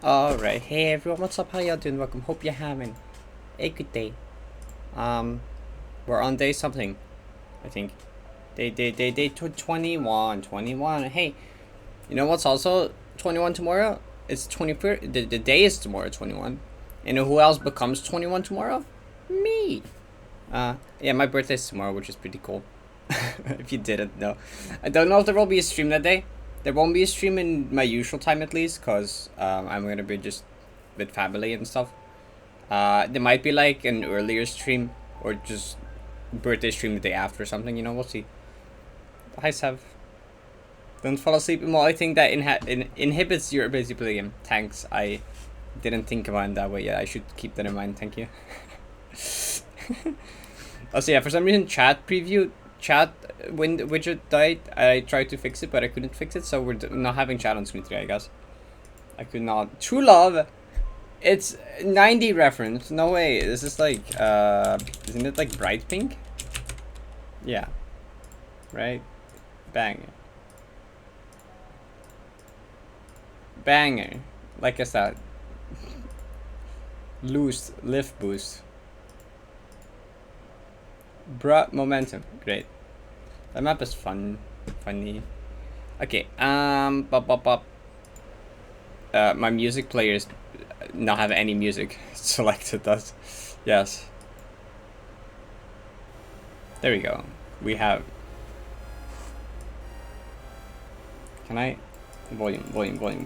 Alright, hey everyone, what's up? How y'all doing? Welcome. Hope you're having a good day. We're on day something, I think. Day 21. Hey, you know what's also 21 tomorrow? It's 21st. The day is tomorrow, 21. You know who else becomes 21 tomorrow? Me. Yeah, my birthday's tomorrow, which is pretty cool. If you didn't know. I don't know if there will be a stream that day. There won't be a stream in my usual time at least, because I'm going to be just with family and stuff. There might be like an earlier stream, or just birthday stream the day after or something, you know, we'll see. Hi, Sev. Don't fall asleep. Well, I think that inhibits your ability to play the game. Thanks, I didn't think about it that way yet. I should keep that in mind, thank you. Also, yeah, for some reason, chat when the widget died, I tried to fix it, but I couldn't fix it, so we're not having chat on screen today, I guess. I could not. True Love! It's 90 reference. No way. This is like, isn't it like bright pink? Yeah. Right? Banger. Banger. Like I said. Loose lift boost. Bruh, momentum. Great. That map is fun. Funny. Okay, my music player is not have any music selected. That's yes. There we go. We have. Can I? Volume.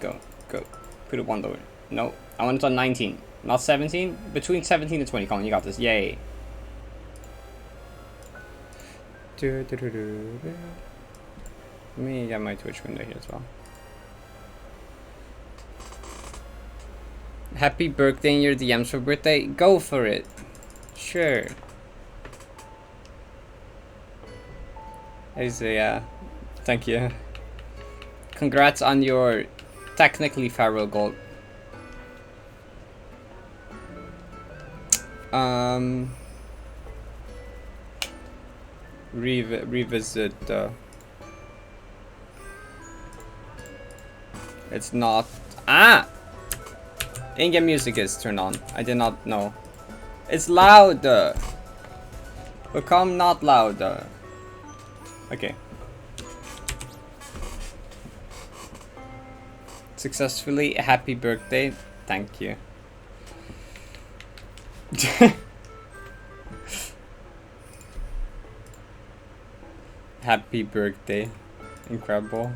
Go. Put it one lower. No, I want it on 19, not 17. Between 17 and 20. Come on, you got this. Yay. Let me get my Twitch window here as well. Happy birthday in your DMs for birthday. Go for it. Sure. Isaiah, thank you. Congrats on your technically farewell goal. Revisit. It's not. In-game music is turned on. I did not know. It's loud. Become not loud. Okay. Successfully, happy birthday. Thank you. Happy birthday. Incredible.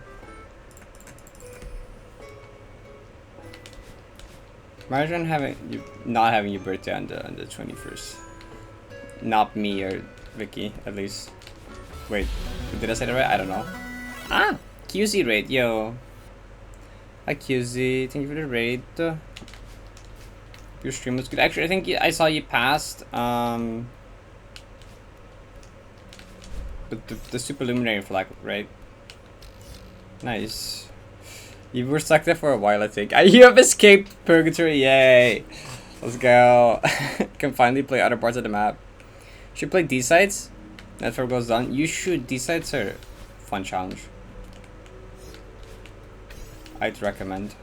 Imagine not having your birthday on the 21st. Not me or Vicky, at least. Wait, did I say that right? I don't know. QZ raid, yo. Hi QZ, thank you for the raid. Your stream was good. Actually, I think I saw you past. But the super luminary flag, right? Nice. You were stuck there for a while, I think. You have escaped purgatory, yay! Let's go. Can finally play other parts of the map. Should play D-sides? Network goes down. You should. D-sides are fun challenge. I'd recommend.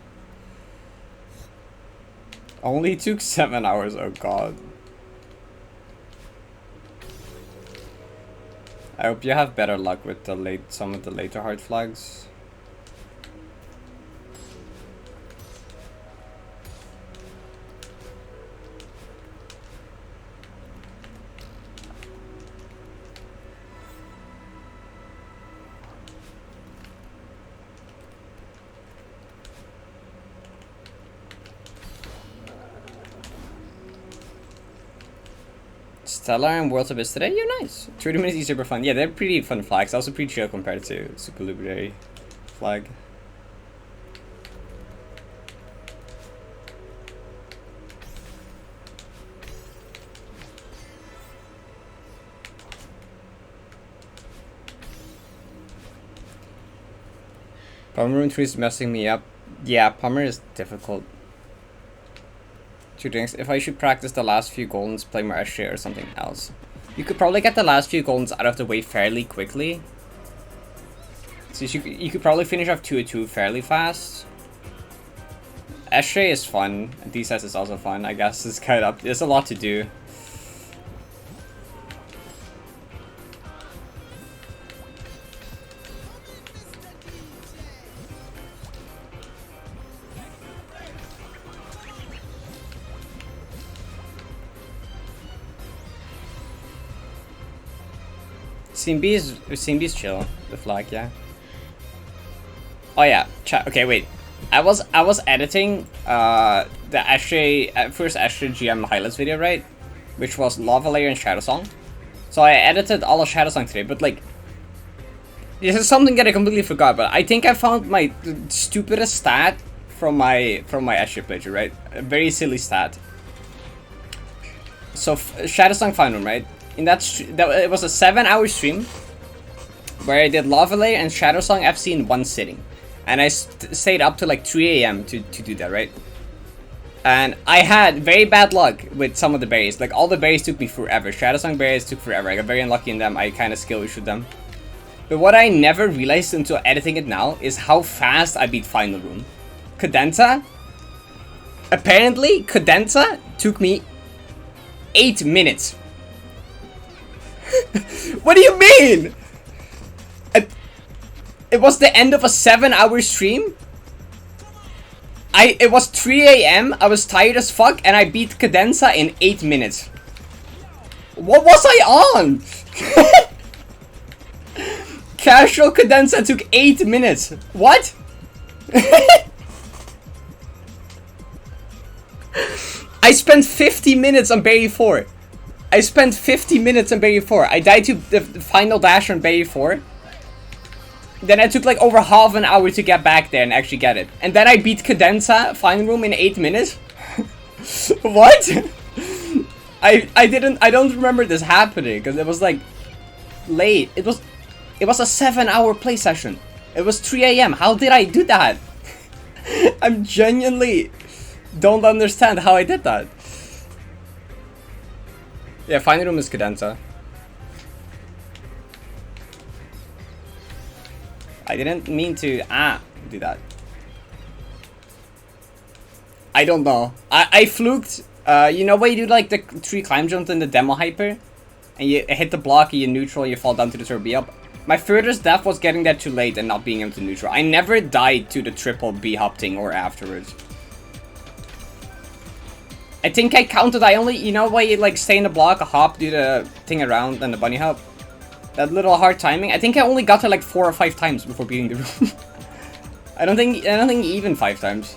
Only took 7 hours, oh god. I hope you have better luck with some of the later hard flags. Stellar and Worlds of Abyss today? You're nice. 30 minutes is super fun. Yeah, they're pretty fun flags. Also pretty chill compared to Super Luminary flag. Palmer Room 3 is messing me up. Yeah, Palmer is difficult. Two things. If I should practice the last few goldens, play more Esche or something else. You could probably get the last few goldens out of the way fairly quickly. So you could probably finish off 2-2 fairly fast. Eshe is fun. Deathless is also fun. I guess it's kind of there's a lot to do. Simbi's chill. The flag, yeah. Oh yeah, chat. Okay, wait. I was editing the first Ashtray GM highlights video, right? Which was Lava Layer and Shadow Song. So I edited all of Shadow Song today, but like, this is something that I completely forgot. But I think I found my stupidest stat from my Ashtray playthrough, right? A very silly stat. So Shadow Song Final Room, right? In that it was a 7-hour stream where I did Lava Layer and Shadow Song FC in one sitting. And I stayed up to like 3 AM to do that, right? And I had very bad luck with some of the berries. Like, all the berries took me forever. Shadow Song berries took forever. I got very unlucky in them. I kind of skill issued them. But what I never realized until editing it now is how fast I beat Final Room. Cadenza? Apparently, Cadenza took me 8 minutes. What do you mean? It was the end of a 7-hour stream. It was 3 AM. I was tired as fuck, and I beat Cadenza in 8 minutes. What was I on? Casual Cadenza took 8 minutes. What? I spent 50 minutes on Berry 4. I spent 50 minutes on Berry 4. I died to the final dash on Berry 4. Then I took like over half an hour to get back there and actually get it. And then I beat Cadenza Final Room in 8 minutes. What? I don't remember this happening because it was like late. It was a 7-hour play session. It was 3 AM. How did I do that? I'm genuinely don't understand how I did that. Yeah, Final Room is Cadenza. I didn't mean to do that. I don't know. I fluked. You know when you do like the 3 climb jumps in the demo hyper, and you hit the block, you neutral, you fall down to the turbo B up. My furthest death was getting there too late and not being able to neutral. I never died to the triple B hop thing or afterwards. I think I counted. I only, you know why you like stay in the block, a hop, do the thing around, and the bunny hop. That little hard timing. I think I only got to like 4 or 5 times before beating the room. I don't think even 5 times.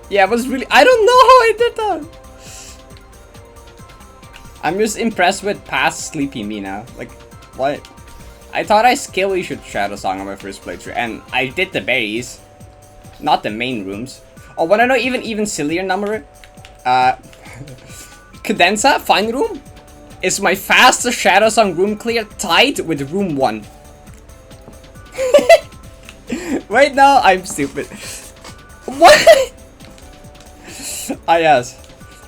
Yeah, it was really. I don't know how I did that. I'm just impressed with past sleepy me now. Like, what? I thought I skill issued Shadow Song on my first playthrough, and I did the berries, not the main rooms. Oh, wanna know even sillier number? Cadenza Final Room is my fastest Shadow Song room clear, tied with room 1. Wait, no, I'm stupid. What? Ah, yes.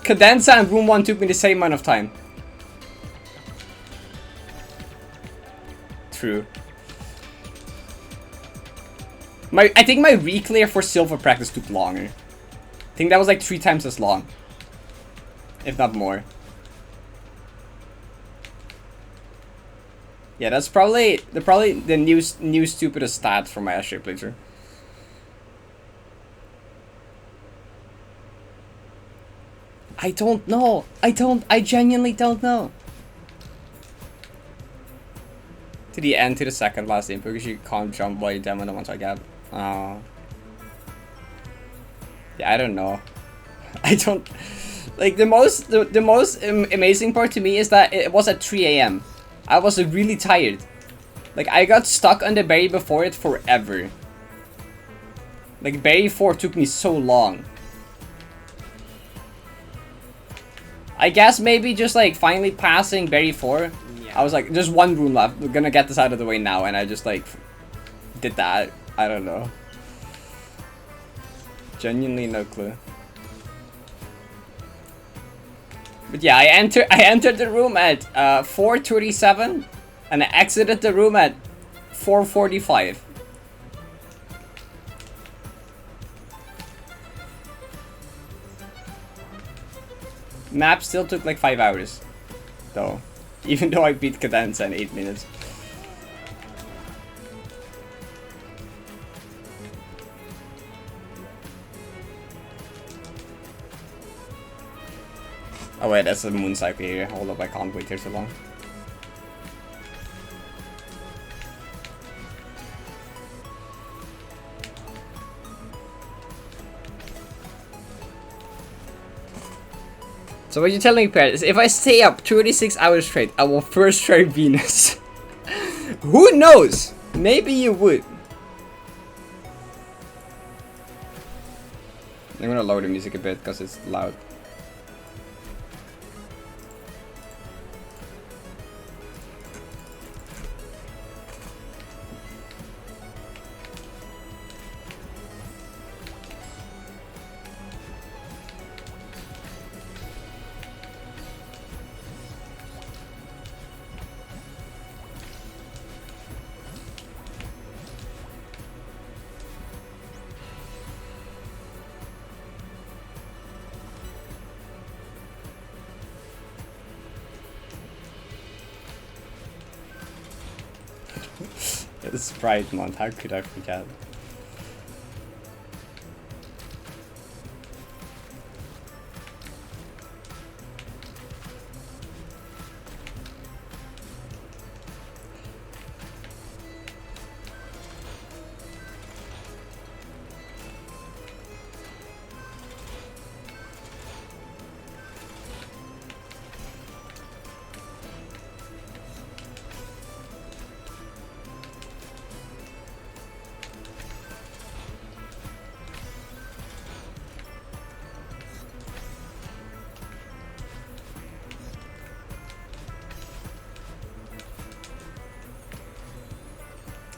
Cadenza and room 1 took me the same amount of time. True. I think my reclear for silver practice took longer. I think that was like 3 times as long, if not more. Yeah, that's probably the new stupidest stat for my Ashtray playthrough. I don't know. I genuinely don't know. To the end, to the second last input, because you can't jump while you demo the one-shot gap. Yeah, I don't know. I don't like the most amazing part to me is that it was at 3 AM. I was really tired. Like, I got stuck on the berry before it forever. Like, berry 4 took me so long. I guess maybe just like finally passing berry 4. I was like, just 1 room left. We're gonna get this out of the way now, and I just like did that. I don't know. Genuinely no clue. But yeah, I entered the room at 4:37, and I exited the room at 4:45. Map still took like 5 hours, though, even though I beat Cadenza in 8 minutes. Oh wait, that's a moon cycle here. Hold up, I can't wait here so long. So what you're telling me, Parrot, is if I stay up 36 hours straight, I will first try Venus. Who knows? Maybe you would. I'm gonna lower the music a bit because it's loud. It's Pride Month, how could I forget?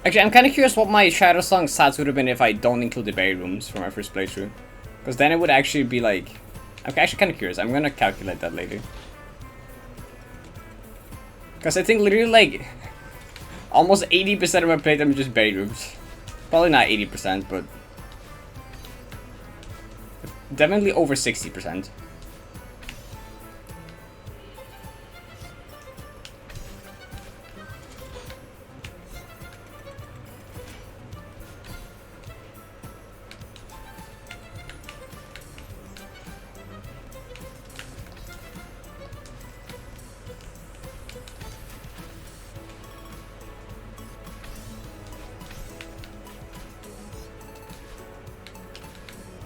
Actually, I'm kind of curious what my Shadow Song stats would have been if I don't include the berry rooms for my first playthrough. Because then it would actually be like... I'm actually kind of curious. I'm going to calculate that later. Because I think literally like... almost 80% of my playtime is just berry rooms. Probably not 80%, but... definitely over 60%.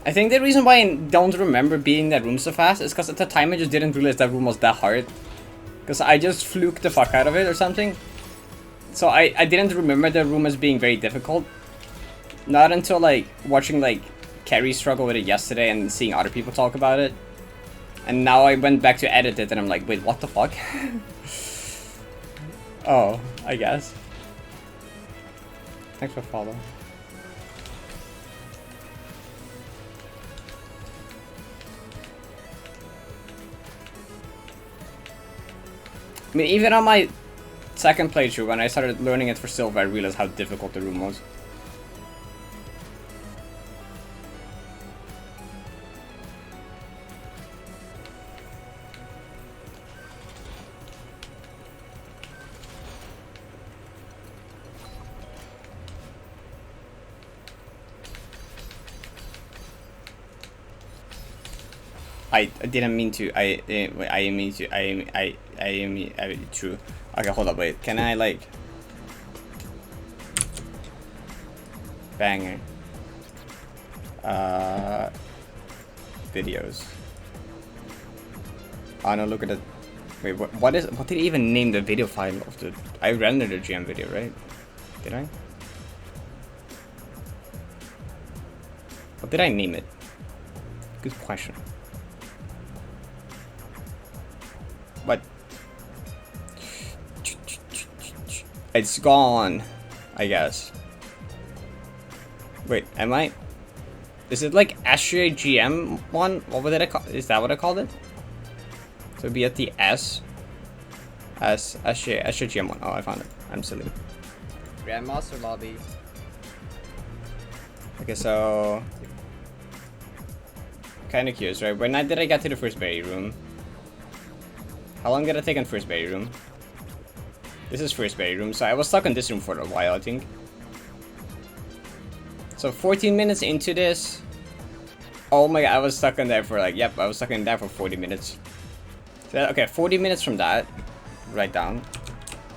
I think the reason why I don't remember beating that room so fast is because at the time I just didn't realize that room was that hard. Because I just fluked the fuck out of it or something. So I didn't remember the room as being very difficult. Not until like watching like Carrie struggle with it yesterday and seeing other people talk about it. And now I went back to edit it and I'm like, wait, what the fuck? Oh, I guess. Thanks for following. I mean, even on my second playthrough, when I started learning it for silver, I realized how difficult the room was. I didn't mean to. True. Okay, hold up, wait. Can I like banger videos? Oh no, look at it. Wait, what did he even name the video file of the? I rendered a GM video, right? Did I? What did I name it? Good question. But it's gone, I guess. Wait, am I? Is it like Astria GM one? What did I call? Is that what I called it? So be at the S. SGM1. Oh, I found it. I'm silly. Grandmaster lobby. Okay, so kind of curious, right? When did I get to the first berry room? How long did I take on first berry room? This is first berry room, so I was stuck in this room for a while, I think. So 14 minutes into this. Oh my god, I was stuck in there for like, yep, I was stuck in there for 40 minutes. So, okay, 40 minutes from that. Write down.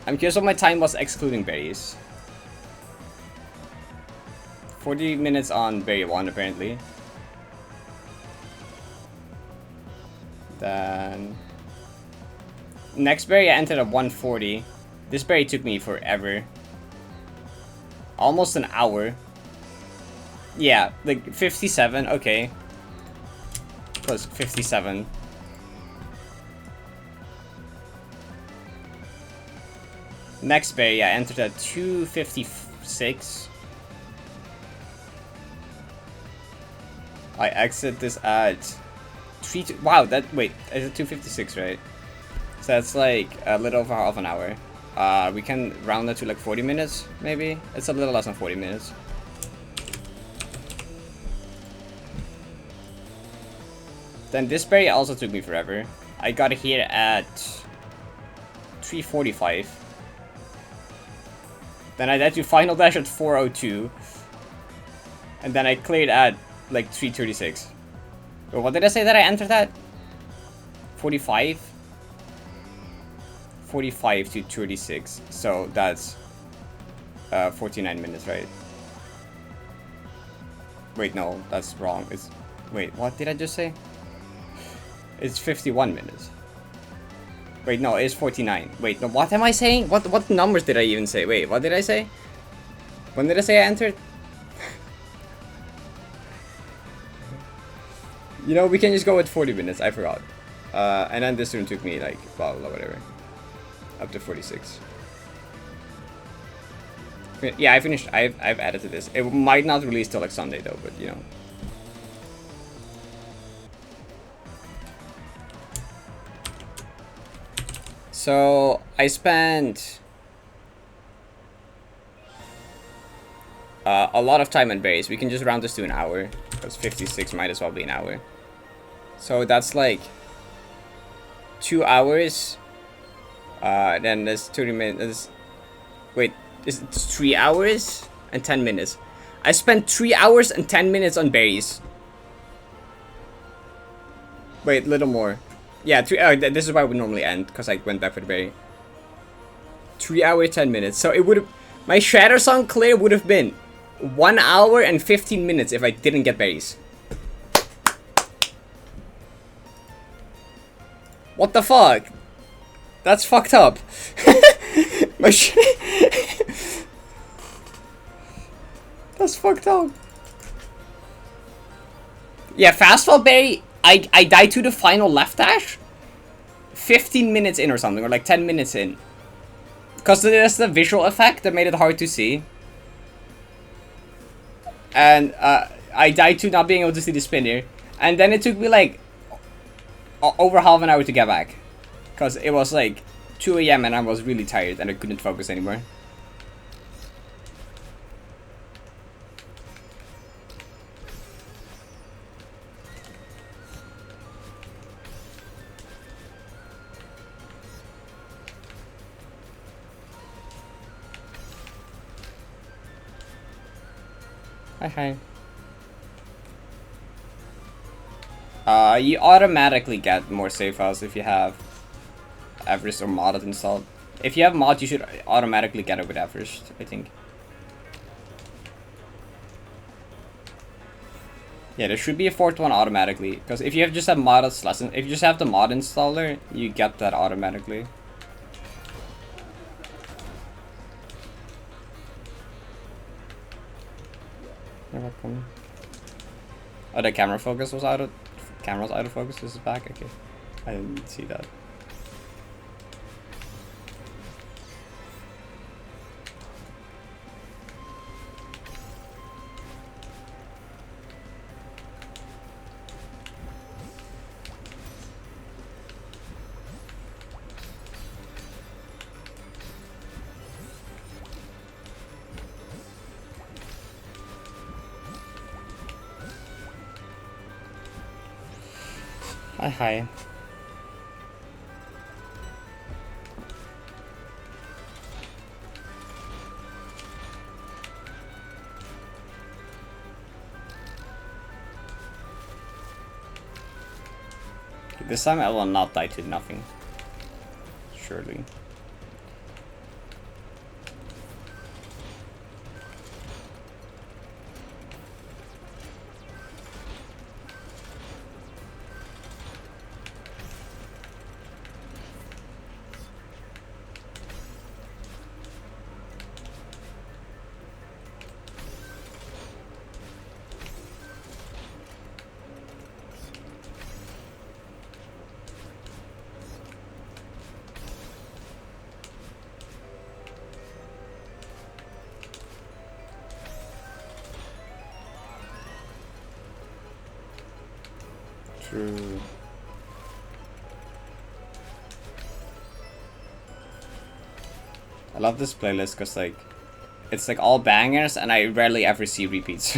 I'm curious what my time was excluding berries. 40 minutes on berry 1 apparently. Then next berry I entered at 140. This berry took me forever. Almost an hour. Yeah, like 57, okay. Plus 57. Next berry I entered at 256. I exit this at 3. Wow, wait, is it 256, right? So that's like a little over half an hour. We can round that to like 40 minutes, maybe. It's a little less than 40 minutes. Then this berry also took me forever. I got here at 345. Then I had to final dash at 402. And then I cleared at like 336. But what did I say that I entered at? 45? 45 to 36. So that's 49 minutes, right? Wait, no, that's wrong. Wait, what did I just say? It's 51 minutes. Wait, no, it's 49. Wait, no, what am I saying? What numbers did I even say? Wait, what did I say? When did I say I entered? You know, we can just go with 40 minutes. I forgot. And then this room took me like, blah, blah, whatever. Up to 46. Yeah, I finished. I've added to this. It might not release till like Sunday though, but you know. So I spent a lot of time on berries. We can just round this to an hour because 56 might as well be an hour. So that's like 2 hours. Then there's 30 minutes. Wait, it's 3 hours and 10 minutes. I spent 3 hours and 10 minutes on berries. Wait, little more. Yeah, this is why we normally end, because I went back for the berry. 3 hours, 10 minutes. So it would have... My Shatter Song clear would have been 1 hour and 15 minutes if I didn't get berries. What the fuck? That's fucked up. That's fucked up. Yeah, Fastfall Berry, I died to the final left dash 15 minutes in or something, or like 10 minutes in. Because there's the visual effect that made it hard to see. And I died to not being able to see the spinner. And then it took me like over half an hour to get back. Because it was like 2 AM and I was really tired and I couldn't focus anymore. Hi. You automatically get more save files if you have Everest or Modded installed. If you have mod, you should automatically get it with Everest, I think. Yeah, there should be a fourth one automatically, because if you just have modded lesson, if you just have the mod installer, you get that automatically. You're welcome. Oh, the camera focus was out of... Camera's out of focus? This is back? Okay. I didn't see that. Hi, hi. This time I will not die to nothing. Surely. True. I love this playlist because like it's like all bangers and I rarely ever see repeats.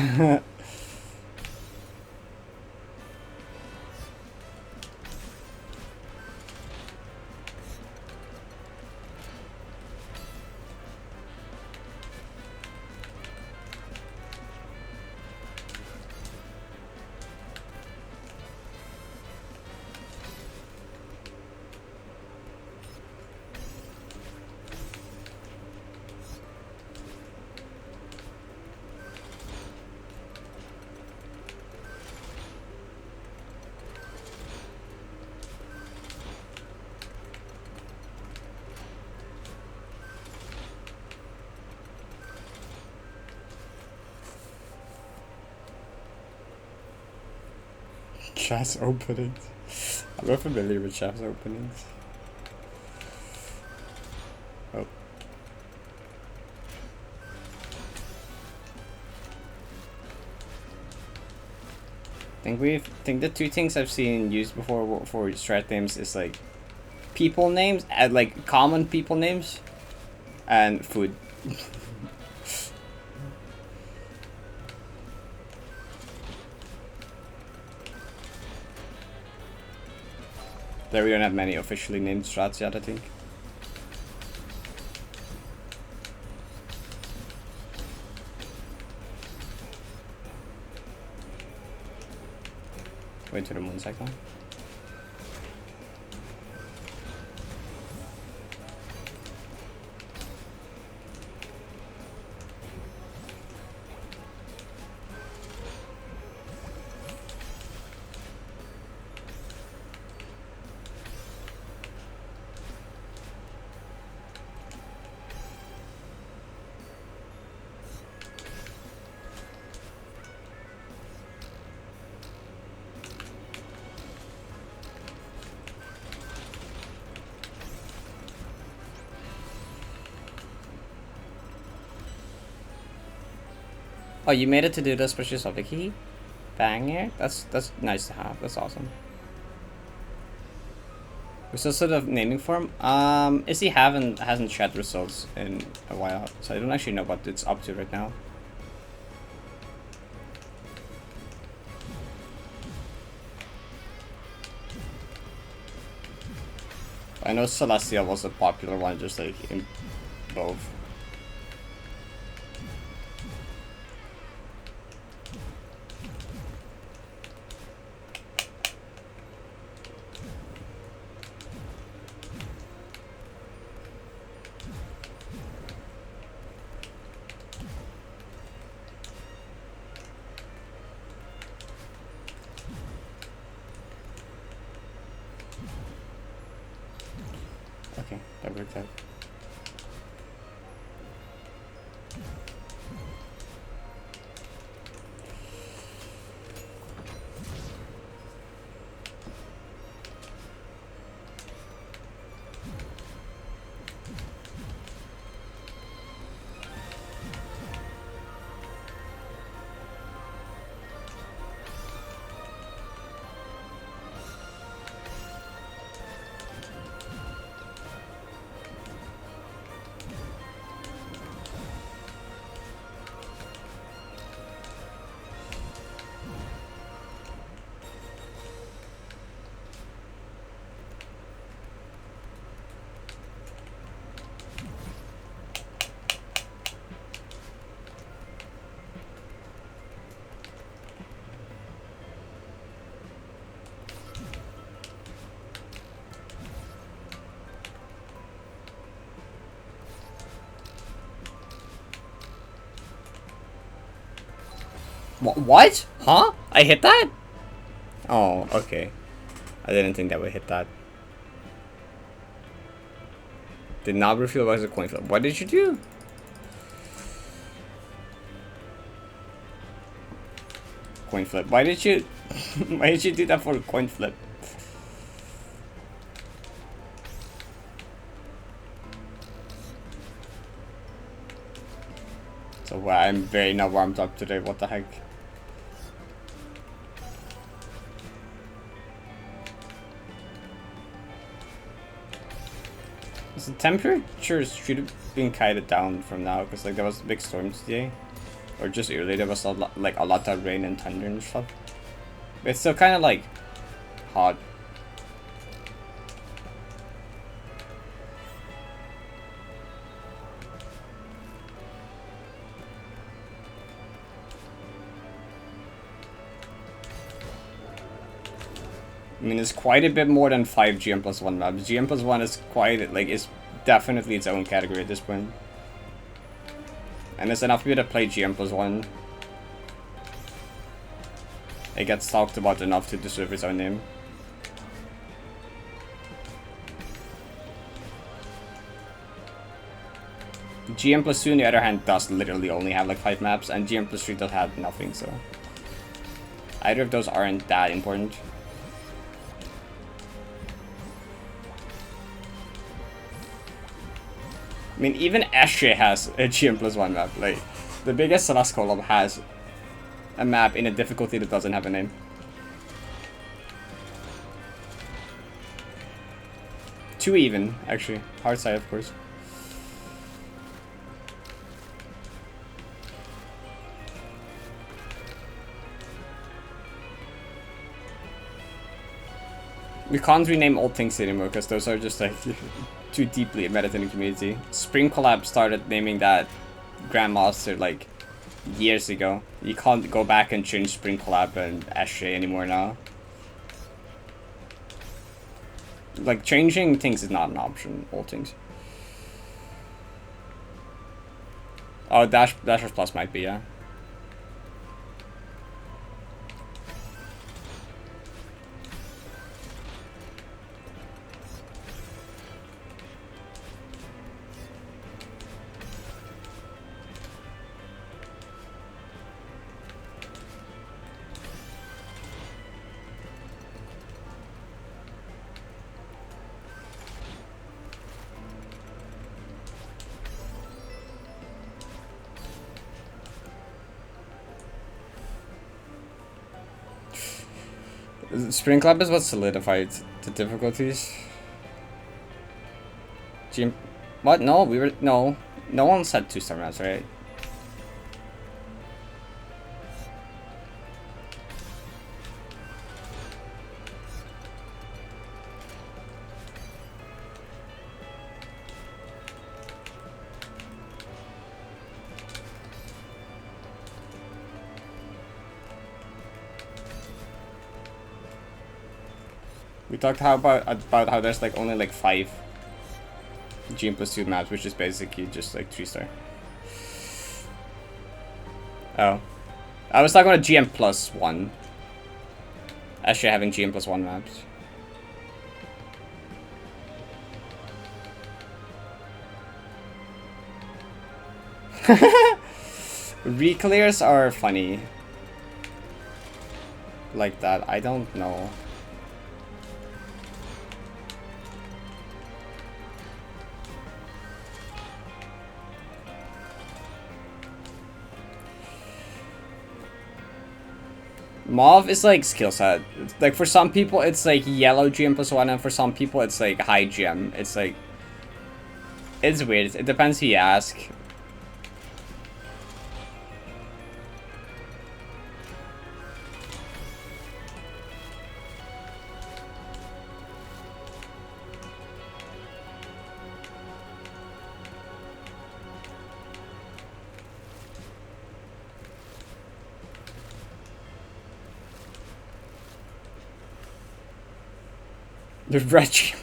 Chess openings. I'm not familiar with chess openings. Oh. Think the two things I've seen used before for strat names is like people names and like common people names and food. There we don't have many officially named strats yet, I think. Wait to the moon cycle. Oh, you made it to do the special subject key? Banger? That's nice to have. That's awesome. We're still sort of naming for him. Izzy hasn't shared results in a while, so I don't actually know what it's up to right now. I know Celestia was a popular one, just like in both. Okay, that worked out. What? Huh? I hit that? Oh, okay. I didn't think that would hit that. Did not reveal as a coin flip. What did you do? Coin flip. Why did you why did you do that for a coin flip? So I'm very not warmed up today, what the heck? So the temperature should have been kind of down from now, because like there was a big storm today. Or just earlier there was a lot of rain and thunder and stuff. But it's still kind of like hot. I mean, it's quite a bit more than 5 GM+1 maps. GM+1 is quite, like, is definitely its own category at this point. And it's enough for you to play GM+1. It gets talked about enough to deserve its own name. GM+2 on the other hand does literally only have like 5 maps, and GM+3 does have nothing, so either of those aren't that important. I mean, even Ashe has a GM+1 map. Like, the biggest Celeste collab has a map in a difficulty that doesn't have a name. Two even, actually. Hard side, of course. We can't rename old things anymore because those are just like too deeply embedded in the community. Spring Collab started naming that Grandmaster like years ago. You can't go back and change Spring Collab and Ashe anymore now. Like, changing things is not an option, old things. Oh, Dashers Plus might be, yeah. Spring Club is what solidified the difficulties. What? No, we were no one said 2-star maps, right? We talked about how there's like only like 5 GM+2 maps, which is basically just like 3-star. Oh, I was talking about GM+1. Actually, having GM+1 maps. Reclears are funny. Like that, I don't know. Mauve is like skill set. Like for some people it's like yellow GM+1, and for some people it's like high GM. It's like, it's weird. It depends who you ask. The red GM+.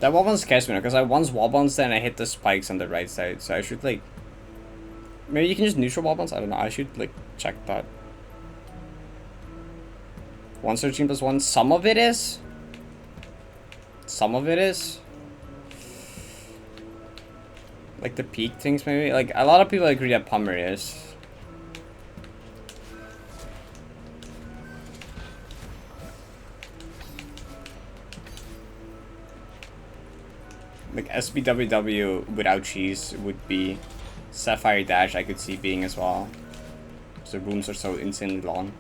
That wall bounce scares me because I once wall bounced and I hit the spikes on the right side, so I should like... Maybe you can just neutral wall bounce? I don't know, I should like check that. 113 plus 1, some of it is? Some of it is? Like the peak things maybe? Like a lot of people agree that Pummer is. Like SBWW without cheese would be Sapphire Dash, I could see being as well. The rooms are so insanely long.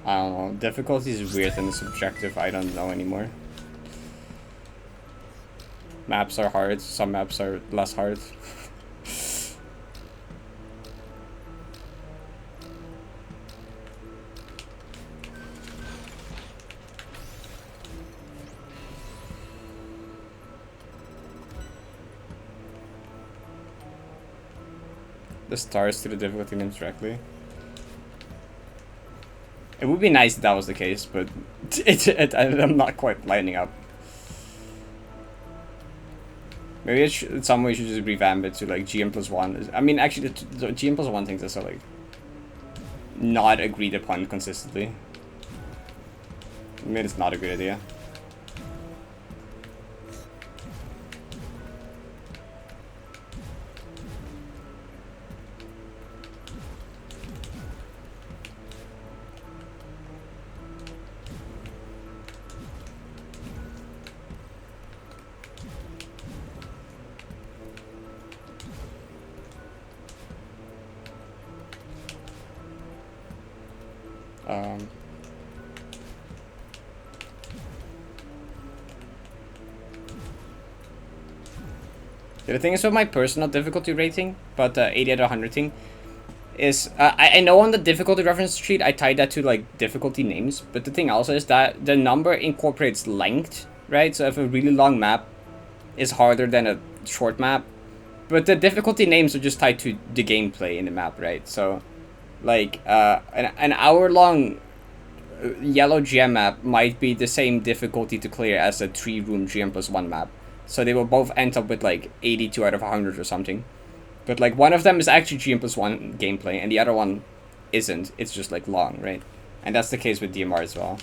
I don't know. Difficulty is weird and subjective. I don't know anymore. Maps are hard. Some maps are less hard. The stars to the difficulty names directly. It would be nice if that was the case, but I'm not quite lining up. Maybe in some way you should just revamp it to like GM plus 1. I mean, actually, the GM plus 1 things are so like not agreed upon consistently. Maybe it's not a good idea. The thing is with my personal difficulty rating, but 80 out of 100 thing, is I know on the difficulty reference sheet I tied that to like difficulty names, but the thing also is that the number incorporates length, right? So if a really long map is harder than a short map, but the difficulty names are just tied to the gameplay in the map, right? So like an hour-long yellow GM map might be the same difficulty to clear as a 3-room GM plus 1 map. So they will both end up with like 82 out of 100 or something. But like one of them is actually GM plus 1 gameplay and the other one isn't. It's just like long, right? And that's the case with DMR as well.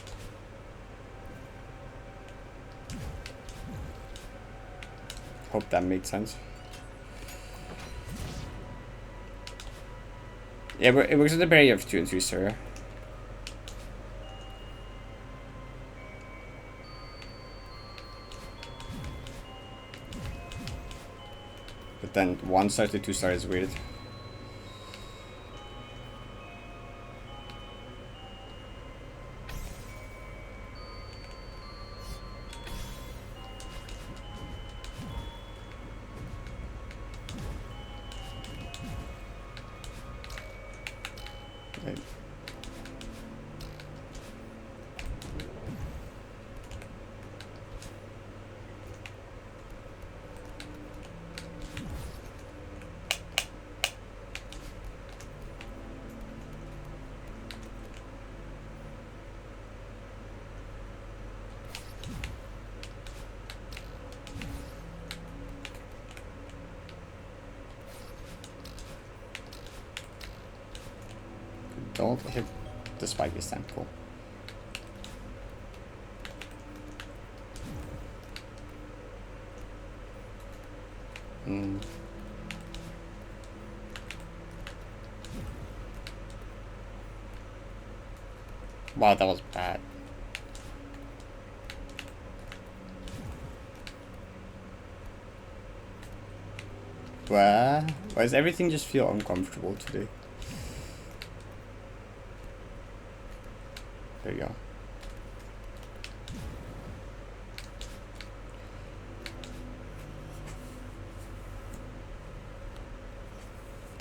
Hope that made sense. Yeah, but it works with the barrier of 2 and 3, sir. But then 1 star to 2 star is weird. Right. Don't hit the spike this time, cool. Wow, that was bad. Why does everything just feel uncomfortable today? There you go.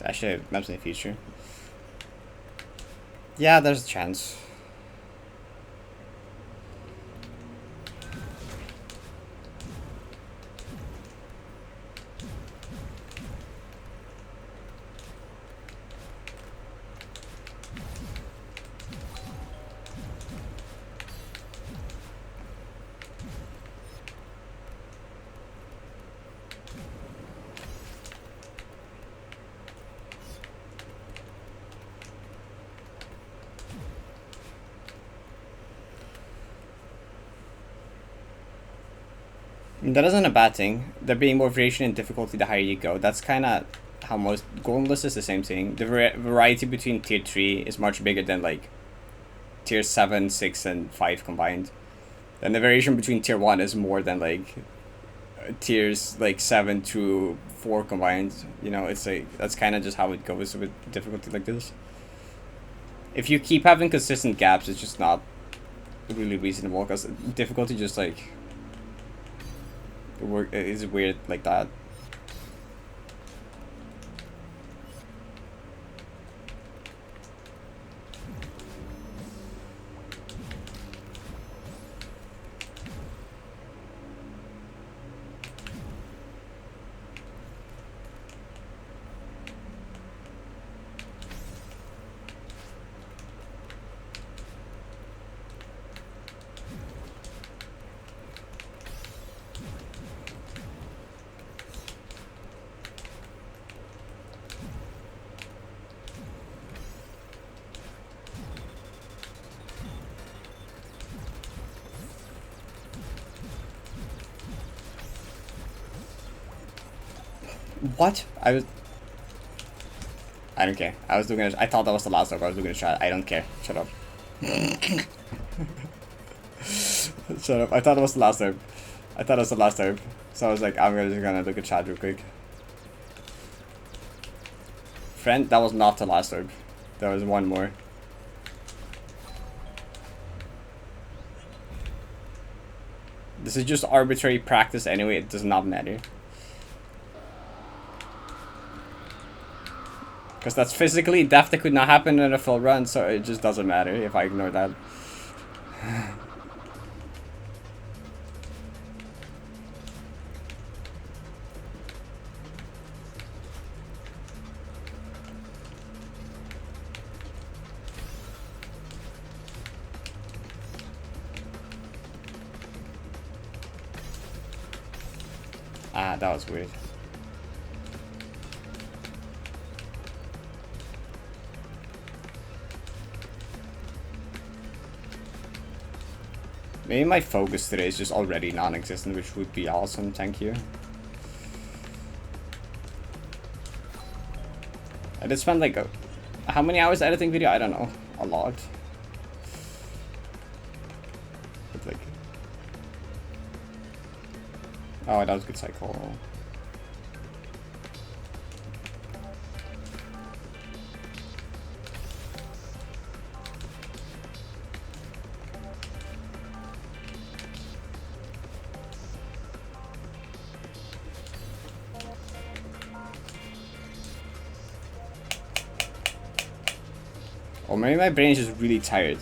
Actually, maps in the future. Yeah, there's a chance. That isn't a bad thing. There being more variation in difficulty the higher you go. That's kind of how most golden list is the same thing. The variety between tier 3 is much bigger than like tier 7, 6, and 5 combined. And the variation between tier 1 is more than like tiers like 7 through 4 combined. You know, it's like that's kind of just how it goes with difficulty like this. If you keep having consistent gaps, it's just not really reasonable because difficulty just like is weird like that. What? I don't care. I thought that was the last orb. I was doing a shot. I don't care. Shut up. Shut up. I thought it was the last orb. So I was like, I'm just gonna look at chat real quick. Friend, that was not the last orb. There was one more. This is just arbitrary practice anyway. It does not matter. Because that's physically death that could not happen in a full run, so it just doesn't matter if I ignore that. Ah, that was weird. Maybe my focus today is just already non-existent, which would be awesome, thank you. I did spend like how many hours editing video? I don't know. A lot. But like, oh, that was a good cycle. Or maybe my brain is just really tired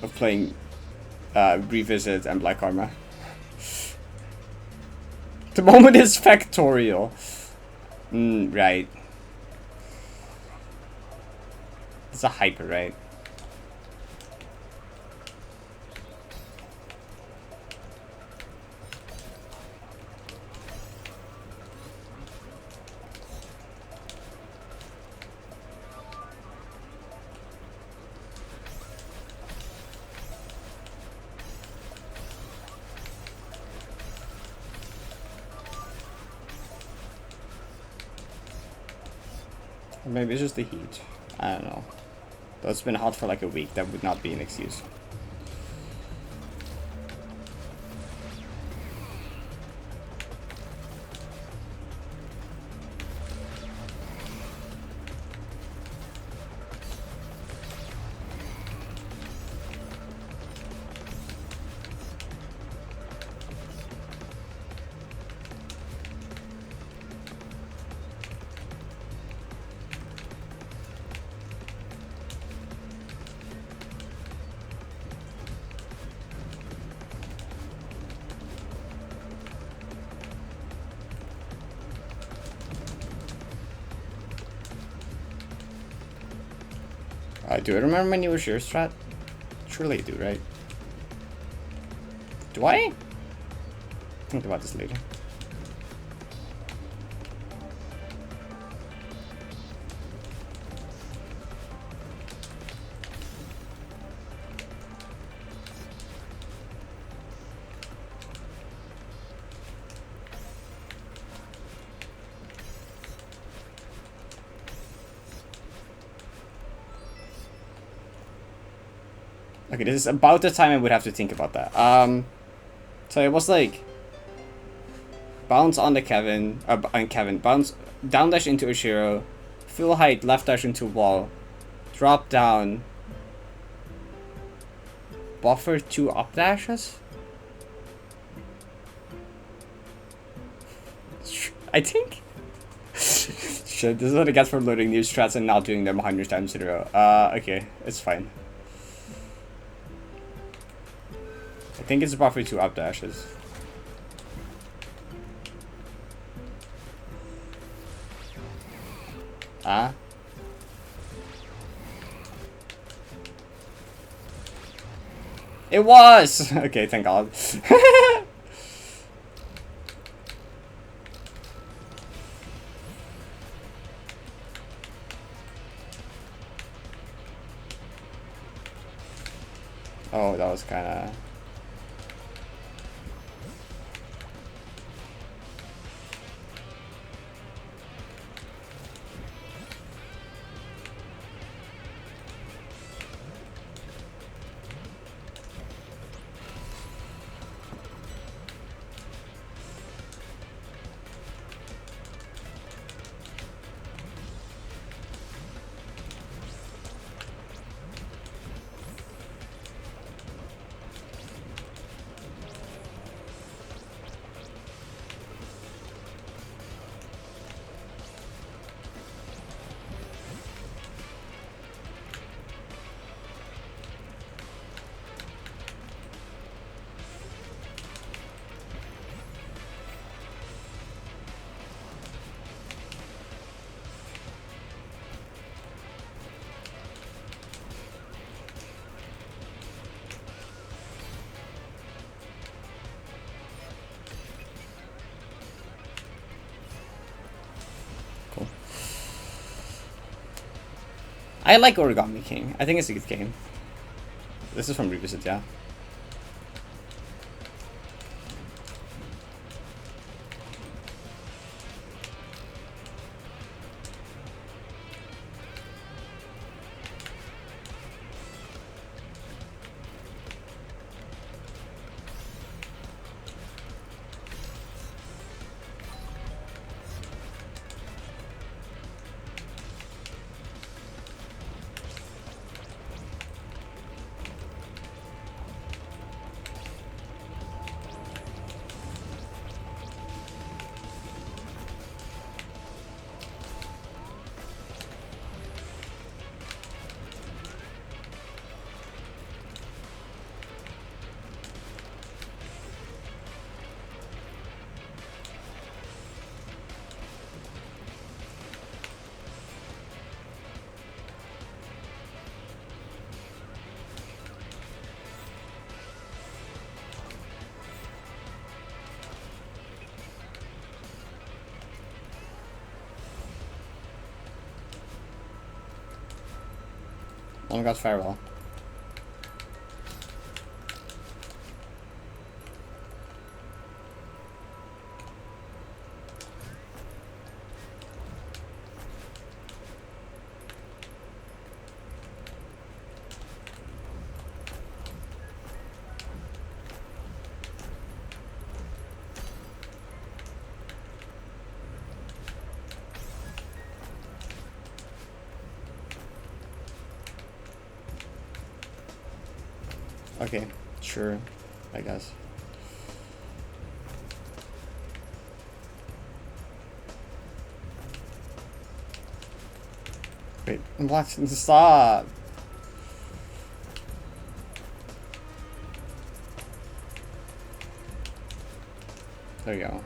of playing Revisit and Black Armor. The moment is factorial. Right. It's a hyper, right? Or maybe it's just the heat. I don't know. Though it's been hot for like a week, that would not be an excuse. Do I remember my newer shear strat? Surely I do, right? Do I? Think about this later. Okay, this is about the time I would have to think about that. So it was like bounce on the Kevin, on Kevin, bounce down dash into Ushiro, full height left dash into wall, drop down, buffer 2 up dashes. I think. Shit, this is what it gets for loading new strats and not doing them 100 times in a row. Okay, it's fine. I think it's buffer 2 up dashes. Ah. It was! Okay, thank God. Oh, that was kinda... I like Origami King. I think it's a good game. This is from Revisit, yeah. Oh my God, farewell. Okay, sure, I guess. Wait, I'm blocked. Stop. There you go.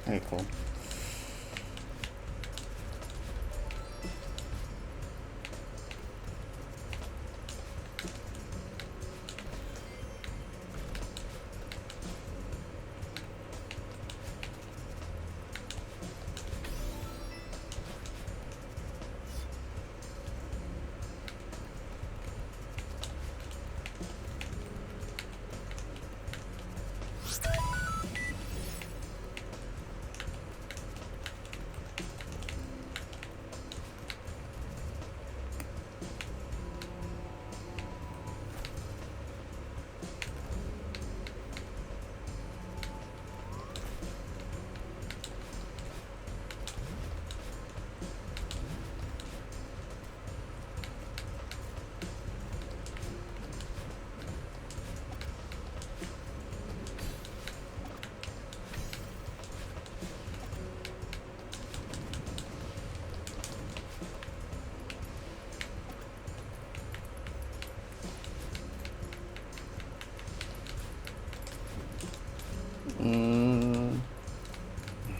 Okay, cool.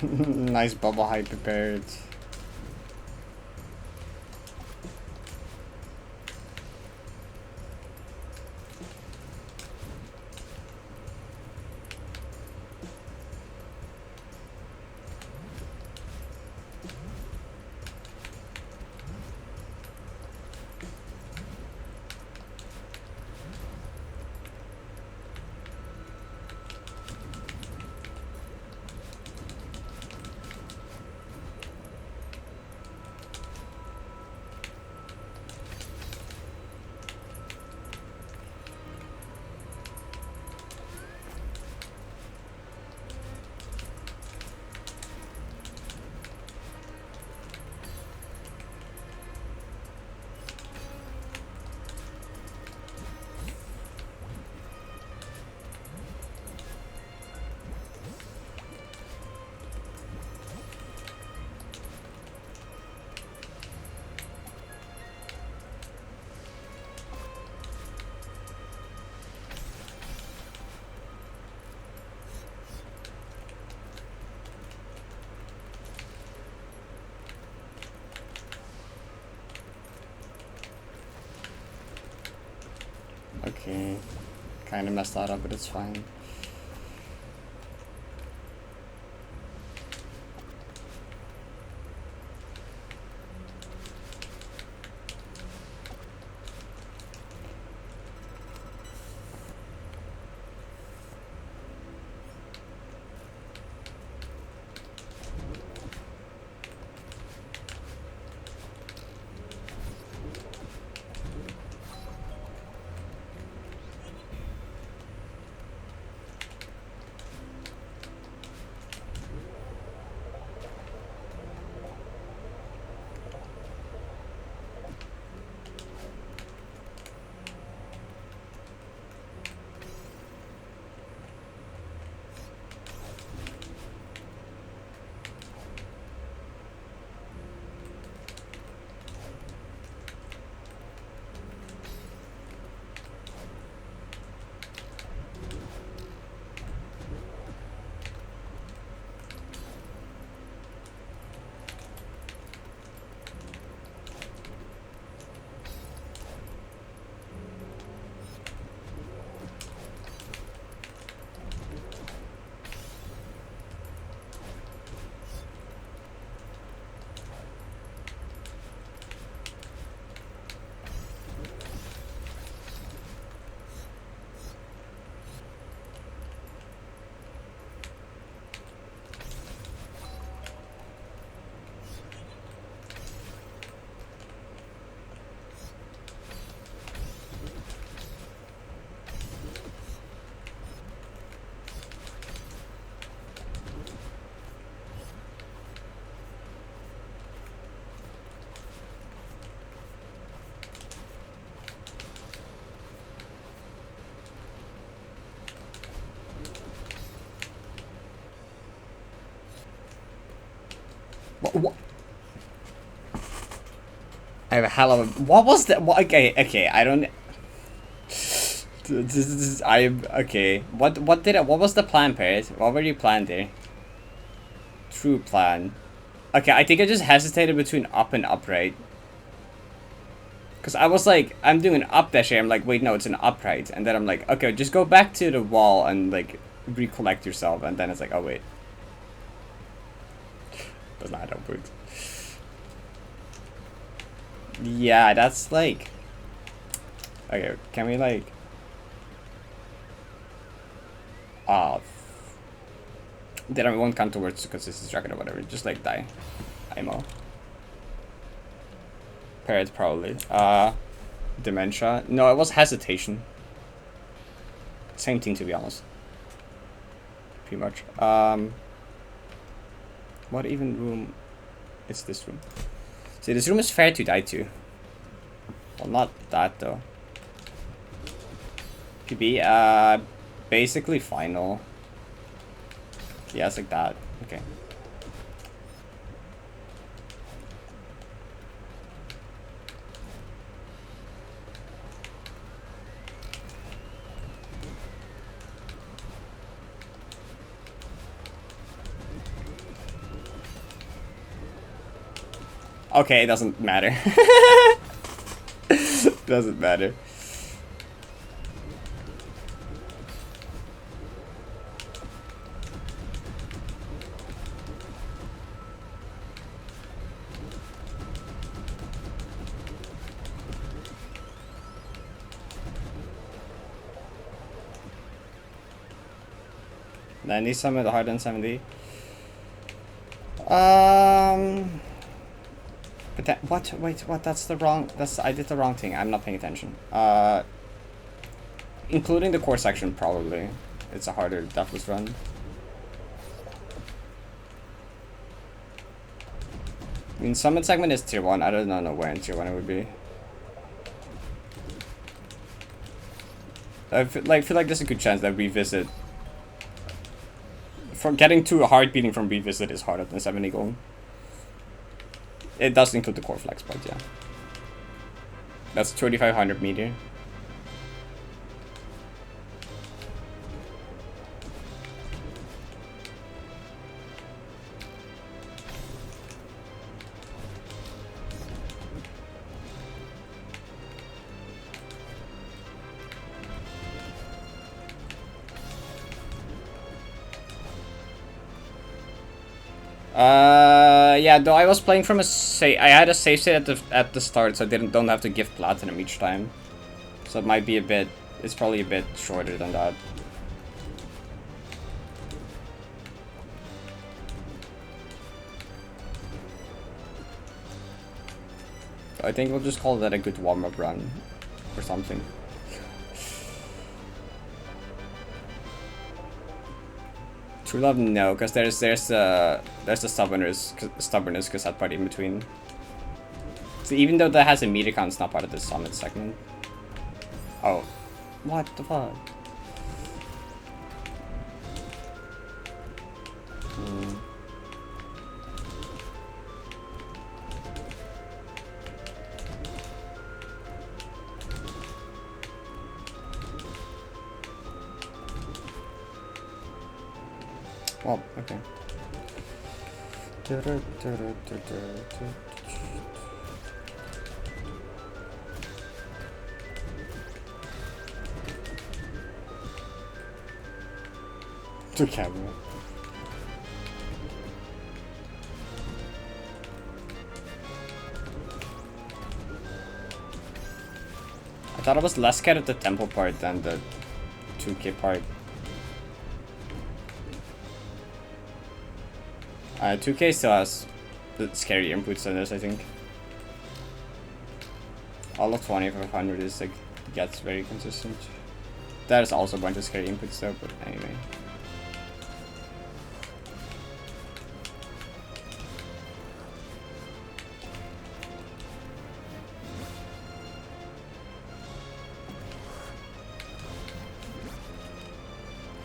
Nice bubble hype prepared. Okay. Kinda messed that up, but it's fine. What? I have a hell of a. What was that? What, okay. I don't. This is. I. Okay. What did it. What was the plan, Parrot? What were you planning there? True plan. Okay, I think I just hesitated between up and upright. Because I was like, I'm doing an up dash here. I'm like, wait, no, it's an upright. And then I'm like, okay, just go back to the wall and like recollect yourself. And then it's like, oh, wait. Does not help it. Yeah, that's like... Okay, can we like... Then I won't count towards because this is dragon or whatever. Just like die. IMO. Parrot probably. Dementia. No, it was hesitation. Same thing to be honest. Pretty much. What even room is this room? See, this room is fair to die to. Well, not that though. PB, basically final. Yeah, it's like that. Okay. Okay, it doesn't matter. Doesn't matter. Then need some of the hard on 70. But that, what? Wait, what? That's the wrong. I did the wrong thing. I'm not paying attention. Including the core section, probably. It's a harder Deathless run. I mean, summon segment is tier 1. I don't know where in tier 1 it would be. I feel like there's a good chance that revisit. From getting to a hard beating from revisit is harder than 70 gold. It does include the core flex part, yeah. That's 2500 meter. Yeah, though I was playing from a I had a save state at the start, so I don't have to give platinum each time. So it might be a bit, it's probably a bit shorter than that. I think we'll just call that a good warm-up run or something. True love, no, because there's the stubbornness cassette part in between. So even though that has a meter count, it's not part of the summit segment. Oh, what the fuck? Oh, okay. To camera. I thought I was less scared of the temple part than the 2K part. 2K still has the scary inputs on this, I think. All of 2500 is like, gets very consistent. There's also a bunch of scary inputs though, but anyway.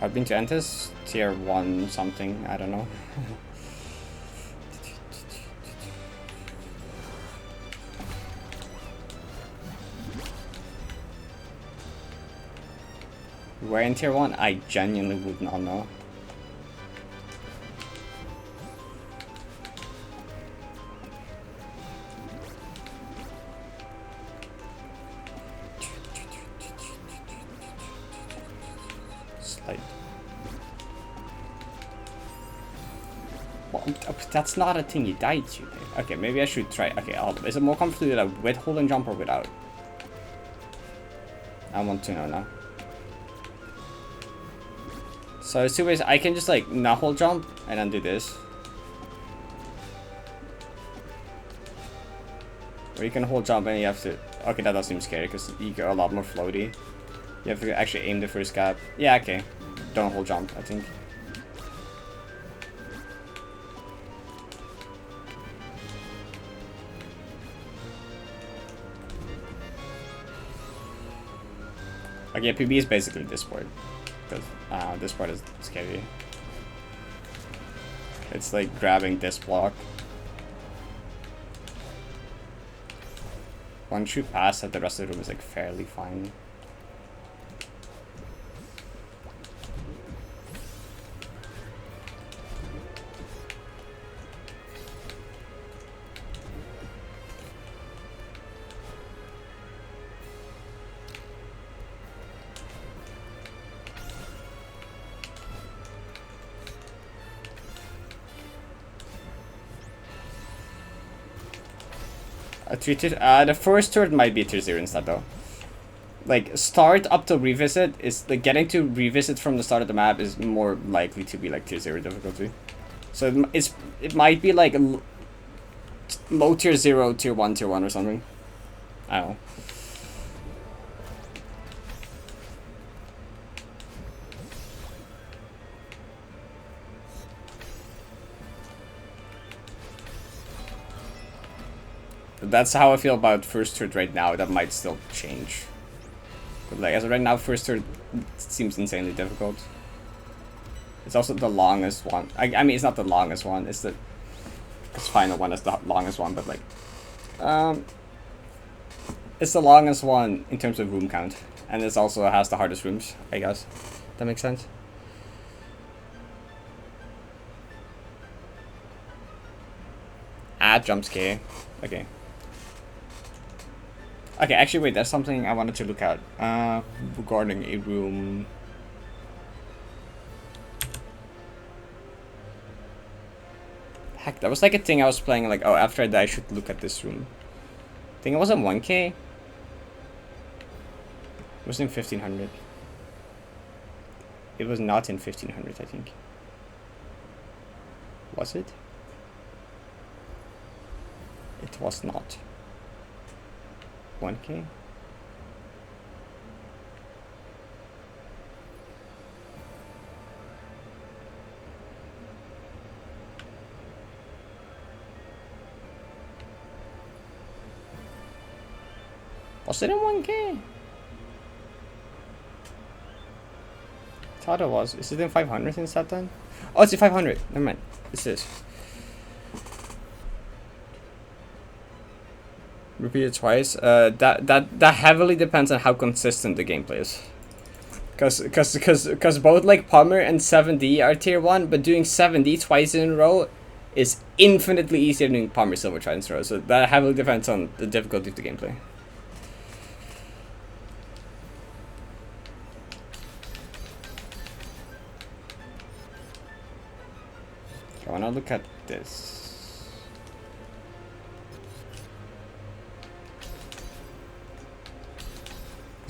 I've been to Entis, tier 1 something, I don't know. Where in tier 1? I genuinely would not know. Well, that's not a thing you died to. Okay, maybe I should try. Okay, is it more comfortable with hold and jump or without? I want to know now. So there's 2 ways. I can just like not hold jump and then do this. Or you can hold jump and you have to... Okay, that does seem scary because you get a lot more floaty. You have to actually aim the first gap. Yeah, okay. Don't hold jump, I think. Okay, PB is basically this part. Because this part is scary. It's like grabbing this block. Once you pass that, the rest of the room is like fairly fine. The first turret might be tier 0 instead though. Like, start up to revisit is like getting to revisit from the start of the map is more likely to be like tier 0 difficulty. So it might be like a low tier 0, tier 1 or something. I don't know. That's how I feel about first turret right now. That might still change. But like as of right now, first turret seems insanely difficult. It's also the longest one. I mean, it's not the longest one. It's the final one is the longest one. But like, it's the longest one in terms of room count, and it also has the hardest rooms. I guess that makes sense. Jump scare. Okay. Okay, actually, wait, there's something I wanted to look at regarding a room. Heck, that was like a thing I was playing, like, oh, after I die, I should look at this room. I think it was in 1K. It was in 1500. It was not in 1500, I think. Was it? It was not. 1K? Was it in 1K? Thought it was. Is it in 500 since that time? Oh, it's in 500. Never mind. It's this. Repeat it twice. That heavily depends on how consistent the gameplay is. Cause both like Palmer and 7D are tier 1, but doing 7D twice in a row is infinitely easier than doing Palmer Silver twice in a row. So that heavily depends on the difficulty of the gameplay. I wanna look at this.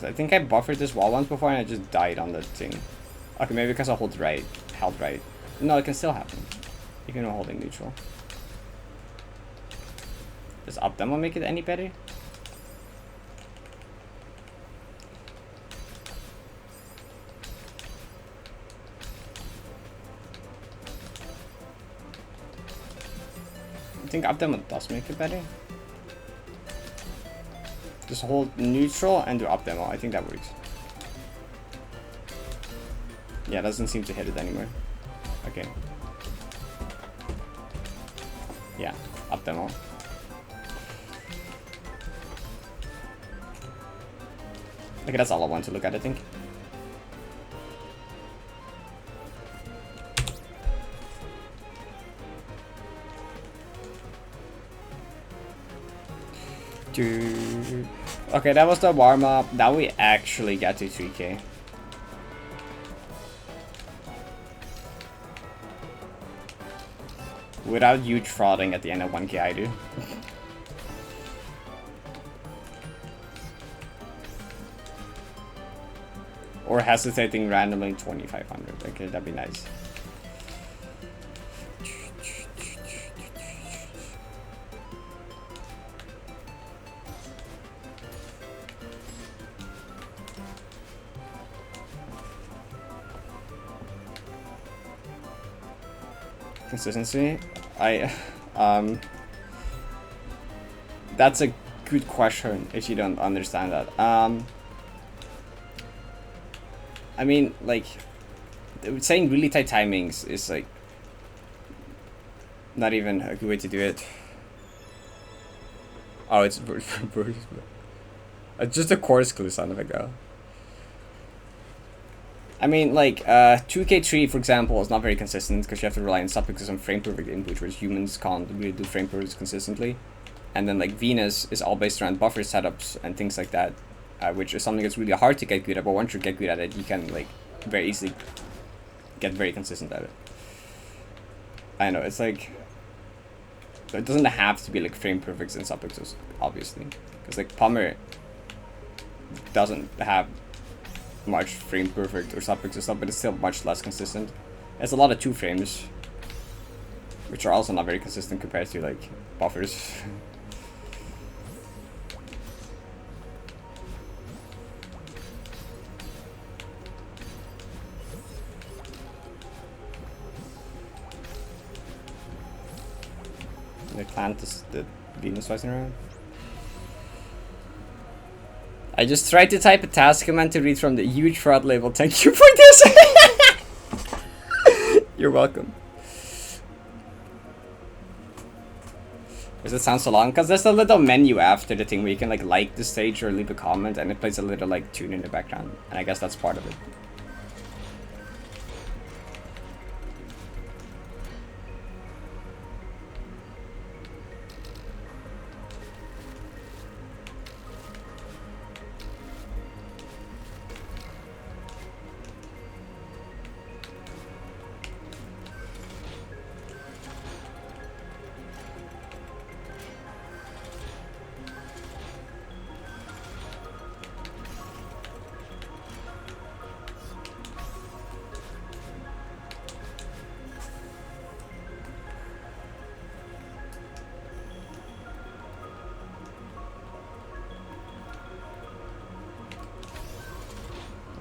I think I buffered this wall once before and I just died on the thing. Okay, maybe because I held right. No, it can still happen. Even while holding neutral. Does up demo make it any better? I think up demo does make it better. Just hold neutral and do up demo. I think that works. Yeah, it doesn't seem to hit it anymore. Okay. Yeah, up demo. Okay, that's all I want to look at, I think. Okay, that was the warm-up. Now we actually get to 3K. Without huge frauding at the end of 1k, I do. Or hesitating randomly 2500. Okay, that'd be nice. Consistency? That's a good question if you don't understand that. I mean, like, saying really tight timings is like not even a good way to do it. Oh, it's just a chorus clue sound effect though. I mean, like, 2K3, for example, is not very consistent because you have to rely on suffixes and frame perfect input, whereas humans can't really do frame perfects consistently. And then, like, Venus is all based around buffer setups and things like that, which is something that's really hard to get good at, but once you get good at it, you can, like, very easily get very consistent at it. I know, it's like, it doesn't have to be, like, frame perfects and suffixes, obviously. Because, like, Palmer doesn't have much frame perfect or suffix or stuff, but it's still much less consistent. There's a lot of 2 frames, which are also not very consistent compared to like buffers. The plant is the Venus rising around. I just tried to type a task command to read from the huge fraud label. Thank you for this. You're welcome. Does it sound so long? Because there's a little menu after the thing where you can like the stage or leave a comment, and it plays a little like tune in the background, and I guess that's part of it.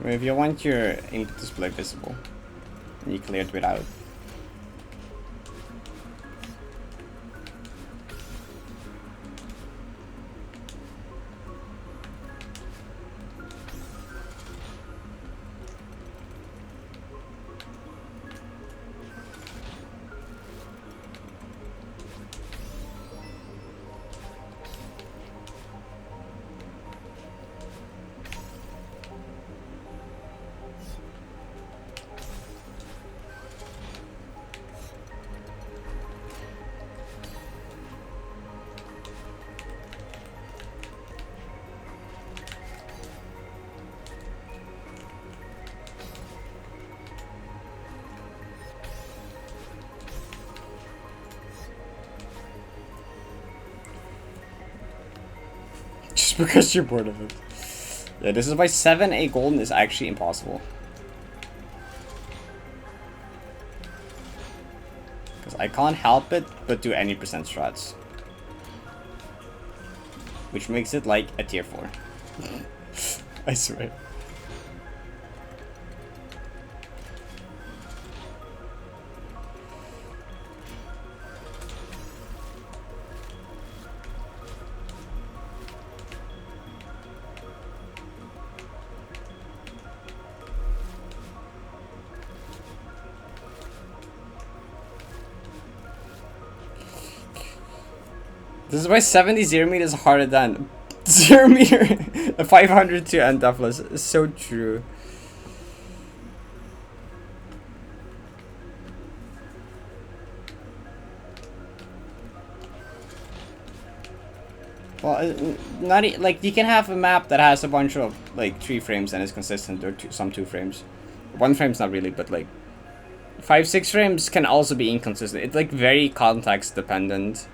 If you want your input display visible, you clear it without. Just because you're bored of it. Yeah, this is why 7A golden is actually impossible. Because I can't help it but do any percent strats. Which makes it like a tier 4. I swear. This is why 70 0 meter is harder than 0 meter. 500 to end Deathless. It's so true. Well, not like you can have a map that has a bunch of like 3 frames and is consistent, or some 2 frames. 1 frame's not really, but like 5-6 frames can also be inconsistent. It's like very context dependent.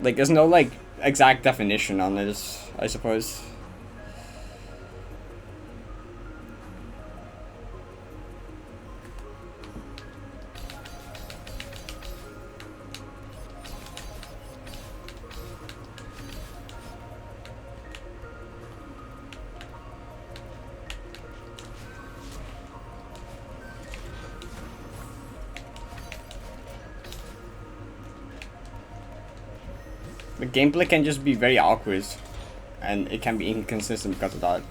Like there's no like exact definition on this, I suppose. The gameplay can just be very awkward, and it can be inconsistent because of that.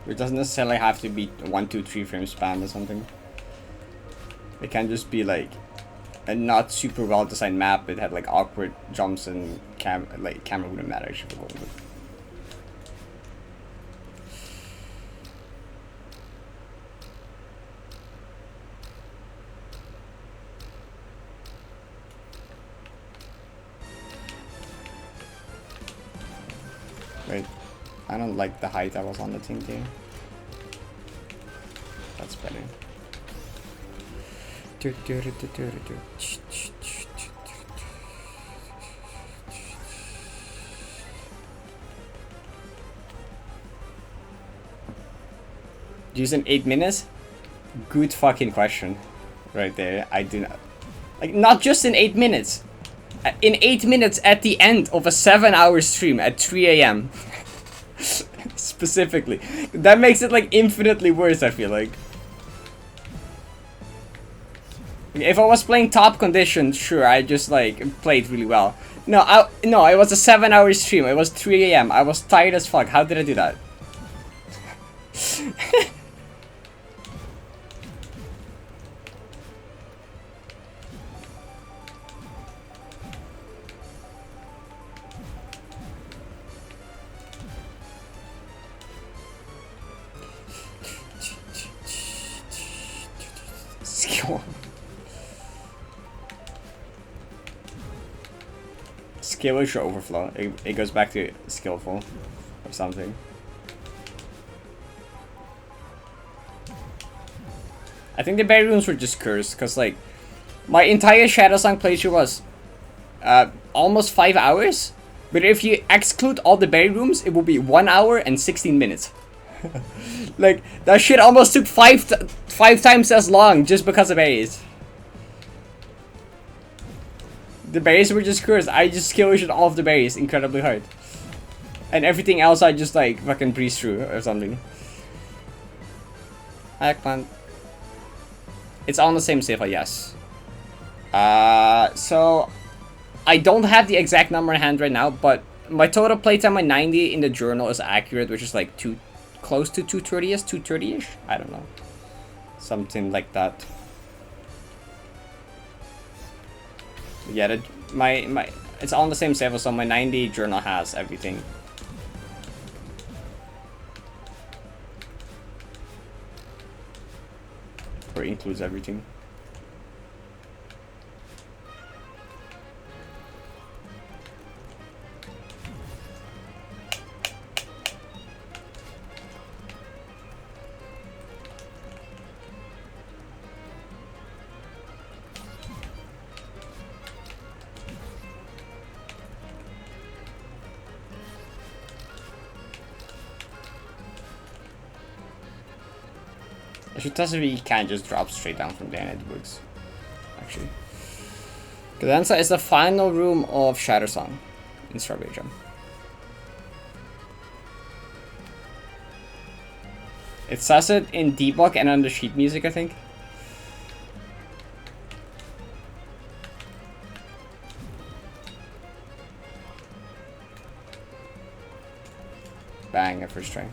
It doesn't necessarily have to be 1, 2, 3 frame span or something. It can just be like a not super well designed map. It had like awkward jumps and camera wouldn't matter actually for going. Wait, I don't like the height I was on the thing there. That's better. Use in 8 minutes? Good fucking question. Right there. I do not. Like, not just in 8 minutes. In 8 minutes at the end of a 7-hour stream at 3 AM. Specifically. That makes it like infinitely worse, I feel like. If I was playing top conditions, sure, I just like played really well. No, it was a 7-hour stream. It was 3 AM. I was tired as fuck. How did I do that? Skill. Skill should overflow. It goes back to skillful or something. I think the berry rooms were just cursed because like my entire Shadowsong playthrough was almost 5 hours, but if you exclude all the berry rooms, it will be 1 hour and 16 minutes. Like that shit almost took five times as long just because of berries. The berries were just cursed. I just skill-wished all of the berries incredibly hard, and everything else I just like fucking breeze through or something. Eggplant. It's on the same cipher, yes. So I don't have the exact number in hand right now, but my total playtime at 90 in the journal is accurate, which is like close to 230-ish, 230-ish? I don't know. Something like that. Yeah, my it's on the same server, so my 90 journal has everything. Or includes everything. I should test if he can just drop straight down from there and it works. Actually. Cadenza is the final room of Shattersong in Strawberry Jam. It says it in debug and under sheet music, I think. Bang, at first try.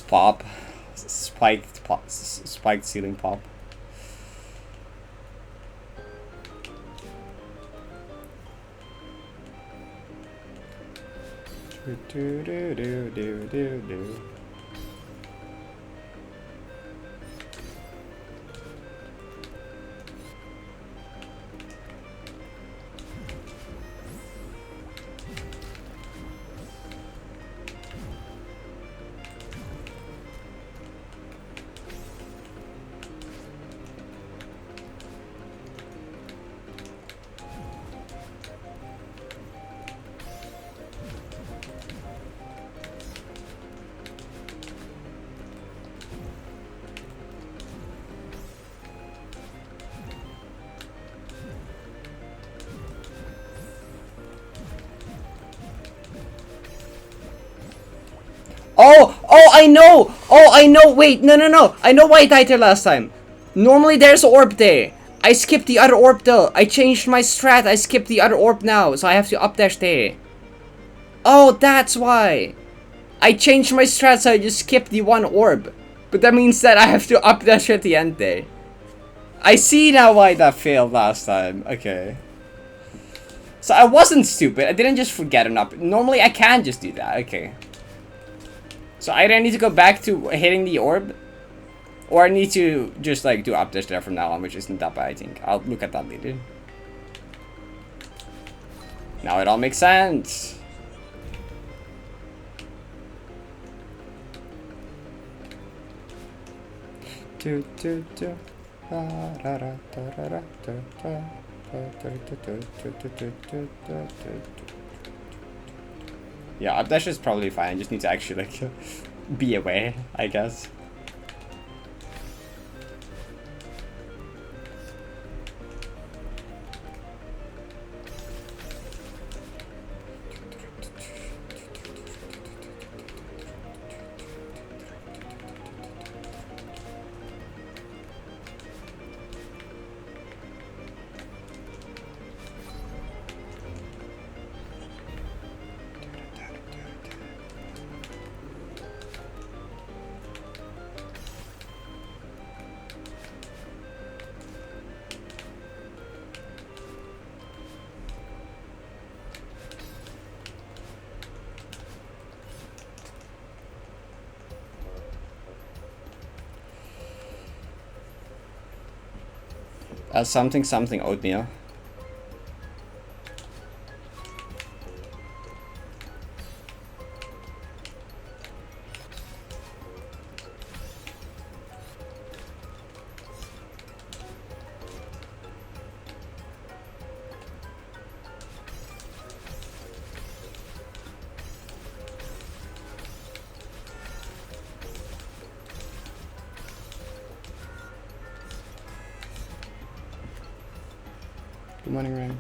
Pop. spiked ceiling pop. Do. Oh, I know! Oh, I know! Wait, no. I know why I died there last time. Normally there's an orb there. I skipped the other orb though. I changed my strat. I skipped the other orb now, so I have to updash there. Oh, that's why. I changed my strat, so I just skipped the one orb. But that means that I have to updash at the end there. I see now why that failed last time. Okay. So I wasn't stupid. I didn't just forget an up. Normally I can just do that. Okay. So either I need to go back to hitting the orb, or I need to just like do updash there from now on, which isn't that bad, I think. I'll look at that later. Now it all makes sense. Yeah, updash is probably fine. I just need to actually like be aware, I guess. Something oatmeal. Good morning, Ryan.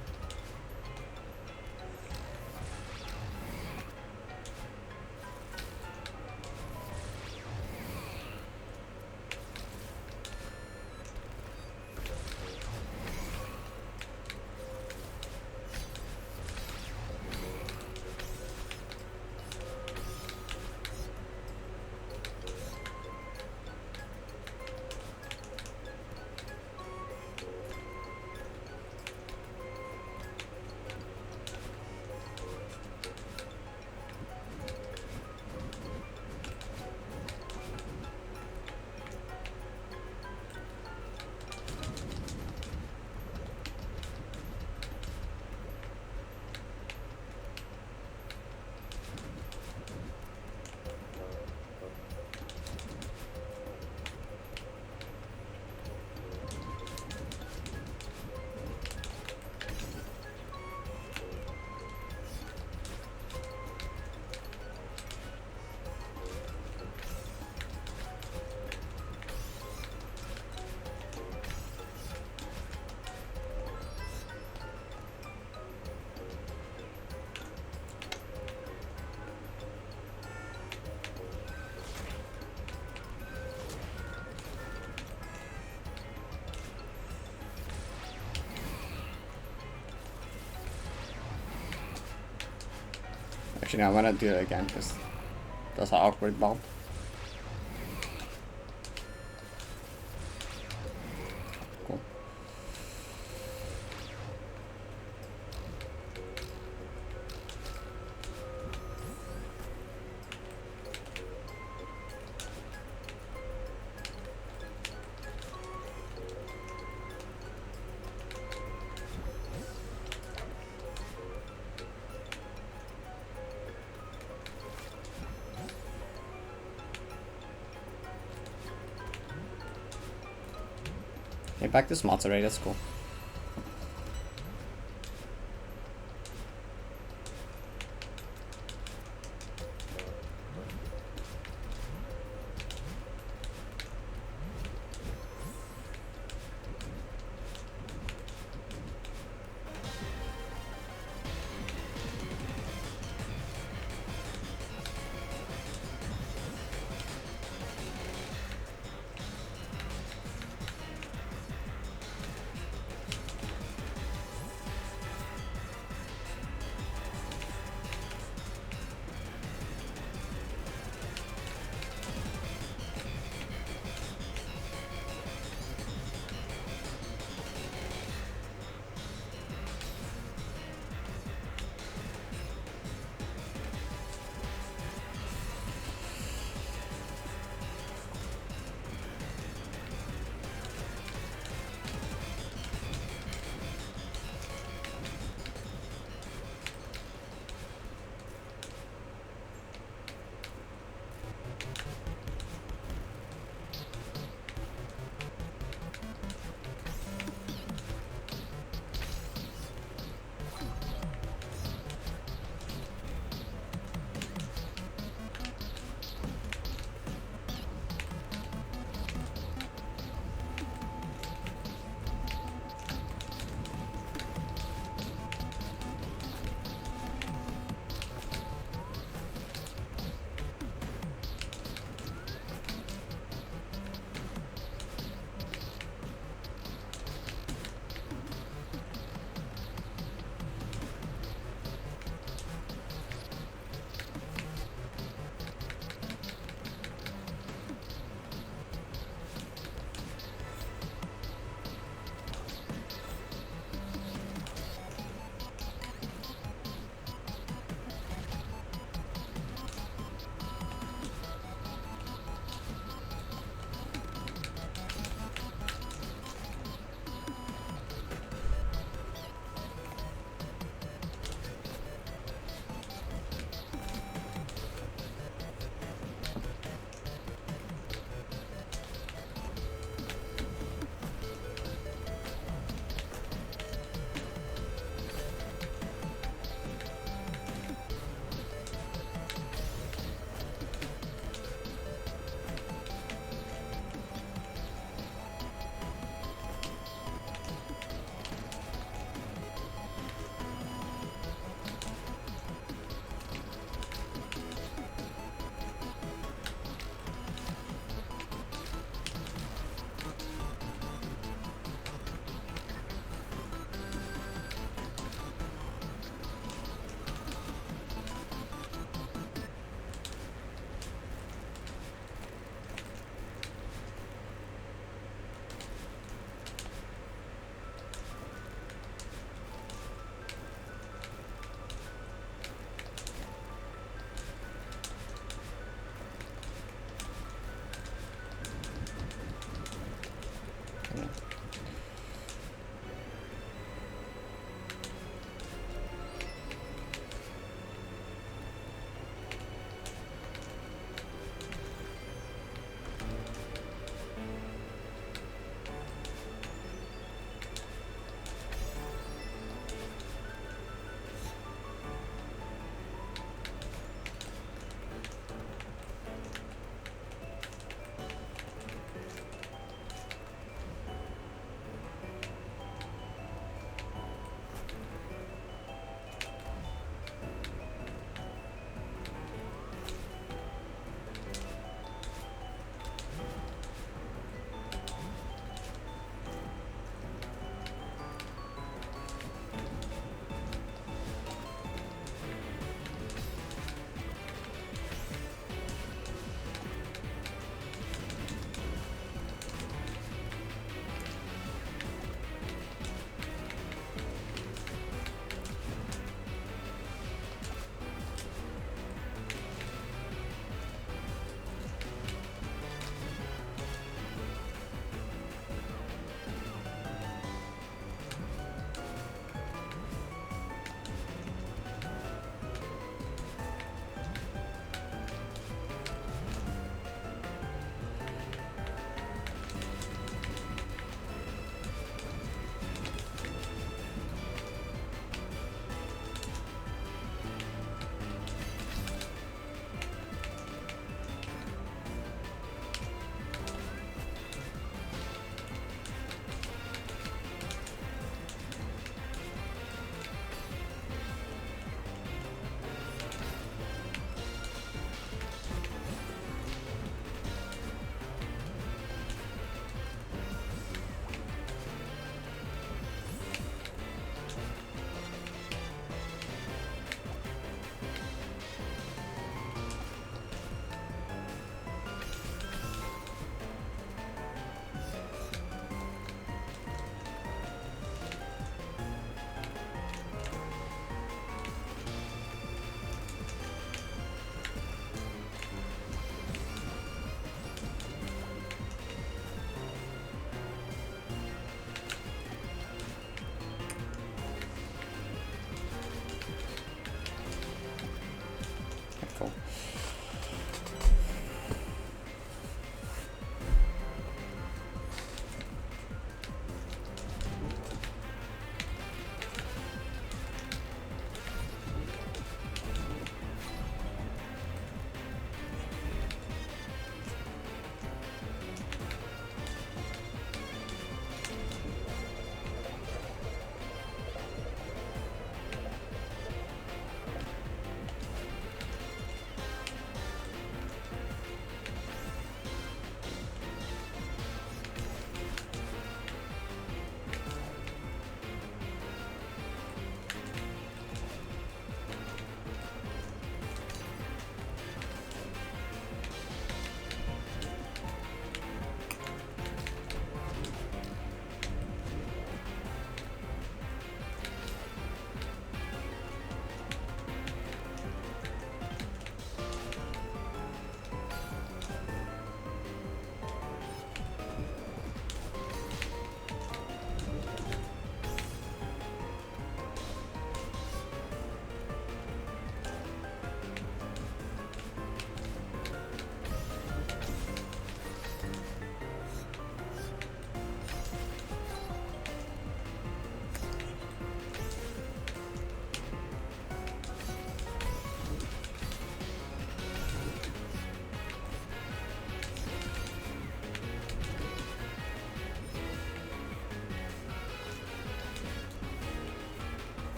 Actually, no, I want to do it again because that's an awkward bump. Hey, back this mods already. That's cool.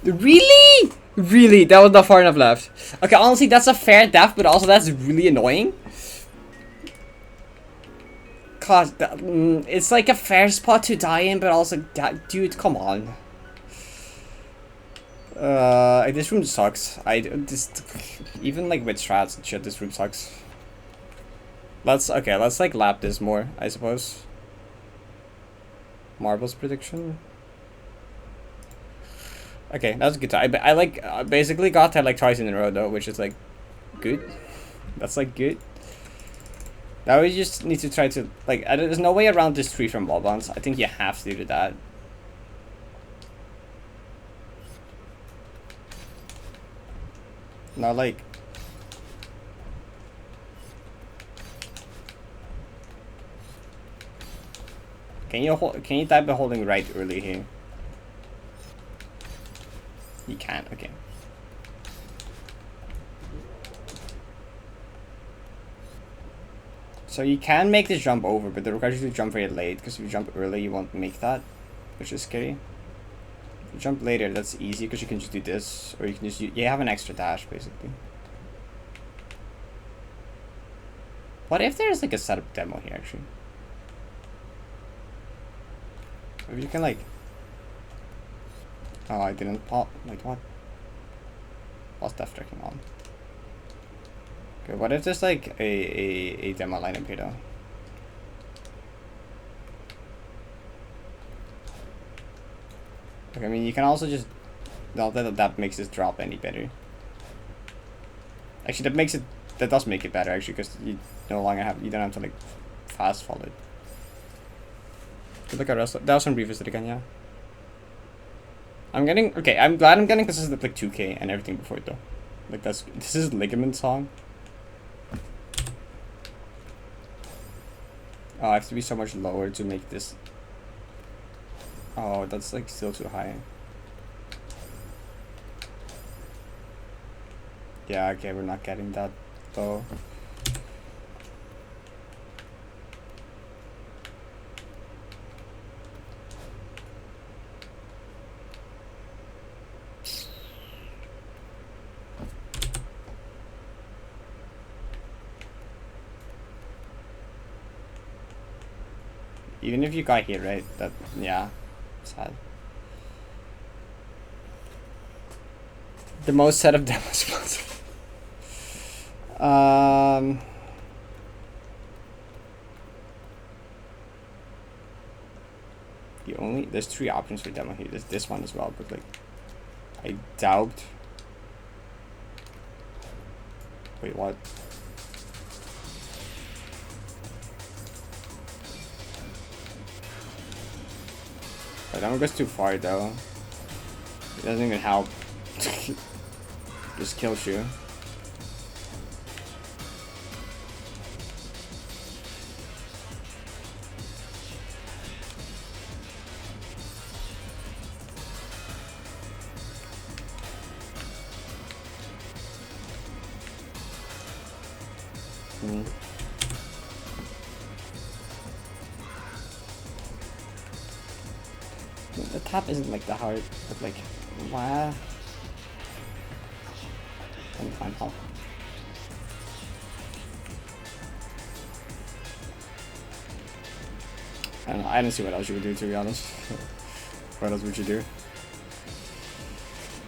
Really? Really? That was not far enough left. Okay, honestly, that's a fair death, but also that's really annoying. Cause it's like a fair spot to die in, but also, dude, come on. This room sucks. Even like with strats and shit, this room sucks. Let's like lap this more, I suppose. Marbles prediction. Okay, that's good. I like basically got that like twice in a row though, which is like good. That's like good. Now we just need to try to like. There's no way around this tree from wall-bounce. I think you have to do that. Not like. Can you die by holding right early here? You can't. Okay. So you can make this jump over, but it requires you to jump very late, because if you jump early, you won't make that, which is scary. If you jump later, that's easy, because you can just do this, or you can just you have an extra dash, basically. What if there's like a setup demo here, actually? If you can like... Oh, I didn't pop. Wait, what? What's death tracking on? Okay, what if there's like a demo lineup here though? Okay, I mean you can also just not that makes this drop any better. Actually, that does make it better actually, because you no longer you don't have to like fast fall it. Look at us. That was on revisit again, yeah. I'm glad I'm getting this is like 2K and everything before it though. Like this is ligament song. Oh, I have to be so much lower to make this. Oh, that's like still too high. Yeah, okay, we're not getting that though. Even if you got here, right? That, yeah, sad. The most set of demo spots. There's 3 options for demo here. There's this one as well, but like, I doubt. Wait, what? That one goes too far though. It doesn't even help. Just kills you. The top isn't like the hard, but like, wow. Let me find help. I don't know. I don't see what else you would do, to be honest. What else would you do?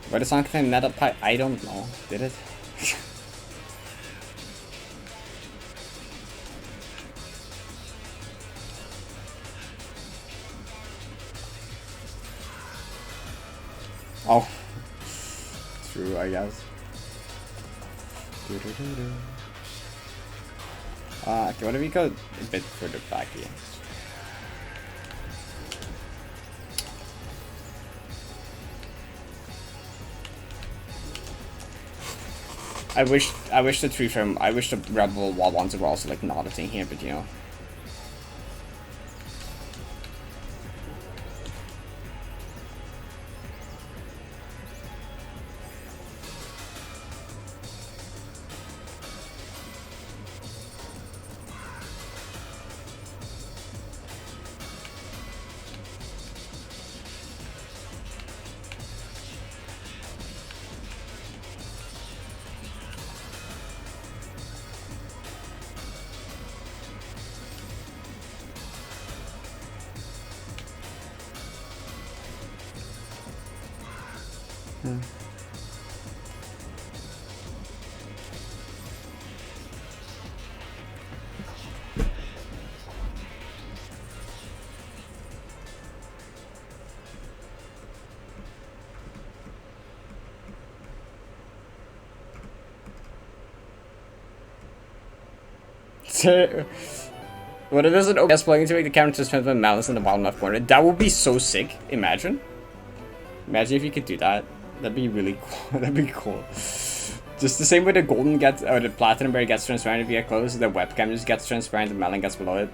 Why the song contain net up pipe? I don't know. Did it? Oh, true, I guess. Okay, what if we go a bit further back here? I wish the Rebel wall ones were also like not a thing here, but you know. What if there's an OBS plugin to make the camera suspend with mouse in the bottom left corner? That would be so sick. Imagine. Imagine if you could do that. That'd be really cool. That'd be cool. Just the same way the golden gets, or the platinum berry gets transparent if you get close, the webcam just gets transparent, the melon gets below it.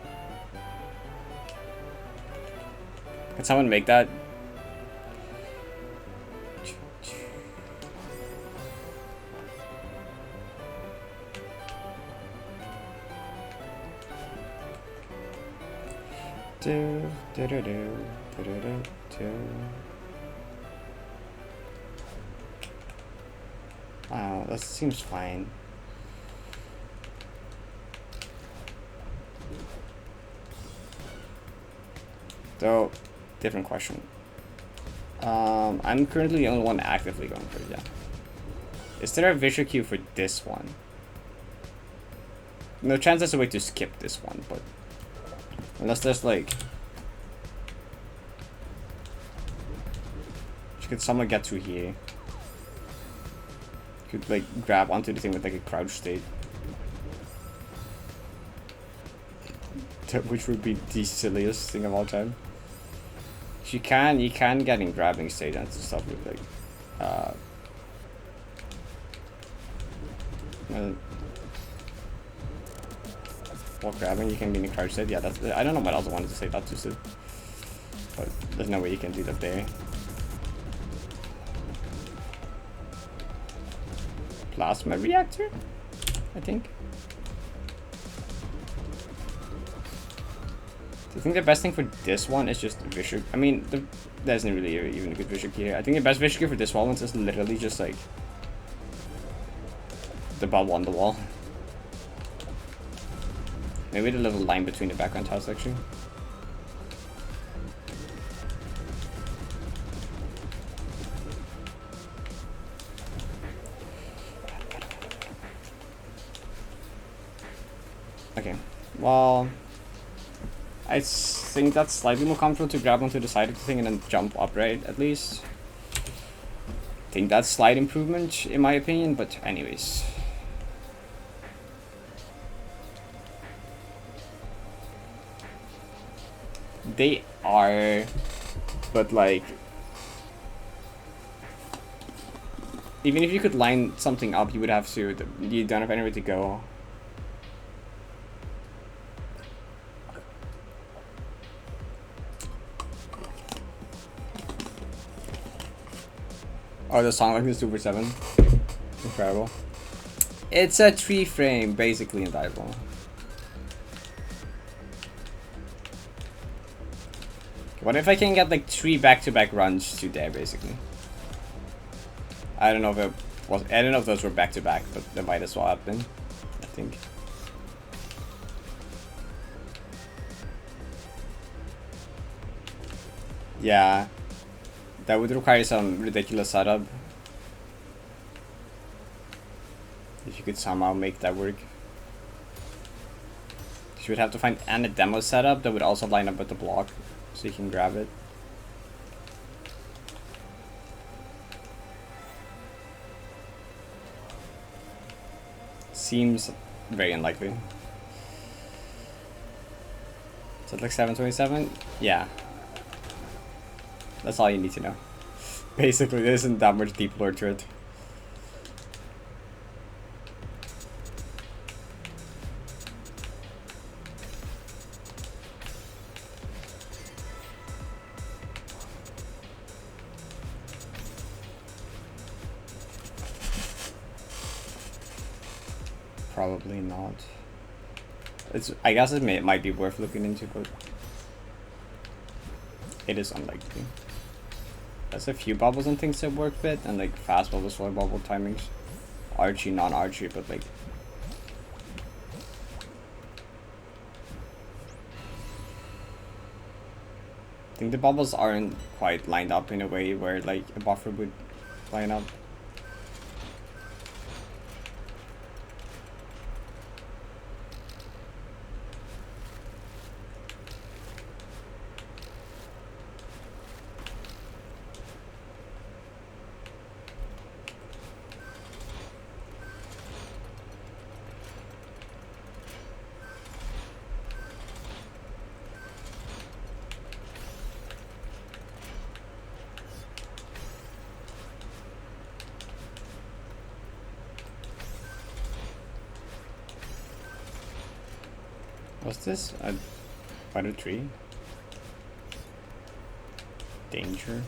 Can someone make that? Wow, that seems fine. So, different question. I'm currently the only one actively going for it, yeah. Is there a visual cue for this one? No chance there's a way to skip this one, but unless there's like, could someone get through here? Could like grab onto the thing with like a crouch state, which would be the silliest thing of all time. You can get in grabbing state and stuff with like while grabbing you can be in a crouch state. Yeah, that's, I don't know what else I wanted to say that to, but there's no way you can do that there. Plasma reactor, I think. I think the best thing for this one is just visual. I mean, there isn't really even a good visual key here. I think the best visual key for this one is literally just like the bubble on the wall. Maybe the little line between the background tiles actually. Okay, well, I think that's slightly more comfortable to grab onto the side of the thing and then jump upright at least. I think that's slight improvement in my opinion, but anyways. They are, but like, even if you could line something up, you would have to, you don't have anywhere to go. Oh, the song like the Super 7. Incredible. It's a 3-frame, basically, in Diablo. What if I can get like 3 back-to-back runs to there, basically? I don't know if it was. I don't know if those were back-to-back, but they might as well have been, I think. Yeah. That would require some ridiculous setup. If you could somehow make that work. You would have to find a demo setup that would also line up with the block, so you can grab it. Seems very unlikely. Is it like 727? Yeah. That's all you need to know. Basically, there isn't that much deep lore to it. Probably not. It's. I guess it might be worth looking into, but it is unlikely. There's a few bubbles and things that work with, and like fast bubbles, slow bubble timings, archy, non-archy, but like I think the bubbles aren't quite lined up in a way where like a buffer would Line up. What's this? A spider tree? Danger.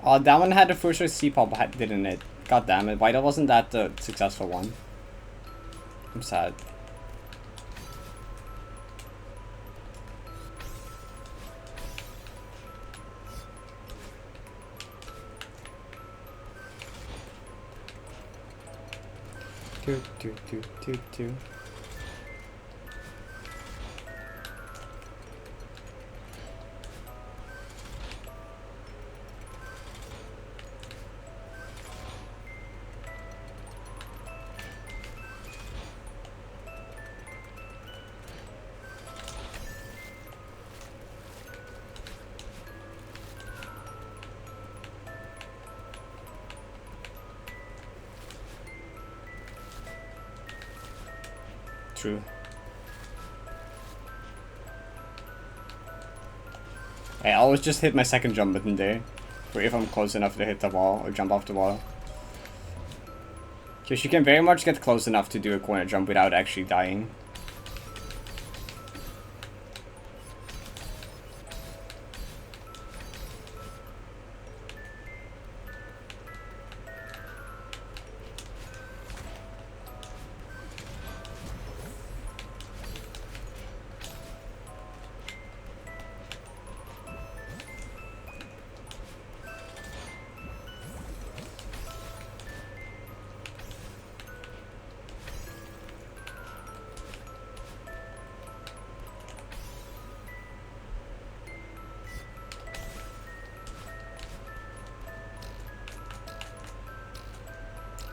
Oh, that one had the first choice C-pop, didn't it? God damn it. Why that wasn't that the successful one? I'm sad. Two. True. I always just hit my second jump button there, for if I'm close enough to hit the wall or jump off the wall. Because you can very much get close enough to do a corner jump without actually dying.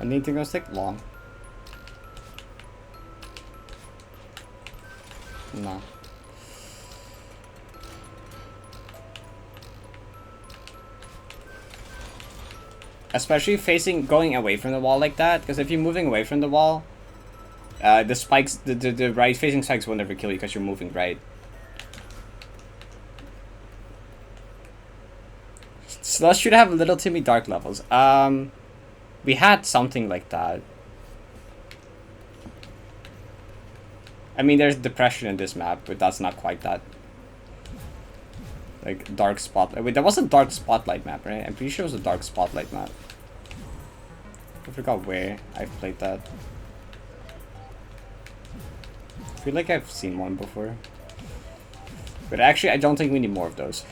Anything gonna take long? No. Especially going away from the wall like that, because if you're moving away from the wall, the spikes, the right facing spikes will never kill you because you're moving right. Slush should have little Timmy dark levels. We had something like that. I mean, there's depression in this map, but that's not quite that. Like, dark spotlight. Wait, that was a dark spotlight map, right? I'm pretty sure it was a dark spotlight map. I forgot where I've played that. I feel like I've seen one before. But actually, I don't think we need more of those.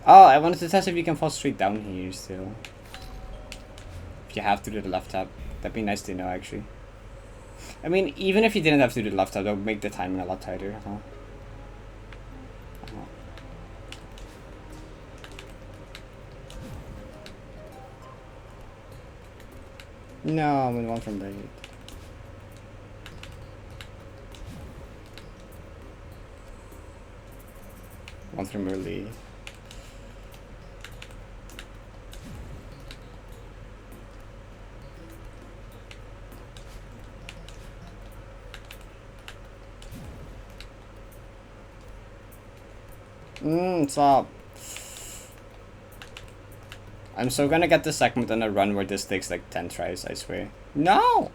Oh, I wanted to test if you can fall straight down here still. If you have to do the left tap. That'd be nice to know, actually. I mean, even if you didn't have to do the left tap, that would make the timing a lot tighter, huh? No, I'm in one from late. One from early. Stop. I'm so gonna get the segment on a run where this takes like 10 tries, I swear. No!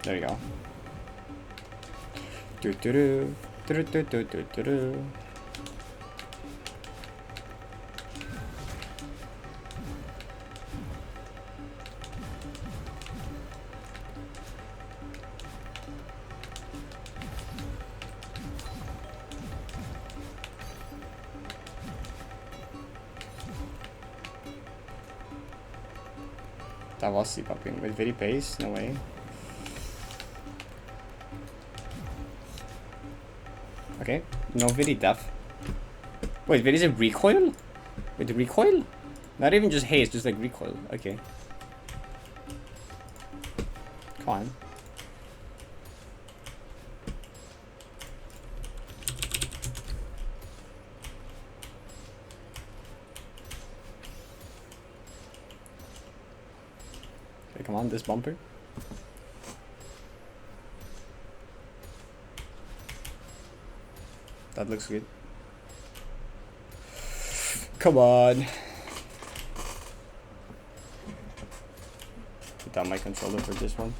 There you go. Do do do do do do do do do. That was C-popping with very pace, no way. Okay, no very def. Wait, wait, is it recoil? Wait, the recoil? Not even just haste, just like recoil. Okay. Come on. Okay, come on, this bumper. That looks good. Come on. Put down my controller for this one.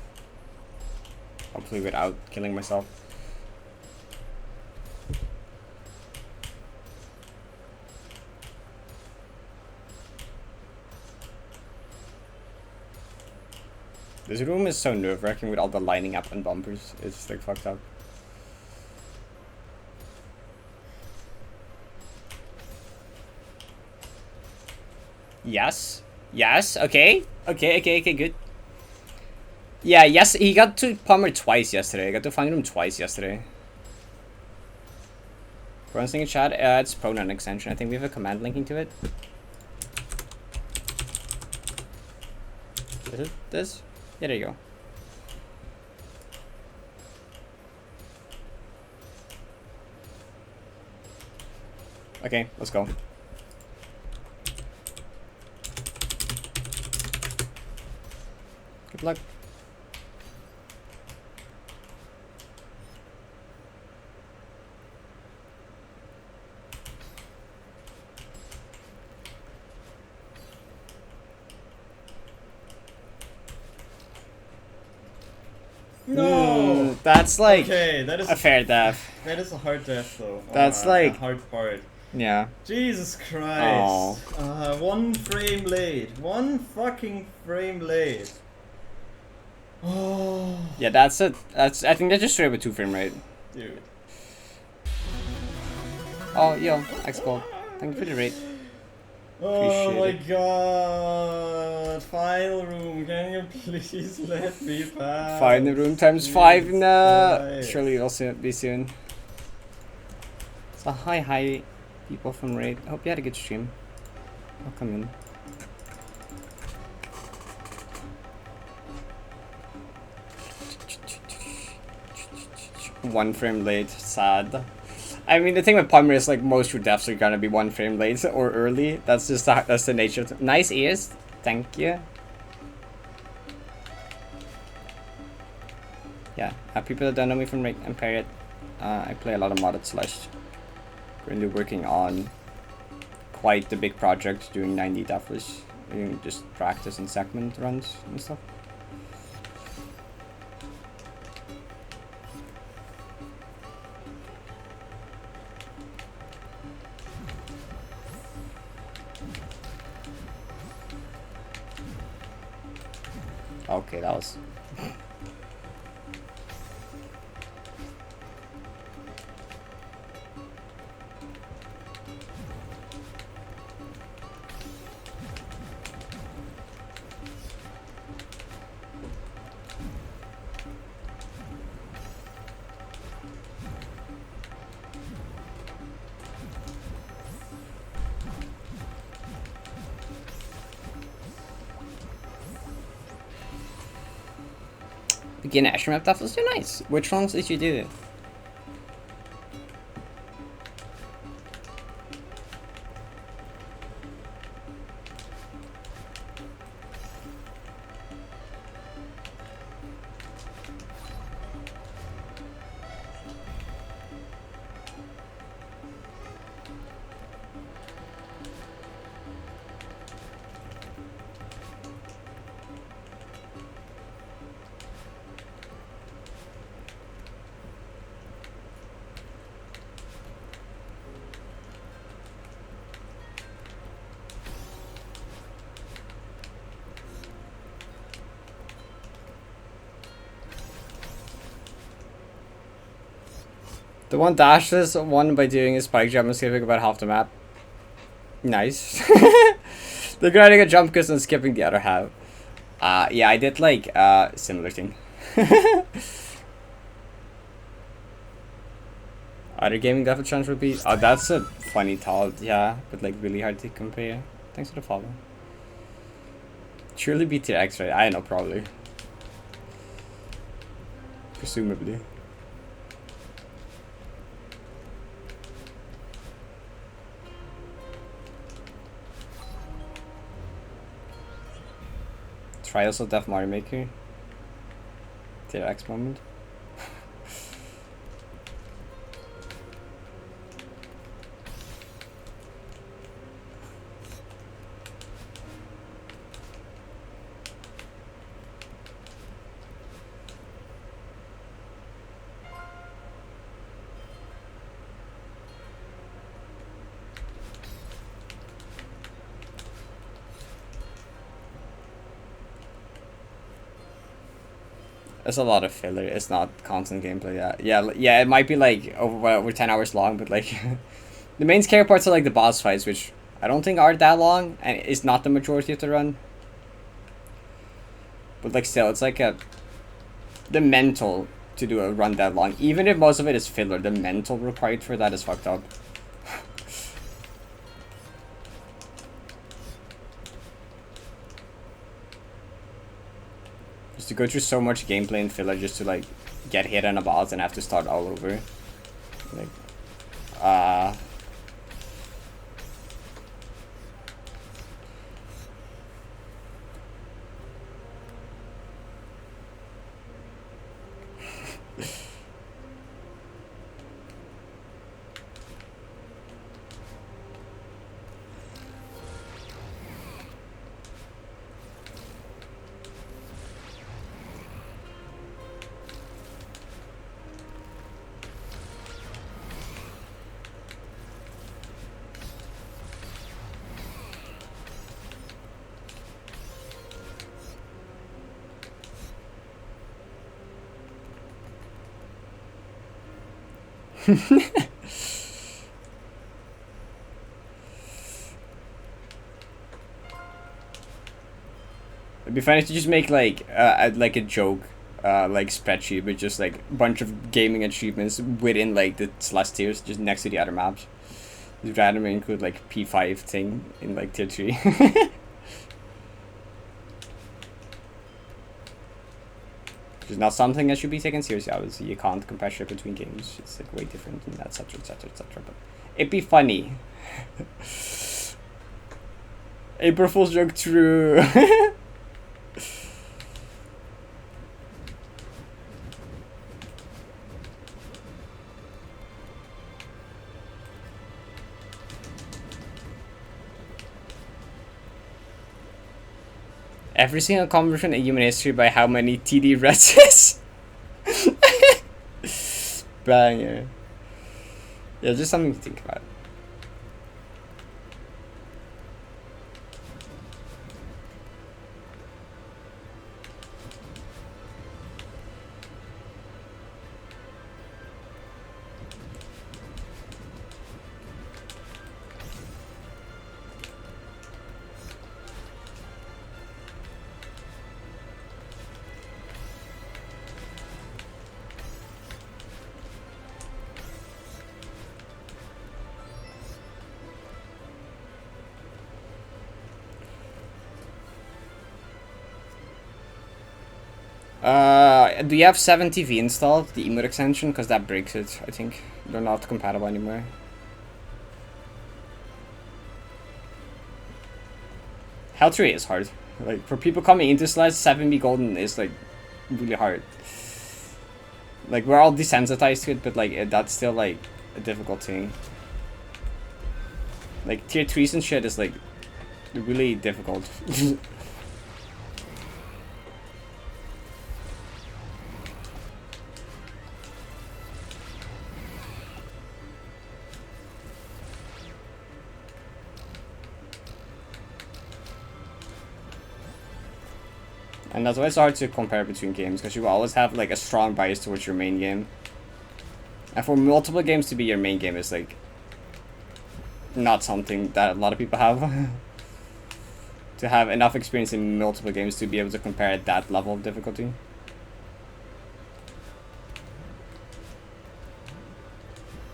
Hopefully without killing myself. This room is so nerve-wracking with all the lining up and bumpers. It's like fucked up. Yes. Yes. Okay. Okay. Good. Yeah. Yes. He got to Palmer twice yesterday. I got to find him twice yesterday. Everyone's thinking chat. It's pronoun extension. I think we have a command linking to it. Is it this? Yeah. There you go. Okay. Let's go. Good luck. No! That's like okay, that is a fair death. That is a hard death though. That's like a hard part. Yeah. Jesus Christ. One frame late. One fucking frame late. Oh. Yeah, that's it. That's I think that's just straight up a 2-frame rate. Dude. Oh, yo, X-Gold. Thank you for the rate. Oh my it. god. Final room, can you please let me pass? Final room times 5 no. Surely it'll be soon. So hi people from raid. Hope you had a good stream. I'll come in. One frame late, sad. I mean, the thing with Palmer is like most your deaths are gonna be 1 frame late or early. That's just that's the nature of it. Nice ears, thank you. Yeah, people that don't know me from Rick and Parrot, I play a lot of modded Slush. Currently working on quite the big project, doing 90 Deathless, doing just practice and segment runs and stuff. Okay, that was... Begin action map, that was so nice. Which ones did you do? The one Dashless won by doing a spike jump and skipping about half the map. Nice. They're grinding a jump because and skipping the other half. Yeah, I did like similar thing. Other gaming death chance would be... Oh, that's a funny thought, yeah, but like really hard to compare. Thanks for the follow. Surely be tier X, right? I know, probably. Presumably. Trials of Death Mario Maker. Tier X moment. It's a lot of filler. It's not constant gameplay. Yeah. It might be like over 10 hours long, but like the main scare parts are like the boss fights, which I don't think are that long, and it's not the majority of the run. But like still, it's like the mental to do a run that long, even if most of it is filler. The mental required for that is fucked up. To go through so much gameplay and filler just to like get hit on a boss and have to start all over. Like it'd be funny to just make like a joke like spreadsheet with just like a bunch of gaming achievements within like the slash tiers just next to the other maps. Just randomly include like P5 thing in like tier 3. It's not something that should be taken seriously. Obviously, you can't compare shit between games. It's like way different and etc. etc. etc. But it'd be funny. April Fool's joke true. Every single conversion in human history by how many TD reds is. Banger. Yeah, just something to think about. Do you have 7TV installed, the emote extension? Because that breaks it, I think. They're not compatible anymore. Hell 3 is hard. Like, for people coming into Slash, 7B Golden is, like, really hard. Like, we're all desensitized to it, but, like, that's still, like, a difficult thing. Like, tier 3s and shit is, like, really difficult. And that's why it's hard to compare between games, because you always have like a strong bias towards your main game. And for multiple games to be your main game is like not something that a lot of people have. To have enough experience in multiple games to be able to compare at that level of difficulty.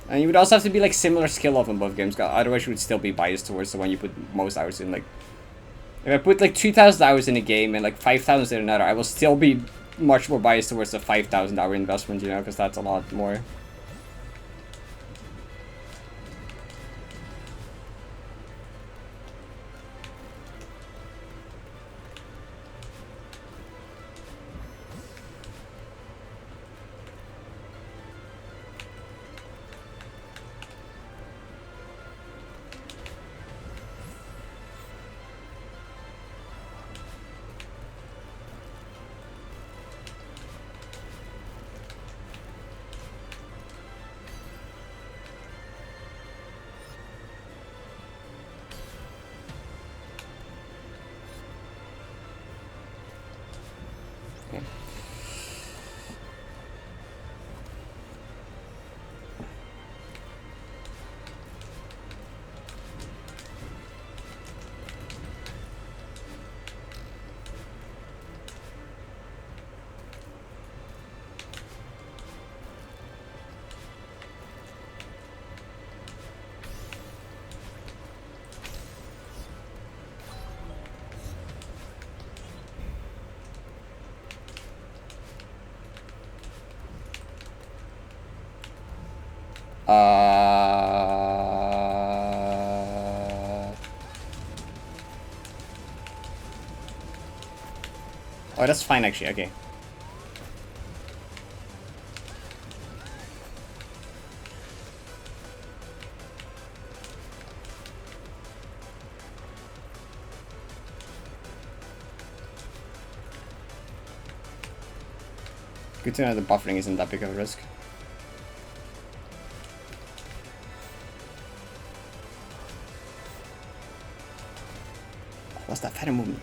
And you would also have to be like similar skill level in both games, otherwise you would still be biased towards the one you put most hours in. Like, if I put like 2,000 hours in a game and like 5,000 in another, I will still be much more biased towards the 5,000 hour investment, you know, because that's a lot more. Oh, that's fine actually, okay. Good to know the buffering isn't that big of a risk. What's that feather movement?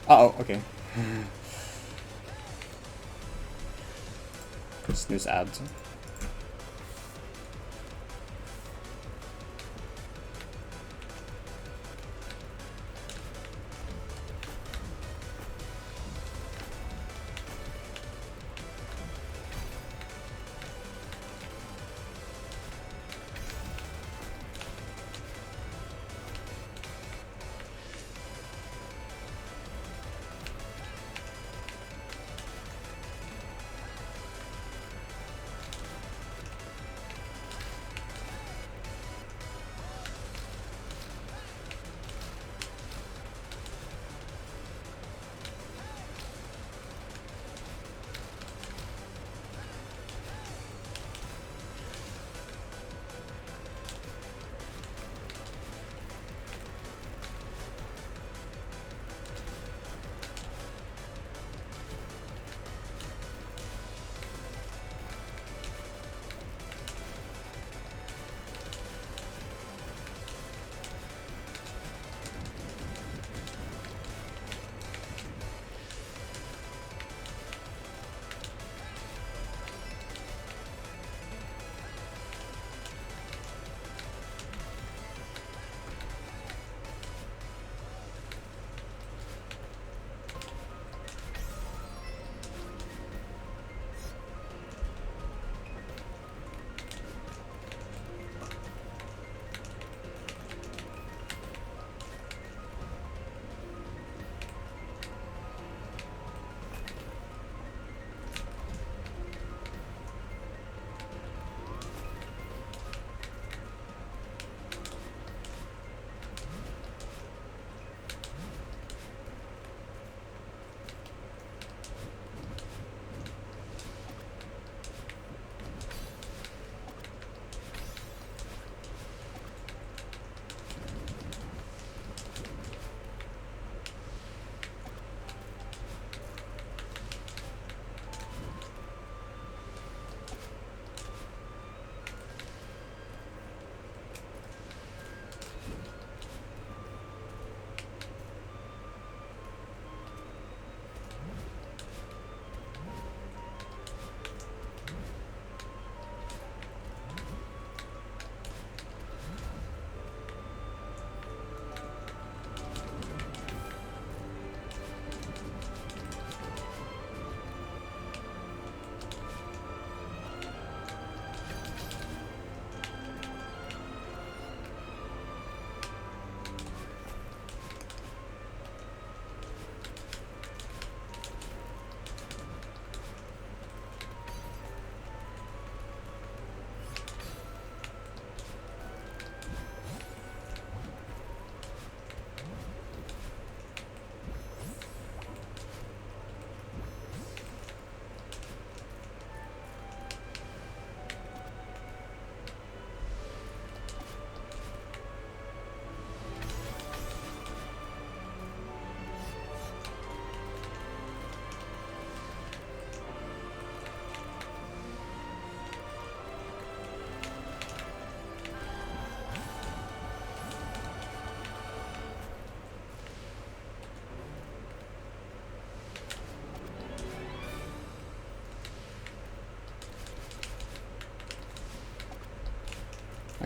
Uh-oh, okay. Snooze ads.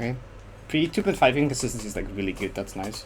Okay. Pre 2.5 inconsistency is like really good. That's nice.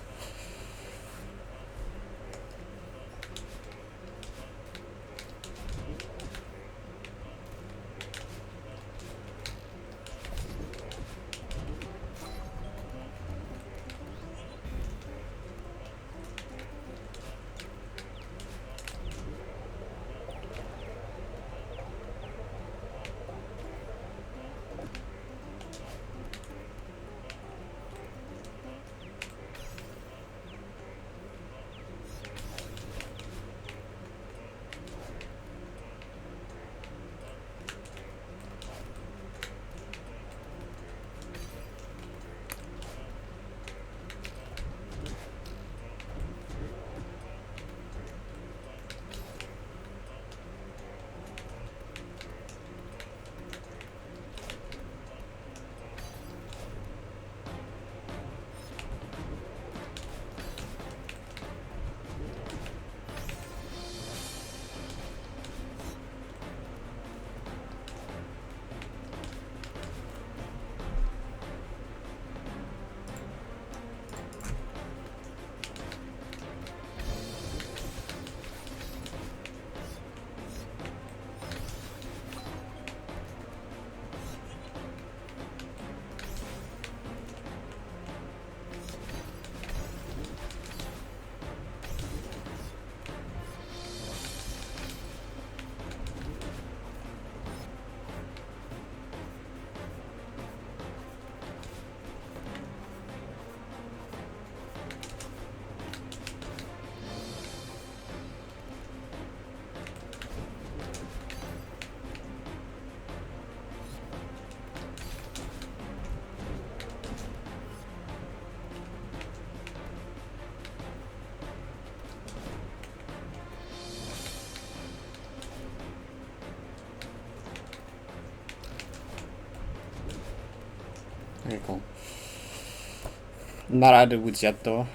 Okay, cool. Not out of the woods yet, though.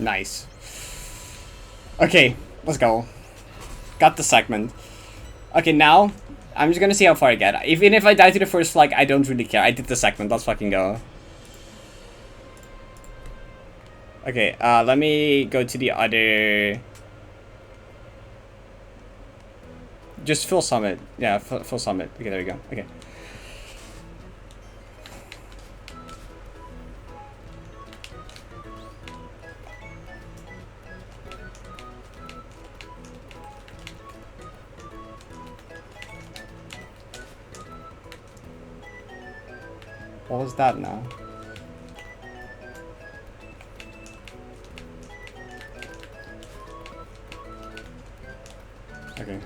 Nice. Okay, let's go. Got the segment. Okay, now I'm just gonna see how far I get. Even if I die to the first flag, I don't really care. I did the segment. Let's fucking go. Okay, let me go to the other. Just full summit. Yeah, full summit. Okay, there we go. Okay. What was that now? Okay.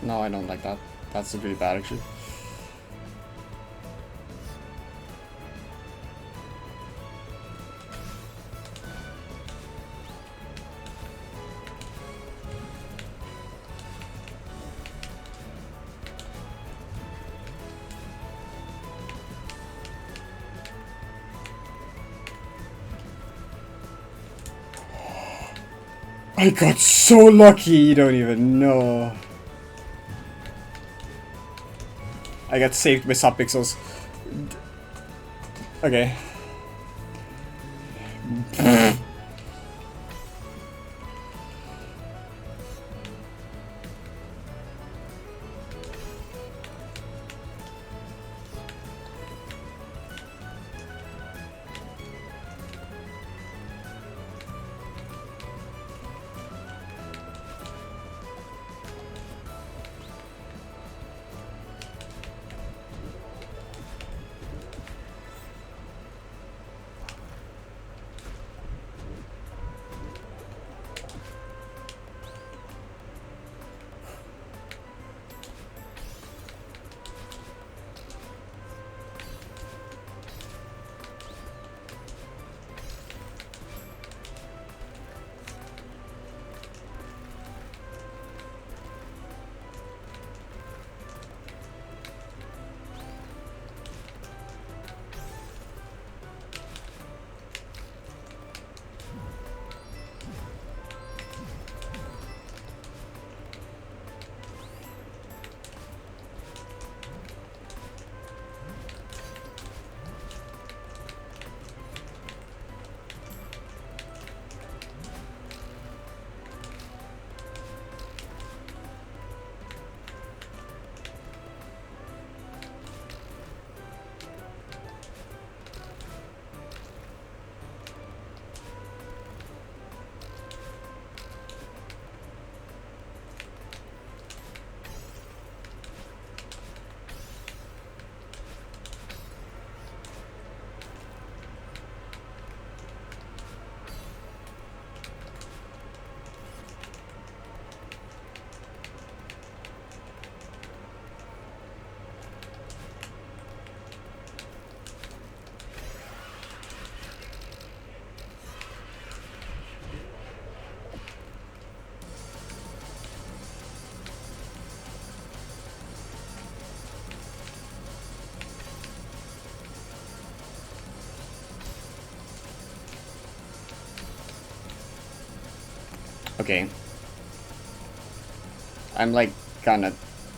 No, I don't like that. That's really bad, actually. I got so lucky, you don't even know. I got saved by subpixels. Okay. Okay. I'm like gonna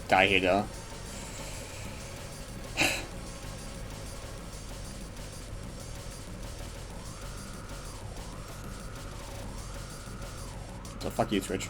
die here though. So fuck you, Twitch.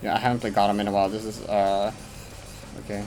Yeah, I haven't played Gotham in a while. This is, okay.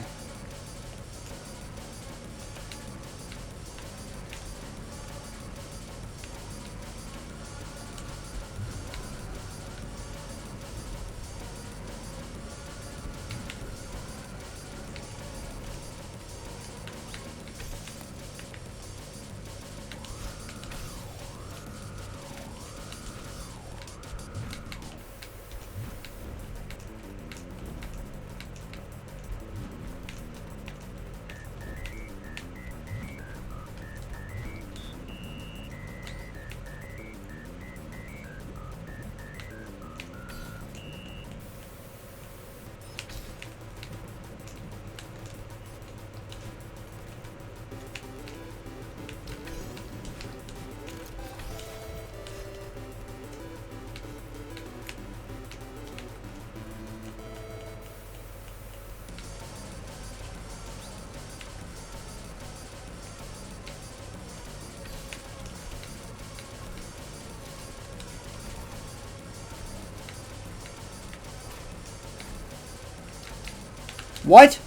What?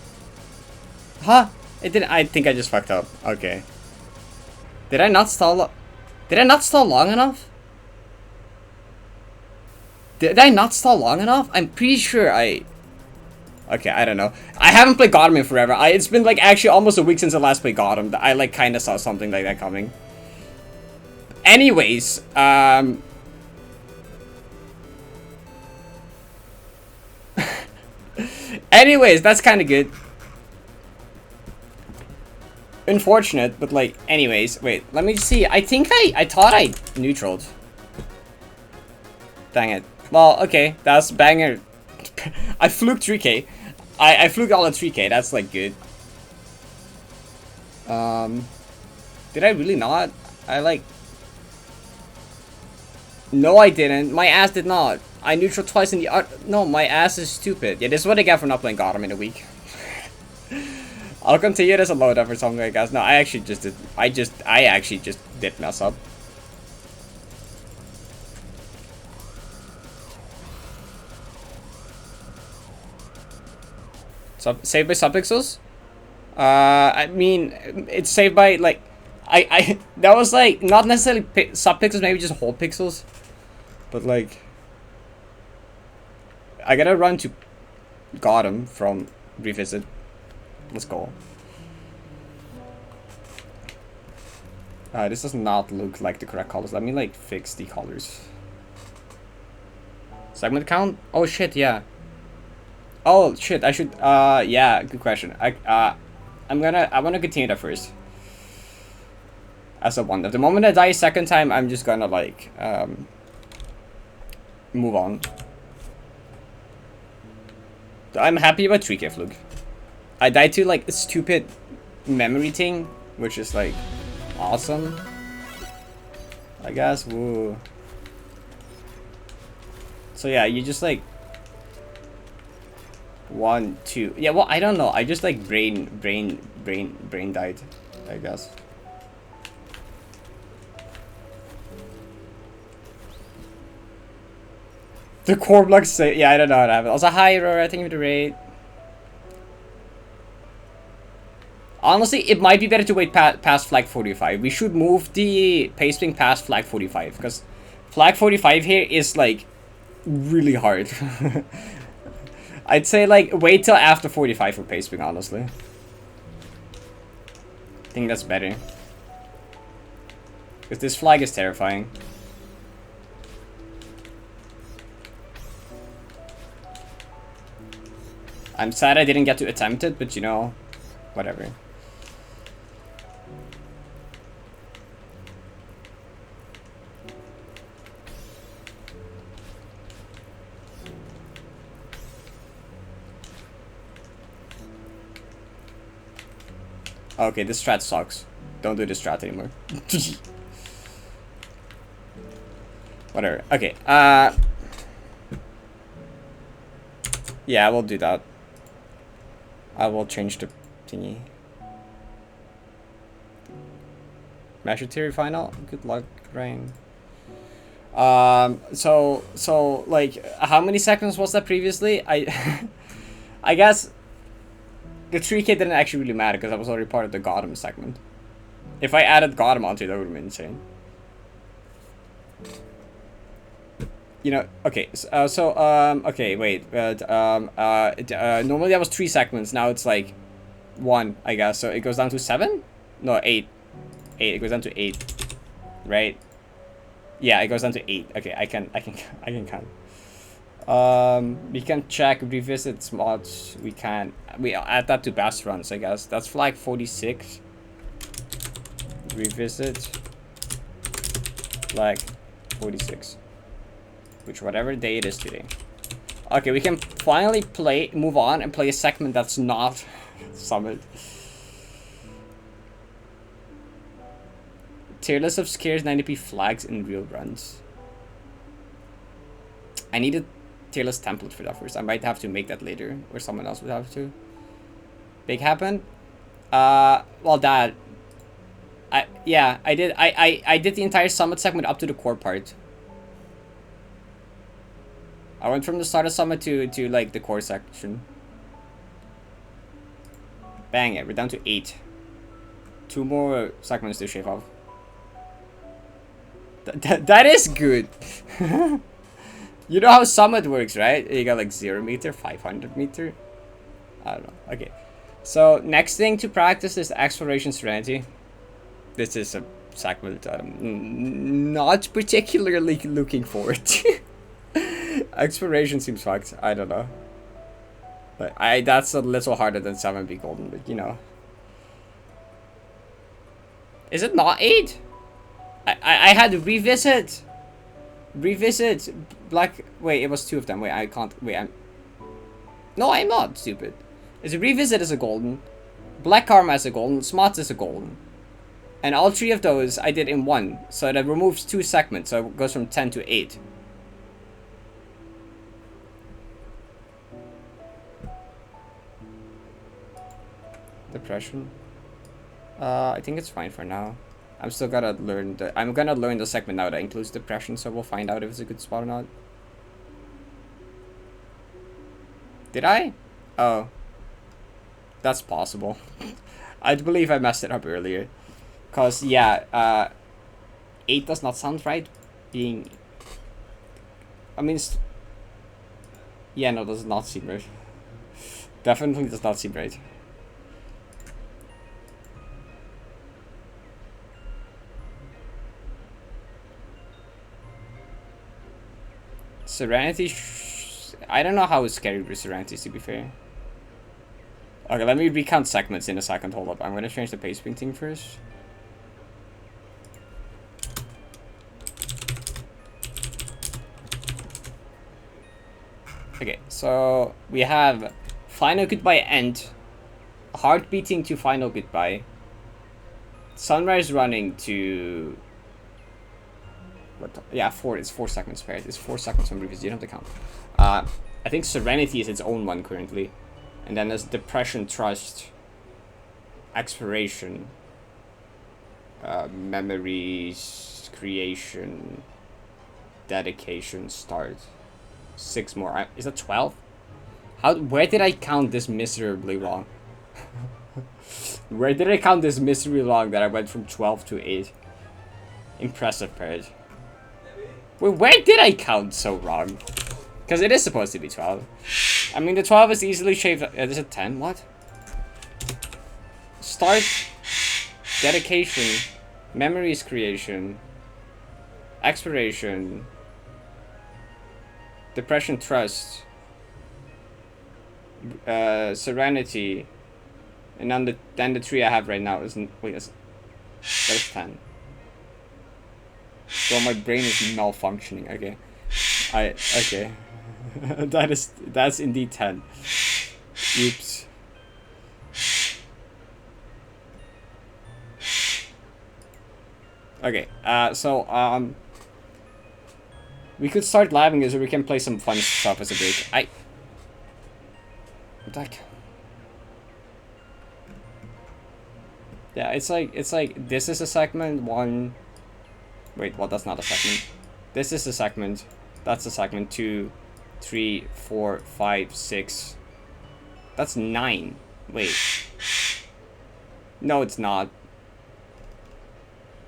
Huh? It didn't. I think I just fucked up. Okay. Did I not stall? Did I not stall long enough? Did I not stall long enough? I'm pretty sure I... Okay, I don't know. I haven't played Gotham in forever. It's been like actually almost a week since I last played Gotham. I like kind of saw something like that coming. Anyways, anyways, that's kind of good. Unfortunate, but like, anyways, wait, let me see. I think I thought I neutraled. Dang it. Well, okay, that's banger. I fluked 3k. I fluked all at 3k, that's like good. Did I really not? I like... No, I didn't. My ass did not. I neutraled twice in the... No, my ass is stupid. Yeah, this is what I get for not playing Gotham in a week. I'll continue this a load up or something, I guess. No, I actually just did... I actually just did mess up. Saved by subpixels? I mean, it's saved by, like... that was, like, not necessarily subpixels, maybe just whole pixels. But, like... I gotta run to Gotham from Revisit. Let's go. This does not look like the correct colors. Let me, like, fix the colors. Segment count? Oh, shit, yeah. Oh, shit, I should, yeah, good question. I wanna continue that first. As a wonder. The moment I die a second time, I'm just gonna, like, move on. I'm happy about 3k fluke. I died to, like, a stupid memory thing, which is, like, awesome. I guess, woo. So, yeah, you just, like... 1, 2. Yeah, well, I don't know. I just, like, brain died, I guess. The core block say, yeah, I don't know how to have it. Also, hi, Aurora, thank you for the raid. Honestly, it might be better to wait past flag 45. We should move the pacing past flag 45, because flag 45 here is, like, really hard. I'd say, like, wait till after 45 for pacing, honestly. I think that's better. Because this flag is terrifying. I'm sad I didn't get to attempt it, but you know, whatever. Okay, this strat sucks. Don't do this strat anymore. Whatever. Okay, yeah, we'll do that. I will change the thingy. Measure theory final? Good luck, Rain. So like, how many seconds was that previously? I guess the 3k didn't actually really matter because I was already part of the Gotham segment. If I added Gotham onto it, that would have been insane. You know, okay, okay, wait, normally that was 3 segments, now it's like 1, I guess, so it goes down to 7? No, 8. 8, it goes down to 8, right? Yeah, it goes down to 8, okay, I can count. We can check revisit mods, we add that to best runs, I guess, that's flag 46. Revisit, flag 46. Which whatever day it is today. Okay, we can finally move on and play a segment that's not Summit. Tier list of scarce 90p flags in real runs. I need a tier list template for that first. I might have to make that later, or someone else would have to. Big happen? Well, that. Yeah, I did. I did the entire Summit segment up to the core part. I went from the start of Summit to like the core section. Bang it, we're down to 8. 2 more segments to shave off. That is good. You know how Summit works, right? You got like 0 meter, 500 meter. I don't know. Okay. So next thing to practice is Exploration Serenity. This is a segment that I'm not particularly looking forward to. Exploration seems fucked. I don't know. But that's a little harder than 7B golden, but you know. Is it not 8? I had to revisit black. Wait, it was 2 of them. Wait, I can't. Wait, no, I'm not stupid. It's a revisit as a golden, black karma as a golden, smarts as a golden, and all 3 of those I did in 1, so that removes 2 segments, so it goes from 10 to 8. Depression. I think it's fine for now. I'm still gonna learn the segment now that includes depression, so we'll find out if it's a good spot or not. Did I? Oh. That's possible. I believe I messed it up earlier. Cause yeah, 8 does not sound right. Being I mean yeah, no, does not seem right. Definitely does not seem right. Serenity. I don't know how scary with Serenity, to be fair. Okay, let me recount segments in a second. Hold up. I'm gonna change the pace painting first. Okay, so we have final goodbye end, heart beating to final goodbye, sunrise running to. Yeah, 4. It's 4 seconds, right? It's 4 seconds from previous. You don't have to count. I think Serenity is its own one currently, and then there's Depression, Trust, Exploration, Memories, Creation, Dedication, Start. 6 more. Is that 12? Where did I count this miserably wrong? Where did I count this miserably wrong that I went from 12 to 8? Impressive, Parrot. Wait, where did I count so wrong? Because it is supposed to be 12. I mean, the 12 is easily shaved. Is it 10? What? Start. Dedication. Memories creation. Exploration. Depression, Trust. Serenity. And then the 3 I have right now isn't. Wait, that's 10. So my brain is malfunctioning. Okay, okay. that's indeed 10. Oops. Okay. So we could start laughing this, or we can play some fun stuff as a break. What the heck? Yeah, it's like this is a segment 1. Wait, well, that's not a segment. This is a segment. That's a segment 2, 3, 4, 5, 6. That's 9. Wait. No, it's not.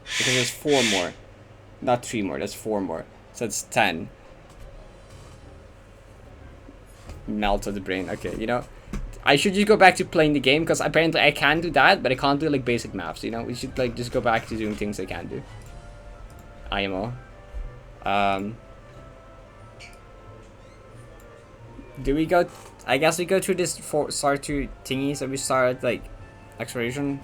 Because there's 4 more. Not 3 more, there's 4 more. So it's 10. Melt of the brain. Okay, you know. I should just go back to playing the game, because apparently I can do that, but I can't do like basic maths, you know? We should like just go back to doing things I can do. IMO. Do we go? I guess we go through this start to thingies that we started, like exploration,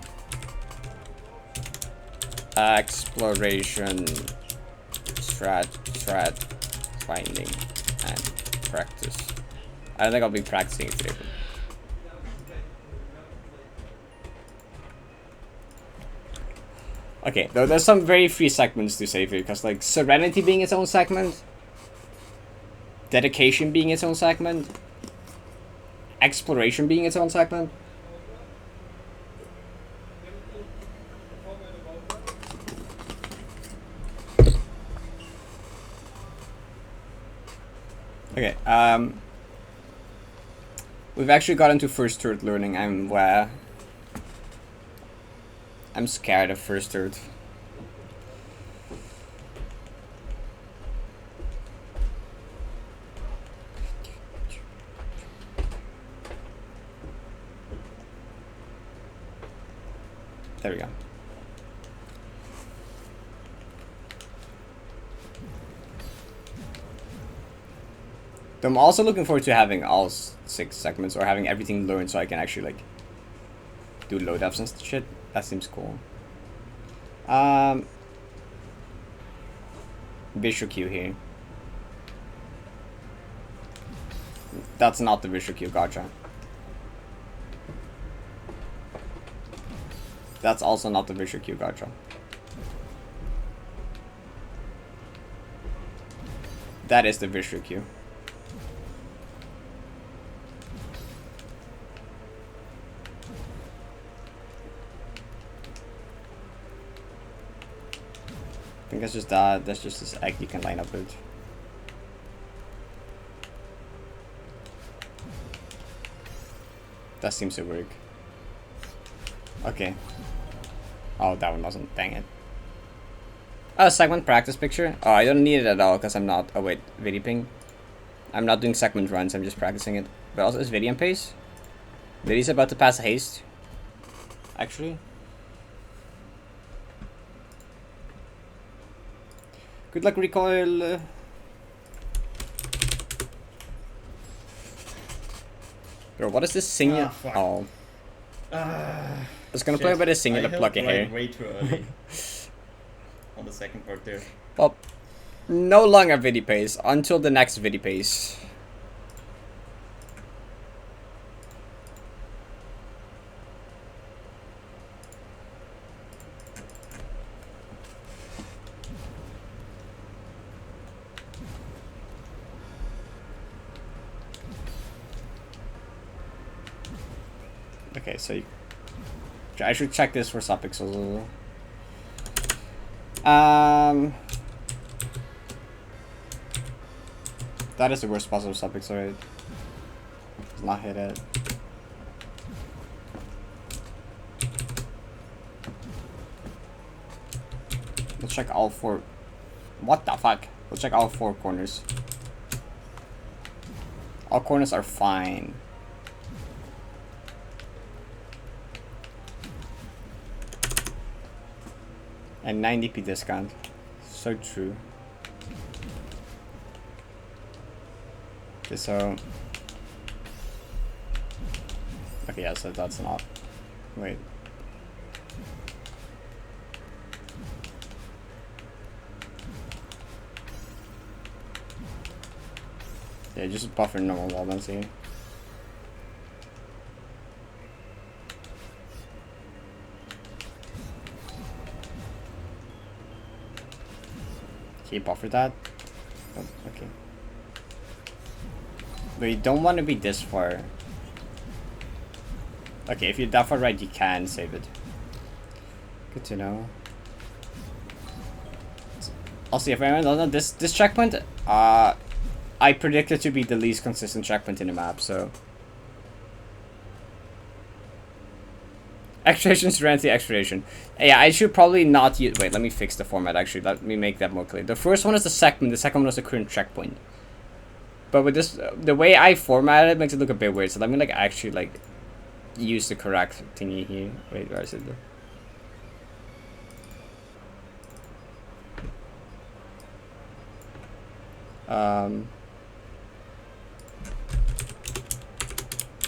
strat, finding, and practice. I don't think I'll be practicing it today. Okay, though there's some very free segments to save here, because like Serenity being its own segment, Dedication being its own segment, Exploration being its own segment. Okay, we've actually gotten to first third learning. I'm scared of first third. There we go. I'm also looking forward to having all 6 segments or having everything learned so I can actually like do load ups and shit. That seems cool. Visual cue here. That's not the visual cue, gotcha. That's also not the visual cue, gotcha. That is the visual cue. I think that's just that. That's just this egg you can line up with. That seems to work. Okay. Oh, that one doesn't. Dang it. Oh, segment practice picture? Oh, I don't need it at all because I'm not. Oh, wait. Video ping. I'm not doing segment runs. I'm just practicing it. But also, is video in pace? Video's about to pass haste. Actually. Good luck, recoil. Bro, what is this singular? Oh. I was gonna play by the singular plucky here. Way too early. On the second part there. Well, no longer video pace until the next video pace. Okay, so I should check this for subpixels. That is the worst possible subpixel rate. Does not hit it. Let's check all 4. What the fuck? Let's check all 4 corners. All corners are fine. And 90p discount. So true. Okay, so... Okay, yeah, so that's not... Wait. Yeah, just buffer normal wall density. Can you buffer that? Oh, okay. But you don't want to be this far. Okay, if you're that far right, you can save it. Good to know. Also, if anyone doesn't know, this checkpoint, I predict it to be the least consistent checkpoint in the map, so. Extraction is Serenity Extraction. Yeah, I should probably not use... Wait, let me fix the format, actually. Let me make that more clear. The first one is the segment, the second one is the current checkpoint. But with this, the way I formatted it makes it look a bit weird, so let me, like, actually, like, use the correct thingy here. Wait, where is it?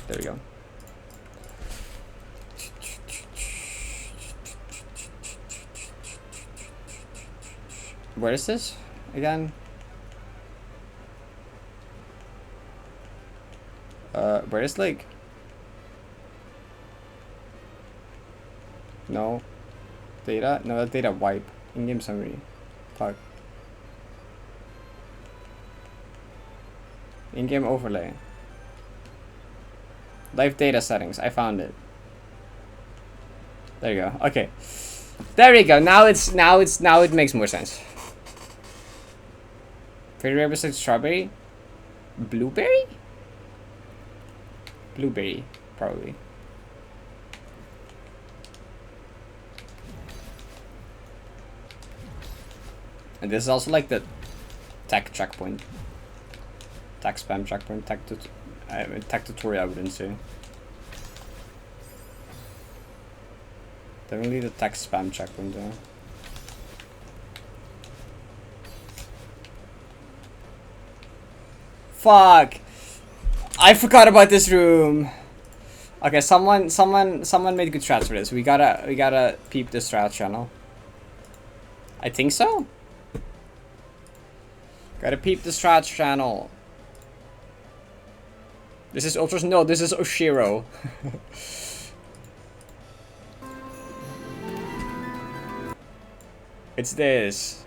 There we go. Where is this again? Where is Lake? No. Data? No, that's data wipe. In-game summary. Fuck. In-game overlay. Live data settings. I found it. There you go. Okay. There we go. Now it makes more sense. Pretty rare besides strawberry? Blueberry? Blueberry, probably. And this is also like the tech checkpoint. Tech spam checkpoint. Tech tutorial, I wouldn't say. Definitely the tech spam checkpoint though. Fuck. I forgot about this room. Okay, someone made good strats for this. We gotta peep the strat channel. I think so. Gotta peep the strat channel. This is Ultras. No, this is Oshiro. It's this.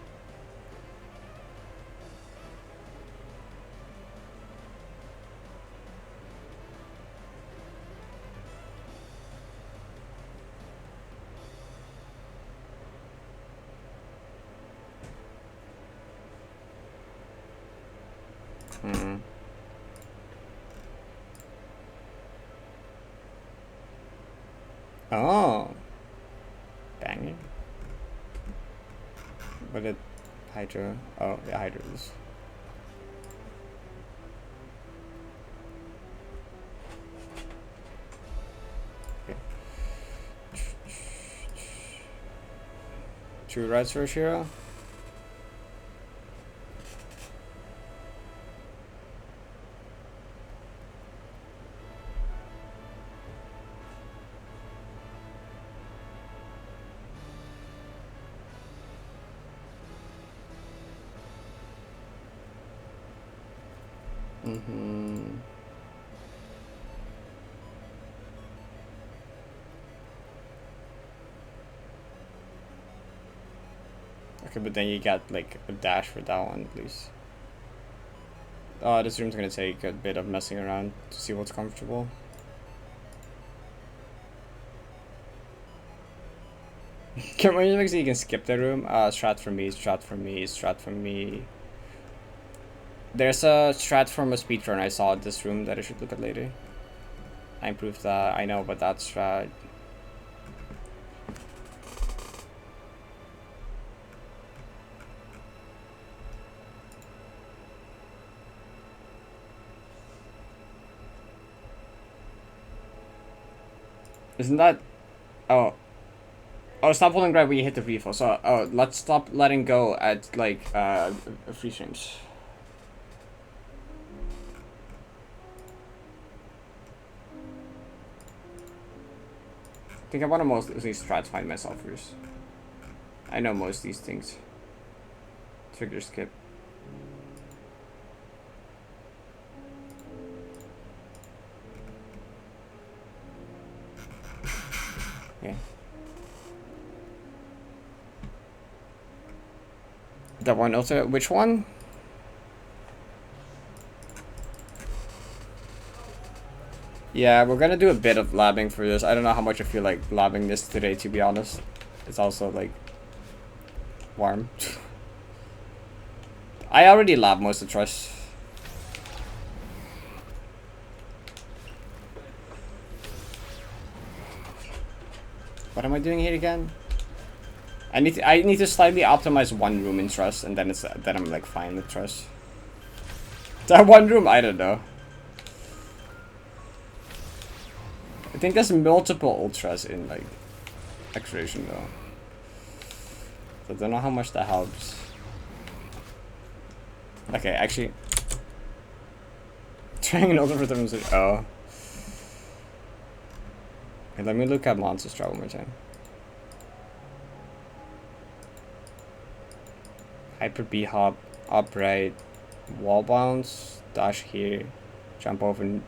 Oh. Banging. What did Hydra? Oh, yeah, Hydra is. Okay. 2 reds for Shiro. Okay, but then you got like a dash for that one, please. Oh, this room's gonna take a bit of messing around to see what's comfortable. Can we make so you can skip the room? Strat for me, strat for me, strat for me. There's a strat from a speedrun I saw in this room that I should look at later. I improved that, I know, but that strat. Isn't that... Oh. Oh, stop holding right when you hit the refill. So, oh, let's stop letting go at, like, free streams. I think I want to mostly stratify myself first. I know most of these things. Trigger skip. Yeah. That one also. Which one? Yeah, we're gonna do a bit of labbing for this. I don't know how much I feel like labbing this today, to be honest. It's also like warm. I already lab most of Trust. What am I doing here again? I need to slightly optimize one room in Trust, and then I'm like fine with Trust. That one room, I don't know. I think there's multiple ultras in like X-Ration though. So I don't know how much that helps. Okay, actually trying an ultra for them. Oh. Okay, let me look at Monster Strat one more time. Hyper B hop, upright, wall bounce, dash here, jump over and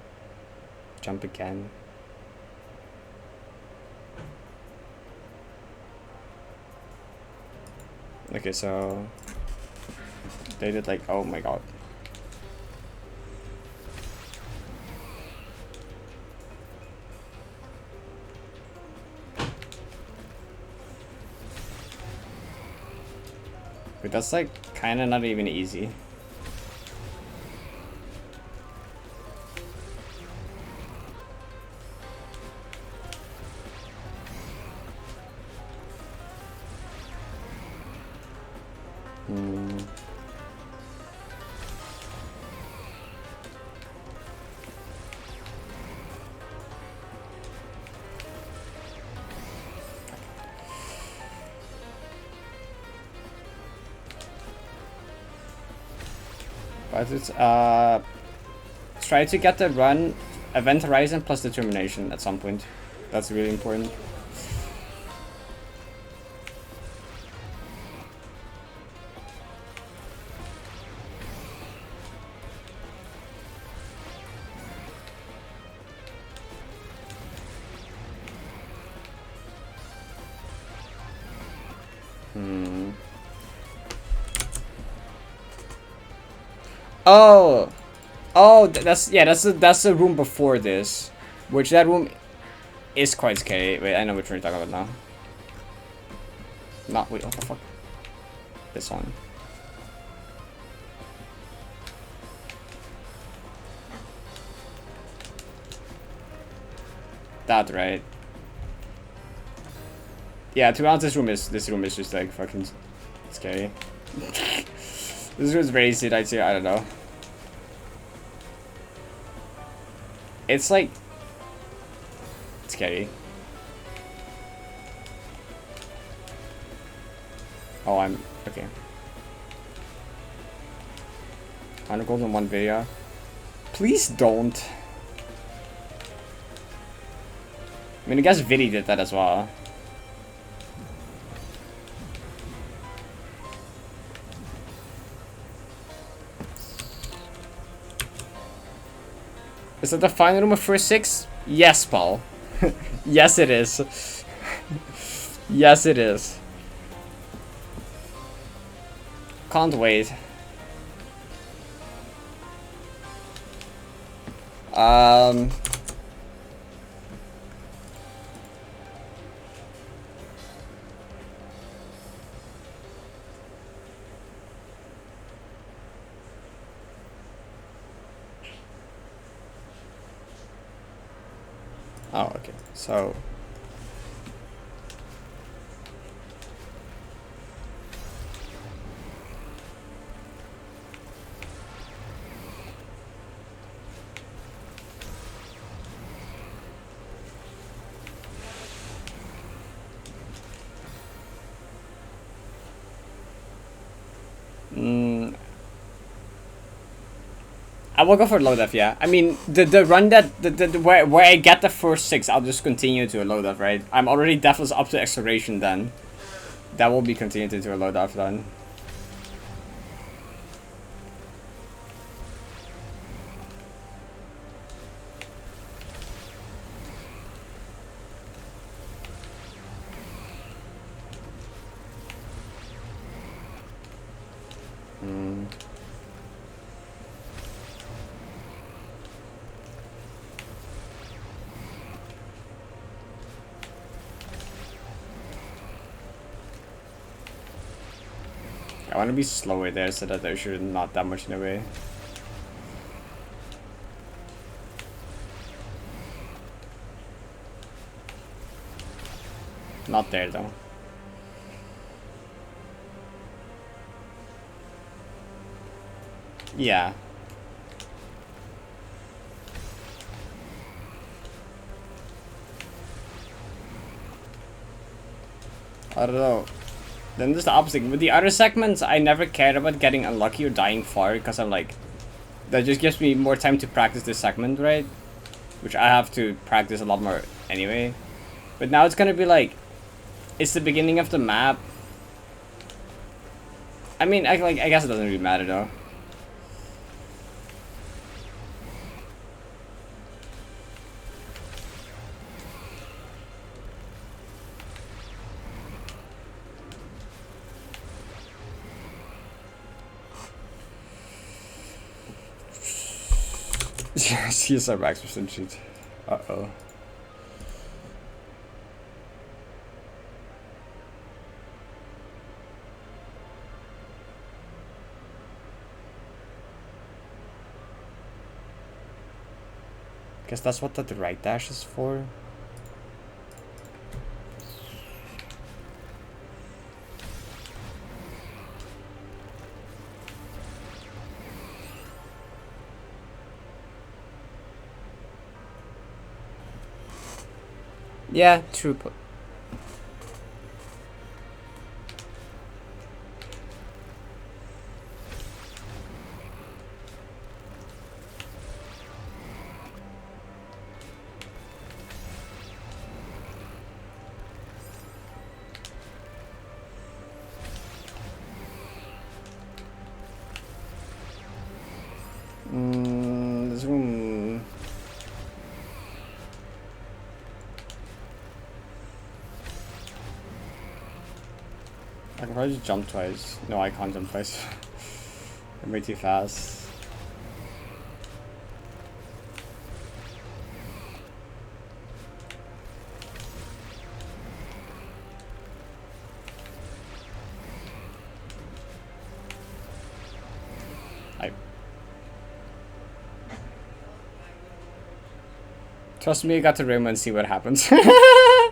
jump again. Okay, so they did like, oh my god. But that's like kind of not even easy. But it's try to get the run Event Horizon plus Determination at some point. That's really important. Oh, that's the room before this, which that room is quite scary. Wait, I know which one you're talking about now. Not wait, what the fuck? This one. That right? Yeah, to be honest, this room is just like fucking scary. This room is very easy, I'd say. I don't know. It's like scary. Oh, I'm okay. 100 gold in one video. Please don't. I mean, I guess Vidi did that as well. Is that the final room of first 6? Yes, Paul. Yes, it is. Yes, it is. Can't wait. Oh, okay. So I will go for low def, yeah. I mean, the run that where I get the first 6, I'll just continue to a low def, right? I'm already deathless up to exploration then. That will be continued into a low def then. I want to be slower there so that there's not that much in the way. Not there though. Yeah. I don't know. Then there's the opposite. With the other segments, I never cared about getting unlucky or dying far because I'm like, that just gives me more time to practice this segment, right? Which I have to practice a lot more anyway. But now it's gonna be like, it's the beginning of the map. I mean, I guess it doesn't really matter though. CSR max percent cheat. Uh-oh. Guess that's what the right dash is for. Yeah, true. This room. I can probably just jump twice. No, I can't jump twice. I'm way too fast. Trust me, I got to room and see what happens. I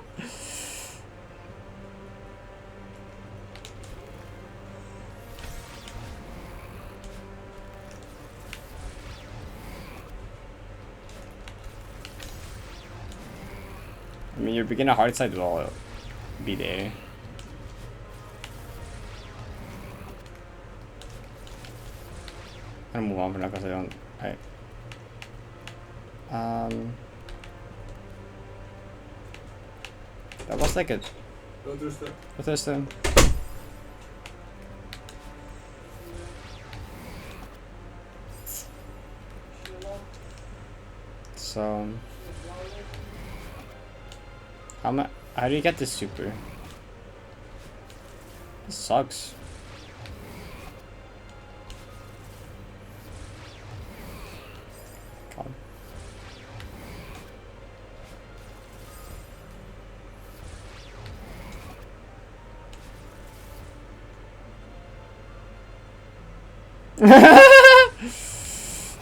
mean, your beginner hard side will be there. I'm gonna move on for now because I don't. That was like a. What is that? So. How do you get this super? This sucks. God.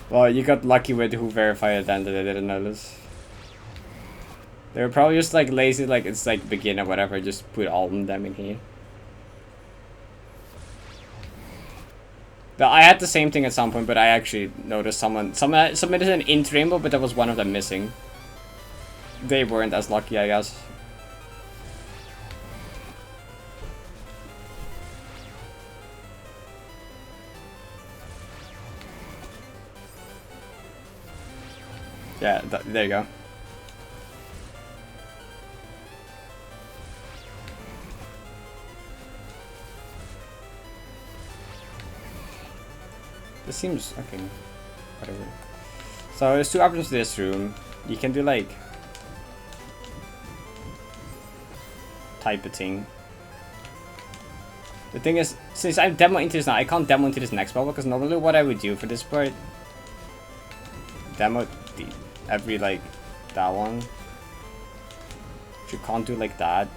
Well, you got lucky with who verified it and they didn't notice. They were probably just like lazy, like it's like beginner, whatever, just put all of them in here. But I had the same thing at some point, but I actually noticed someone submitted an int rainbow, but there was one of them missing. They weren't as lucky, I guess. Yeah, there you go. This seems okay. Whatever. So there's two options to this room. You can do like type of thing. The thing is, since I'm demo into this now, I can't demo into this next level because normally what I would do for this part, demo every like that one. If you can't do like that.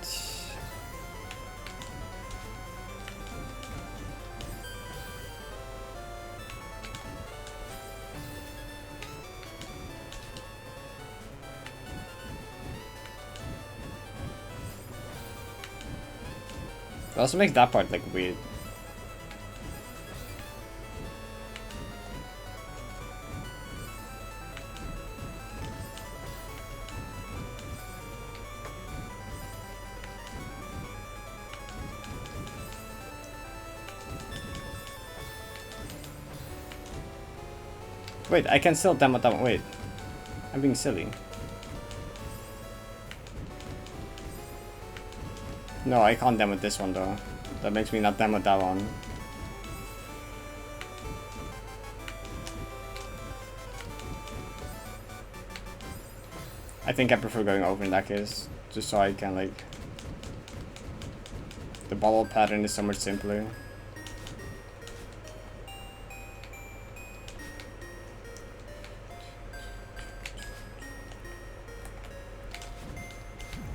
It also makes that part like weird. Wait, I can still demo that one. Wait, I'm being silly. No, I can't demo this one though. That makes me not demo that one. I think I prefer going over in that case, just so I can like. The bubble pattern is so much simpler.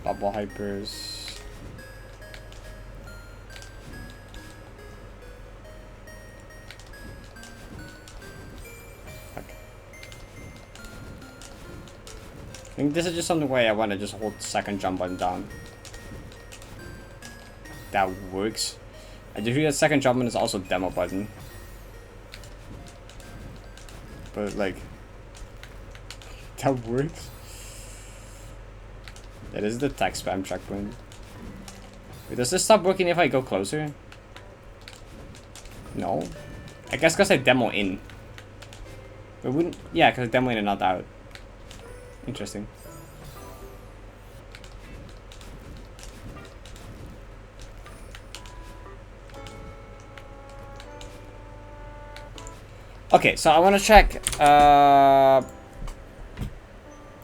Bubble hypers. I think this is just something where I want to just hold the second jump button down. That works. I just realized second jump button is also demo button. But like, that works. Yeah, this is the text spam checkpoint. Wait, does this stop working if I go closer? No. I guess because I demo in. But wouldn't, yeah, because I demo in and not out. Interesting. Okay, so I want to check.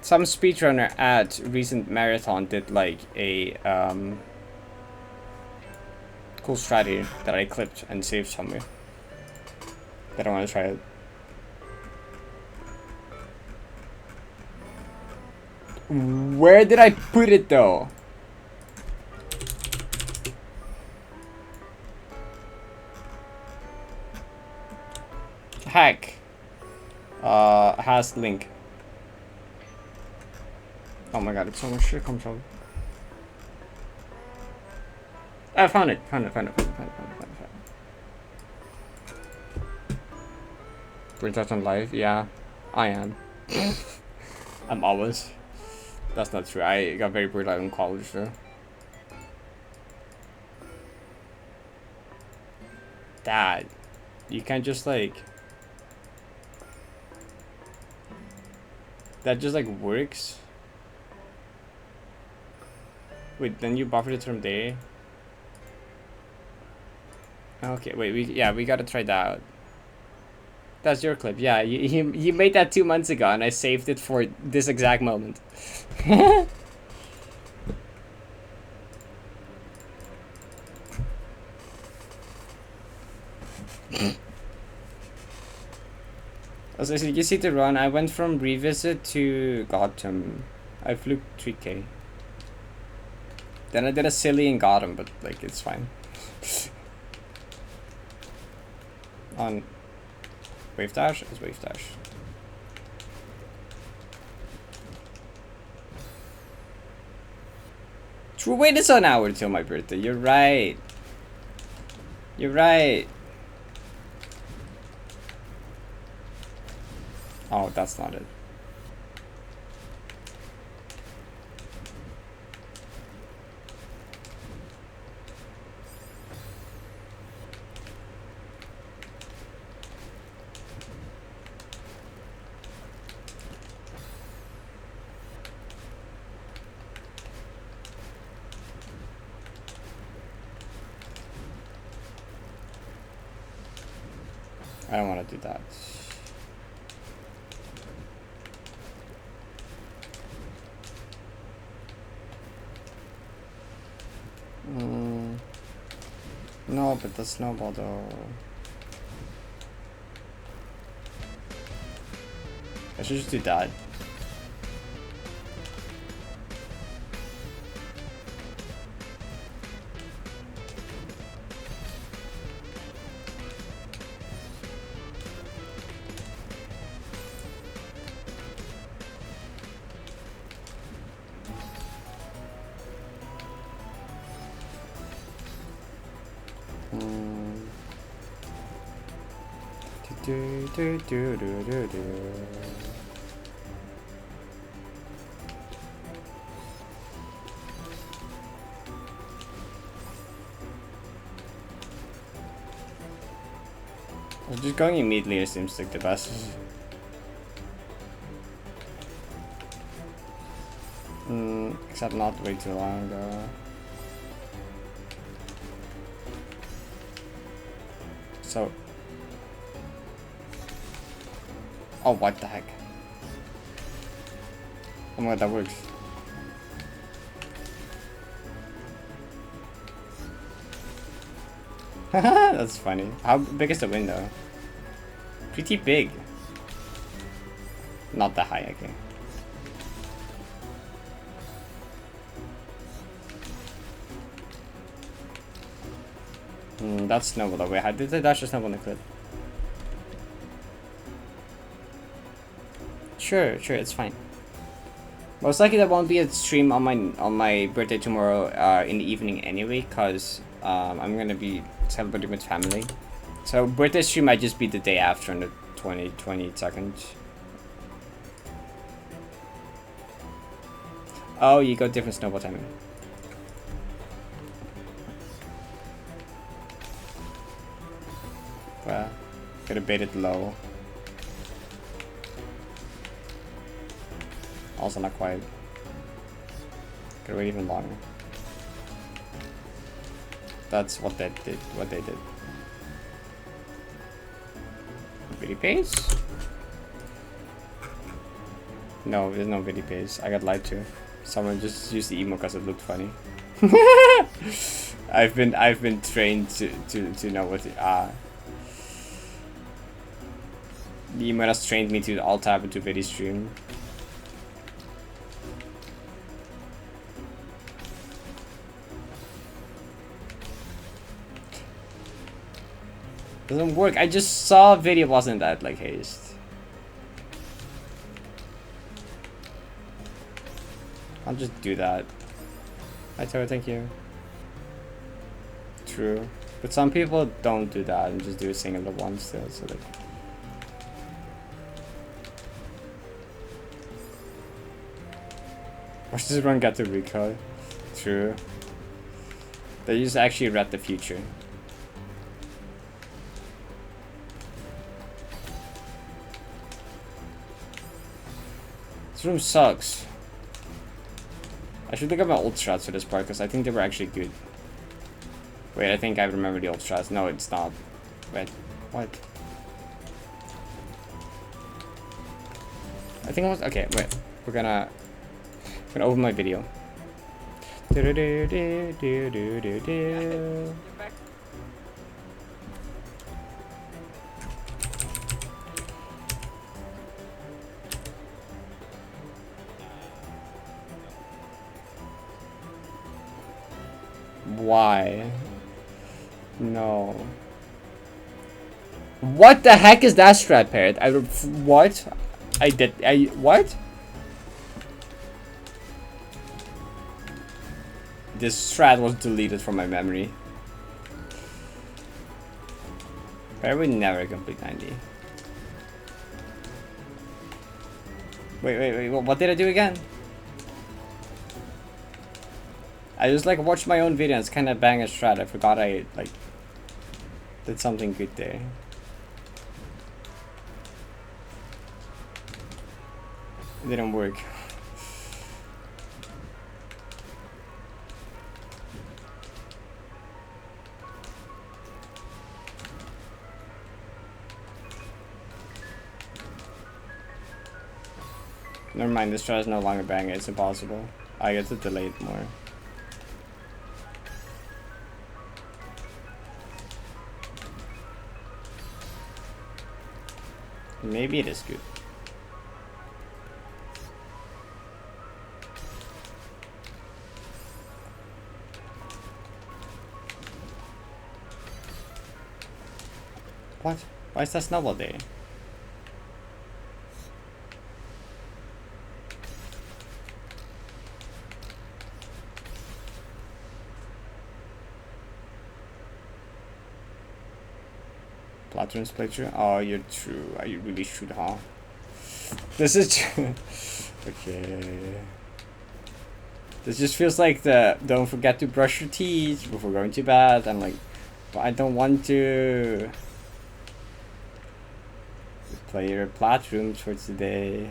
Some speedrunner at recent marathon did like a cool strategy that I clipped and saved somewhere. That I want to try it. Where did I put it though? Hack. Has link. Oh my god, it's so much shit comes from. I found it. Found it. We're just on live? Yeah, I am. I'm always. That's not true. I got very bored out in college though. Dad, you can't just like. That just like works. Wait, then you buffered it from there. Okay, wait, we gotta try that out. That's your clip. Yeah, you made that 2 months ago, and I saved it for this exact moment. So you see the run. I went from Revisit to Gotham. I flew 3K. Then I did a silly in Gotham, but like it's fine. On Wave Dash is Wave Dash. True, wait, it's an hour till my birthday. You're right. You're right. Oh, that's not it. I don't want to do that. No, but the snowball though. I should just do that. Just going immediately seems like the best. Except not way too long though. So. Oh, what the heck? Oh my god, that works. That's funny. How big is the window? Pretty big. Not that high, okay. That's snowball. Wait, how did the dash snowball in the clip? Sure, it's fine. Most likely there won't be a stream on my birthday tomorrow in the evening anyway, cause I'm gonna be celebrating with family. So birthday stream might just be the day after on the 22nd. Oh, you got different snowball timing. Well, gotta bait it low. Also not quite. Could wait even longer. That's what they did. Video paste? No, there's no video paste. I got lied to. Someone just used the emo because it looked funny. I've been trained to know what the emo has trained me to alt tab into video stream. Doesn't work. I just saw a video wasn't that like haste. I'll just do that. Hi Tara, thank you. True. But some people don't do that and just do a single one still, so like watch this run get the recall. True. They just actually read the future. This room sucks. I should look at my old strats for this part because I think they were actually good. Wait, I think I remember the old strats. No, it's not. Wait, what? I think it was okay. Wait, we're gonna open my video. Why? No. What the heck is that strat, Parrot? What? What? This strat was deleted from my memory. Parrot would never complete 90. Wait, what did I do again? I just like watched my own video and it's kind of bang a strat. I forgot I like did something good there. It didn't work. Never mind, this strat is no longer banging. It's impossible. I get to delay it more. Maybe it is good. What? Why is that snowball there? Platform's playthrough? Oh, you're true. You really should, huh? This is true. Okay. This just feels like the don't forget to brush your teeth before going to bed. I'm like, but I don't want to. Play your platforms for today.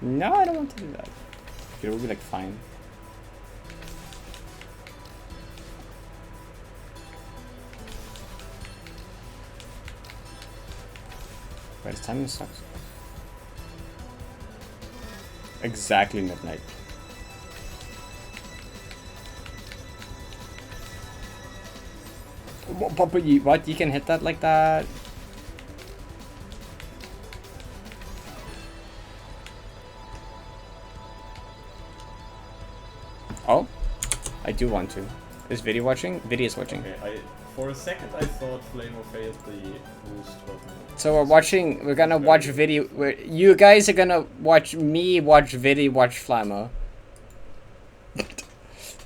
No, I don't want to do that. It will be like fine. Wait, it's timing sucks. Exactly midnight. But what? You can hit that like that? Oh, I do want to. Is video watching? Video is watching. Okay, for a second I thought Flameo failed the boost button. So we're gonna watch video. You guys are gonna watch me watch video, watch Flameo.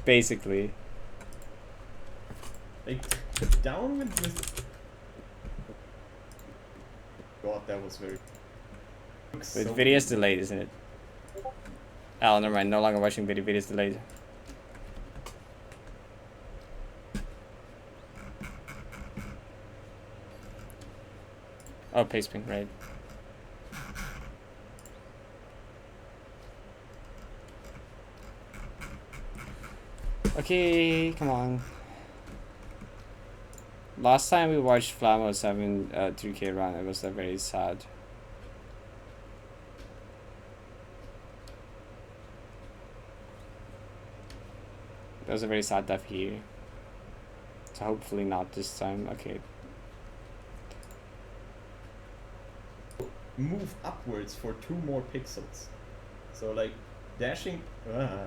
Basically. Like, down with this. God, that was very. But so video is delayed, isn't it? Oh, never mind. No longer watching video. Video is delayed. Oh, paste ping, right. Okay, come on. Last time we watched Flamo 7 3K run, it was very sad. That was a very sad death here. So hopefully not this time. Okay. Move upwards for 2 more pixels. So like dashing. Yeah.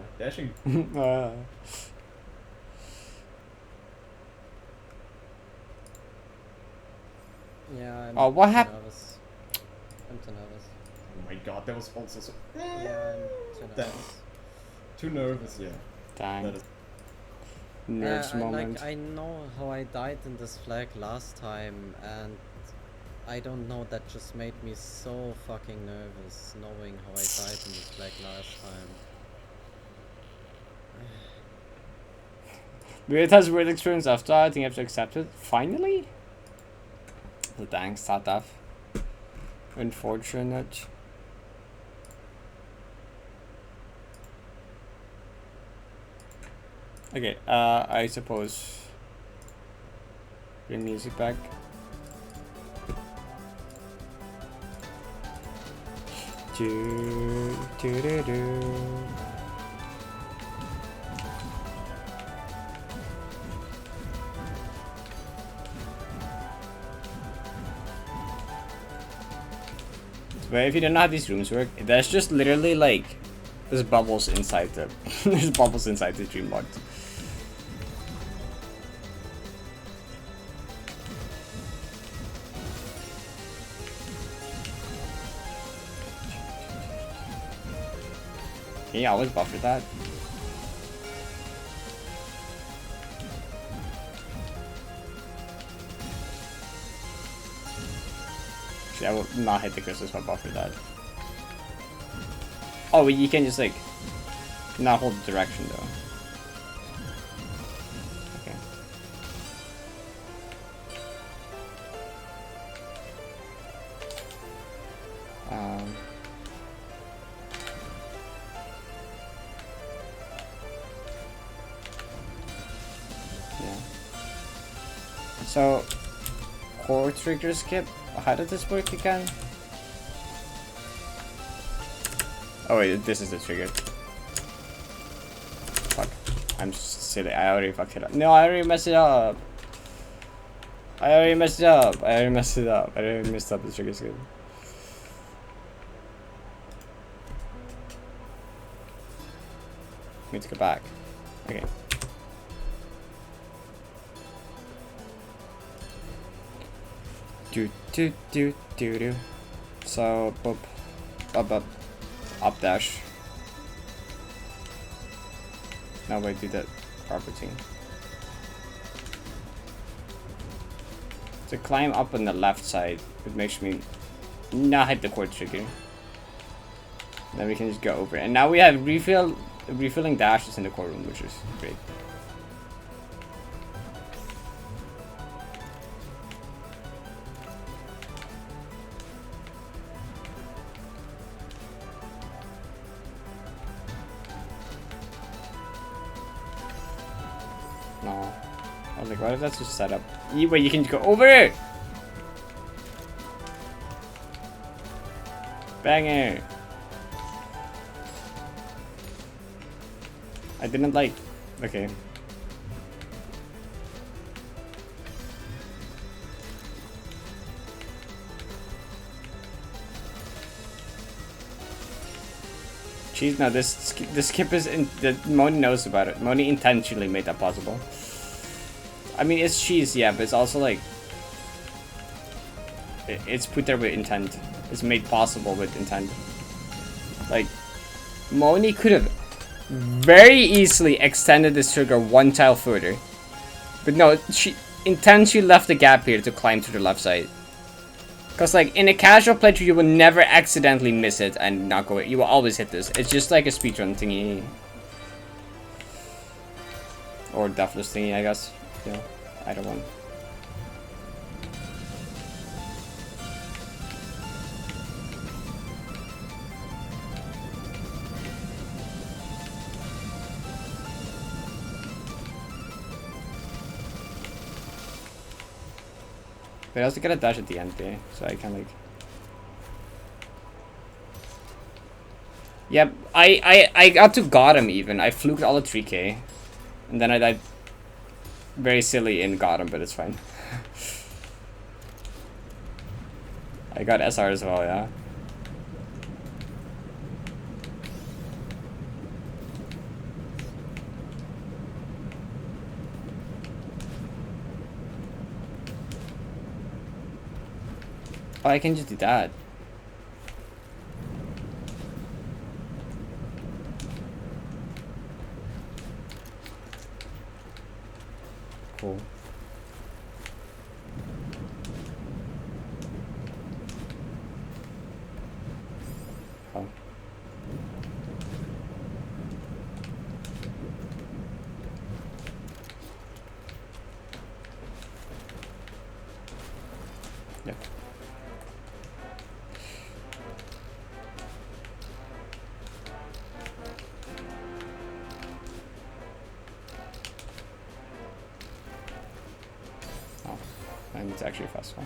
Oh, what happened? I'm too nervous. Oh my god, that was also so. Yeah, I'm too nervous. Too nervous, yeah. Dang. That is Nerves moment. I know how I died in this flag last time, and I don't know, that just made me so fucking nervous, knowing how I died in this flag last time. It has weird experience after. I think you have to accept it. Finally? Oh, dang, sad death. Unfortunate. Okay, I suppose. Bring music back. Do, do, do, do. But if you don't know how these rooms work, there's just literally like there's bubbles inside the there's bubbles inside the dream mod. Can you always buffer that? Actually, I will not hit the crystals if I buffer that. Oh, you can just like not hold the direction though. Okay. Yeah. So, core trigger skip. How did this work again? Oh wait, this is the trigger. Fuck. I'm silly. I already fucked it up. No, I already messed it up. I already messed it up. I already messed up the trigger skip. Need to go back. Okay. Do. So, boop, up dash. Now I do that property. To climb up on the left side, it makes me not hit the core trigger. Then we can just go over it. And now we have refilling dashes in the core room, which is great. No. I was like, what if that's just set up? Wait, you can go over it! Banger! I didn't like... Okay. Jeez, no, this skip is in... Moni knows about it. Moni intentionally made that possible. I mean, it's cheese, yeah, but it's also like... It's put there with intent. It's made possible with intent. Like, Moni could have very easily extended this trigger one tile further. But no, she intentionally left a gap here to climb to the left side. Because like in a casual playthrough, you will never accidentally miss it and not go. You will always hit this. It's just like a speedrun thingy. Or Deathless thingy, I guess. Yeah, either one. But I also get a dash at the end there, so I can like. Yep, I got to got him even. I fluked all the 3k, and then I died very silly in got him, but it's fine. I got SR as well, yeah. Oh, I can just do that. Cool. Oh. Yep. Oh, and it's actually a fast one.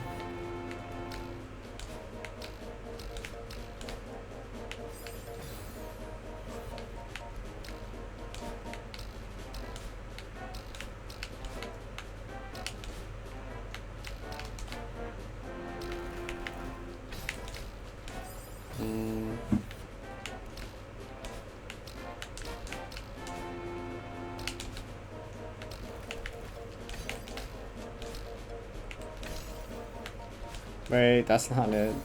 Wait, that's not it.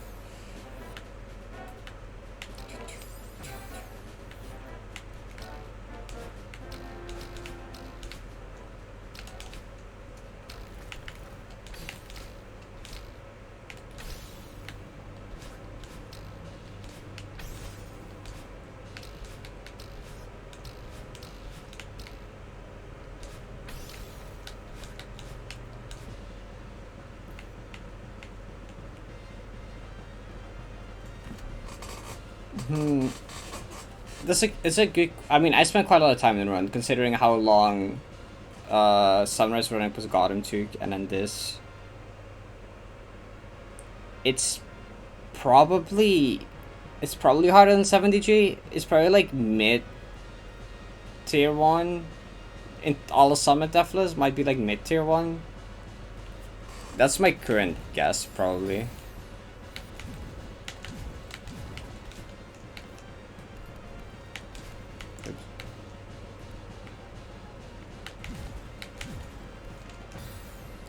It's a good. I mean, I spent quite a lot of time in the run, considering how long Sunrise running was got him took, and then this. It's probably harder than 70G. It's probably like mid tier 1. In all of Summit Deathless might be like mid tier 1. That's my current guess, probably.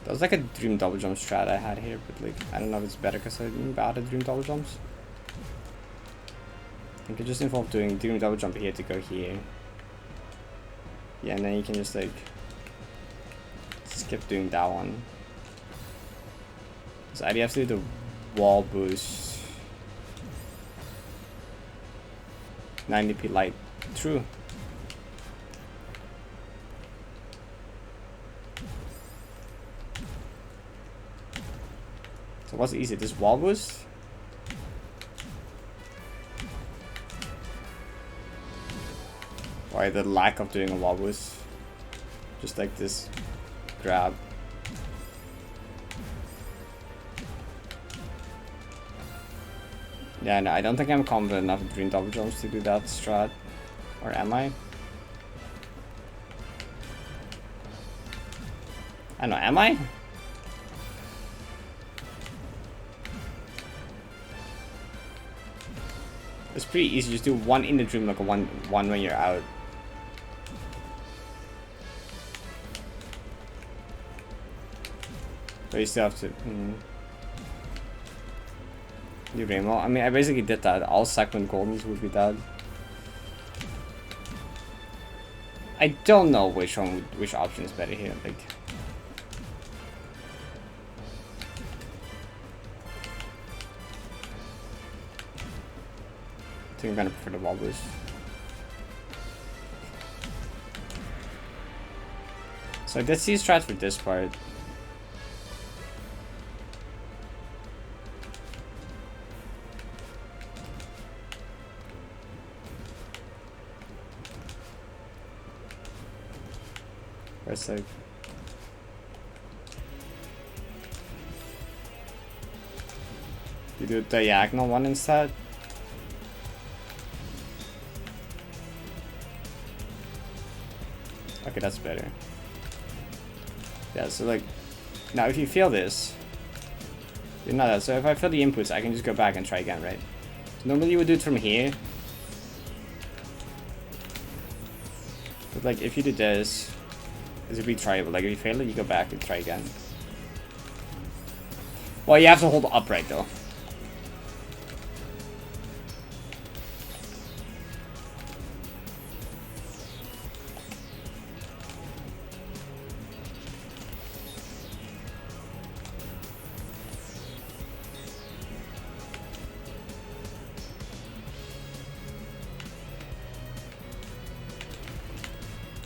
That was like a dream double jump strat I had here, but like I don't know if it's better because I didn't bad at dream double jumps. I think it just involved doing dream double jump here to go here. Yeah, and then you can just like skip doing that one. So I have to do the wall boost. 90p light. True. So what's easy? This wall boost? Why the lack of doing a wall boost? Just like this grab. Yeah, no, I don't think I'm confident enough in green double jumps to do that strat. Or am I? I don't know, am I? It's pretty easy, just do one in the dream, like a one when you're out. But you still have to do Rainbow. I mean, I basically did that. All segment goldens would be dead. I don't know which option is better here. Like, I think I'm gonna prefer the wall boost. So I did see strat for this part. Where it's like You do a diagonal one instead. Okay, that's better. Yeah, so like, now if you fail this, you're not that. So if I fail the inputs, I can just go back and try again, right? So normally you would do it from here. But like, if you do this, it's retryable. Like, if you fail it, you go back and try again. Well, you have to hold upright though.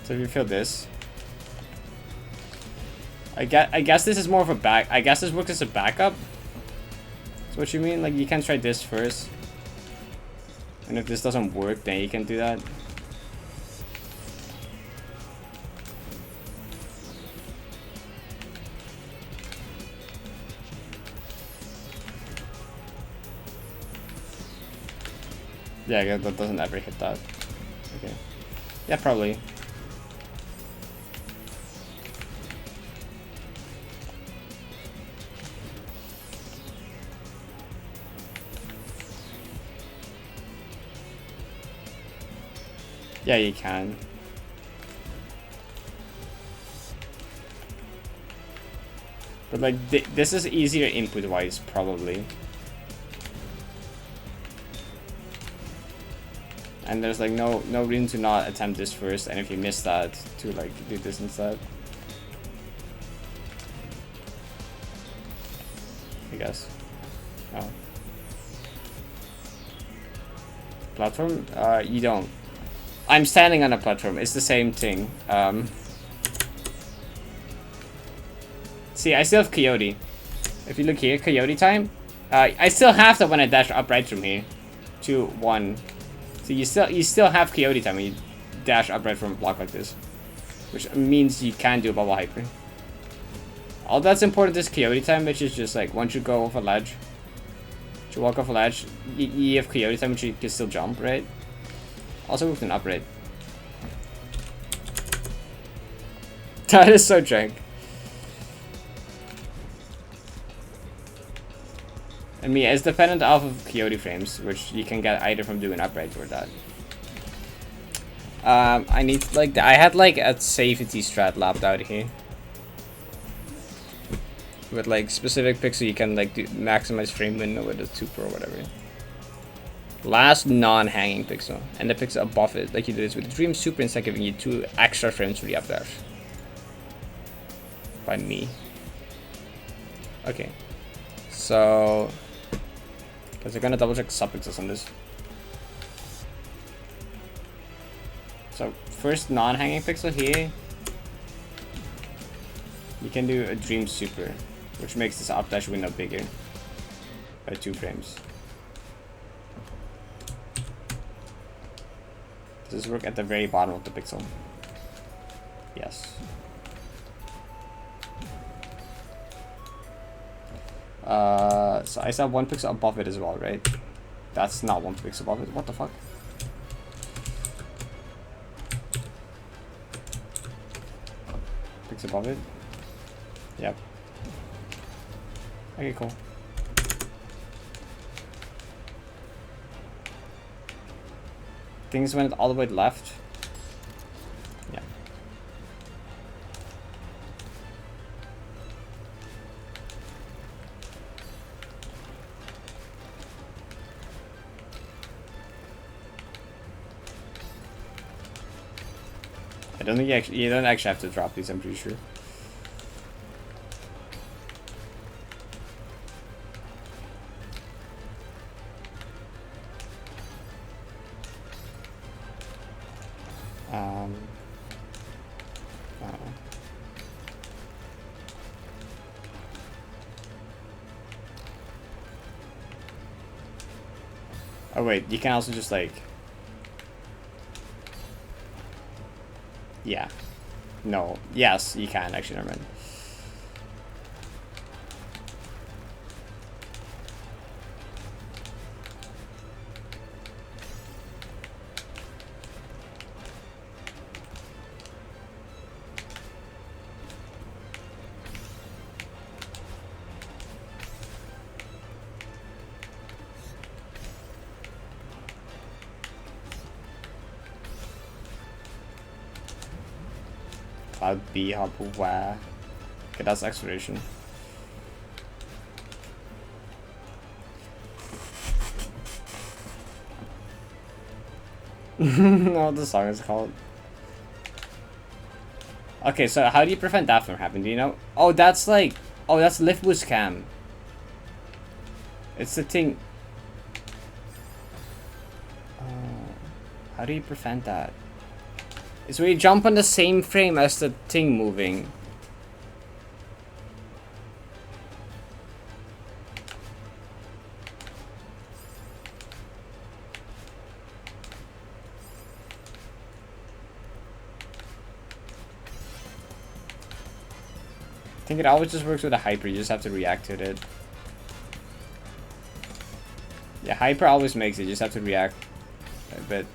So if you feel this, I guess this is more of a back. I guess this works as a backup. That's what you mean? Like, you can try this first, and if this doesn't work, then you can do that. Yeah, that doesn't ever hit that. Okay. Yeah, probably. Yeah, you can. But like, this is easier input-wise, probably. And there's like no reason to not attempt this first, and if you miss that, to like do this instead. I guess. Oh. Platform? You don't. I'm standing on a platform. It's the same thing. See, I still have Coyote. If you look here, Coyote time. I still have that when I dash upright from here. 2, 1. So you still have Coyote time when you dash upright from a block like this, which means you can do a bubble hyper. All that's important is Coyote time, which is just like once you go off a ledge, to walk off a ledge, you have Coyote time, which you can still jump, right? Also with an upright. That is so jank. I mean, it's dependent off of Coyote frames, which you can get either from doing upright or that. I need like I had like a safety strat lapped out here with like specific pixel you can like do maximize frame window with a super or whatever. Last non-hanging pixel, and the pixel above it, like you do this with the Dream Super instead of giving you 2 extra frames for the up dash. By me. Okay. So, because they're gonna double check subpixels on this. So first non-hanging pixel here, you can do a Dream Super, which makes this up dash window bigger by 2 frames. Does this work at the very bottom of the pixel? Yes. So I still have 1 pixel above it as well, right? That's not 1 pixel above it. What the fuck? Pixel above it? Yep. Okay, cool. Things went all the way left. Yeah. I don't think you don't actually have to drop these, I'm pretty sure. Oh wait, you can also just like... Yeah. No. Yes, you can actually, never mind. Cloud B, Habu Wa. Okay, that's exploration. No, the song is called. Okay, so how do you prevent that from happening? Do you know? Oh, that's like. Oh, that's lift boost cam. It's the thing. How do you prevent that? It's where you jump on the same frame as the thing moving. I think it always just works with a hyper, you just have to react to it. Yeah, hyper always makes it, you just have to react a bit.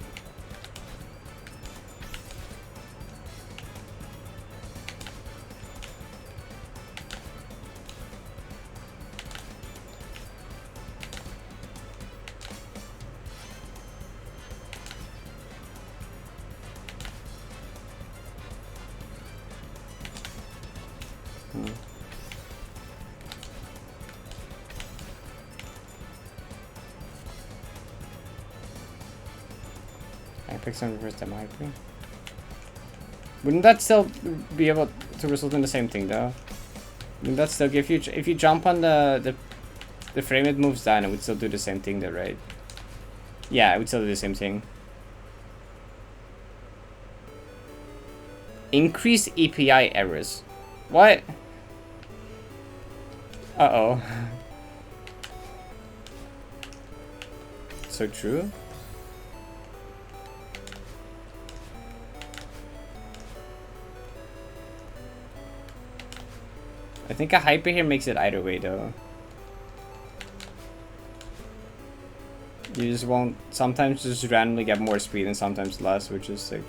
Some reverse demo hyper. Wouldn't that still be able to result in the same thing though? Wouldn't that still give you, if you jump on the frame it moves down, it would still do the same thing though, right? Yeah, it would still do the same thing. Increase API errors. What? Uh-oh. So true? I think a hyper here makes it either way though. You just won't, sometimes just randomly get more speed and sometimes less, which is sick.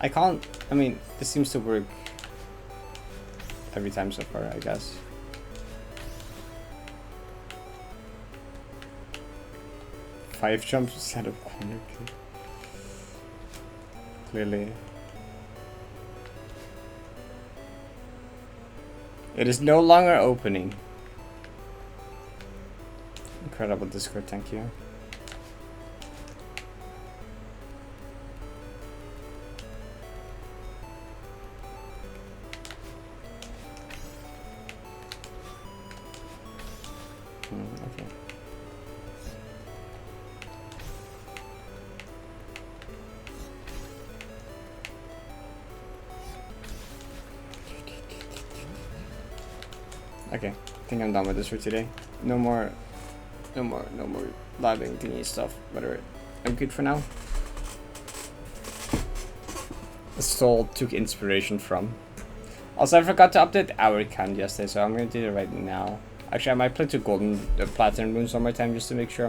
I mean, this seems to work every time so far, I guess. Five jumps instead of corner kick. Clearly. It is no longer opening. Incredible Discord, thank you. Okay. Okay, I think I'm done with this for today. No more labbing thingy stuff. Whatever. I'm good for now. The soul took inspiration from. Also, I forgot to update our count yesterday, so I'm gonna do it right now. Actually, I might play 2 golden platinum runes one more time just to make sure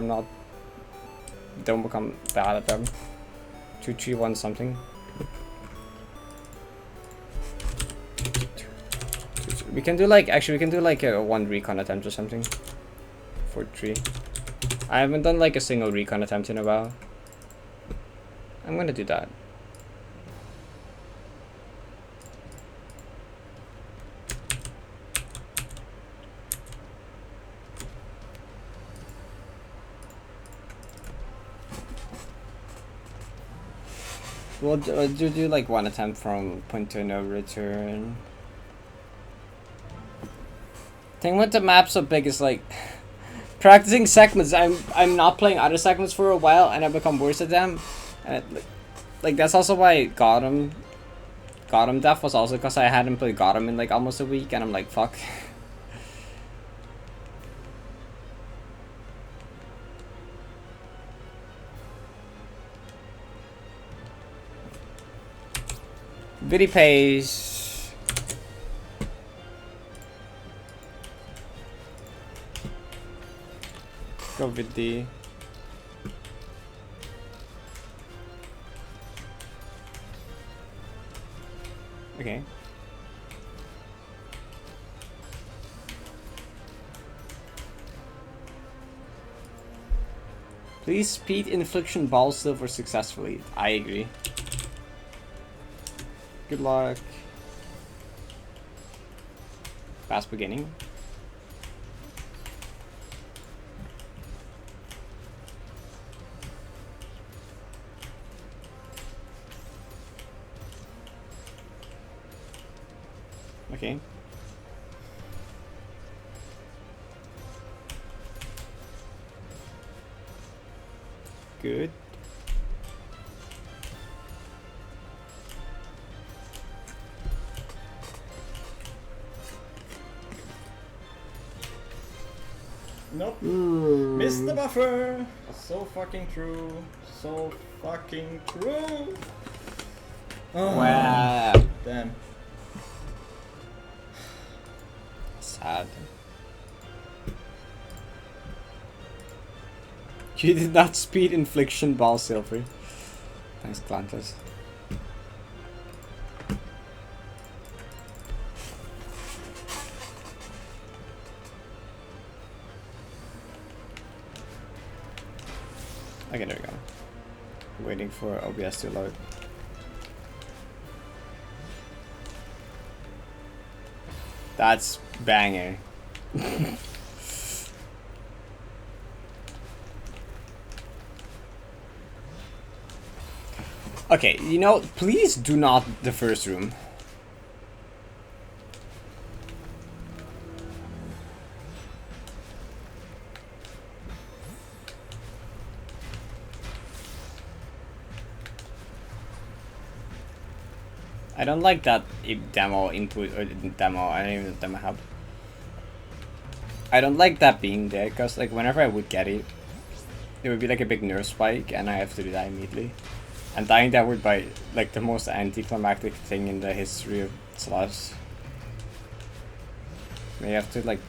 don't become bad at them. 2, 3, 1 something. We can do like, actually we can do like a 1 recon attempt or something. For 3. I haven't done like a single recon attempt in a while. I'm gonna do that. We'll do like 1 attempt from point to no return. Thing with the map so big is like practicing segments. I'm not playing other segments for a while and I become worse at them. And like that's also why Gotham Death was also because I hadn't played Gotham in like almost a week and I'm like fuck. Viddy pays. Go Viddy. Okay. Please speed infliction ball silver successfully. I agree. Good luck. Fast beginning. Okay. Good. Nope. Missed the buffer. So fucking true. So fucking true. Oh, Wow. damn. Sad. You did not speed infliction ball silver. Thanks, Atlantis. Okay, there we go. Waiting for OBS to load. That's banger. Okay, you know, please do not the first room. I don't like that demo input or demo. I don't even know demo hub. I don't like that being there because like whenever I would get it, it would be like a big nerf spike and I have to do that immediately. And dying that would be like the most anticlimactic thing in the history of slots. You have to like,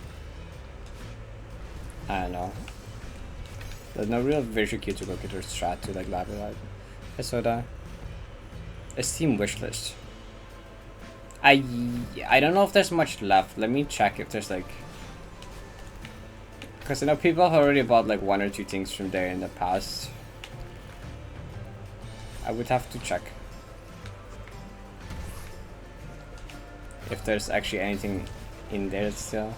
I don't know. There's no real visual cue to look at or strat to like lab it out. Hey Soda. A Steam wishlist. I don't know if there's much left. Let me check if there's like, because I know people have already bought like 1 or 2 things from there in the past. I would have to check if there's actually anything in there still.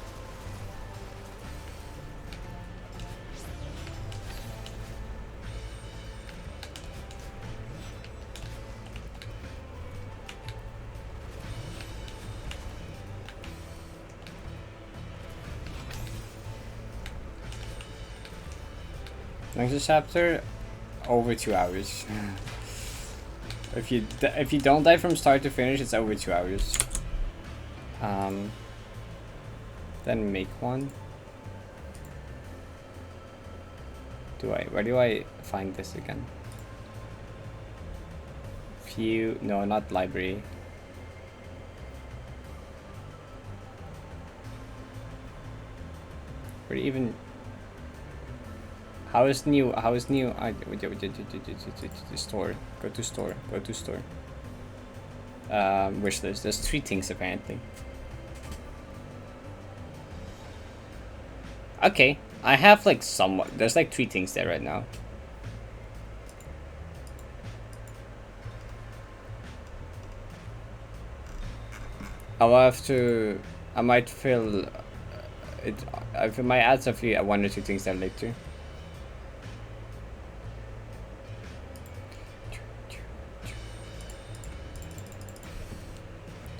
Next chapter, over 2 hours. If you don't die from start to finish, it's over 2 hours. Then make one. Where do I find this again? Few, no, not library. Where even? How is new? Store. Go to store. Go to store. Wish list. There's 3 things apparently. Okay, I have like somewhat. There's like 3 things there right now. I'll have to. I might fill it. I might add a few 1 or 2 things there later.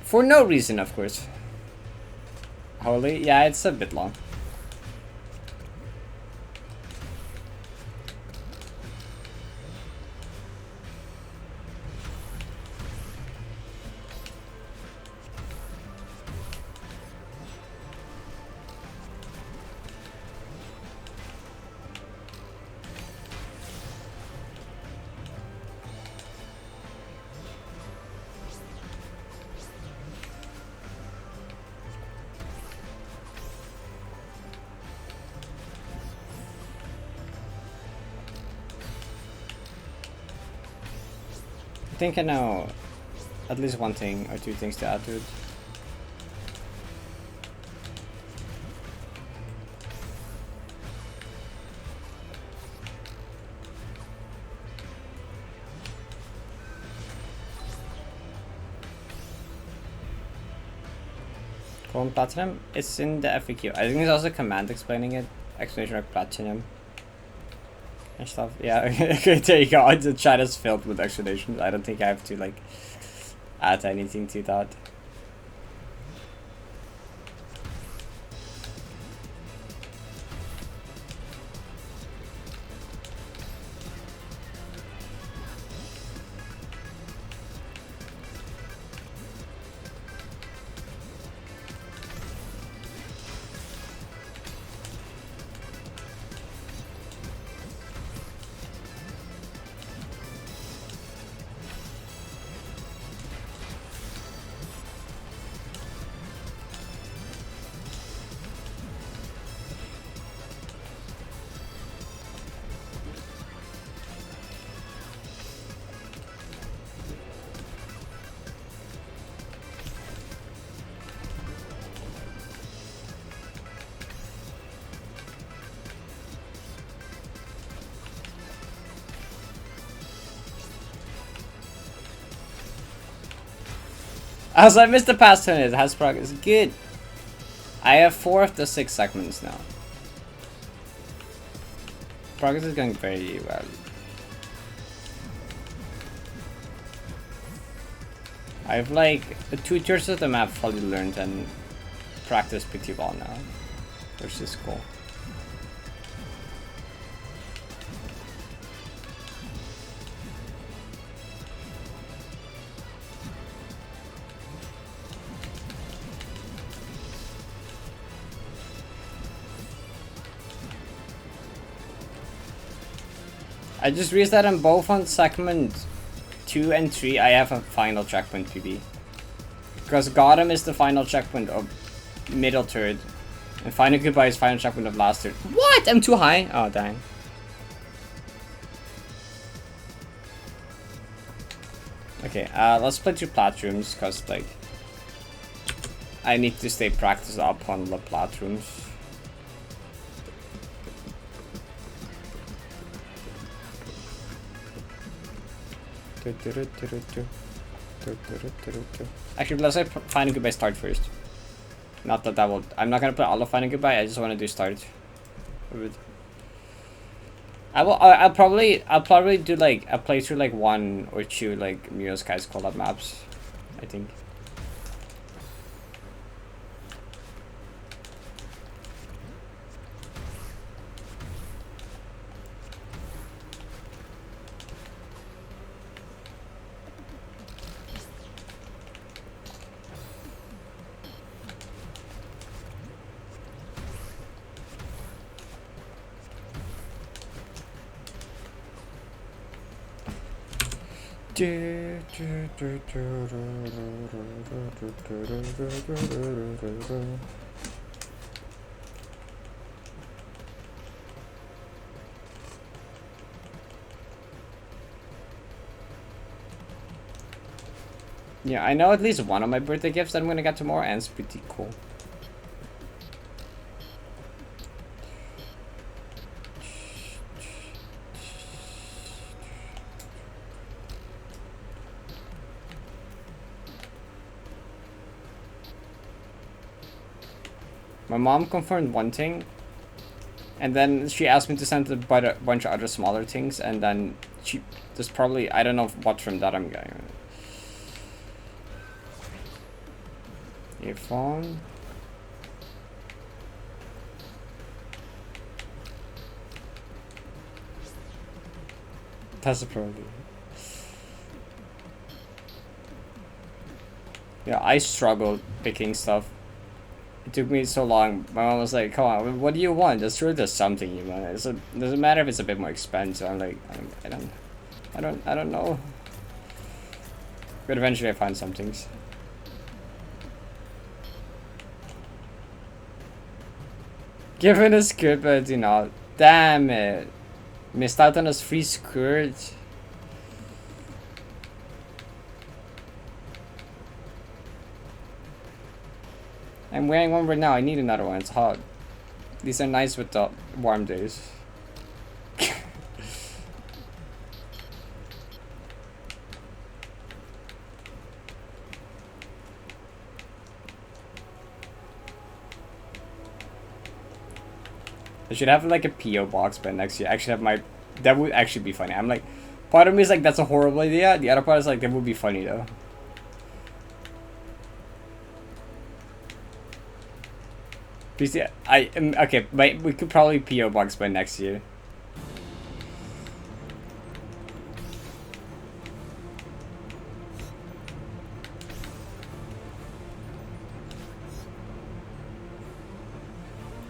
For no reason, of course. Holy, yeah, it's a bit long. I think I know at least 1 thing or 2 things to add to it. Golden Platinum? It's in the FAQ. I think there's also a command explaining it. Explanation of Platinum. And stuff. Yeah, okay, there you go. The chat is filled with explanations. I don't think I have to, like, add anything to that. As I missed the past turn, it has progress. Good. I have 4 of the 6 segments now. Progress is going very well. I have like 2/3 of the map fully learned and practiced pretty well now, which is cool. I just realized that on both on segment 2 and 3 I have a final checkpoint PB. Because Gotham is the final checkpoint of middle third. And Final Goodbye is final checkpoint of last third. What? I'm too high? Oh dang. Okay, let's play 2 platforms because like I need to stay practiced up on the platforms. Actually, let's say Final Goodbye start first. Not that that will. I'm not gonna put all of Final Goodbye. I just want to do start. I'll probably do like a playthrough like 1 or 2 like Mio Skies collab maps. I think. Yeah, I know at least one of my birthday gifts that I'm gonna get tomorrow, and it's pretty cool. My mom confirmed one thing, and then she asked me to send a bunch of other smaller things, and then there's probably, I don't know what from that I'm getting. Earphone. That's a problem. Yeah, I struggled picking stuff. It took me so long. My mom was like, "Come on, what do you want? Just sure there's something you want. It doesn't matter if it's a bit more expensive." I'm like, I don't know. But eventually, I find some things. Given a skirt, but I do not. Damn it! Missed out on his free skirt. I'm wearing one right now. I need another one. It's hot. These are nice with the warm days. I should have like a PO box by next year. Actually have my, that would actually be funny. I'm like, part of me is like, that's a horrible idea. The other part is like, that would be funny though. PC, I am okay, but we could probably PO box by next year.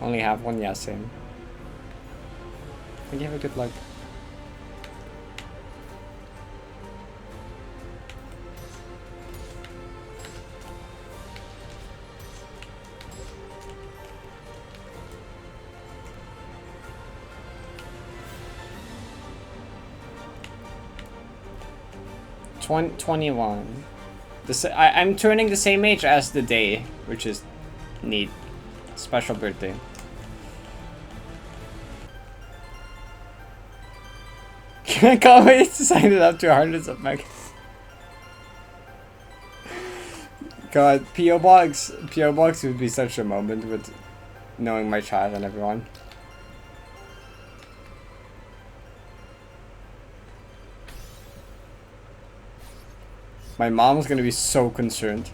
Only have one, yeah, same. Thank you, have a good luck. Twenty 21. I'm turning the same age as the day, which is neat. Special birthday. I can't wait to sign it up to hundreds of megas. God, PO box would be such a moment with knowing my chat and everyone. My mom's gonna be so concerned.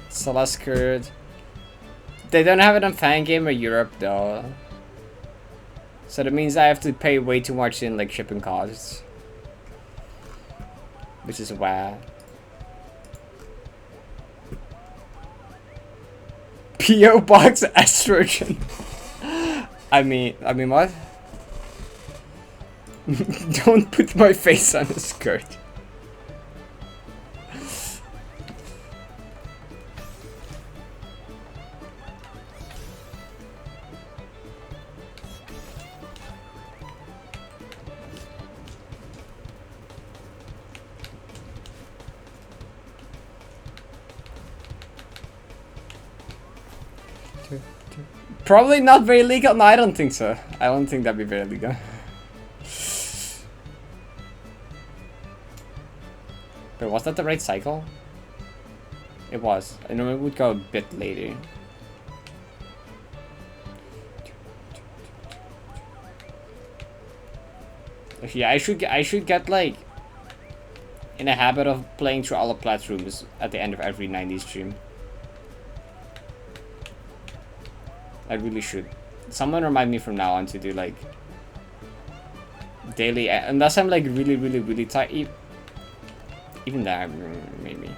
Celeste. They don't have it on Fangame or Europe though. So that means I have to pay way too much in like shipping costs. Which is whack. PO box estrogen. I mean what? Don't put my face on a skirt. Probably not very legal. No, I don't think so. I don't think that'd be very legal. But was that the right cycle? It was. I know it would go a bit later. Yeah, I should get like in a habit of playing through all the platforms at the end of every 90s stream. I really should. Someone remind me from now on to do like daily, unless I'm like really tight. Even that, maybe.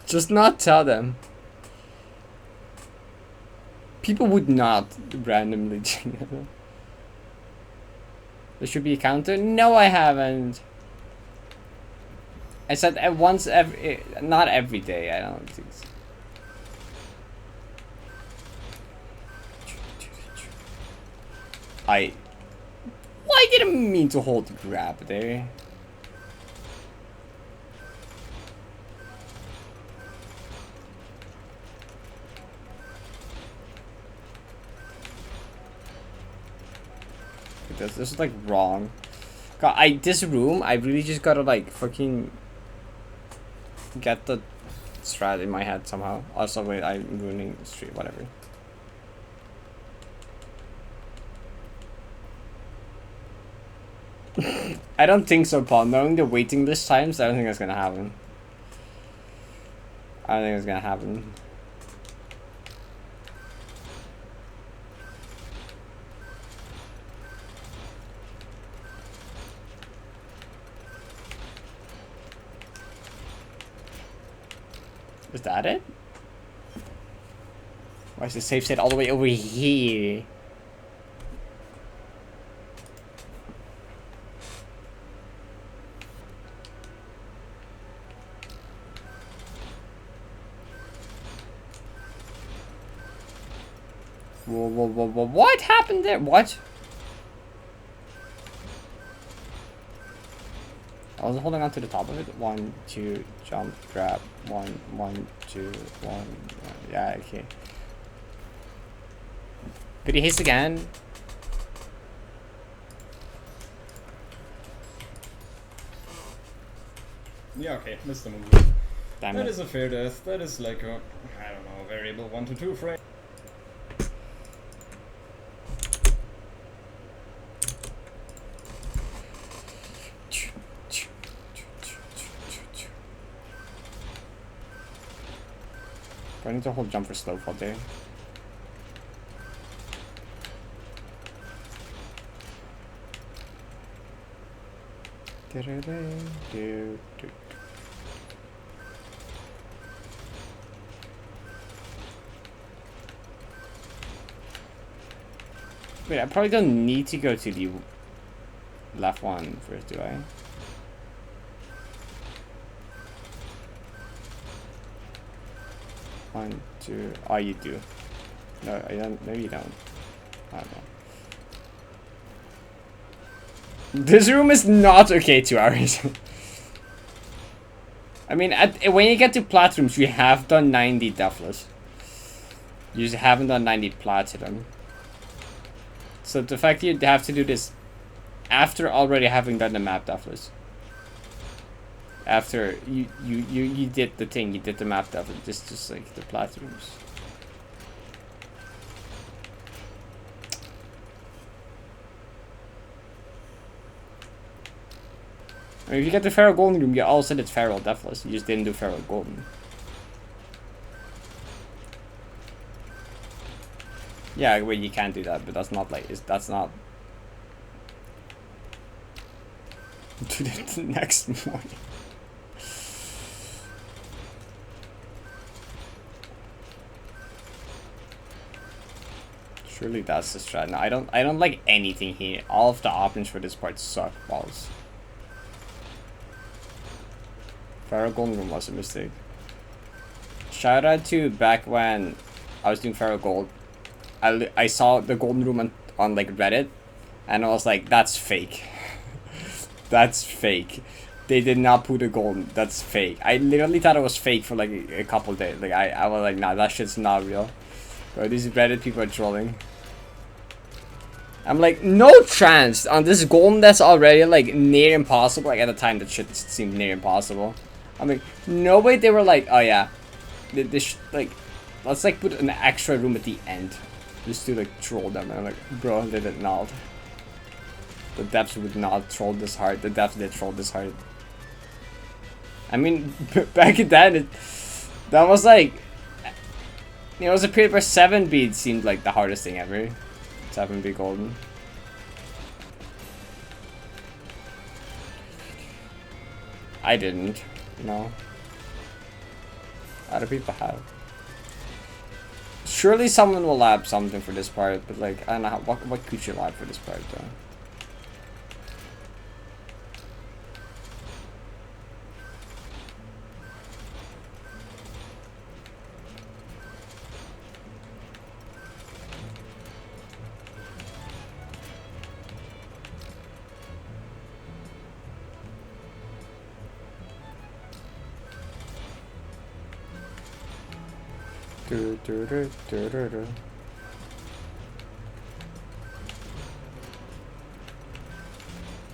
Just not tell them. People would not randomly. There should be a counter. No, I haven't. I said once every, not every day. I don't think so. Well, I didn't mean to hold the grab there. This is like wrong. God, this room, I really just gotta like fucking get the strat in my head somehow. Also, wait, I'm ruining the street, whatever. I don't think so, Paul. Knowing the waiting list times, I don't think that's gonna happen. I don't think it's gonna happen. Is that it? Why is the safe set all the way over here? Whoa, what happened there? What? I was holding on to the top of it. 1, 2, jump, grab. 1, 1, 2, 1. Yeah, okay. Could he haste again? Yeah, okay, missed the movie. Damn That it. is a fair death. That is like a, I don't know, variable 1 to 2 frame. I need to hold jump for slow all day. Wait, I probably don't need to go to the left one first, do I? One, two. Oh, you do. No, I don't. Maybe you don't. I don't know. This room is not okay. 2 hours. I mean, when you get to platinums, you have done 90 Deathless. You just haven't done 90 platinum. So the fact that you have to do this after already having done the map Deathless. After you did the thing, you did the map Deathless, just like the platinums. I mean, if you get the Feral Golden room, you also did Feral Deathless. You just didn't do Feral Golden. Yeah, well, you can do that, but that's not like that's not. Do it the next morning. Surely that's the strat. No, I don't like anything here. All of the options for this part suck balls. Feral Golden room was a mistake. Shout out to back when I was doing Feral Gold. I saw the Golden room on like Reddit, and I was like, that's fake. That's fake. They did not put a golden. That's fake. I literally thought it was fake for like a couple days. Like I was like, nah, that shit's not real. Bro, these Reddit people are trolling. I'm like, no chance on this golden that's already like near impossible. Like at the time that shit seemed near impossible. I'm like, no way they were like, oh yeah, this like, let's like put an extra room at the end. Just to like troll them. And I'm like, bro, they did not. The devs would not troll this hard. The devs did troll this hard. I mean, back then, that was like, you know, it was a period where 7B seemed like the hardest thing ever. 7B Golden. I didn't, no. Other people have. Surely someone will lab something for this part, but like, I don't know, what could you lab for this part though?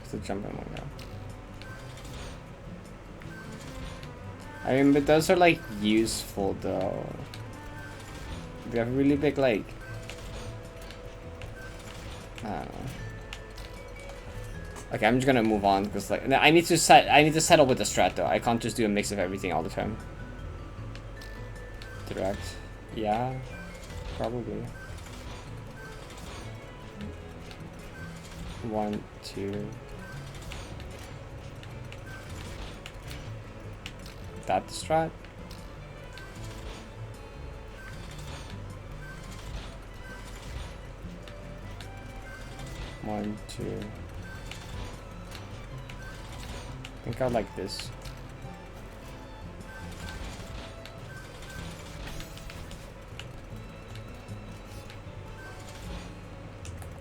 It's a jumping one now. I mean, but those are like useful though. They have really big like, I don't know. Okay, I'm just gonna move on because like I need to settle with the strat though. I can't just do a mix of everything all the time. Direct. Yeah, probably. 1, 2. That the strat? One, two. I think I like this.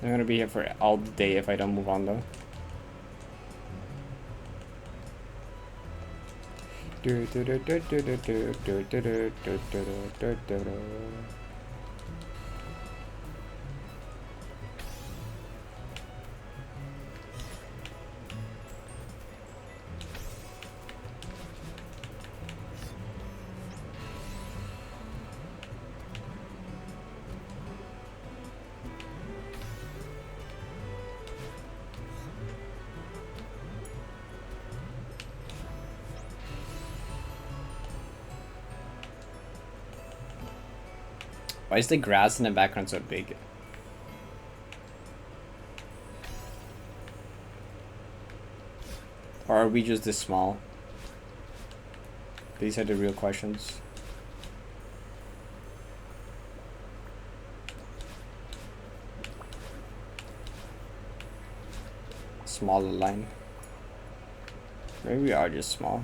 I'm gonna be here for all day if I don't move on though. Why is the grass in the background so big? Or are we just this small? These are the real questions. Smaller line. Maybe we are just small.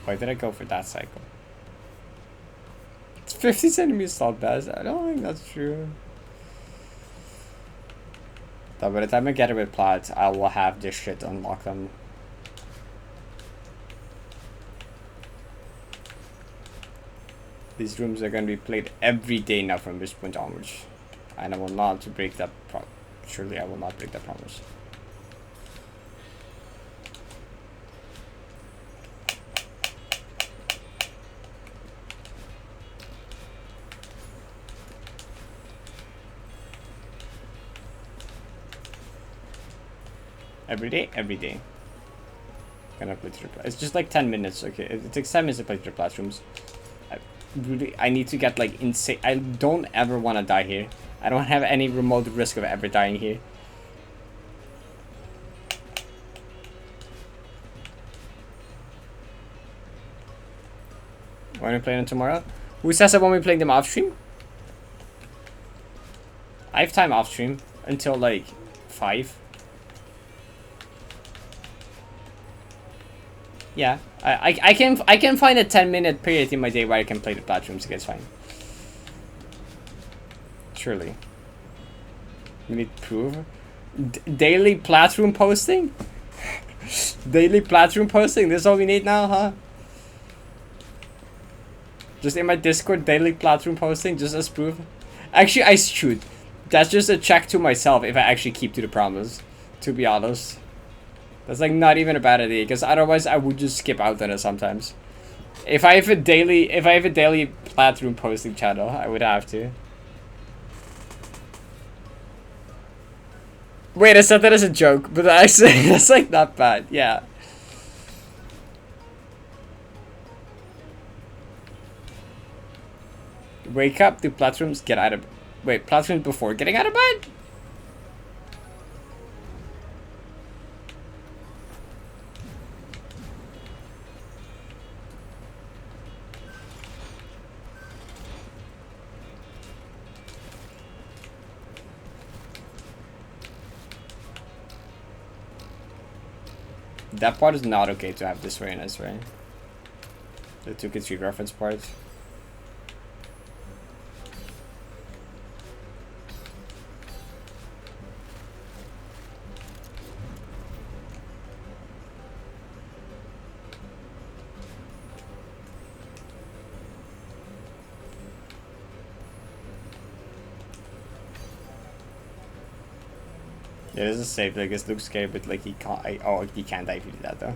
Why did I go for that cycle? It's 50 centimeters tall best. I don't think that's true. So by the time I get it with plots, I will have this shit unlock them. These rooms are going to be played every day now from this point onwards. And I will not break that surely I will not break that promise. Every day. Gonna play through. It's just like 10 minutes. Okay, it takes 10 minutes to play through classrooms. I need to get like insane. I don't ever want to die here. I don't have any remote risk of ever dying here. When are we playing them tomorrow? Who says I won't be playing them off stream? I have time off stream until like 5. Yeah, I can find a 10-minute period in my day where I can play the platforms. It's fine. Surely. We need proof. Daily platform posting. Daily platform posting. This is all we need now, huh? Just in my Discord, daily platform posting, just as proof. Actually, I should. That's just a check to myself if I actually keep to the promise. To be honest. That's like not even a bad idea, because otherwise I would just skip out on it sometimes. If I have a daily platform posting channel, I would have to. Wait, I said that as a joke, but actually that's like not bad. Yeah. Wake up, do platforms, get out of. Wait, platforms before getting out of bed? That part is not okay to have this way in this way. The 2K3 reference part. Yeah, this is safe. Like, this looks scary, but like he can't. Oh, he can't die if you do that though.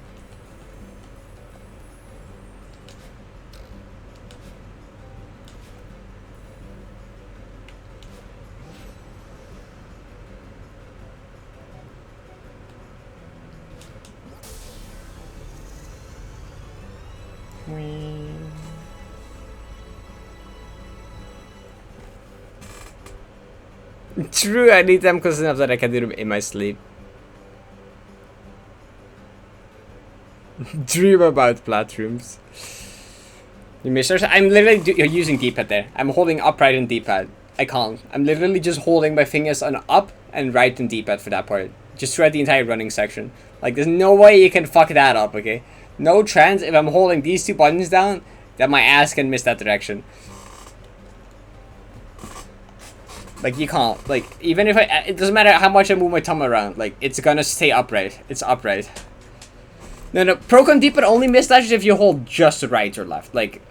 True, I need them close enough that I can do them in my sleep. Dream about platforms. You missed. I'm literally using D-pad there. I'm holding up right in D-pad. I can't. I'm literally just holding my fingers on up and right in D-pad for that part. Just throughout the entire running section. Like, there's no way you can fuck that up, okay? No chance if I'm holding these two buttons down that my ass can miss that direction. Like, you can't. Like, even if it doesn't matter how much I move my thumb around. Like, it's gonna stay upright. It's upright. No, Procon D-pad only misdashes if you hold just right or left. Like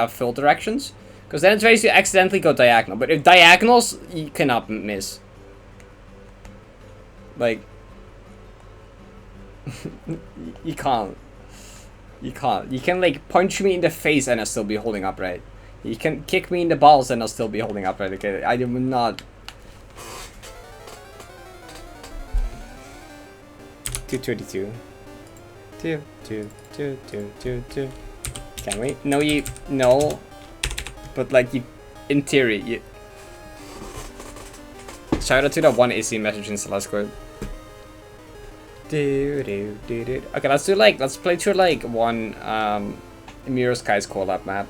full directions. Because then it's very easy to accidentally go diagonal. But if diagonals, you cannot miss. Like... you can't. You can't. You can, like, punch me in the face and I'll still be holding upright. You can kick me in the balls and I'll still be holding upright. Okay, I am not... 222. 2. Can we? No, no. But like in theory, you. Shout out to that one AC message in Celescord. Okay, let's play through like one Mirror Skies collab map.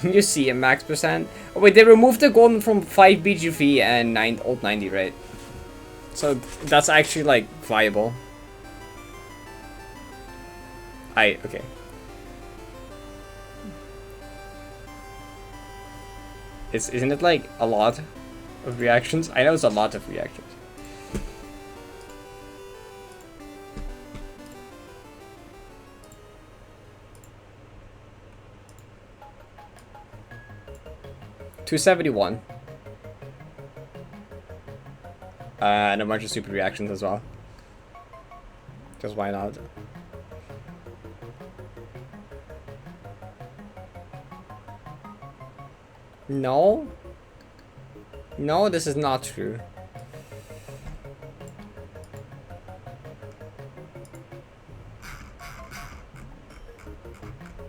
You see a max percent. Oh wait, they removed the golden from 5 BGV and old 90, right? So that's actually like viable. Okay. Isn't it like a lot of reactions? I know it's a lot of reactions. $271. And a bunch of super reactions as well. Because why not? No? No, this is not true.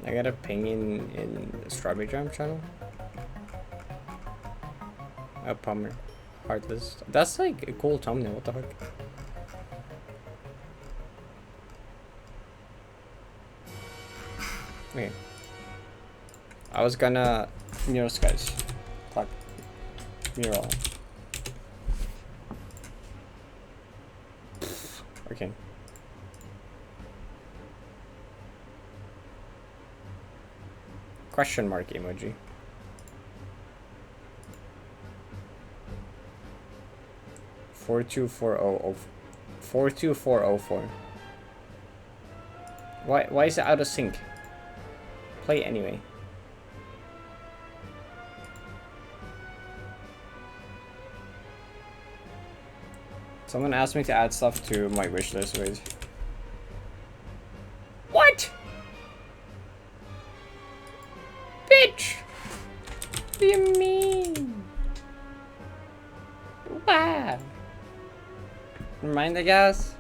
I got a ping in the Strawberry Jam channel. A Palmer. Heartless. That's like a cool thumbnail, what the heck? Okay. I was gonna Mirror Skies. Fuck. Mural. Okay. Question mark emoji. 42404. Why is it out of sync? Play anyway. Someone asked me to add stuff to my wishlist. Wait. What? Bitch! What do you mean? Wow. Never mind, I guess.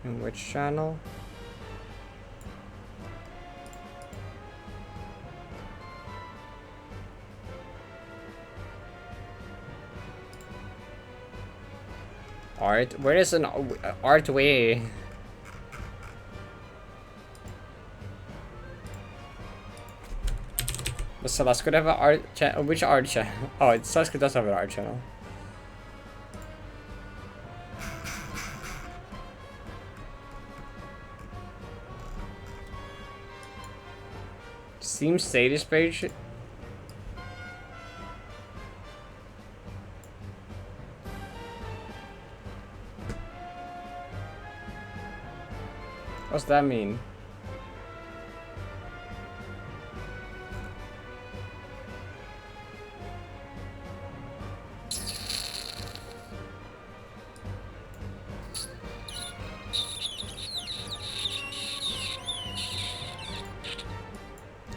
In which channel? Art? Where is an art way? Does Celesco have an art channel? Which art channel? Oh, Celesco does have an art channel. Steam status page. What's that mean?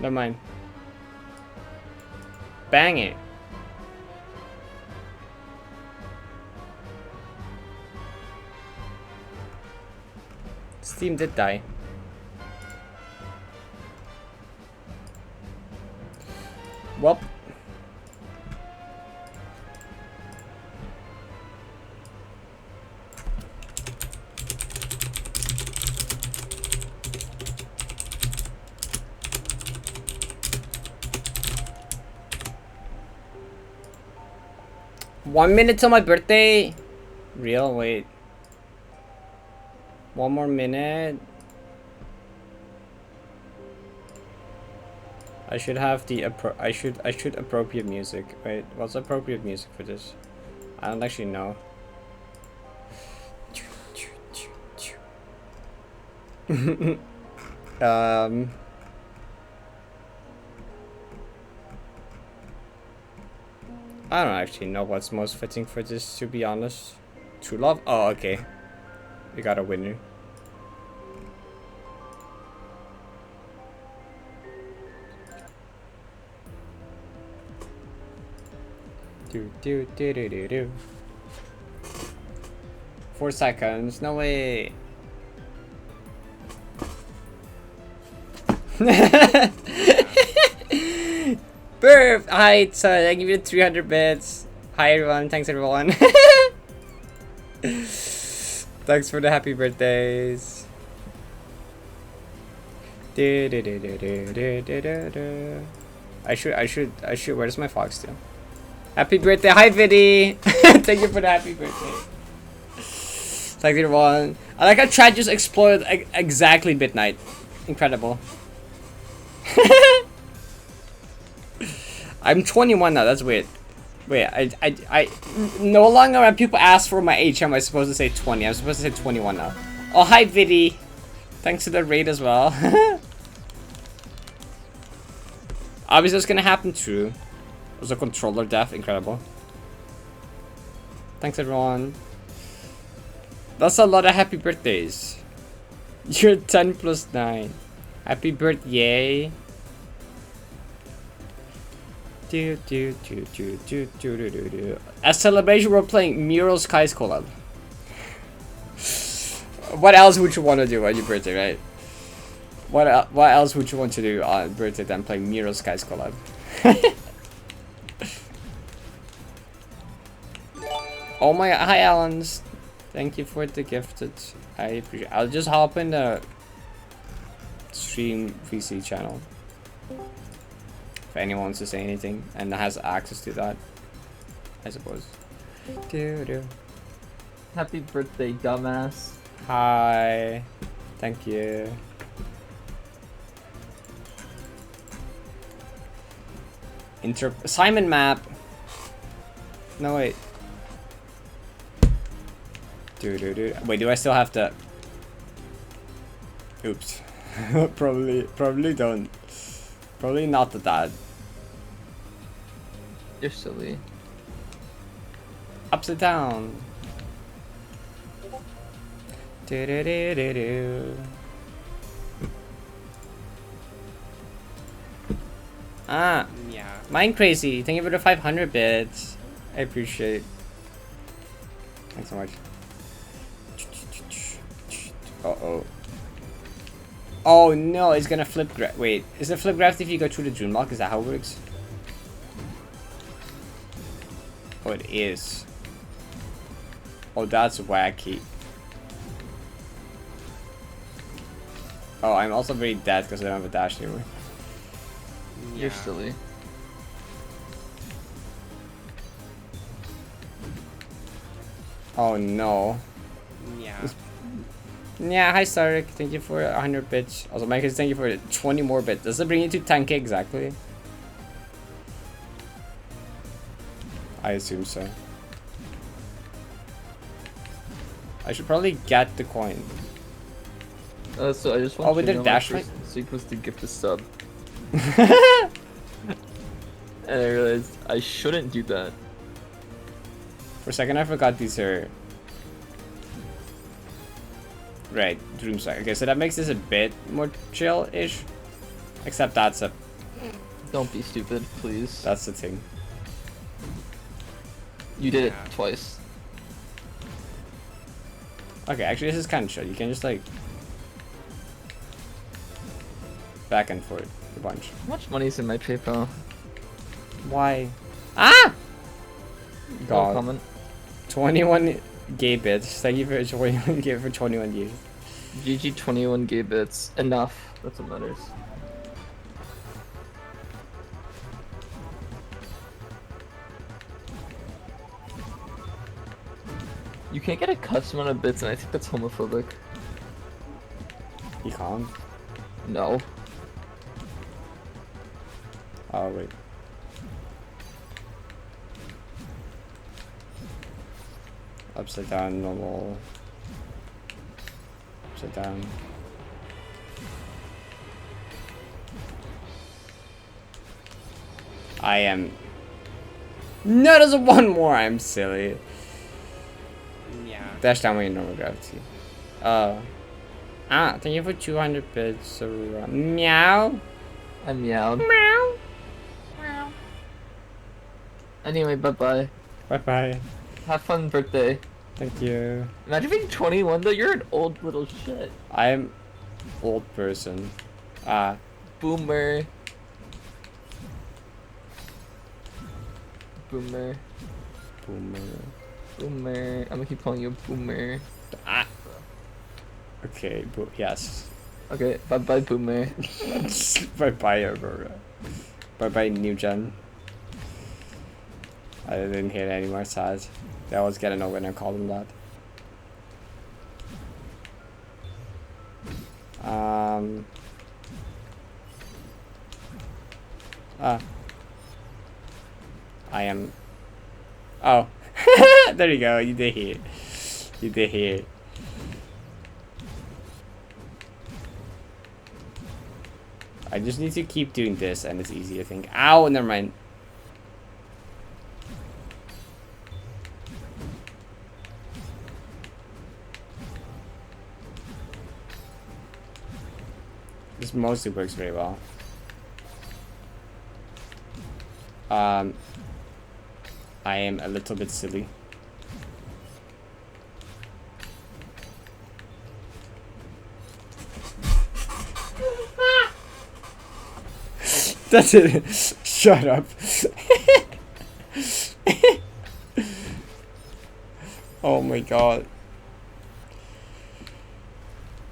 Never mind. Bang it. Steam did die. Well. 1 minute till my birthday. Real? Wait. 1 more minute. I should have the I should appropriate music. Wait, what's appropriate music for this? I don't actually know. I don't actually know what's most fitting for this, to be honest. True Love? Oh, okay. We got a winner. Do. 4 seconds. No way. Burp! Hi, so I give you 300 bits. Hi everyone, thanks everyone. Thanks for the happy birthdays. I should, where's my fox still? Happy birthday, hi Viddy! Thank you for the happy birthday. Thanks everyone. I like how chat just exploded exactly midnight. Incredible. I'm 21 now, that's weird. Wait, I no longer when people ask for my age am I supposed to say 20. I'm supposed to say 21 now. Oh, hi Viddy. Thanks to the raid as well. Obviously it's gonna happen too. There's a controller death, incredible. Thanks everyone. That's a lot of happy birthdays. You're 10 plus 9. Happy birthday. As celebration, we're playing Mural Skies collab. What else would you want to do on your birthday, right? What else would you want to do on birthday than playing Mural Skies collab? Oh my, hi Alans. Thank you for the gifted. I appreciate it. I'll just hop in the stream VC channel. If anyone wants to say anything and has access to that, I suppose. Happy birthday, dumbass. Hi. Thank you. Simon map. No wait. Wait, do I still have to? Oops. Probably don't. Probably not the dad. You're silly. Upside down. Ah, yeah. Mind crazy. Thank you for the 500 bits. I appreciate. Thanks so much. Uh-oh. Oh no, it's gonna flip wait, is it flip graft if you go through the June lock? Is that how it works? Oh, it is. Oh, that's wacky. Oh, I'm also very dead because I don't have a dash anymore. You're silly. Oh no. Yeah. Yeah, hi Sarek, thank you for 100 bits. Also, Mike, thank you for 20 more bits. Does it bring you to 10k exactly? I assume so. I should probably get the coin. So I just want with you the to know dash my light? first sequence to gift a sub. And I realized I shouldn't do that. For a second, I forgot these are... Right, Dream Strike. Okay, so that makes this a bit more chill-ish. Except that's a... Don't be stupid, please. That's the thing. You did it twice. Okay, actually this is kind of chill. You can just like... back and forth a bunch. How much money's in my PayPal? Why? Ah! No God. comment. 21 gay bits. Thank you for 21 gay for 21 years. GG 21 gay bits. Enough. That's what matters. You can't get a custom amount of bits, and I think that's homophobic. You can't. No. Oh wait. Upside down, normal. Upside down. I am. No, there's one more. I'm silly. Yeah. Dash down with your normal gravity. Thank you for 200 bits. Meow. I meowed. Meow. Anyway, bye-bye. Bye bye. Have fun birthday. Thank you. Imagine being 21 though, you're an old little shit. I'm old person. Boomer. Boomer. Boomer. Boomer. I'm gonna keep calling you Boomer. Okay, yes. Okay, bye-bye Boomer. Bye bye, Aurora. Bye bye, new gen. I didn't hear any more size. They always get annoyed when I call them that. I am. Oh, there you go. You did hear. You did hear. I just need to keep doing this, and it's easy to think. Ow, never mind. This mostly works very well. I am a little bit silly. That's it. Shut up. Oh my god.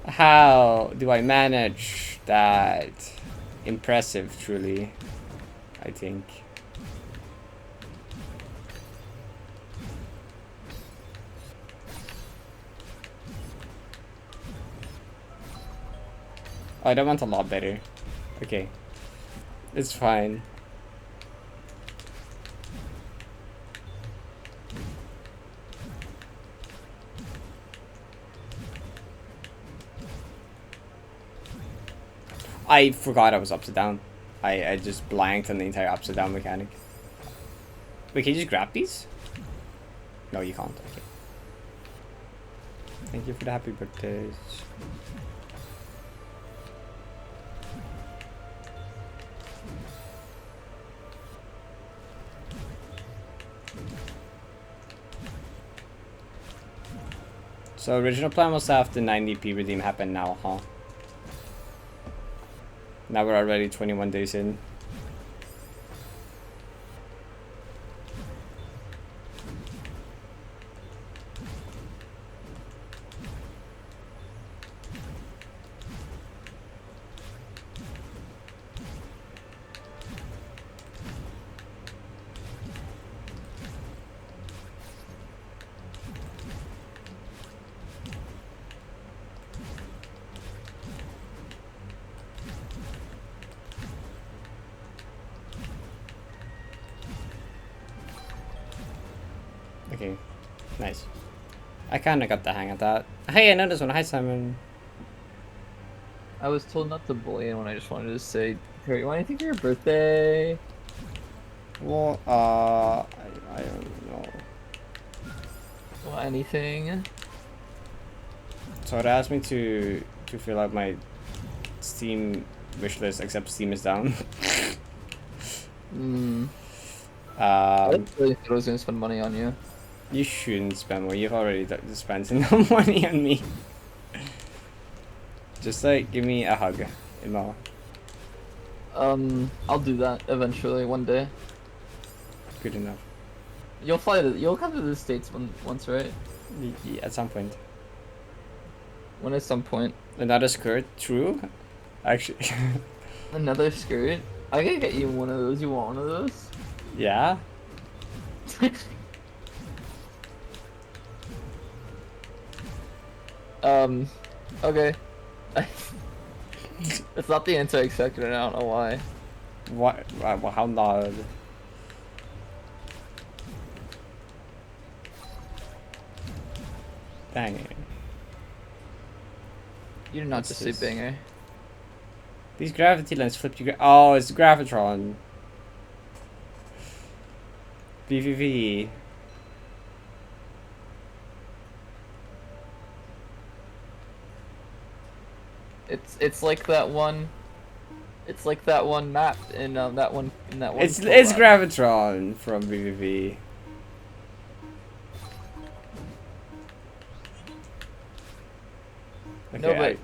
How do I manage that? Impressive, truly. I think. Oh, that went a lot better. Okay. It's fine. I forgot I was upside down. I just blanked on the entire upside down mechanic. Wait, can you just grab these? No, you can't. Okay. Thank you for the happy birthdays. So original plan was to have the 90p redeem happen now, huh? Now we're already 21 days in. Okay, nice. I kinda got the hang of that. Hey, I know this one. Hi, Simon. I was told not to bully anyone, I just wanted to say, Parrot, you want anything for your birthday? Well, I don't know. Well, anything? So it asked me to fill out my Steam wishlist, except Steam is down. I really thought I was gonna spend money on you. You shouldn't spend more. You've already spent enough money on me. Just like give me a hug, Emma. I'll do that eventually, one day. Good enough. You'll come to the States once, right? At some point. When at some point. Another skirt, true? Actually. Another skirt? I can get you one of those. You want one of those? Yeah. Okay. It's not the anti-expected, and I don't know why. What? How not? Dang it. You did not What's just say this? banger. These gravity lens flip you. Oh, it's Gravitron. BVV. It's like that one. It's like that one map in that one It's collab. Gravitron from BVV. Okay, No,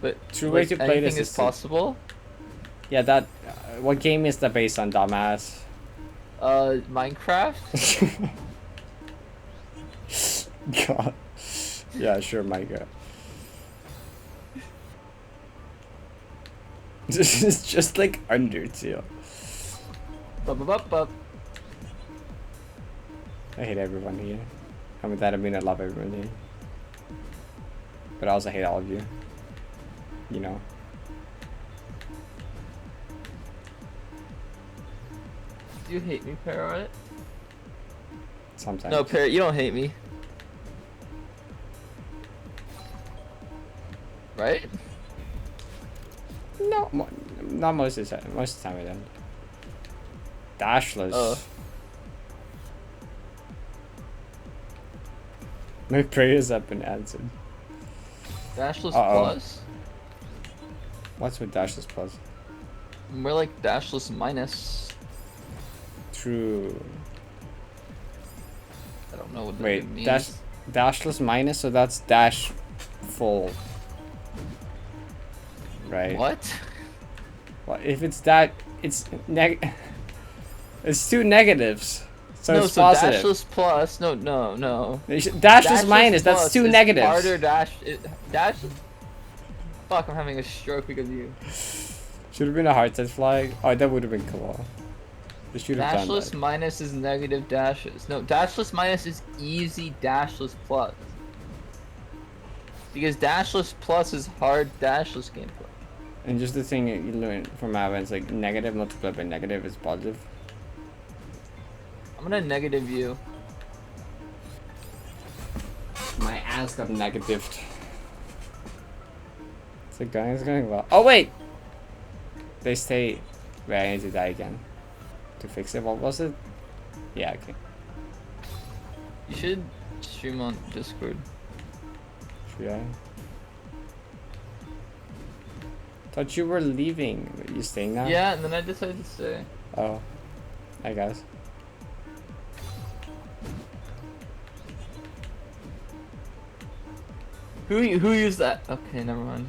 but True way like, to play this anything is is possible. yeah, that. What game is that based on, dumbass? Minecraft. God. Yeah, sure, Micah. This is just like Undertale. Bup. I hate everyone here. And with that, I mean I love everyone here. But I also hate all of you. You know. Do you hate me, Parrot? Sometimes. No, Parrot, you don't hate me. Right? No, not most of the time. Most of the time I don't. Dashless. Oh. My prayers have been answered. Dashless Uh-oh. plus? What's with Dashless Plus? More like Dashless minus. True. I don't know what that Wait, means. Dashless minus, so that's dash full. Right. What? Well, if it's that, it's it's two negatives, so no, it's so positive. Dashless plus. No. Dashless minus, that's plus two is negatives. Harder dash. Fuck, I'm having a stroke because of you. Should have been a hard test flag. Oh, that would have been cool. They should have done Dashless that. minus is negative dashes. No, dashless minus is easy dashless plus. Because dashless plus is hard dashless gameplay. And just the thing you learn from Ava, it's like negative multiplied by negative is positive. I'm gonna negative you. My ass got negatived. It's like going well. Oh wait! They stay. Wait, I need to die again. To fix it, what was it? Yeah, okay. You should stream on Discord. Should I? Thought you were leaving. Are you staying now? Yeah, and then I decided to stay. Oh. I guess. Who used that? Okay, never mind.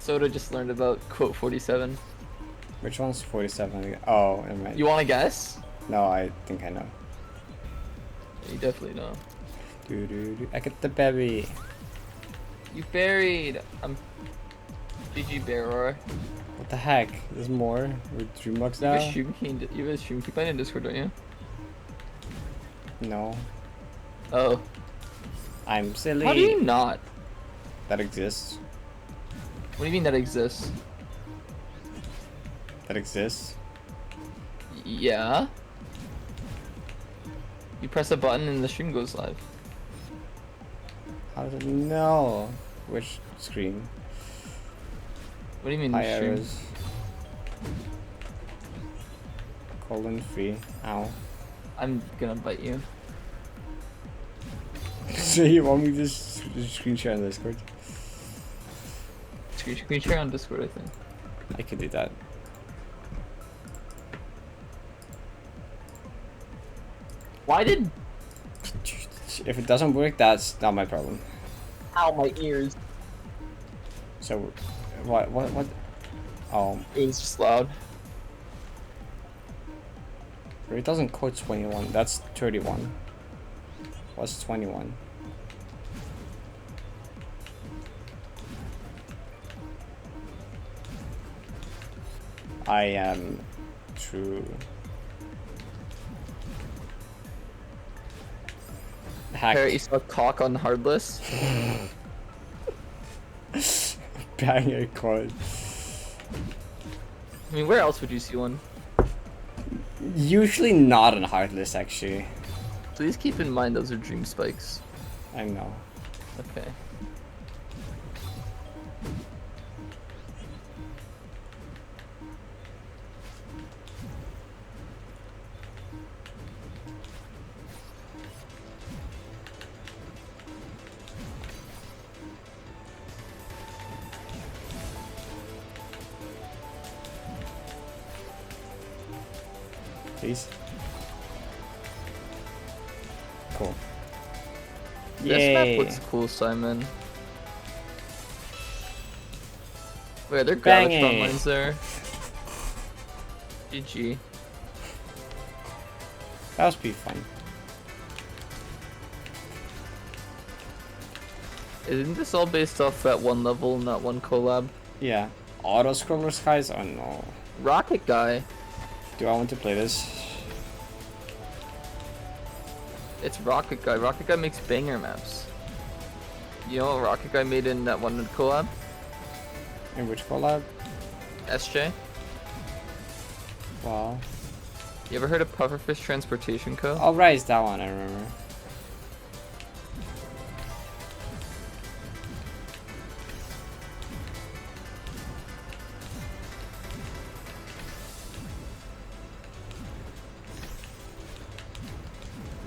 Soda just learned about quote 47. Which one's 47? Oh, never mind. You wanna guess? No, I think I know. You definitely know. I get the baby. You buried. I'm GG Bearer. What the heck? There's more? With Dreambox You have a now? stream key. You have a stream key playing in Discord, don't you? No. Oh. I'm silly. How do you not? That exists. What do you mean that exists? That exists. Yeah. You press a button and the stream goes live. How does it know? Which screen? What do you mean Hi, stream? errors. Colon free. Ow. I'm gonna bite you. So you want me to screen share on Discord? Screen share on Discord, I think. I could do that. Why did? If it doesn't work, that's not my problem. Ow, my ears. So, what? Oh, It was just loud. it doesn't quote 21. That's 31. What's 21? I am true. Hack. Parrot, you saw cock on Hardless? Banger card. I mean, where else would you see one? Usually not on Heartless, actually. Please keep in mind those are dream spikes. I know. Okay. Please. Cool. This map Yay. looks cool, Simon. Wait, are there Bang gravitron it. lines there? GG. That was pretty fun. Isn't this all based off that one level, not one collab? Yeah. Auto scroller skies? Oh no. Rocket Guy. Do I want to play this? It's Rocket Guy. Rocket Guy makes banger maps. You know what Rocket Guy made in that one collab? In which collab? SJ? Wow. You ever heard of Pufferfish Transportation Co? Oh, right, it's that one, I remember.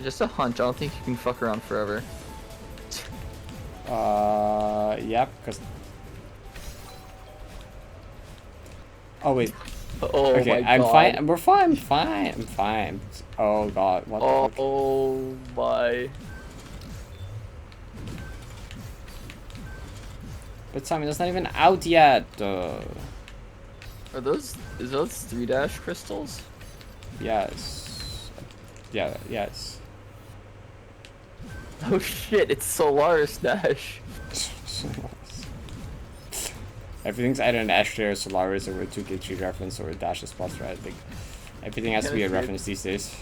Just a hunch. I don't think you can fuck around forever. Yep, because... Oh, wait. Oh Okay, my I'm god. fine. We're fine. I'm fine. I'm fine. Oh god, what the fuck? Oh my. But Simon, that's not even out yet. Are those, is those 3-dash crystals? Yes. Yeah, yes. Oh shit, it's Solaris Dash. Everything's either an Ashtray or Solaris or a 2K3 reference or a Dash spots, right? Like, everything has to be a reference these days.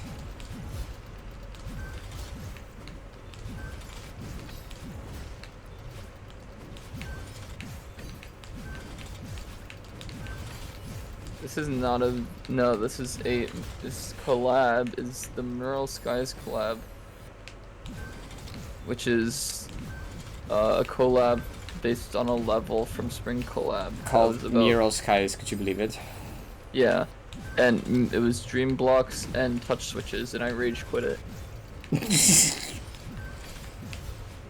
This is not a, no, this is a, this collab is the Mural Skies collab. Which is a collab based on a level from Spring Collab. that Called was about- Mural Skies, could you believe it? Yeah. And it was Dream Blocks and touch switches, and I rage quit it.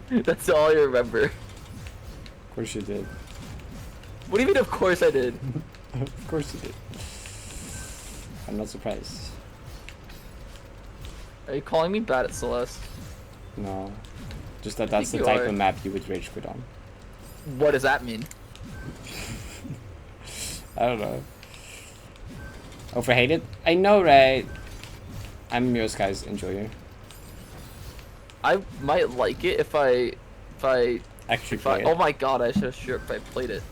That's all I remember. Of course you did. What do you mean, of course I did? Of course you did. I'm not surprised. Are you calling me bad at Celeste? No. Just that that's the think you type are. of map you would rage quit on. What does that mean? I don't know. Overhated? I know, right? I'm Mural Skies enjoyer. I might like it if I Actually play oh it. my god, I should have sure if I played it.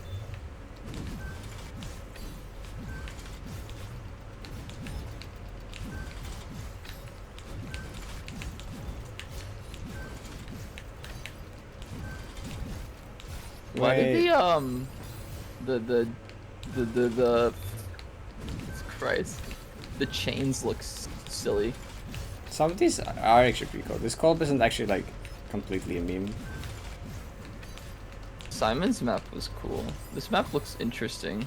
Why did Wait. the Christ, the chains look silly. Some of these are actually pretty cool. This Colb isn't actually like completely a meme. Simon's map was cool. This map looks interesting.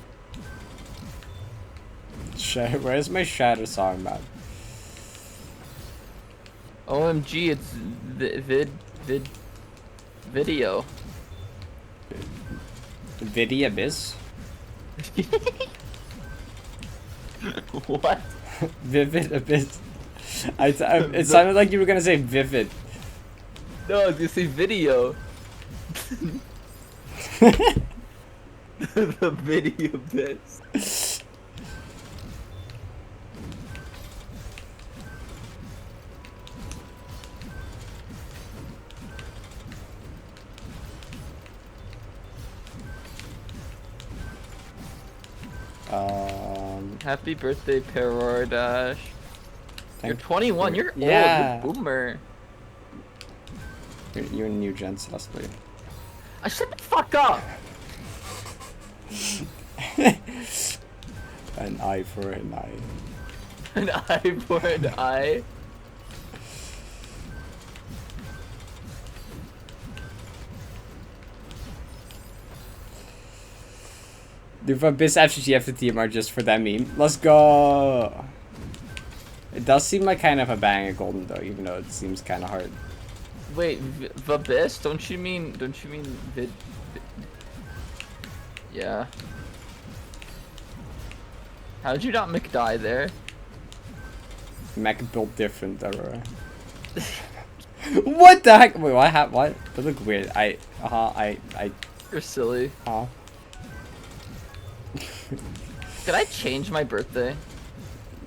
Where's my Shadow Song map? OMG, it's video. Vidi Abyss? What? Vivid Abyss. It sounded like you were gonna say vivid. No, I was gonna say video. The video bits. Happy birthday, Parrot Dash. You're thank 21. you. You're Yeah. old. You're boomer. You're a new gen Celeste. I shut the fuck up! An eye for an eye. An eye for an eye. Dude, from this FGF team are just for that meme. Let's go! It does seem like kind of a bang of golden though, even though it seems kind of hard. Wait, Vabis? Don't you mean vid? Yeah. How did you not McDie there? Mech built different, Aurora. What the heck? Wait, what? That look weird. You're silly. Did I change my birthday?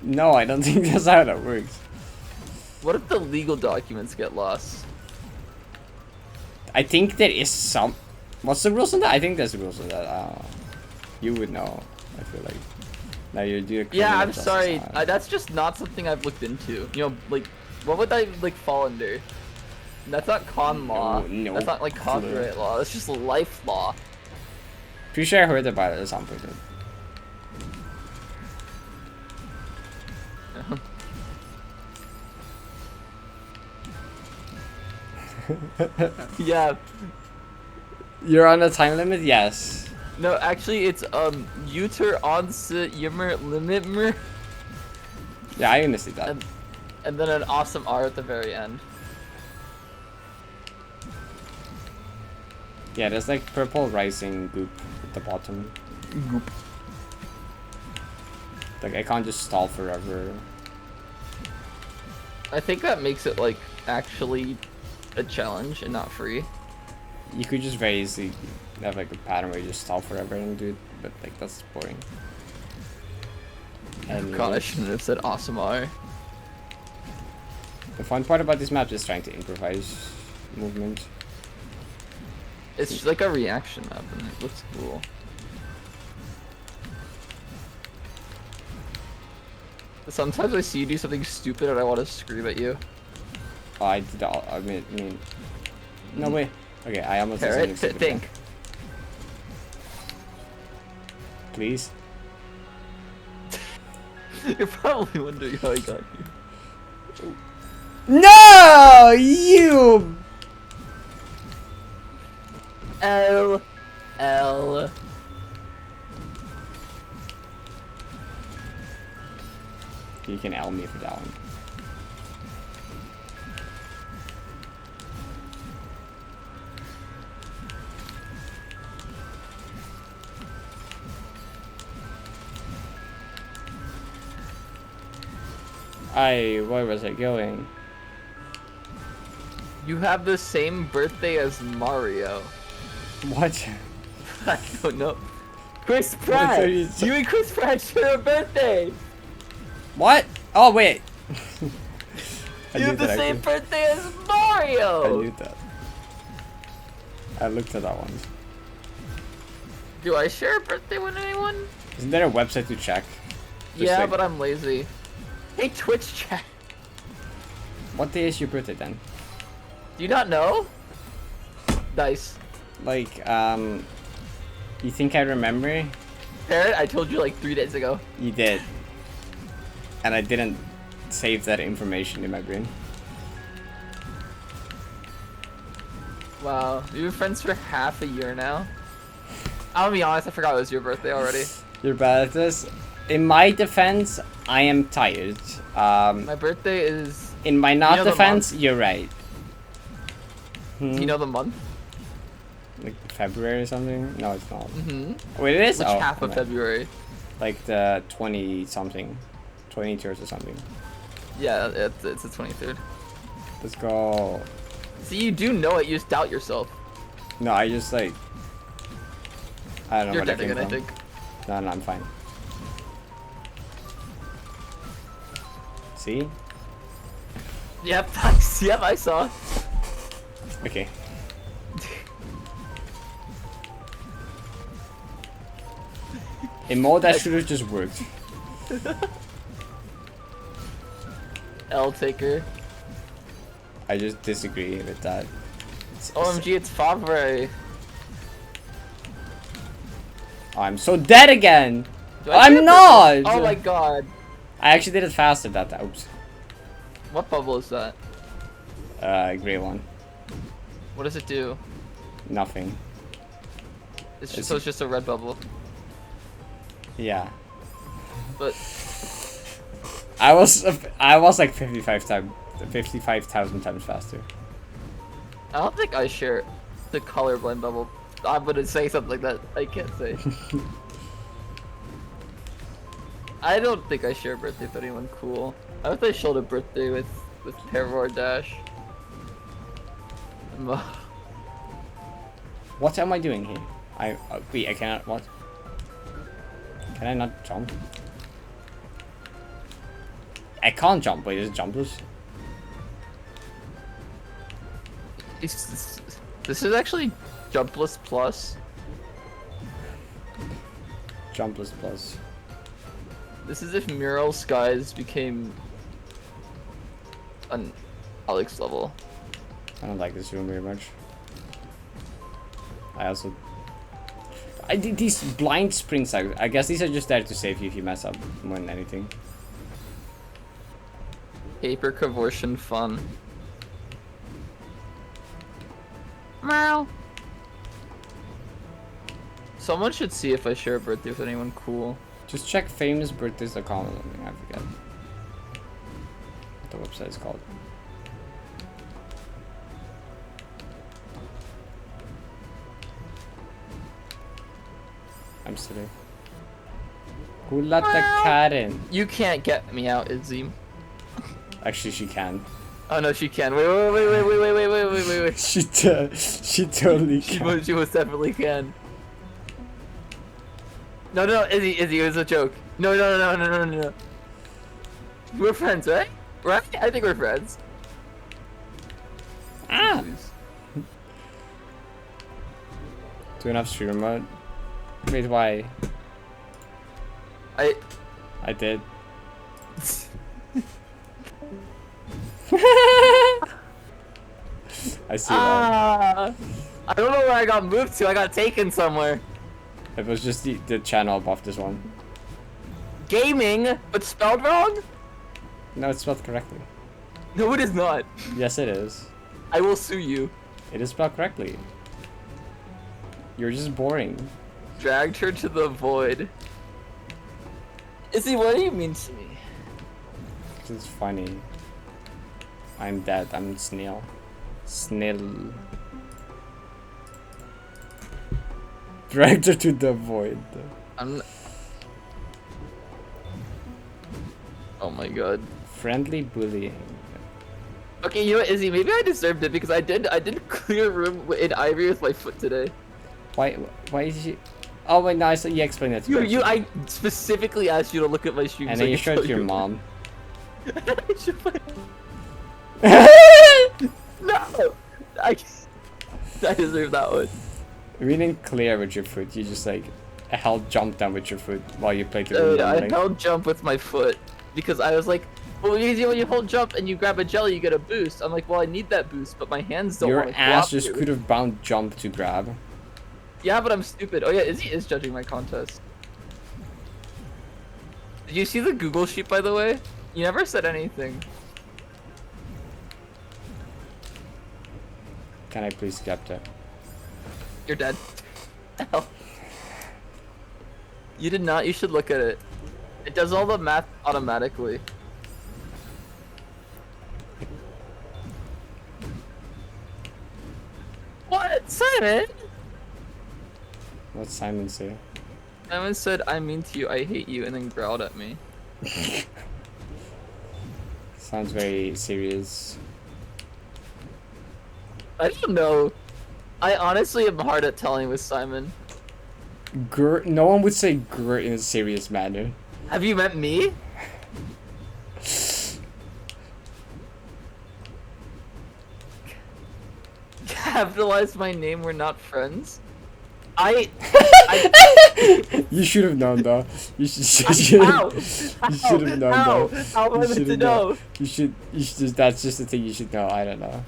No, I don't think that's how that works. What if the legal documents get lost? I think there is some. What's the rules on that? I think there's rules on that. You would know. I feel like. Now you're doing. Yeah, I'm sorry. That's just not something I've looked into. You know, like, what would I like fall under? That's not con law. No. That's not like copyright law. That's just life law. Pretty sure I heard about it at some point. Yeah. You're on a time limit? Yes. No, actually, it's Uter onse yimmer limitmer. Yeah, I understand that. And then an awesome R at the very end. Yeah, there's like purple rising goop at the bottom. Goop. Like I can't just stall forever. I think that makes it like actually a challenge and not free. You could just very easily have like a pattern where you just stall forever and do it, but like that's boring. And God, I shouldn't have said awesome R. the fun part about this map is trying to improvise movement. It's just like a reaction map and it looks cool. Sometimes I see you do something stupid and I want to scream at you. Oh, I did all. I mean, no way. Okay, I almost did Parrot, something stupid think. there. Please. You're probably wondering how I got here. No, you. L. You can L me for that one. Where was I going? You have the same birthday as Mario. What? I don't know. Chris What Pratt! are you You and Chris Pratt share a birthday! What? Oh wait. I You knew have the that, same actually. birthday as Mario! I knew that. I looked at that one. Do I share a birthday with anyone? Isn't there a website to check? Just Yeah, like- but I'm lazy. Hey, Twitch chat. What day is your birthday then? Do you not know? Nice. Like, you think I remember? Parrot, I told you like 3 days ago. You did. And I didn't save that information in my brain. Wow, we've been friends for half a year now. I'll be honest, I forgot it was your birthday already. You're bad at this. In my defense, I am tired. My birthday is... In my not know the defense, you're right. Do you know the month? Like February or something? No, it's not. Mm-hmm. Wait, it is? Which Oh, half of never mind. February? Like the 20 something. 22 or something. Yeah, it's the 23rd. Let's go. See, you do know it, you just doubt yourself. No, I just like... I don't know You're where that dead came again, I from. think. No, I'm fine. See? Yep, yep, I saw. Okay. In mode, that should have just worked. L taker. I just disagree with that. OMG, it's Favre. I'm so dead again. Do I do I'm it not. Oh my god. I actually did it faster that time. Oops. What bubble is that? Gray one. What does it do? Nothing. So it's just a red bubble. Yeah. But I was like 55,000 times faster. I don't think I share the colorblind bubble. I'm gonna say something like that. I can't say. I don't think I share a birthday with anyone cool. I hope I shared a birthday with Parrot Dash. What am I doing here? Wait, I cannot. What? Can I not jump? I can't jump. Wait, is it jumpless? This is actually Jumpless Plus. Jumpless plus. This is if Mural Skies became an Alex level. I don't like this room very much. I did these blind springs. I guess these are just there to save you if you mess up more than anything. Paper conversion fun. Meow. Someone should see if I share a birthday with anyone cool. Just check famousbirthdays.com. I forget what the website is called. I'm silly. Who let the cat in? You can't get me out, Izzy. Actually, she can. Oh no, she can. Wait. She totally can. She most definitely can. No, Izzy, it was a joke. No. We're friends, right? Right? I think we're friends. Ah! 2.5 streamer mode. Wait, why? I did. I see that. I don't know where I got moved to. I got taken somewhere. It was just the channel above this one. Gaming, but spelled wrong? No, it's spelled correctly. No, it is not. Yes, it is. I will sue you. It is spelled correctly. You're just boring. Dragged her to the void. Izzy, what do you mean to me? It's funny. I'm dead. I'm snail. Snail. Dragged her to the void. Oh my god. Friendly bullying. Okay, you know what, Izzy? Maybe I deserved it because I did clear room in Ivory with my foot today. Why is she? Oh wait, no, you explained that to me. I specifically asked you to look at my stream. And so then you showed it to your mom. No! I deserve that one. We didn't clear with your foot. You just like held jump down with your foot while you played the Dude, room. I held jump with my foot because I was like, well, when you hold jump and you grab a jelly, you get a boost. I'm like, well, I need that boost, but my hands don't. Your want to ass just cooperate. could have bound jump to grab. Yeah, but I'm stupid. Oh yeah, Izzy is judging my contest. Did you see the Google sheet, by the way? You never said anything. Can I please get that? You're dead. Hell. You did not. You should look at it. It does all the math automatically. What? Simon? What'd Simon say? Simon said, I'm mean to you, I hate you, and then growled at me. Sounds very serious. I don't know. I honestly am hard at telling with Simon. No one would say grr in a serious manner. Have you met me? Capitalize my name, we're not friends? You should have known though. You should How? have known How? though. How am I meant to know? You should that's just the thing you should know. I don't know.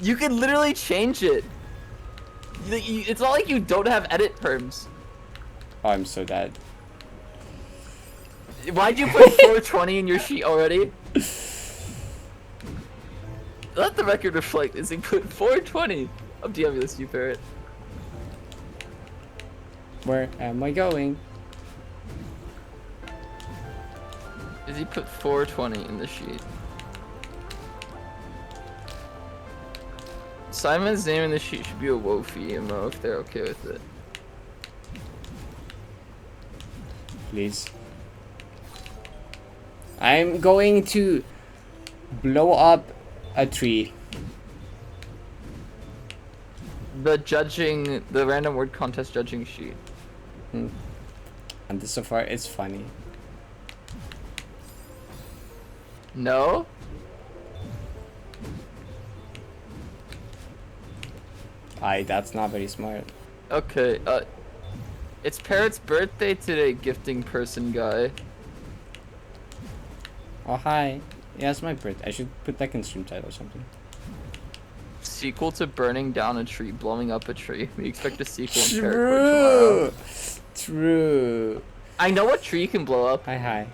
You can literally change it. It's not like you don't have edit perms. Oh, I'm so dead. Why'd you put 420 in your sheet already? Let the record reflect is he put 420. I'm DMing this, you Parrot. Where am I going? Is he put 420 in the sheet? Simon's name in the sheet should be a Wofi emo if they're okay with it. Please. I'm going to blow up a tree. The random word contest judging sheet. And this so far it's funny. No? That's not very smart. Okay, it's Parrot's birthday today, gifting person guy. Oh hi. Yeah, it's my birthday. I should put that in stream title or something. Sequel to burning down a tree, blowing up a tree. We expect a sequel in Parrot tomorrow. True. I know what tree you can blow up. Hi.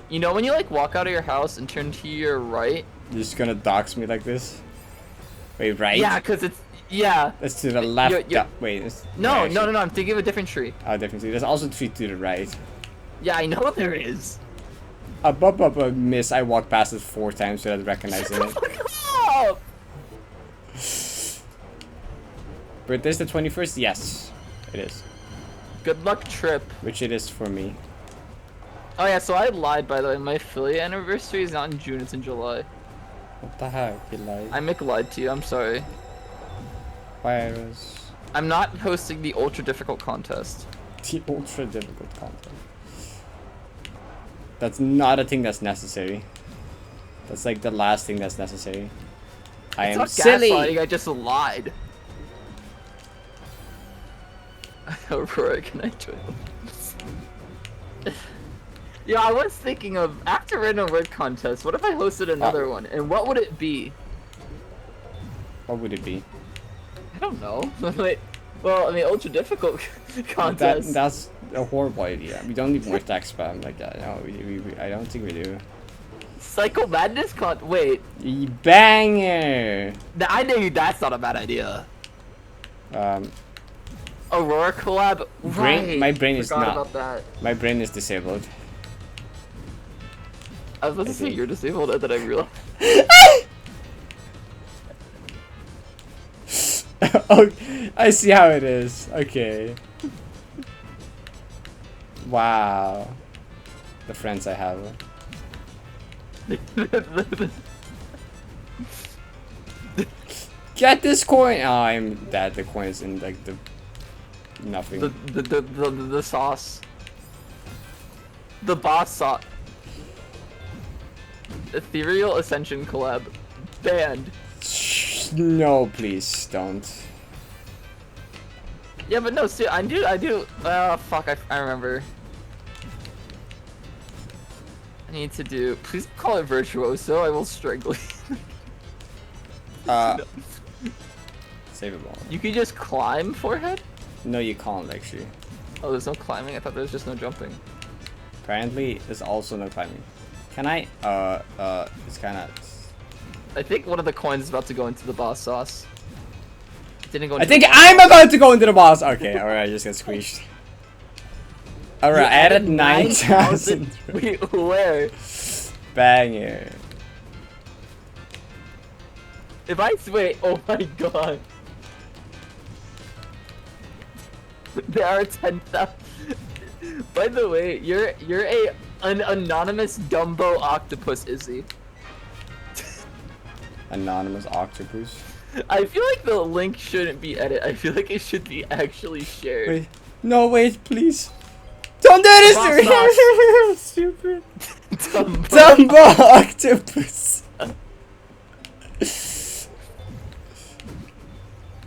You know when you like walk out of your house and turn to your right? You're just gonna dox me like this? Wait, right? Yeah, cause it's That's to the left. You're- Wait, it's No, actually- no. I'm thinking of a different tree. Oh, definitely. There's also a tree to the right. Yeah, I know there is. Miss. I walked past it 4 times without recognizing it. Oh! Birthday's the 21st? Yes, it is. Good luck, trip. Which it is for me. Oh yeah, so I lied by the way. My affiliate anniversary is not in June; it's in July. What the heck? You lied. I lied to you. I'm sorry. Virus. I'm not hosting the ultra difficult contest. The ultra difficult content. That's not a thing that's necessary. That's like the last thing that's necessary. I It's am not silly. gaslighting, I just lied. Aurora, can I join? Yeah, I was thinking of after random word contest. What if I hosted another one, and what would it be? What would it be? I don't know. Wait, well, I mean, ultra difficult contest. That's a horrible idea. We don't need more text spam like that. No, I don't think we do. Psycho Madness Wait, Banger! I knew that's not a bad idea. Aurora collab. Right. My brain is Forgot not. about that. My brain is disabled. I was about to say you're disabled, and then I realized. Oh, I see how it is. Okay. Wow. The friends I have. Get this coin! Oh, I'm dead. The coin is in like the nothing. The sauce. The boss sauce. Ethereal Ascension collab. Banned. No, please don't. Yeah, but no, see, I do. Fuck, I remember. I need to do. Please call it Virtuoso. I will strangle you. Save it all. You can just climb forehead? No, you can't actually. Oh, there's no climbing? I thought there was just no jumping. Apparently, there's also no climbing. Can I? It's kind of. I think one of the coins is about to go into the boss sauce. It didn't go I into think the boss I'm sauce. about to go into the boss. Okay, alright, I just got squeezed. Alright, I added 9,000. Wait, where? Banger. If I wait, oh my god. There are 10,000. By the way, you're an anonymous Dumbo octopus, Izzy. Anonymous octopus. I feel like the link shouldn't be edit. I feel like it should be actually shared. Wait. No, wait, please. Don't do this to me! I'm stupid. Dumbo octopus.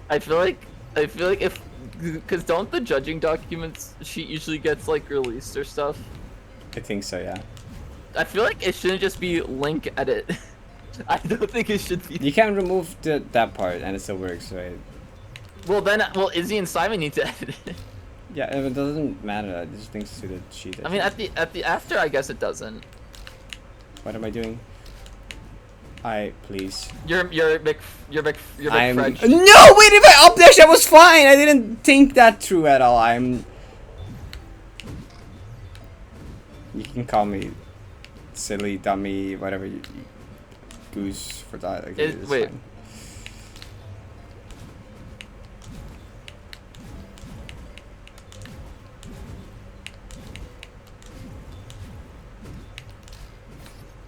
I feel like if, because don't the judging documents sheet usually gets like released or stuff? I think so, yeah. I feel like it shouldn't just be link edit. I don't think it should be. You can remove that part and it still works, right? Well, Izzy and Simon need to edit it. Yeah, it doesn't matter. I just think to the sheet. I mean, at the after, I guess it doesn't. What am I doing? Please. You're big French. No, wait! If I up dash, that was fine. I didn't think that through at all. You can call me silly, dummy, whatever you goose for that. Like, it's wait. fine.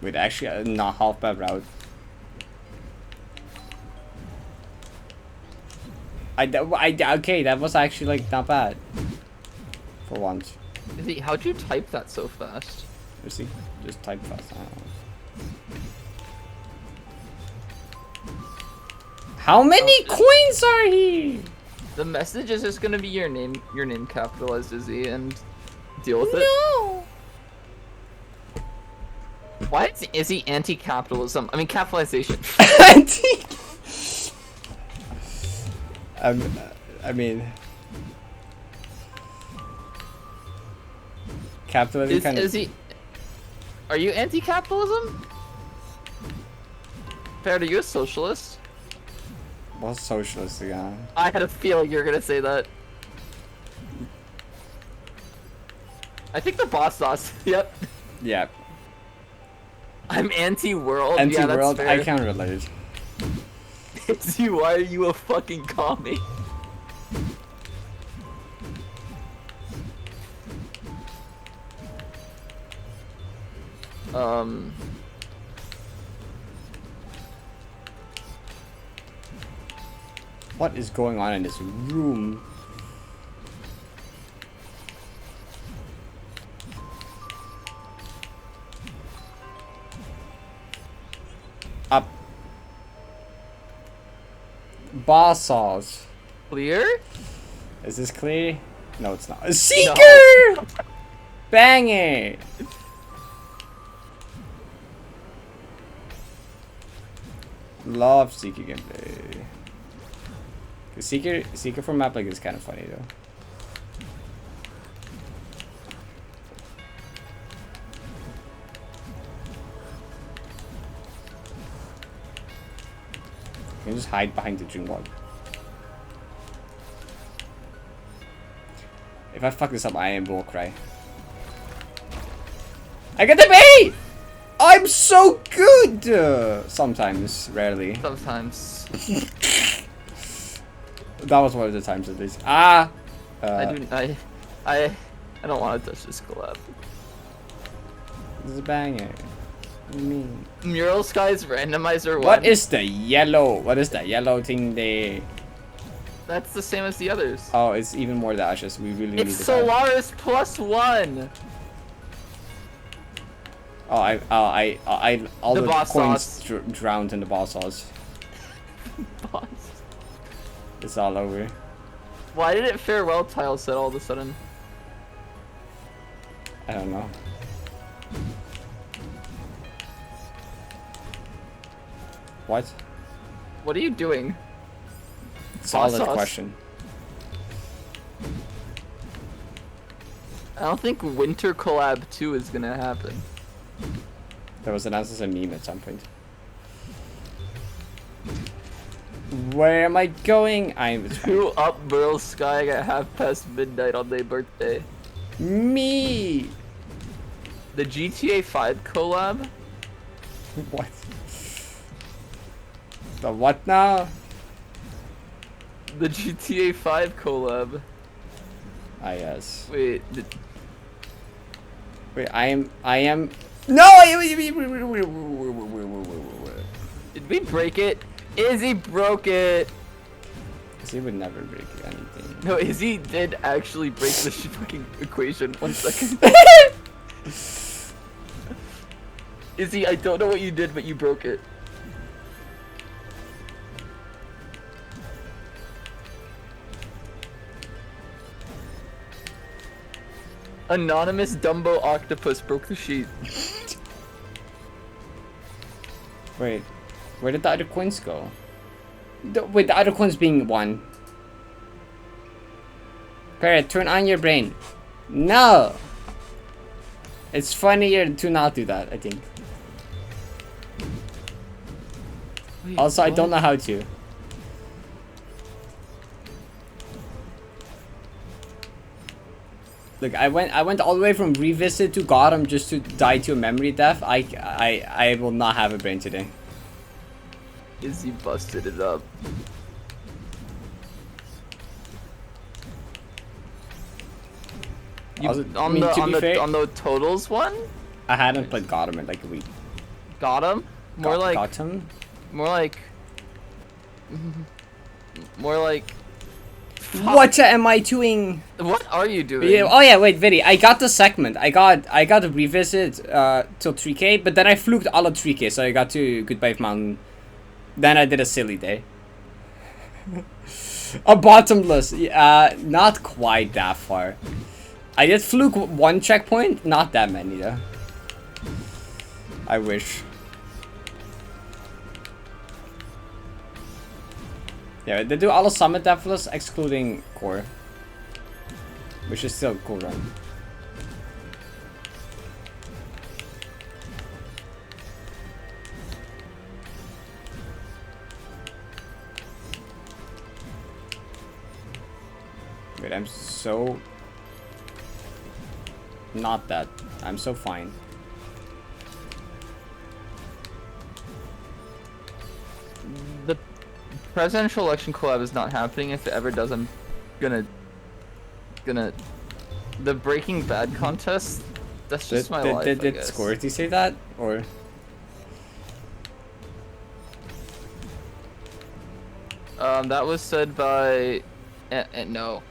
Wait, actually, not half bad route. Okay, that was actually like not bad. For once. Izzy, how'd you type that so fast? You see, just type fast. I don't know. How many coins are here? The message is just gonna be your name capitalized, Izzy, and deal with it. No. Why is Izzy anti-capitalism? I mean, capitalization. I mean, capitalism kind of. Izzy, are you anti-capitalism? Parrot, are you a socialist? What's socialist again? I had a feeling you were gonna say that. I think the boss sauce. Yep. Yeah. I'm anti-world. Anti-world. Yeah, I can't relate. Izzy, why are you a fucking commie? What is going on in this room? Up. Boss sauce. Clear? Is this clear? No, it's not. A Seeker! No. Bang it! Love Seeker gameplay. Seeker for map like is kind of funny though. You can just hide behind the dream wall. If I fuck this up, I will cry. I get the bait! I'm so good! Sometimes, rarely. Sometimes. That was one of the times at least. I don't want to touch this collab. This is a banger. What do you mean? Mural Skies randomizer 1. What is the yellow? What is that yellow thing there? That's the same as the others. Oh, it's even more dashes. We really need It's to Solaris +1. All The the boss coins sauce. drowned in the boss sauce. Boss. It's all over. Why did it farewell tile set all of a sudden? I don't know. What? What are you doing? Solid sauce? question. I don't think Winter Collab 2 is gonna happen. There was announced as a meme at some point. Where am I going? I'm Who up Burl Sky at midnight on their birthday? me. The GTA 5 collab? What? The what now? The GTA 5 collab. Ah yes. Wait, Wait, I am. No! did we break it? Izzy broke it! He would never break anything. No, Izzy did actually break the fucking equation. 1 second. Izzy, I don't know what you did, but you broke it. Anonymous Dumbo Octopus broke the sheet. Wait. Where did the other coins go? Wait, the other coins being 1. Parrot, turn on your brain. No! It's funnier to not do that, I think. Wait, Also, I what? don't know how to. Look, I went all the way from revisit to Gotham just to die to a memory death. I will not have a brain today. Izzy busted it up. You, Also, I on mean, the to on be the fair, on the totals one, I hadn't played Gotham in like a week. got him. More like Gotham? more like more like. What am I doing? What are you doing? Yeah, oh yeah, wait, Viddy. I got the segment. I got a revisit till 3K, but then I fluked all of 3K, so I got to Goodbye Mountain. Then I did a silly day. A bottomless. Not quite that far. I did fluke 1 checkpoint, not that many though. I wish. Yeah, they do all of Summit Deathless excluding Core. Which is still a cool run. Wait, I'm so... Not that. I'm so fine. The presidential election collab is not happening. If it ever does, I'm gonna the Breaking Bad contest. That's just my life. I Did guess. Squirty say that? Or That was said by no,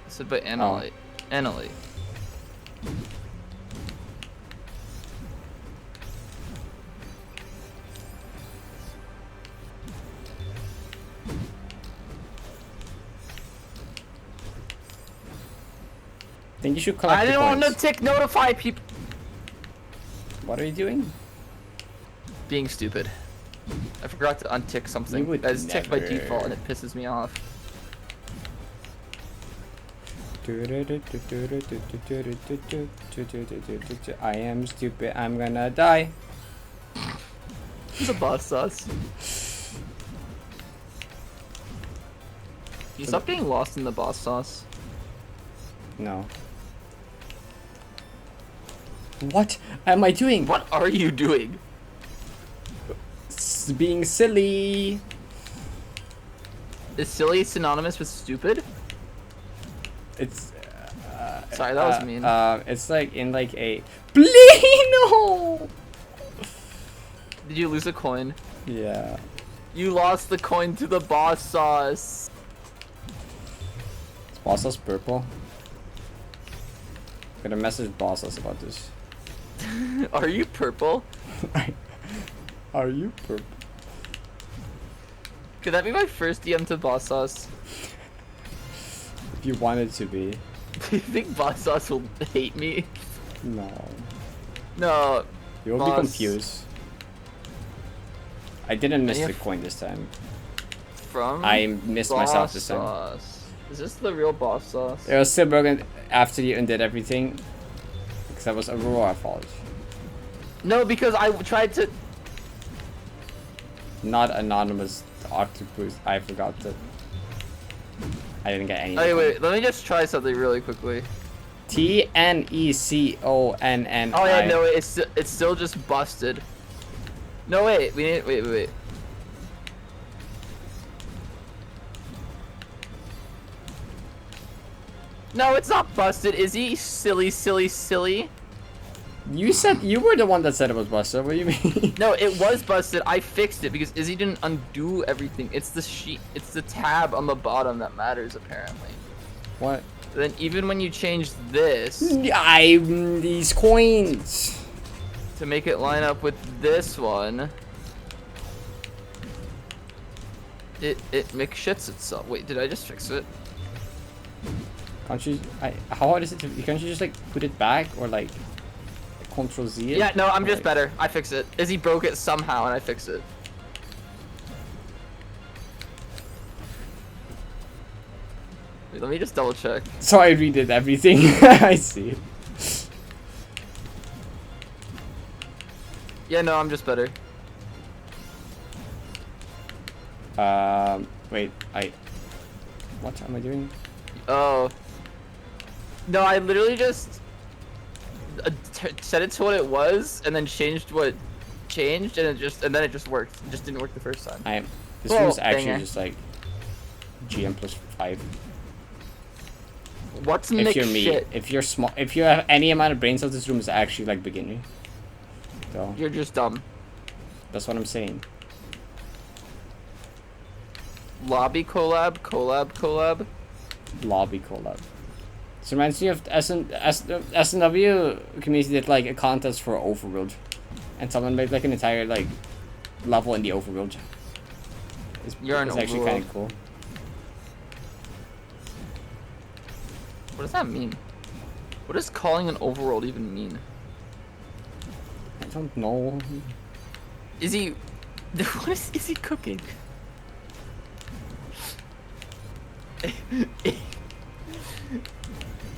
said by Annalie. Annalie. think you should collect I the didn't want coins. to tick notify people. What are you doing? Being stupid. I forgot to untick something. You would That's ticked by never. default and it pisses me off. I am stupid. I'm gonna die. The boss sauce. You stop getting lost in the boss sauce. No. What am I doing? What are you doing? Being silly. Is silly synonymous with stupid? It's. Sorry, that was mean. It's like in like a. Please no. Did you lose a coin? Yeah. You lost the coin to the boss sauce. Is boss sauce purple? I'm gonna message boss sauce about this. Are you purple? Are you purple? Could that be my first DM to boss sauce? If you wanted to be. Do you think boss sauce will hate me? No. No. You'll be Boss. confused. I didn't miss And the if- coin this time. From I missed myself this time. sauce. Is this the real boss sauce? It was still broken after you undid everything. Because that was Aurora fault. No, because I tried to. Not anonymous octopus. I forgot that. I didn't get anything. Okay, wait. Let me just try something really quickly. TNECONNI. Oh yeah, no, it's still just busted. No, wait. We need. Wait. No, it's not busted. Is he silly? You said you were the one that said it was busted. What do you mean? No, it was busted. I fixed it because Izzy didn't undo everything. It's the sheet. It's the tab on the bottom that matters apparently. What? Then even when you change this These coins. to make it line up with this one, it McShits itself. Wait, did I just fix it? Can't you? How hard is it to? Can't you just like put it back or like Control Z it? Yeah, no, I'm Or, just like- better. I fixed it. Izzy broke it somehow and I fixed it. Wait, let me just double check. So I redid everything. I see. Yeah, no, I'm just better. Wait, what am I doing? Oh. No, I literally just set it to what it was, and then changed what changed, and then it just worked. It just didn't work the first time. This Whoa, room's actually banger. just like GM plus 5. What's If mixed you're me, shit? if you're small, if you have any amount of brain cells, this room is actually like beginner. So You're just dumb. that's what I'm saying. Lobby collab. Lobby collab. So reminds me of SNW community did like a contest for Overworld, and someone made like an entire like level in the Overworld. You're an It's actually Overworld. kind of cool. What does that mean? What does calling an overworld even mean? I don't know. Is he... What is he cooking?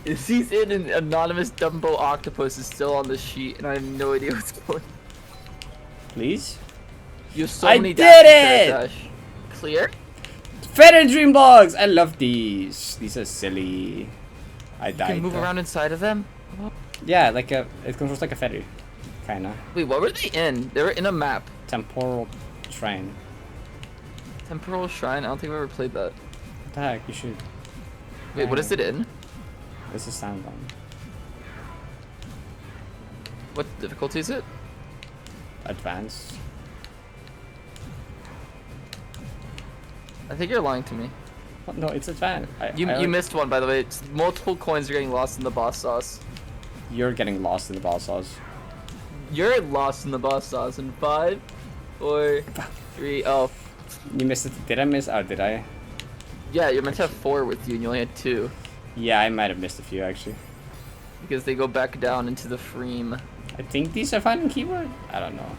Is he's in an anonymous Dumbo octopus is still on the sheet and I have no idea what's going on. Please. You have so I many did dashes, it! Dash. Clear? Feather dream blogs. I love these. These are silly. I You died. can move though. around inside of them? Yeah, like it controls like a feather, kinda. Wait, what were they in? They were in a map. Temporal shrine. Temporal Shrine? I don't think I've ever played that. What the heck? You should. Wait, what is it in? This is Sandbound. What difficulty is it? Advanced. I think you're lying to me. What? No, it's advanced. You missed one, by the way. It's multiple coins are getting lost in the boss sauce. You're getting lost in the boss sauce. You're lost in the boss sauce in 5, 4, 3. Oh, You missed it. Did I miss? Oh, did I? yeah. You're meant to have 4 with you, and you only had 2 Yeah, I might have missed a few actually. because they go back down into the frame. I think these are fine on keyboard. I don't know.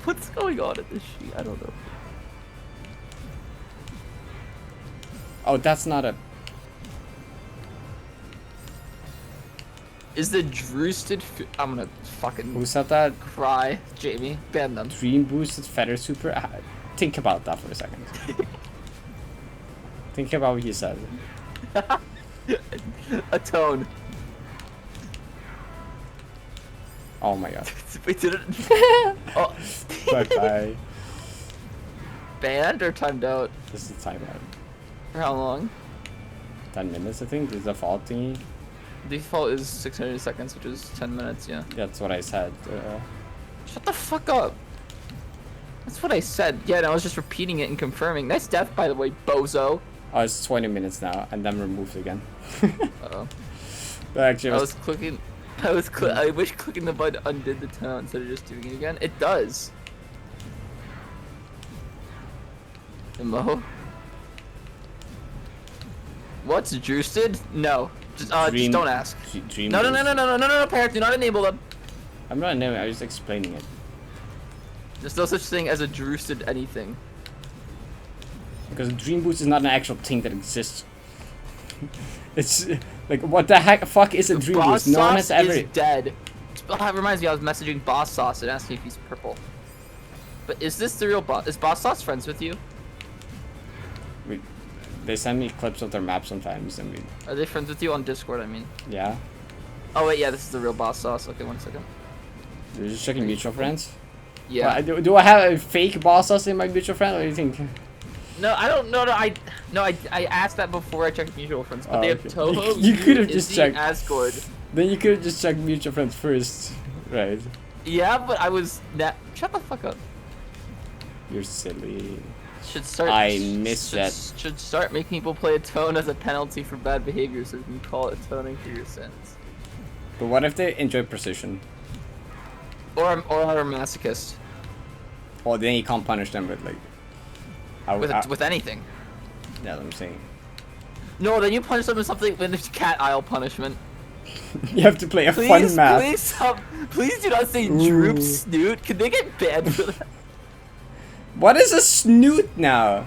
What's going on at this sheet? I don't know. Oh, that's not a. Is the Droosted? I'm gonna fucking Who said that? cry, Jamie. Ban them. Dream boosted feather super. Think about that for a second. Think about what you said. Atone. Oh my god. Wait, did it? Oh. Bye bye. Banned or timed out? This is the timeout. For how long? 10 minutes, I think. This is the default thingy. Default is 600 seconds, which is 10 minutes. Yeah. That's what I said. Shut the fuck up. That's what I said. Yeah, and I was just repeating it and confirming. Nice death, by the way, bozo. Oh, it's 20 minutes now, and then removed again. Uh-oh. But actually, I was clicking. I wish clicking the button undid the timeout instead of just doing it again. It does. Mo. What's Droosted? No. Just don't ask. Dream No, boost. Parrot, do not enable them. I'm not knowing, I was just explaining it. There's no such thing as a Droosted anything. Because Dream Boost is not an actual thing that exists. It's like, what the heck fuck is a Dream Boss Boost? No one Sauce has ever. is dead. That reminds me, I was messaging Boss Sauce and asking if he's purple. But is this the real boss? Is Boss Sauce friends with you? They send me clips of their map sometimes, and Are they friends with you on Discord, I mean? yeah. Oh wait, yeah, this is the real Boss Sauce. Okay, 1 second. You're just checking mutual friends? Yeah. Well, do I have a fake boss sauce in my mutual friend? What do you think? No, I don't know. I asked that before I checked mutual friends, but Oh, they have okay. Toho. You could have just Izzy, checked. Asgore. Then you could have just checked mutual friends first, right? Yeah, but I was that. Shut the fuck up. You're silly. Should start. I missed should, that. Should start making people play Atone as a penalty for bad behavior, so we can call it atoning for your sins. But what if they enjoy precision? Or are a masochist Well, then you can't punish them with like. with anything. Yeah, I'm saying. No, then you punish them with something with the cat aisle punishment. You have to play a Please, fun map. please stop. Please do not say Ooh. droop snoot. Can they get banned for that? What is a snoot now?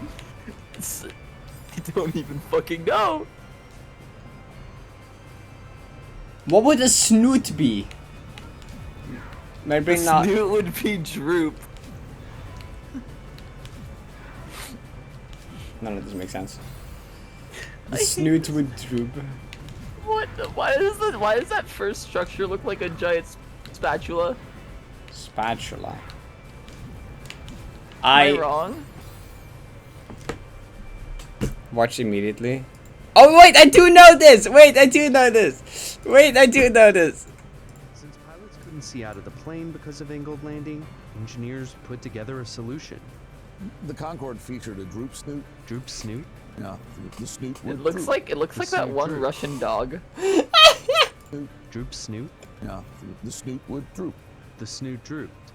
I don't even fucking know. What would a snoot be? My The brain not. snoot would be droop. None of this makes sense. The snoot would droop. What? Why does that first structure look like a giant spatula? Spatula. Am I wrong? Watch immediately. Oh wait, I do know this! Wait, I do know this! Wait, I do know this! Since pilots couldn't see out of the plane because of angled landing, engineers put together a solution. The Concorde featured a droop snoot. Droop snoot? Yeah, the snoot would It looks droop. like that snoot one droop. Russian dog. Droop snoot? Yeah, the snoot would droop. The snoot drooped.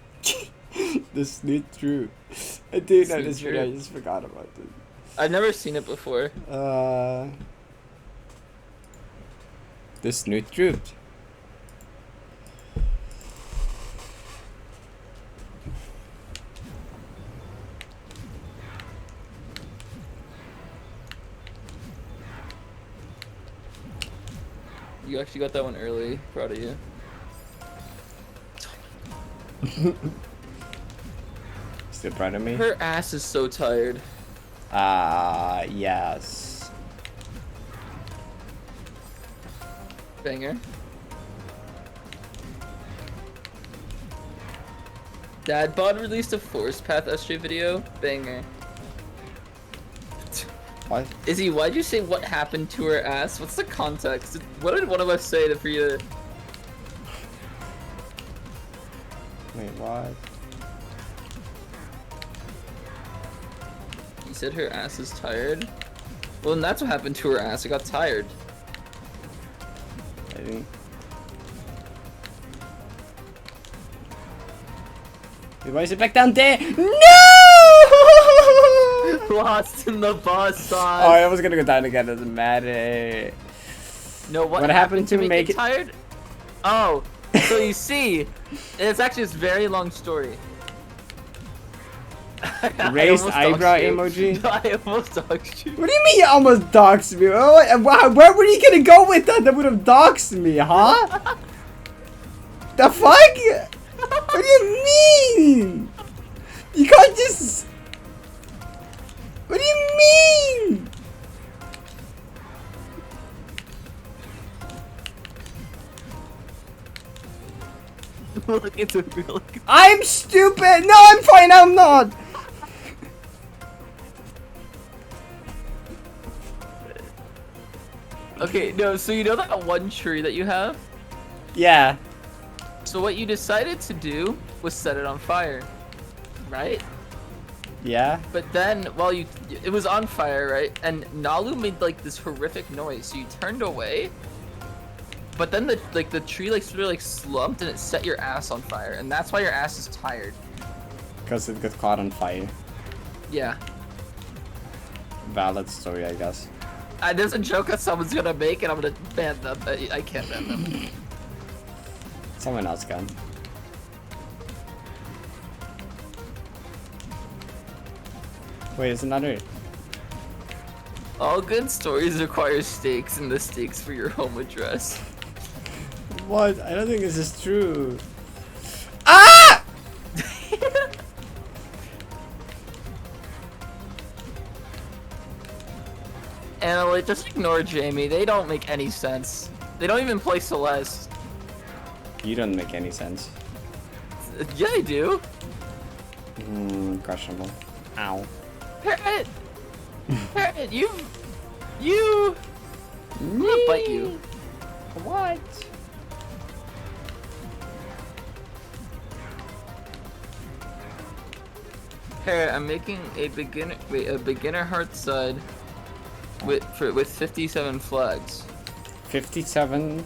The snoot droop. I do know Snoot this video, I droop. just forgot about it. I've never seen it before. The snoot drooped. You actually got that one early. Proud of you. Still proud of me? Her ass is so tired. Yes. Banger. Dadbod released a Force Path SJ video. Banger. What? Izzy, why'd you say what happened to her ass? What's the context? What did one of us say for you to... Wait, what? You said her ass is tired? Well, then that's what happened to her ass. It got tired. I didn't. Wait, why is it back down there? No! Lost in the bus Oh, sauce. I was gonna go down again. Doesn't matter. No, what What happened to make make it it- tired? Oh, so you see, it's actually this very long story. I Raised almost eyebrow doxed you. emoji? No, I almost doxed you. What do you mean you almost doxed me? Where were you gonna go with that? That would have doxed me, huh? The fuck? What do you mean? You can't just. What do you mean? Look, it's a real. I'm stupid. No, I'm fine. I'm not. Okay, no, so you know that one tree that you have? Yeah. So what you decided to do was set it on fire, right? Yeah. But then, while it was on fire, right? And Nalu made like this horrific noise, so you turned away. But then the tree like sort of like slumped and it set your ass on fire, and that's why your ass is tired. Because it got caught on fire. Yeah. Valid story, I guess. There's a joke that someone's gonna make, and I'm gonna ban them. I can't ban them. Someone else can. Wait, there's another. All good stories require stakes, and the stakes for your home address. What? I don't think this is true. Ah! And like, just ignore Jamie. They don't make any sense. They don't even play Celeste. You don't make any sense. Yeah, they do. Questionable. Ow. Parrot! Parrot, you... I'm gonna bite you. What? Parrot, I'm making a beginner heart side with 57 flags. 57.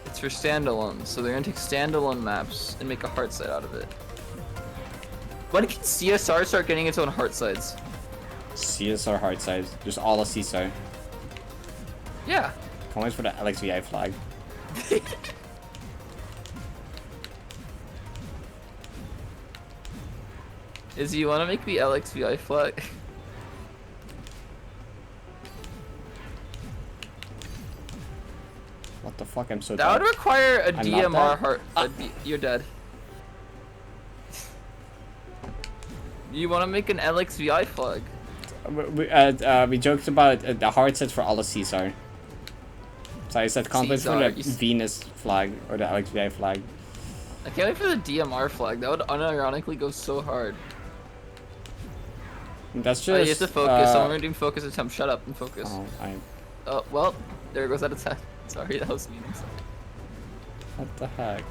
It's for standalone, so they're gonna take standalone maps and make a heart side out of it. When can CSR start getting its own heart sides? CSR hard size. Just all a CSR. Yeah. Can't wait for the LXVI flag. Izzy, you wanna make the LXVI flag? What the fuck? I'm so That dead. would require a I'm not DMR dead. heart. You're dead. You want to make an LXVI flag? We joked about the hard set for all of Caesar. So I said conflict for the Caesar. Venus flag or the LXVI flag. I can't wait for the DMR flag. That would unironically go so hard. That's just. Oh, you have to focus. Someone doing focus attempt. Shut up and focus. Oh, Oh, well, there goes that attack. Sorry, that was mean. what the heck?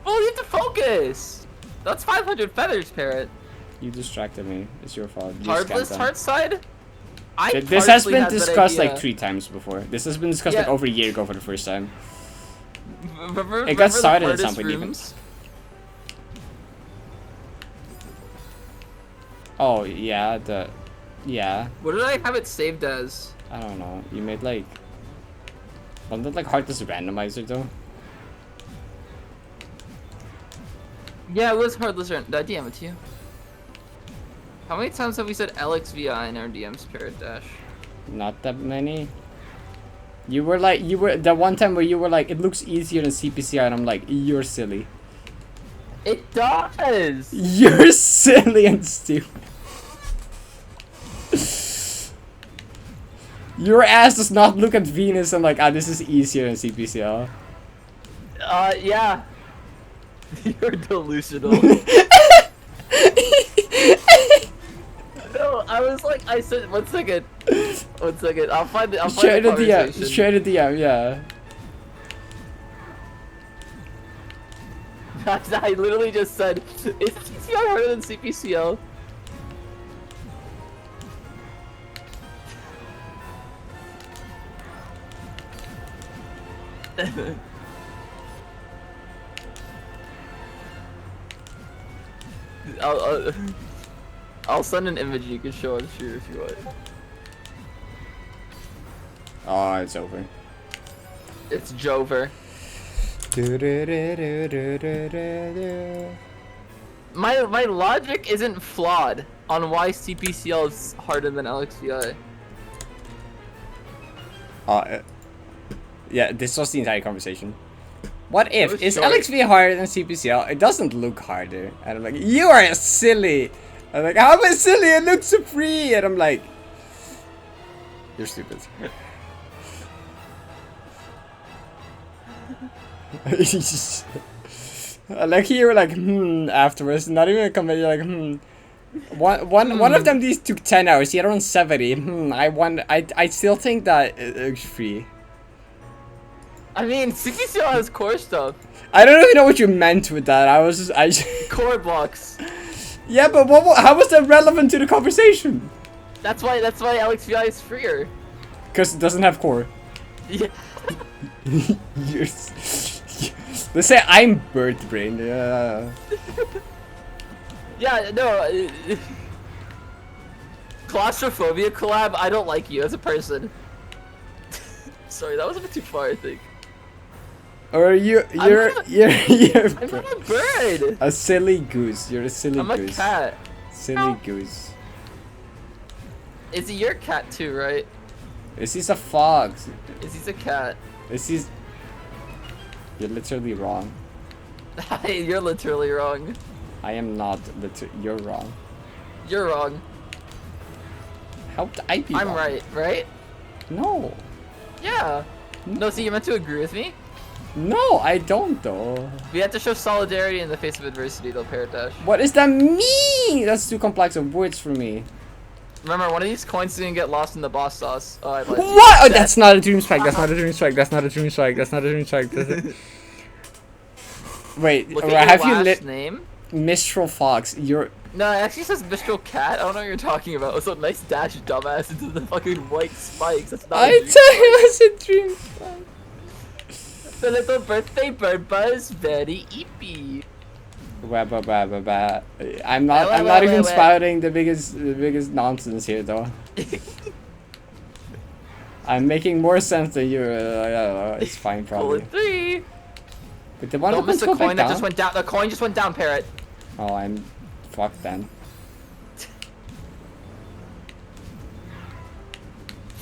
Oh, you have to focus! That's 500 feathers, Parrot. You distracted me. It's your fault. You Heartless scammed them. heart side? This has partially been had that discussed like idea. 3 times before. This has been discussed Yeah. like over a year ago for the first time. Remember It got the started at hardest some point even. rooms? Oh yeah, yeah. What did I have it saved as? I don't know. You made like. Wasn't that like Heartless randomizer though? Yeah, it was Heartless Run. Did I DM it to you? How many times have we said LXVI in our DMs, Parrot Dash? Not that many. You were the one time where you were like, it looks easier than CPCI, and I'm like, you're silly. It does! You're silly and stupid. Your ass does not look at Venus and like, this is easier than CPCL. Yeah. You're delusional. No, I was like, I said, one second. One second, I'll find the Straight to DM, conversation. straight to DM, yeah. I literally just said, is CPCL harder than CPCL? I'll send an image you can show it to you if you want. Oh, it's over. It's Jover. My logic isn't flawed on why CPCL is harder than LXVI. Yeah, this was the entire conversation. What if? was Is short. LXV harder than CPCL? It doesn't look harder. And I'm like, you are silly. I'm like, how am I silly? It looks so free. And I'm like, you're stupid. Like you were like, afterwards. Not even a comment. You're like, One of them, these took 10 hours. The other one 70. I still think that it looks free. I mean, CPCL has core stuff. I don't even know what you meant with that. Core blocks. Yeah, but how was that relevant to the conversation? That's why LXVI is freer. Because it doesn't have core. Yeah. Let's say I'm bird brain. Yeah. Yeah, no. Claustrophobia collab, I don't like you as a person. Sorry, that was a bit too far, I think. Or you're I'm not a bird. a silly goose. You're a silly I'm goose. a cat. Silly goose. Is he your cat too, right? This is a fox. Is he a cat? This is. You're literally wrong. You're literally wrong. I am not you're wrong. You're wrong. How would I be I'm wrong? right? No. Yeah. No, see, you're meant to agree with me. No, I don't though. We have to show solidarity in the face of adversity, though, Parrot Dash. What does that mean? That's too complex of words for me. Remember, one of these coins is gonna get lost in the boss sauce. Oh, I lied. What? Oh, that's not a dream strike. That's not a dream strike. That's not a dream strike. That's not a dream strike. Wait, Look at have your you last name. Mistral Fox? You're. No, it actually says Mistral Cat. I don't know what you're talking about. It's a nice dash, dumbass, into the fucking white spikes. That's not. I tell you, it's a dream strike. The little birthday bird buzz, very eepy. I'm not even spouting the biggest nonsense here though. I'm making more sense than you. It's fine probably. Bullet 3. But the one Don't miss the go back coin that down? just went down. The coin just went down, Parrot. Oh, I'm fucked then.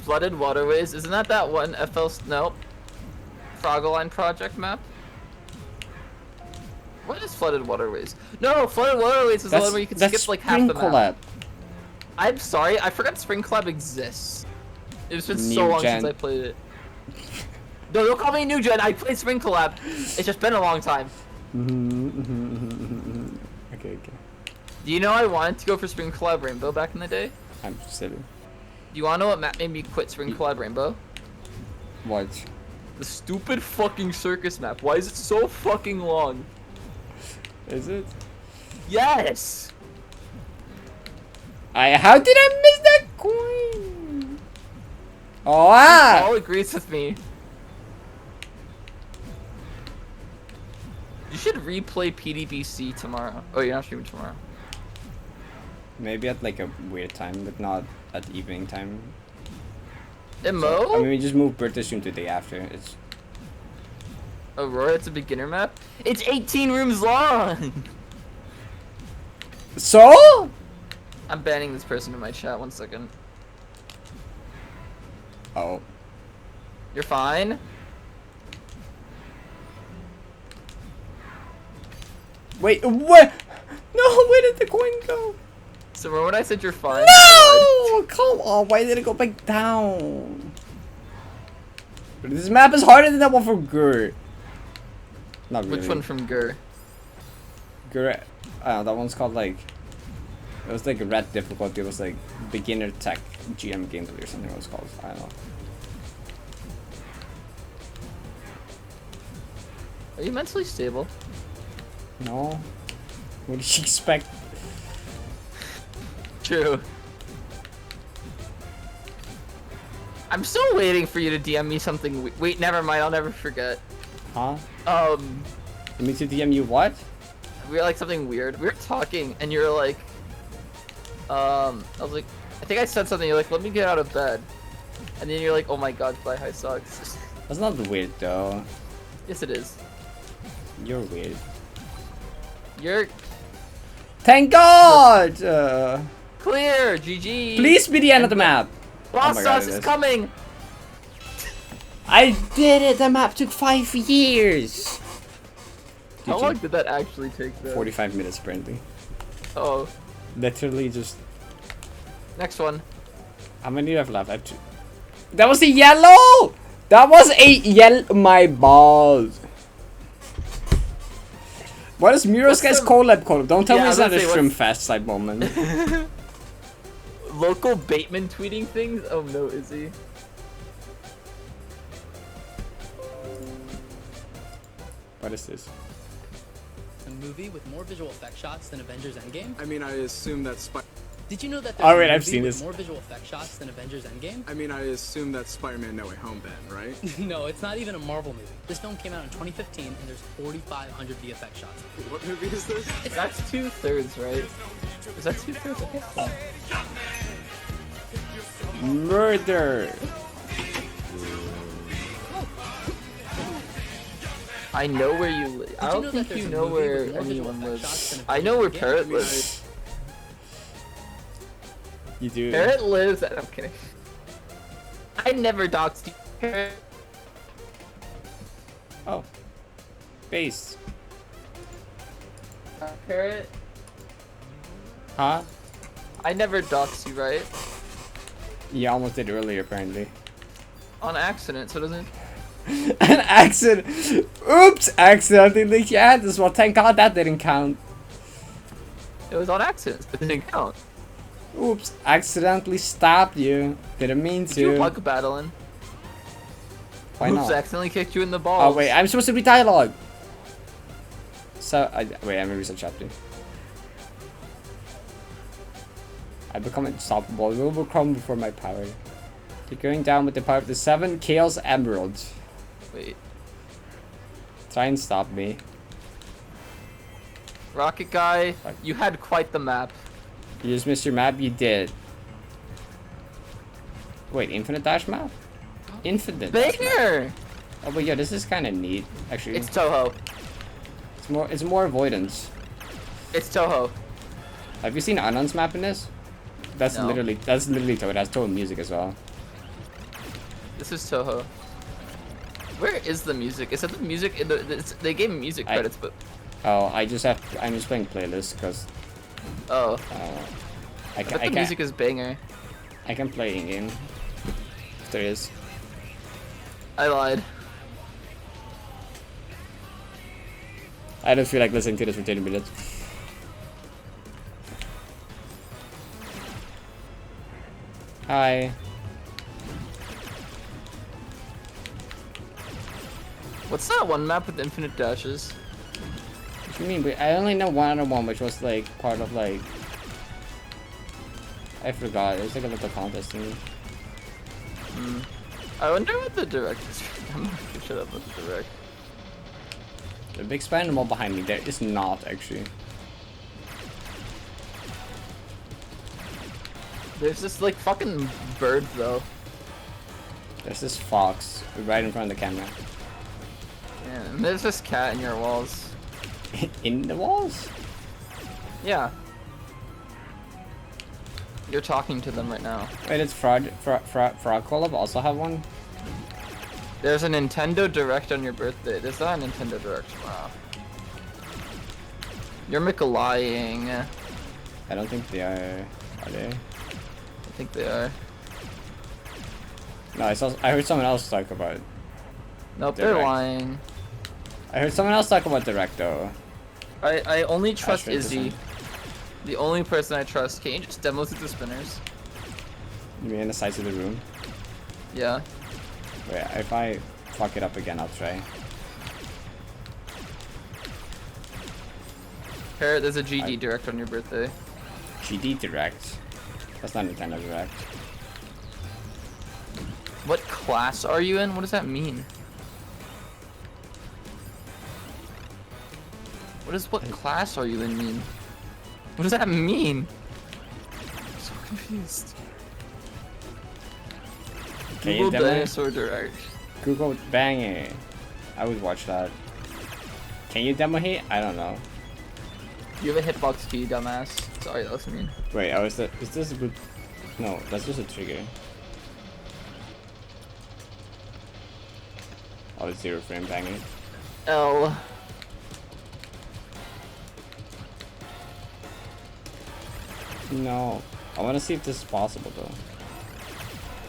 Flooded waterways. Isn't that one FL? Nope. Froggle Project map? What is Flooded Waterways? No, Flooded Waterways is the one where you can skip like half the map. Collab. I'm sorry, I forgot Spring Collab exists. It's been so New long gen. since I played it. No, don't call me New Gen. I played Spring Collab. It's just been a long time. Okay, okay. Do you know I wanted to go for Spring Collab Rainbow back in the day? I'm silly. Do you want to know what map made me quit Spring Collab Rainbow? What? The stupid fucking circus map. Why is it so fucking long? Is it? Yes! How did I miss that coin? Oh, ah! Paul agrees with me. You should replay PDBC tomorrow. Oh, you're not streaming tomorrow. Maybe at like a weird time, but not at evening time. Emo? I mean, we just moved birthday stream to the day after. It's Aurora, it's a beginner map? It's 18 rooms long! so? I'm banning this person in my chat, 1 second. Oh. You're fine? Wait, what? No, where did the coin go? So remember when I said you're fine? No! Come on, why did it go back down? But this map is harder than that one from Gur. Not really. Which one from Gur? Gur, that one's called like... It was like red difficulty, it was like beginner tech GM gameplay or something it was called. I don't know. Are you mentally stable? No. What did you expect? True. I'm still waiting for you to DM me something. Wait, never mind. I'll never forget. Huh? Me Me to DM you what? We were like something weird. We were talking, and you were like, I was like, I think I said something. You're like, let me get out of bed, and then you're like, oh my god, Fly High sucks. That's not weird though. Yes, it is. You're weird. You're Thank God! clear. GG. Please be the end of the map. Boss Oh my God, sauce it is is. coming. I did it! The map took 5 years! How GG. long did that actually take? Though? 45 minutes apparently. Oh, Literally just... next one. How many do you have left? I have 2. That was a yellow! That was a yellow... My balls. What is Muros guy's collab called? Don't tell Yeah, me I it's was not a gonna say, shrimp fest type moment. Local Bateman tweeting things? Oh no, is he? What is this? A movie with more visual effect shots than Avengers Endgame? I mean, I assume that's Did you know that All there's right, a I've movie seen with this. more visual effect shots than Avengers Endgame? I mean, I assume that's Spider-Man No Way Home then, right? No, it's not even a Marvel movie. This film came out in 2015 and there's 4,500 VFX shots. What movie is this? That's 2/3, right? Is that 2/3? Okay. Murder! I know where you live. I you don't know think that there's you a know movie where with more visual anyone effect shots lives. than I know where Avengers Parrot Endgame? lives. You do. Parrot lives. I'm kidding. I never doxed you. Parrot. Oh. Base. Parrot. Huh? I never doxed you, right? You almost did earlier apparently. On accident, so it doesn't. An accident! Oops! Accidentally yeah, this well thank God that didn't count. It was on accident. It didn't count. Oops, accidentally stabbed you. Didn't mean Did you to. bug battling? Why Oops, not? accidentally kicked you in the balls. Oh wait, I'm supposed to be dialogue. So wait, I'm gonna reset chapter. I become unstoppable. We will come before my power. You're going down with the power of the 7 Chaos Emeralds. Wait. Try and stop me. Rocket guy, Fuck. you had quite the map. You just missed your map? You did. Wait, infinite dash map? Infinite dash map. Banger! Oh but yeah, this is kinda neat, actually. It's Toho. It's more avoidance. It's Toho. Have you seen Anon's map in this? That's No. literally Toho. It has total music as well. This is Toho. Where is the music? Is that the music? They gave me music credits, but Oh, I'm just playing playlists because oh, I the music is banger. I can play in game. If there is. I lied. I don't feel like listening to this for 30 minutes. Hi. What's that one map with infinite dashes? What do you mean? I only know one other one, which was like part of like. I forgot. It was like a little contest thing. I wonder what the direct is. I'm not gonna shut up with the direct. The big spider wall behind me. There is not actually. There's this like fucking bird though. There's this fox right in front of the camera. Yeah, and there's this cat in your walls. In the walls? Yeah. You're talking to them right now. Wait, it's Frog Collab also have one? There's a Nintendo Direct on your birthday. There's not a Nintendo Direct tomorrow. You're lying. I don't think they are. Are they? I think they are. No, I heard someone else talk about it. Nope, they're Direct. lying. I heard someone else talk about Direct though. I only trust Ashford Izzy. doesn't. The only person I trust. Can you just demo through the spinners? You mean in the sides of the room? Yeah. Wait, if I fuck it up again, I'll try. Parrot, there's a GD Direct on your birthday. GD Direct. That's not Nintendo Direct. What class are you in? What does that mean? What class are you in mean? What does that mean? I'm so confused. Can you Google demo it? Dinosaur Direct. Google Banger. I would watch that. Can you demo hit? I don't know. You have a hitbox key, dumbass. Sorry, that was mean. Wait, is this a good? No, that's just a trigger. Oh, it's 0 frame banging. L. No, I want to see if this is possible though.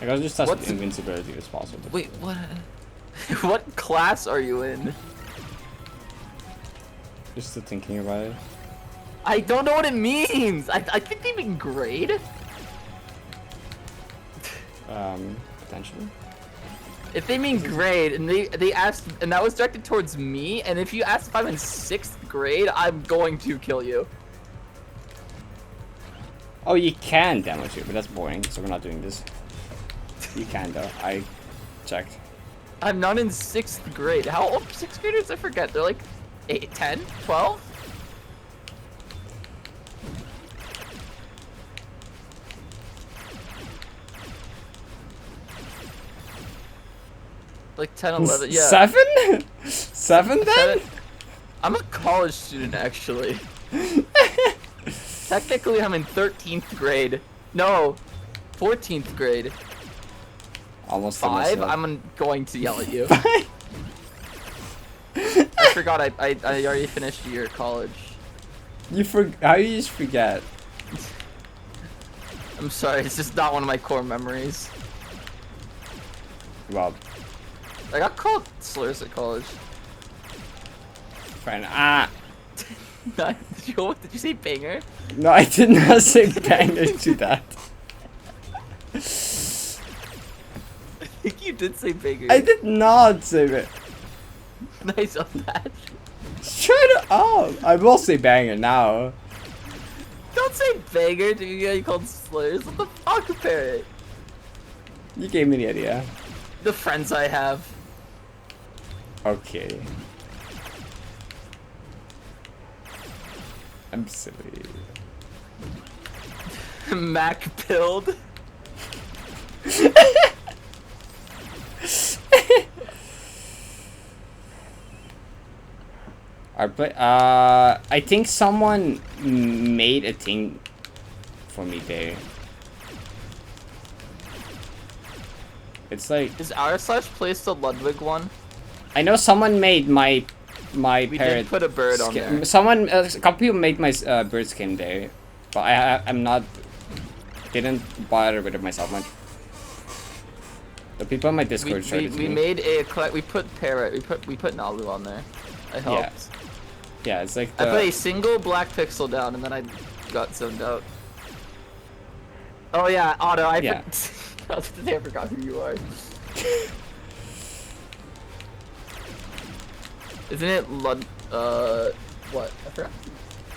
Like, I'll just test What's the invincibility if it's possible. Wait, what? What class are you in? Just still thinking about it. I don't know what it means. I think they mean grade. Potentially. If they mean grade, and they asked, and that was directed towards me, and if you asked if I'm in 6th grade, I'm going to kill you. Oh, you can demo it, but that's boring, so we're not doing this. You can though. I checked. I'm not in 6th grade. How old are 6th graders? I forget. They're like 8, 10, 12? Like 10, 11, yeah. 7? 7 then? I'm a college student, actually. Technically, I'm in 13th grade. No, 14th grade. Almost 5? I'm going to yell at you. I forgot I already finished a year at college. How you just forget? I'm sorry, it's just not one of my core memories. Well, I got called slurs at college. fine. Did you say banger? No, I did not say banger to that. I think you did say banger. I did not say it. Nice on that. Shut up! I will say banger now. Don't say banger to you called slurs. What the fuck, Parrot? You gave me the idea. The friends I have. Okay. I'm silly. Mac pilled. I think someone made a thing for me there. It's like Is r/play still Ludwig one? I know someone made my We parrot. did put a bird on there. Someone, a couple people made my bird skin there, but I'm not. Didn't bother with it myself much. The people on my Discord started. We made a we put Parrot. We put Nalu on there. I helped. Yeah, it's like I put a single black pixel down and then I got zoned out. Oh yeah, Otto. I forgot who you are. Isn't it what? I forgot.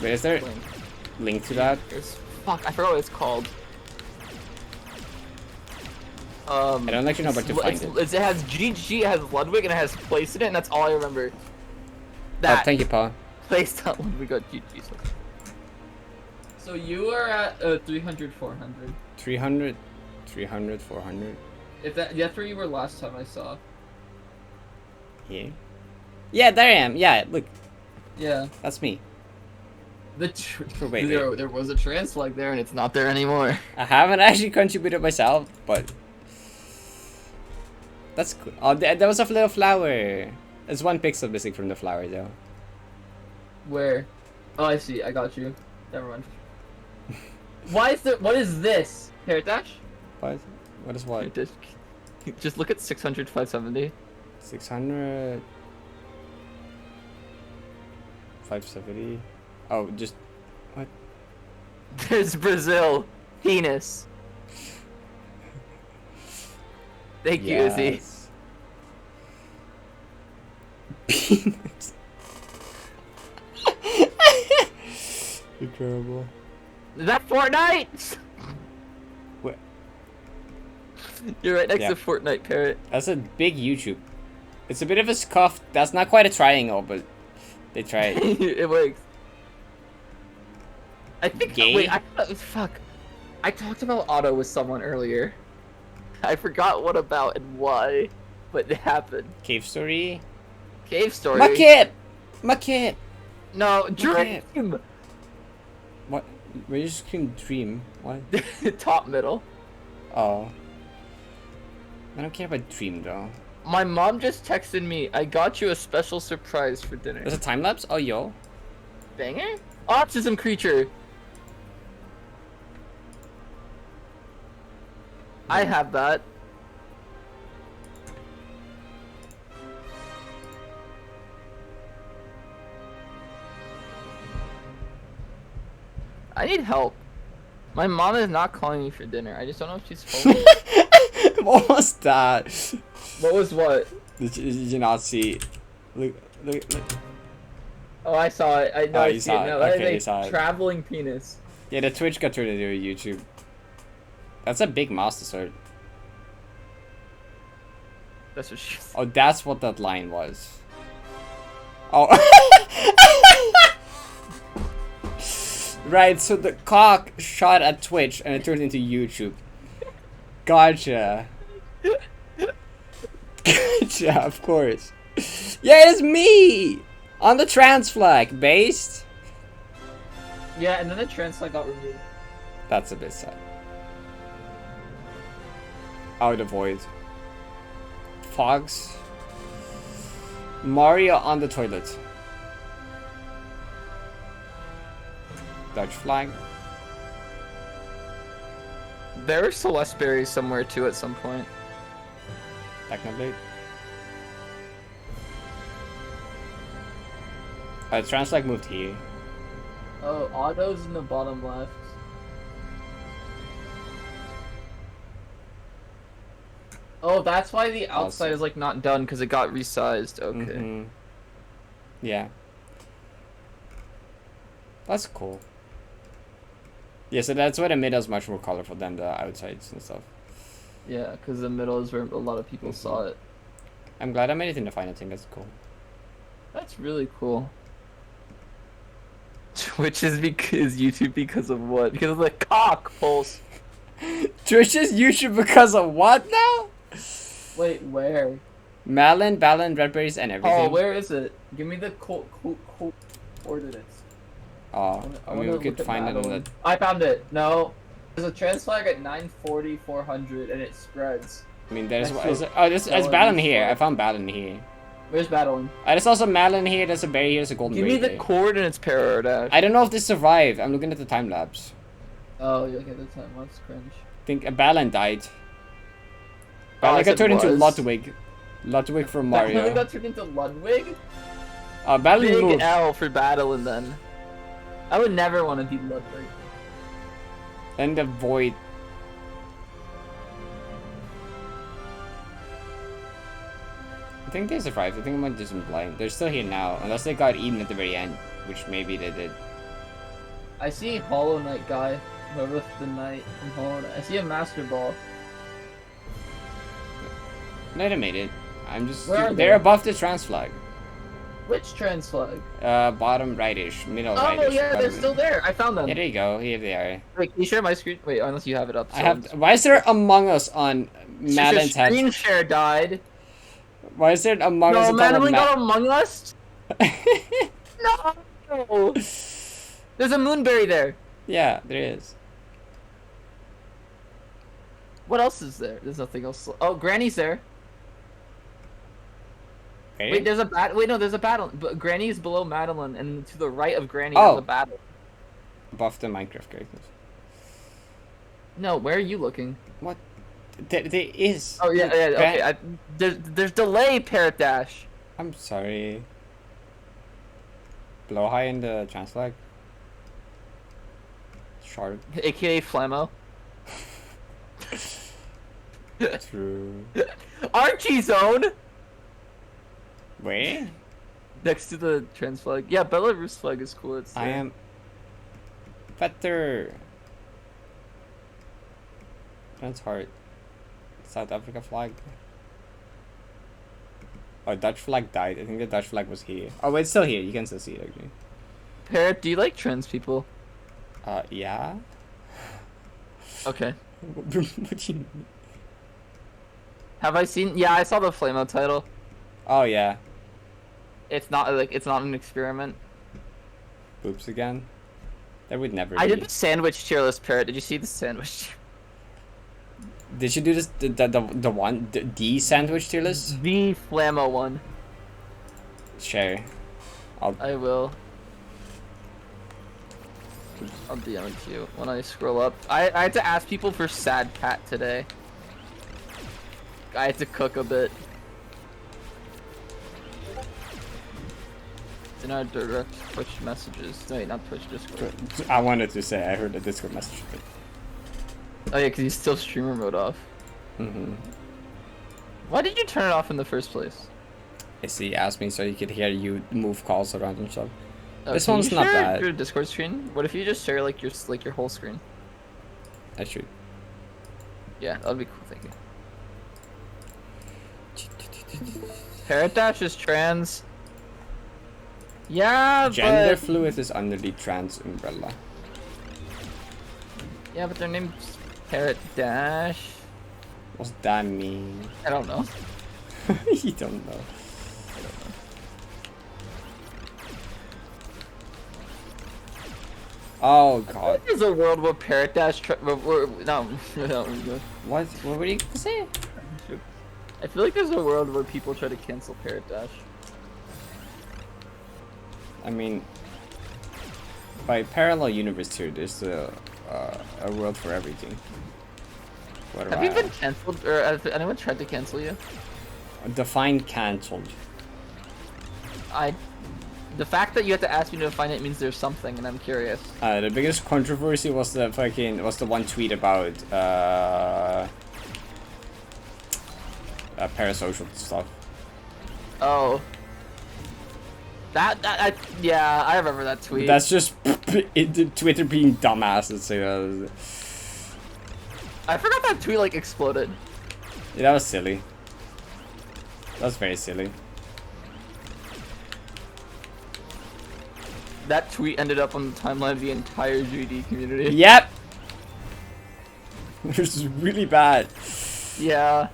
Wait, is there link to that? Fuck, I forgot what it's called. I don't actually know where to find it. It has GG, it has Ludwig, and it has place in it, and that's all I remember. Oh, thank you, Paul. Place on Ludwig got GG. So you are at 300, 400. 300, 300, 400. If that's where you were last time I saw. Here? Yeah, there I am. Yeah, look. Yeah. That's me. Wait, there was a trans flag there, and it's not there anymore. I haven't actually contributed myself, but that's cool. Oh, there was a little flower. There's one pixel missing from the flower, though. Where? Oh, I see. I got you. Never mind. Why is there? What is this? Parrot dash? What? What is what? Just look at 600, 570. 600. 570. Oh, just what? There's Brazil. Penis. Thank you, Izzy. Penis. Incredible. Is that Fortnite? What? You're right next to Fortnite, Parrot. That's a big YouTube. It's a bit of a scuff. That's not quite a triangle, but they tried. It works. I think. Gay? Wait, fuck. I talked about Otto with someone earlier. I forgot what about and why, but it happened. Cave story. Cave story. My kid. My kid. No, dream. What? Where you scream dream? What? Top middle. Oh. I don't care about dream though. My mom just texted me. I got you a special surprise for dinner. There's a time lapse. Oh yo. Banger. Autism creature. I have that. I need help. My mom is not calling me for dinner. I just don't know if she's home. What was that? What was what? Did you not see? Look. Oh, I saw it. I know. Oh, you saw it. No, Okay, that you is saw a it. traveling penis. Yeah, the Twitch got turned into a YouTube. That's a big mouse to start. That's what she. Oh, that's what that line was. Oh. Right, so the cock shot at Twitch and it turned into YouTube. Gotcha. Gotcha, of course. Yeah, it's me! On the trans flag, based. Yeah, and then the trans flag got removed. That's a bit sad. Out of void. Fogs. Mario on the toilet. Dutch flag. There are Celeste berries somewhere too at some point. Technoblade. Trans flag moved here. Oh, Otto's in the bottom left. Oh, that's why the outside Is like not done because it got resized. Okay. Mm-hmm. Yeah. That's cool. Yeah, so that's why the middle is much more colorful than the outsides and stuff. Yeah, because the middle is where a lot of people saw it. I'm glad I made it in the final thing. That's cool. That's really cool. Twitch is YouTube because of what? Because of the cock pulse. Twitch is YouTube because of what now? Wait, where? Melon, Ballon, Redberries, and everything. Oh, where is it? Give me the coordinates. Oh, I mean, we could find it on the... I found it. No. There's a trans flag at 940, 400, and it spreads. I mean, there's... That's it's Ballon here. I found Ballon here. Where's battling? There's also Malin here, there's a berry here, there's a golden Give me berry the here. cord and its Parrot dash. I don't know if this survived. I'm looking at the time lapse. Oh, okay, that's cringe. I think a Balin died. Oh, I Balin got said turned into was. Ludwig. Ludwig from Mario. Battling got turned into Ludwig? Balin Big moved. L for battling then. I would never want to be Ludwig. And the void. I think they survived. I think I'm gonna do some blind. They're still here now, unless they got eaten at the very end, which maybe they did. I see Hollow Knight guy. Whoever the knight from Hollow Knight. I see a Master Ball. No, they made it. I'm just. Where are They're they? above the trans flag. Which trans flag? Bottom rightish, middle Oh rightish. yeah, they're bottom- still there. I found them. Yeah, there you go. Here they are. Wait, can you share my screen? Wait, unless you have it up. I have. Why is there Among Us on Madeline tab? Screen share died. Why is there Among Us No, on Madeline Madeline? got Among Us? No. There's a moonberry there. Yeah, there is. What else is there? There's nothing else. Oh, Granny's there. Okay. Wait, there's a Wait, no, there's a battle. But Granny is below Madeline, and to the right of Granny Oh. there's a battle. Above the Minecraft characters. No, where are you looking? What? There is. Oh yeah, yeah. Gran- Okay, there's delay, Parrot dash. I'm sorry. Blow high in the trans flag. Sharp. AKA Flammo. True. Archie zone Wait. next to the trans flag. Yeah, Belarus flag is cool. It's I am better. Trans heart. South Africa flag. Oh, Dutch flag died. I think the Dutch flag was here. Oh, wait, it's still here. You can still see it actually. Parrot, do you like trans people? Yeah. Okay. What do you mean? Have I seen? Yeah, I saw the Flammo title. Oh yeah. It's not like it's not an experiment. Boobs again. That would never. I be. did the sandwich tier list, Parrot. Did you see the sandwich? Did you do this? The one the sandwich tier list? The Flammo one. Sure. I will. I'll DM it to you when I scroll up. I had to ask people for sad cat today. I had to cook a bit. It's in our direct Twitch messages. Wait, not Twitch, Discord. I wanted to say I heard the Discord message. Oh yeah, because you still streamer mode off. Mm-hmm. Why did you turn it off in the first place? I see. Asked me so you could hear you move calls around and stuff. Oh, This can one's you not share bad. Your Discord screen? What if you just share like your whole screen? I should. Yeah, that'd be cool. Thank you. Parrot Dash is trans. Yeah, Gender but fluid is under the trans umbrella. yeah, but their name's Parrot Dash. What's that mean? I don't know. You don't know. Oh god. There's a world where Parrot Dash. No, no. What? What were you gonna say? I feel like there's a world where people try to cancel Parrot Dash. I mean, by parallel universe here, there's a world for everything. What Have you been cancelled, or has anyone tried to cancel you? Define cancelled. The fact that you have to ask me to define it means there's something, and I'm curious. The biggest controversy was the one tweet about parasocial stuff. Oh. Yeah, I remember that tweet. That's just Twitter being dumbasses. I forgot that tweet like exploded. Yeah, that was silly. That was very silly. That tweet ended up on the timeline of the entire GD community. Yep. This is really bad. Yeah.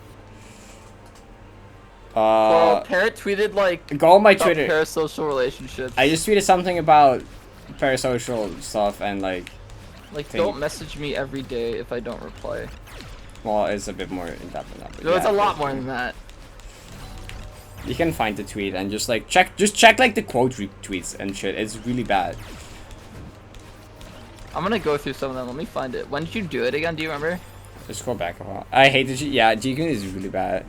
Well, Parrot tweeted like go on my about Twitter. Parasocial relationships. I just tweeted something about parasocial stuff and like don't message me every day if I don't reply. Well, it's a bit more in depth than that. But No, it's yeah, a lot more than that. You can find the tweet and just like check like the quote retweets and shit. It's really bad. I'm gonna go through some of them. Let me find it. When did you do it again? Do you remember? Just scroll back a while. I hate the yeah, GQ is really bad.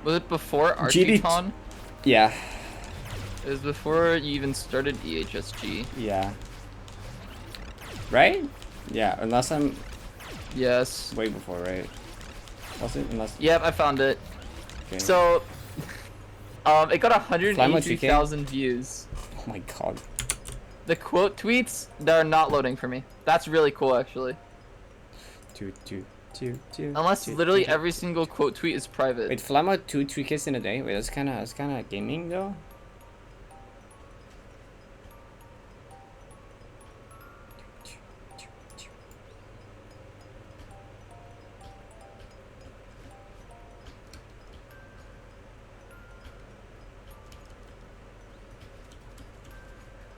Was it before GD Archicon? Yeah. It was before you even started EHSG. Yeah. Right? Yeah, unless I'm Yes. way before, right? Was it? Unless Yep, I found it. okay. So, it got 183,000 views. Oh my god. The quote tweets, they're not loading for me. That's really cool, actually. Unless literally every single quote tweet is private. Wait, Flamma 2 tweets in a day? Wait, that's kinda gaming though.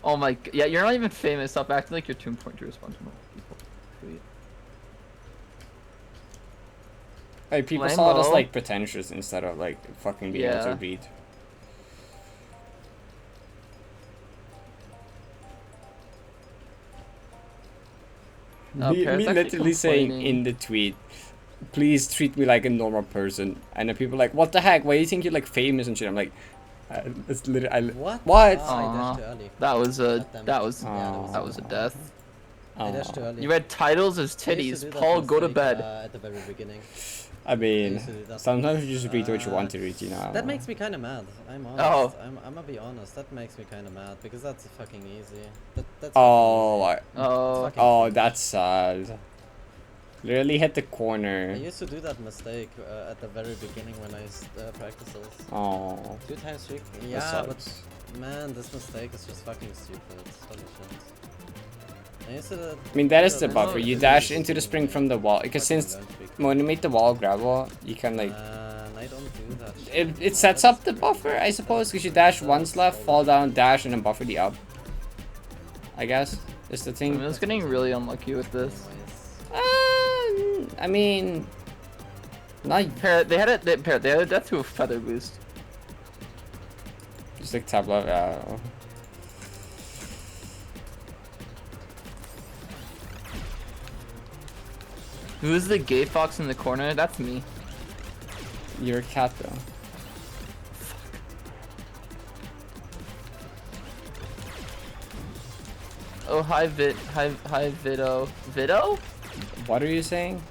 Oh my, yeah, you're not even famous. Stop acting like you're too important to respond to more people. Tweet. Hey, people Flamo. saw it as like pretentious instead of like fucking being able to read. Me literally saying in the tweet, please treat me like a normal person, and then people are like, what the heck? Why do you think you're like famous and shit? I'm like, it's literally What? What? I dashed too early. That was a That was a death. I dashed too early. You read titles as I used to do titties. that Paul, go to mistake, bed. at the very beginning. I mean, used to do that. sometimes you just read what you want to read, you know. That makes me kind of mad. I'm honest. Oh. I'm gonna be honest. That makes me kind of mad because that's fucking easy. That's Oh, fucking easy. Oh. Fucking oh, easy. that's sad. Literally hit the I corner. used to do that mistake at the very beginning when I practiced this. Oh, 2 times 3. that Yeah, but sucks. man, this mistake is just fucking stupid. Holy shit. I used to. I mean, that is the do buffer. it You at dash the into the spring beginning, from the wall because fucking since lunch break. when you make the wall gravel, you can like I don't do that shit. it sets up the buffer, I suppose, because you dash once left, fall down, dash, and then buffer the up. I guess is the I thing. mean, I was getting really unlucky with this. I mean, not Parrot, they had a death to a feather boost. just like top left. Who's the gay fox in the corner? That's me. You're a cat though. Oh, hi Vido. Vido? What are you saying?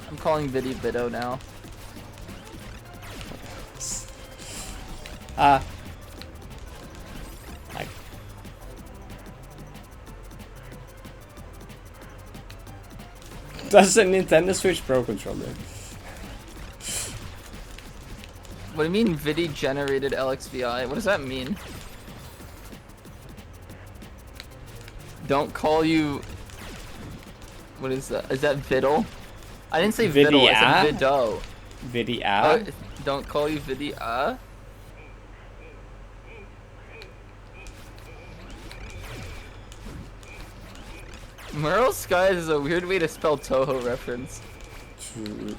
I'm calling Vido now. That's a Nintendo Switch Pro controller. What do you mean Vidi generated LXVI? What does that mean? Don't call you... What is that? Is that Viddle? I didn't say Viddle, I said Vido. Vidia? Don't call you Vidia? Merle Skies is a weird way to spell Toho reference. True.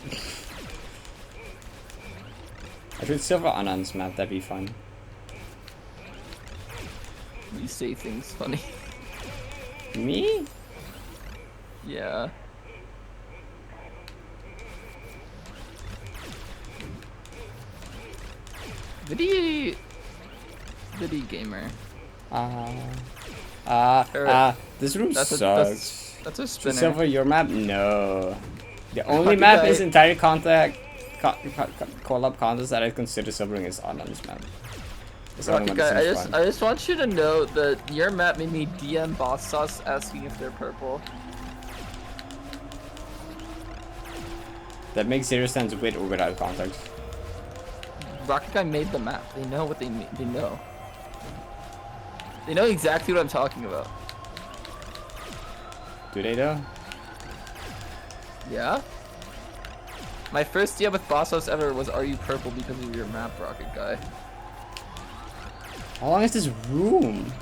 I should Silver Anand's map, that'd be fun. You say things funny. Me? Yeah. Vidi gamer. This room That's sucks. That's a spinner. Silver, your map? No. The only map is entire contact collab contest that I consider silvering is Anand's map. It's the only one that seems fun. I just want you to know that your map made me DM Boss Sauce asking if they're purple. That makes 0 sense with or without context. Rocket Guy made the map. They know what they know. They know exactly what I'm talking about. Do they though? Yeah? My first DM with Boss Sauce ever was Are You Purple because of your map, Rocket Guy. How long is this room?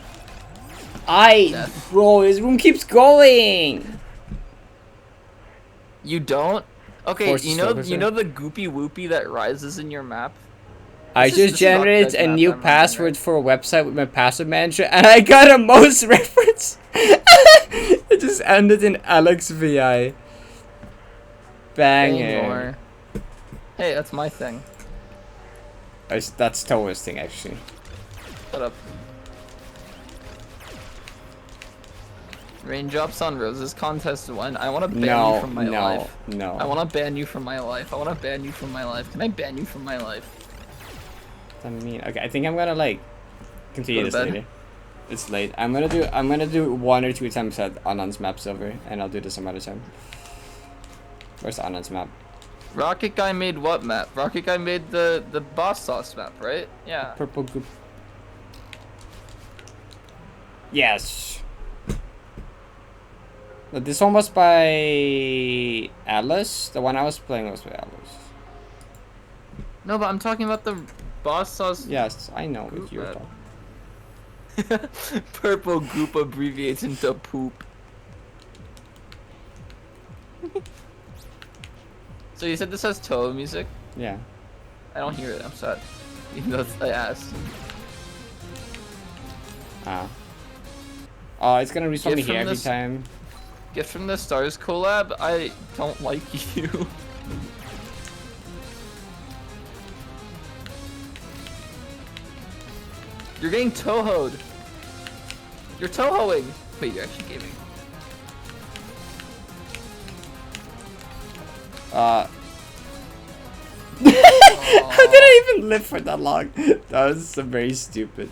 Death. Bro, this room keeps going! You don't? Okay, Force you the know silver, the goopy whoopy that rises in your map? I This is- just this is generated Octag's a map new I'm running, password right? for a website with my password manager, and I got a mouse reference. It just ended in Alex VI. Banger. More. Hey, that's my thing. That's Toa's thing, actually. Shut up. Raindrops on Roses contest one. I want to ban you from my life. No. I want to ban you from my life. I want to ban you from my life. Can I ban you from my life? I mean, okay, I think I'm gonna like continue Go to this bed. later. It's late. I'm gonna do 1 or 2 attempts at Anand's map silver, and I'll do this some other time. Where's Anand's map? Rocket Guy made what map? Rocket Guy made the boss sauce map, right? Yeah. Purple goop. Yes. But this one was by Alice. The one I was playing was by Alice. No, but I'm talking about the boss sauce. Yes, I know what Goop you're map. talking. Purple goop abbreviates into poop. So you said this has Toho music? Yeah. I don't hear it. I'm sad. Even though I asked. Ah. Oh, it's gonna respawn Get me from here every this- time. Gift from the Stars collab. I don't like you. You're getting Toho'd. You're Tohoing. Wait, you're actually gaming. How did I even live for that long? That was so very stupid.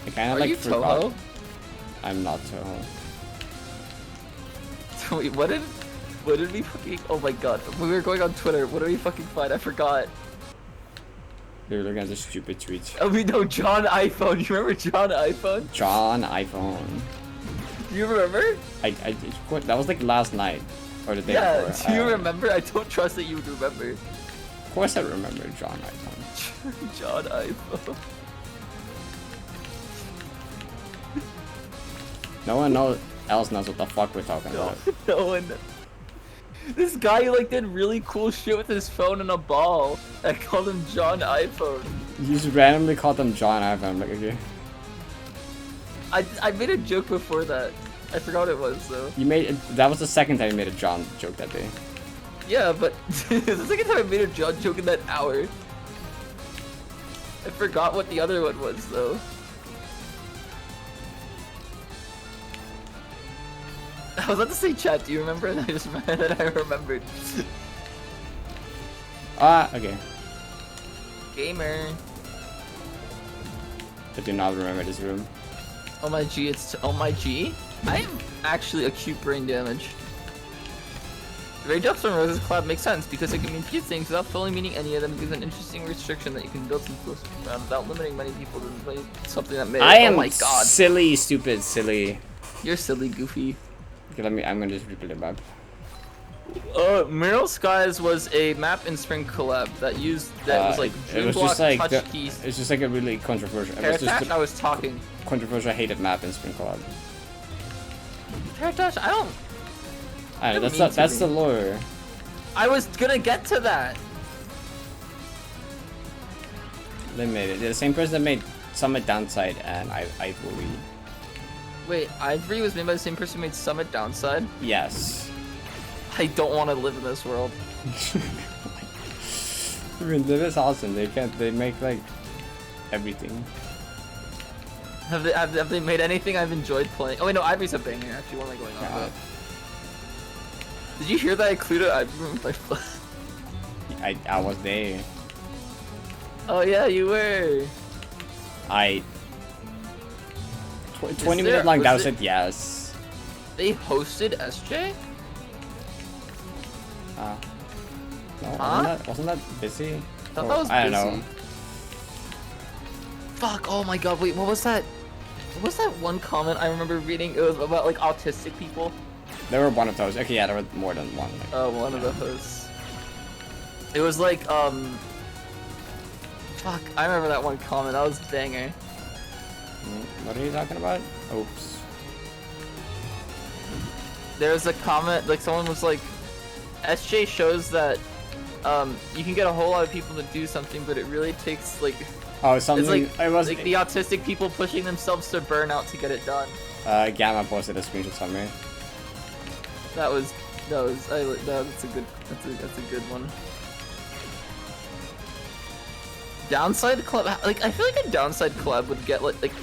I kind Are of like you forgot. Toho? I'm not Toho. So wait, what did we fucking? Oh my god, we were going on Twitter. What did we fucking find? I forgot. They were looking at the stupid tweets. Oh, we know John iPhone. You remember John iPhone? John iPhone. You remember? That was like last night or the day Yeah. before. Do you remember? I don't trust that you would remember. Of course I remember John iPhone. John iPhone. No one else knows what the fuck we're talking about. No one. This guy like did really cool shit with his phone and a ball. I called him John iPhone. You just randomly called him John iPhone. I'm like, okay. I made a joke before that. I forgot what it was though. That was the second time you made a John joke that day. Yeah, but it's the second time I made a John joke in that hour. I forgot what the other one was though. I was about to say chat, do you remember? And I just I remembered. Okay. Gamer. I do not remember this room. Oh my G, it's oh my G. I am actually acute brain damage. Raindrops on Roses collab makes sense because it can mean few things without fully meaning any of them. Gives an interesting restriction that you can build some close around without limiting many people to play something that may. I am oh my god. silly, stupid, silly. You're silly, Goofy. Okay, I'm gonna just replay the map. Mural Skies was a map in Spring collab that was like it was Dream just Block, like touch keys. it's just like a really controversial. It was Parrot, just I was talking. a controversial hated map in Spring Collab. Parrot, I don't. I know, You're that's mean to the lore. I was gonna get to that. They made it. They're the same person that made Summit Downside and Ivory. Wait, Ivory was made by the same person who made Summit Downside? Yes. I don't want to live in this world. I mean, that is awesome. They make like everything. Have they made anything I've enjoyed playing? Oh wait, no, Ivory's a banger. Actually, what am I going on Yeah. about? Did you hear that I included Ivory in my play? I was there. Oh yeah, you were. 20 minute long downside, yes. They hosted SJ? No, Huh? wasn't that busy? I thought that was I don't busy. know. Fuck, oh my god, wait, what was that? What was that one comment I remember reading? It was about like autistic people. There were one of those. Okay, yeah, there were more than one. Like, Oh, one of the hosts. It was like, fuck, I remember that one comment, that was banger. What are you talking about? Oops. There's a comment, like someone was like, SJ shows that you can get a whole lot of people to do something, but it really takes like Oh, something. it's like the autistic people pushing themselves to burnout to get it done. Gamma posted a screenshot somewhere. That's a good one. Downside collab, like I feel like a downside collab would get like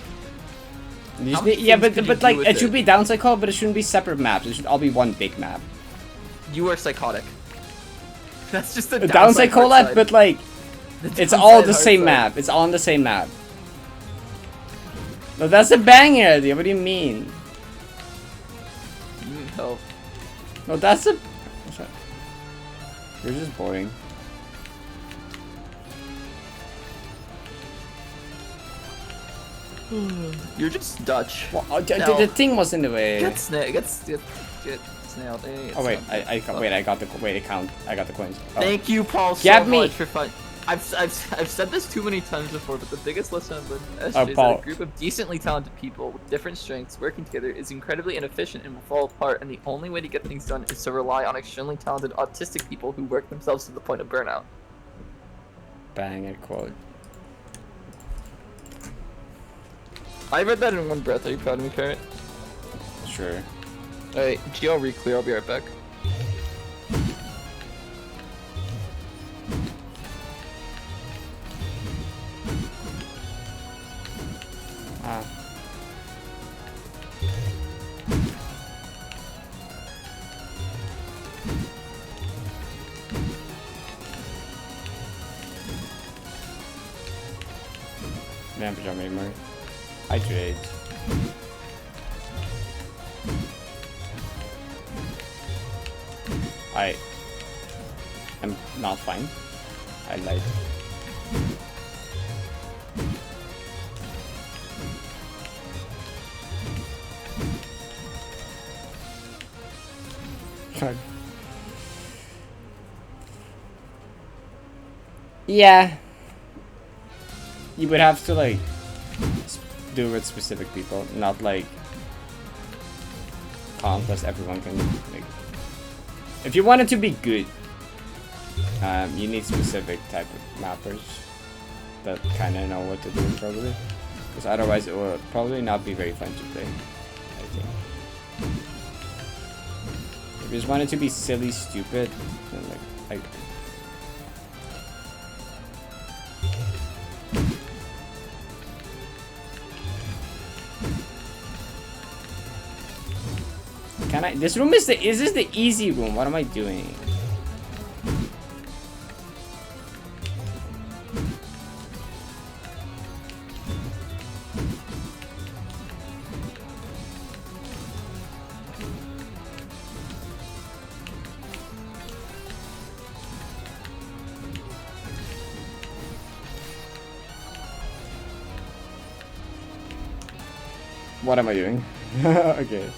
Yeah, but like it should be downside call, but it shouldn't be separate maps. It should all be one big map. You are psychotic. That's just the downside collab, but like it's all the same map. It's all on the same map. No, that's a banger idea. What do you mean? You need help. No, that's a. You're just boring. You're just Dutch. Well, the thing was in the way. Get snailed. Hey, oh wait, I got the coins. Oh. Thank you, Paul, so much for fun. I've said this too many times before, but the biggest lesson I've learned from SJ is that a group of decently talented people with different strengths working together is incredibly inefficient and will fall apart, and the only way to get things done is to rely on extremely talented autistic people who work themselves to the point of burnout. Banger quote. I read that in one breath. Are you proud of me, Parrot? Sure. Alright, GL re-clear. I'll be right back. Man, pajama anymore. I trade. I am not fine. I lied. Yeah. You would have to like do with specific people, not like conquest everyone can make. If you want it to be good, you need specific type of mappers that kind of know what to do probably, because otherwise it will probably not be very fun to play, I think. If you just want it to be silly, stupid, then like can I? This room is this the easy room? What am I doing? What am I doing? Okay.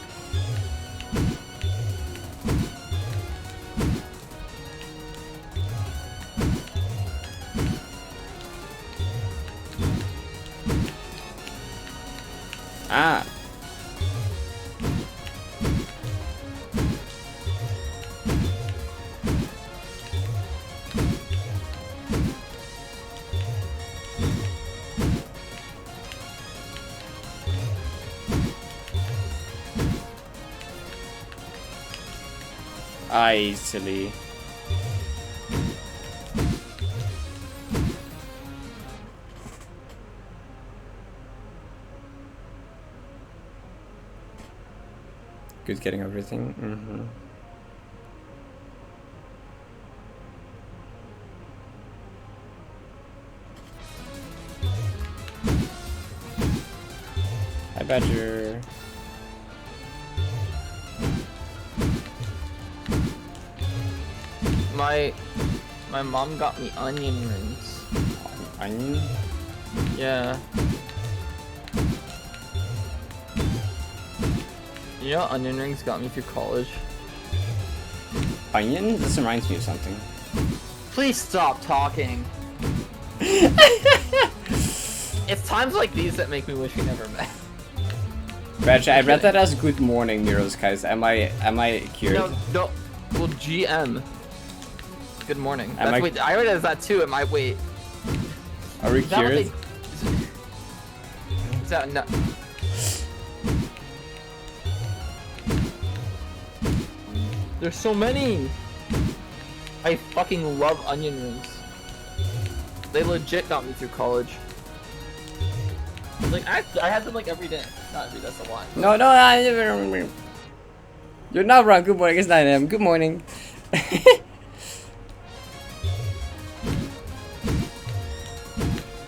Ah. I silly. Good getting everything. Mm-hmm. Hi, Badger. My mom got me onion rings. Onion? Yeah. You know, onion rings got me through college. Onion? This reminds me of something. Please stop talking. It's times like these that make me wish we never met. Reg, I read that as good morning, Miros, guys. Am I cured? No. Well, GM. Good morning. Am I- Wait, I read it as that too. Am I wait? Are we Is that what cured? Is that no? There's so many. I fucking love onion rings. They legit got me through college. Like I had them like every day. Not every day, that's a lie. No, I never remember. You're not wrong. Good morning. It's 9 a.m. Good morning.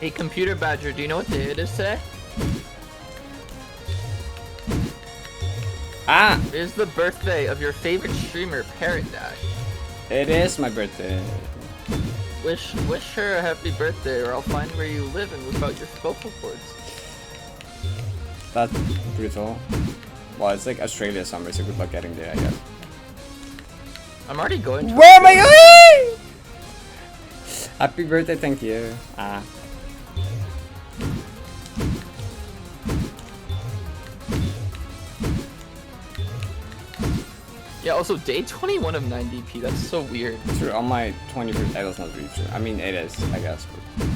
Hey, Computer Badger, do you know what day it is today? Ah, It is the birthday of your favorite streamer, Parrot. it is my birthday. Wish her a happy birthday, or I'll find where you live and whip out your vocal cords. That's brutal. Well, it's like Australia summer, so good luck getting there, I guess. I'm already going to. Where am I going? Happy birthday, thank you. Ah. Yeah, also day 21 of 9DP, that's so weird. True, on my 21st, that's not really true. I mean, it is, I guess. But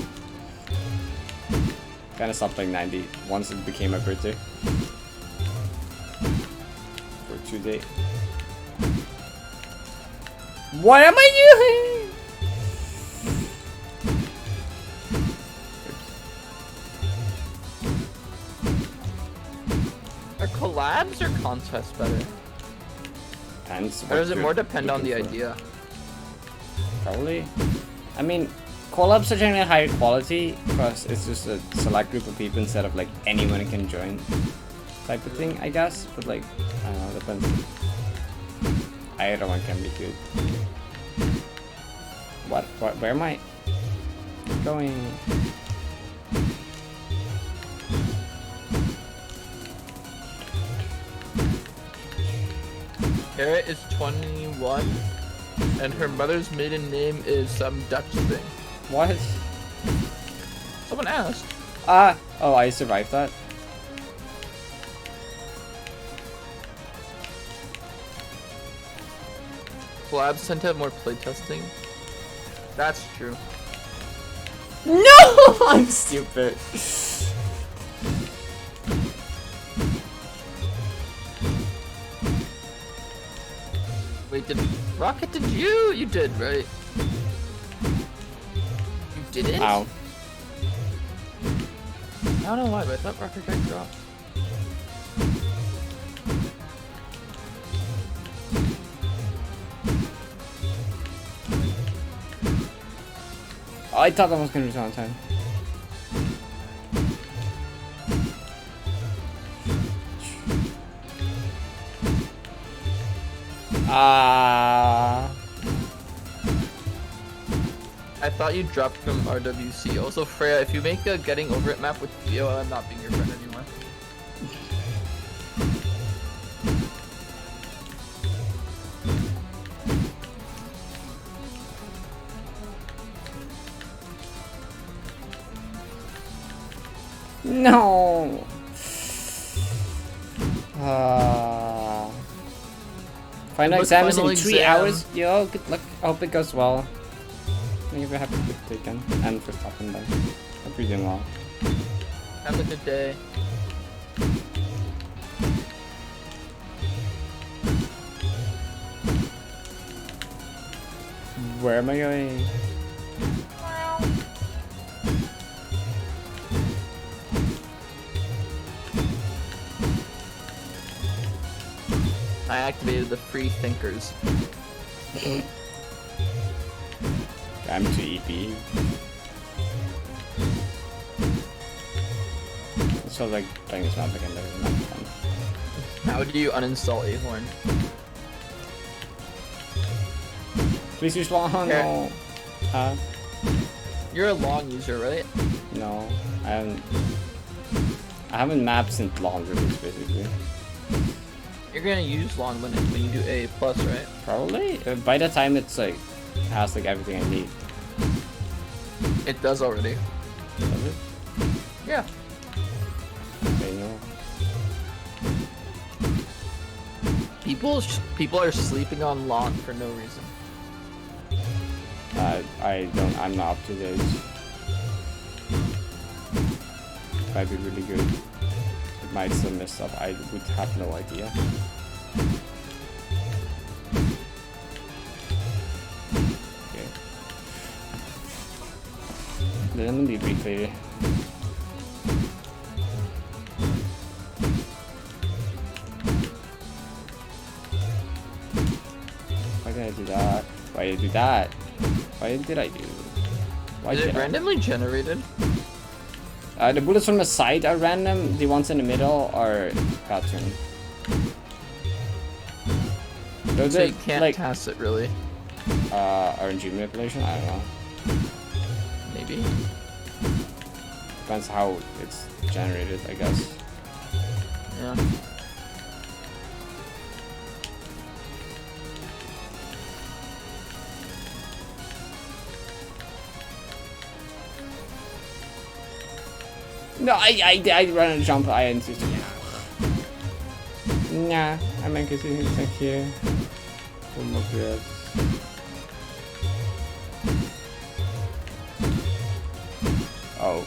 kind of stopped playing 90 once it became my birthday. For 2 days. What am I doing? Are collabs or contests better? Depends. Or what does it you're more depend on the looking for. idea? Probably. I mean, collabs are generally higher quality because it's just a select group of people instead of like anyone can join type of thing, I guess. But like, I don't know, depends. Either one can be good. Where am I going? Parrot is 21, and her mother's maiden name is some Dutch thing. What? Someone asked. Oh, I survived that. Collabs tend to have more playtesting. That's true. No! I'm stupid. Wait, did Rocket, did you? You did, right? You didn't? Ow. I don't know why, but I thought Rocket got dropped. I thought I was gonna return on time. I thought you dropped from RWC. Also, Freya, if you make a Getting Over It map with Theo, I'm not being your friend anymore. No. Final Good exam is in final 3 exam. hours. Yo, good luck. I hope it goes well. Thank you for happy birthday again and for stopping by. Hope you're doing well. Have a good day. Where am I going? I activated the free thinkers. I'm to EP. This feels like playing this map again, but it's not fun. How do you uninstall Ahorn? Please respawn. No. You're a long user, right? No. I haven't mapped since long release basically. You're gonna use long when you do A+, right? Probably. By the time it's like has like everything I need. It does already. Does it? Yeah. Okay, no. People are sleeping on lawn for no reason. I'm not up to date. Might be really good. It might still mess up. I would have no idea. Okay. Then we replay. Why did I do that? Why did I do that? Why did I do? Why Is it did I? randomly generated? The bullets from the side are random. The ones in the middle are pattern. Those So are you can't like task it really. RNG manipulation. I don't know. Maybe. Depends how it's generated, I guess. Yeah. No, I run and jump. I insist. Nah, I mean, cause it's here. One more period. Oh.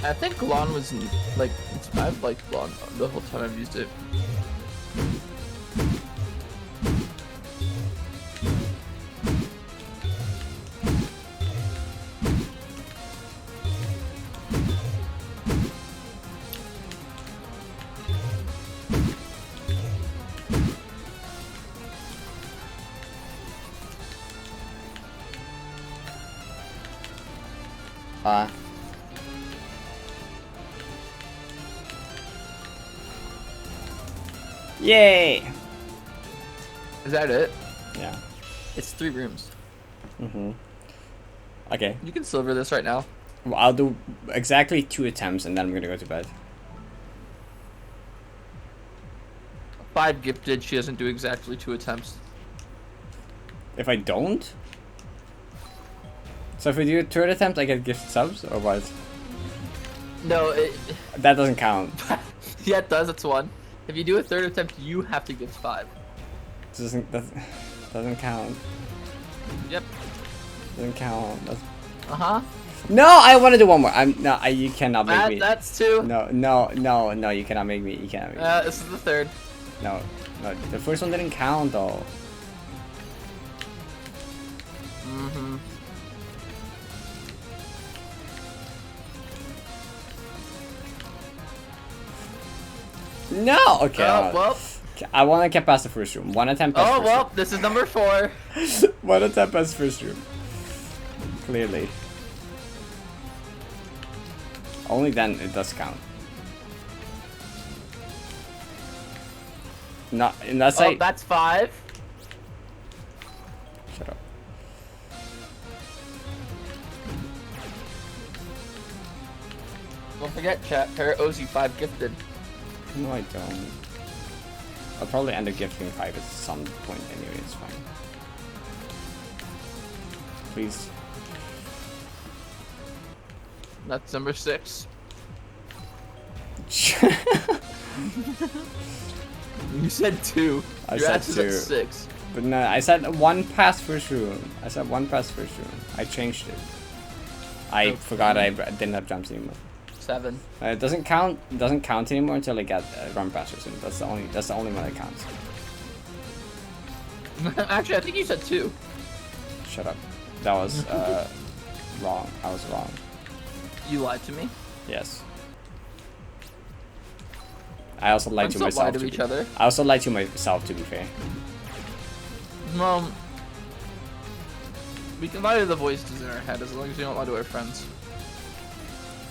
I think lawn was like I've liked lawn the whole time I've used it. Yay! Is that it? Yeah. It's 3 rooms. Okay. You can silver this right now. Well, I'll do exactly 2 attempts and then I'm gonna go to bed. 5 gifted. She doesn't do exactly 2 attempts. If I don't? So if we do a 3rd attempt, I get gift subs or what? No, That doesn't count. yeah, it does. It's 1. If you do a 3rd attempt, you have to gift 5. Doesn't count. Yep. Doesn't count. That's... No, I want to do one more. You cannot make me. That's 2. No, you cannot make me. You cannot make me. This is the 3rd. No, the first one didn't count though. No, okay. Well. I want to get past the first room. 1 attempt past first room. This is number 4. 1 attempt past first room. Clearly. Only then it does count. Not in that side. That's 5. Shut up. Don't forget, chat. Parrot owes you 5 gifted. No, I don't. I'll probably end up gifting 5 at some point anyway. It's fine. Please. That's number 6. You said 2. I Your said ass is 2. at 6. But no, I said 1 past first room. I changed it. I forgot I didn't have jumps anymore. 7. It doesn't count. Doesn't count anymore until I get run past soon. That's the only one that counts. Actually, I think you said 2. Shut up. That was wrong. I was wrong. You lied to me. Yes. I also lied to Let's myself. not lie to each other. I also lied to myself, to be fair. We can lie to the voices in our head as long as we don't lie to our friends.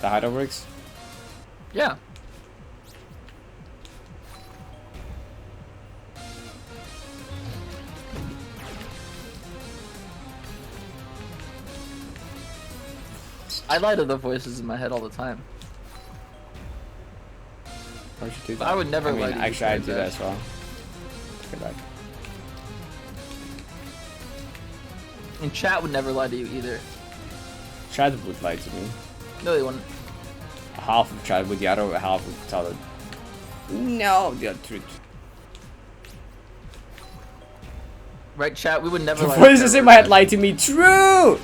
The how that works? Yeah. I lie to the voices in my head all the time. Why'd you do But that? I would never lie to you. Actually, I do that as well. Take it back. And chat would never lie to you either. Chad would lie to me. No, they wouldn't. Half of Chad would, the other half would tell it. No, the truth. Right, chat? We would never lie. Voices in my head lie to me. True!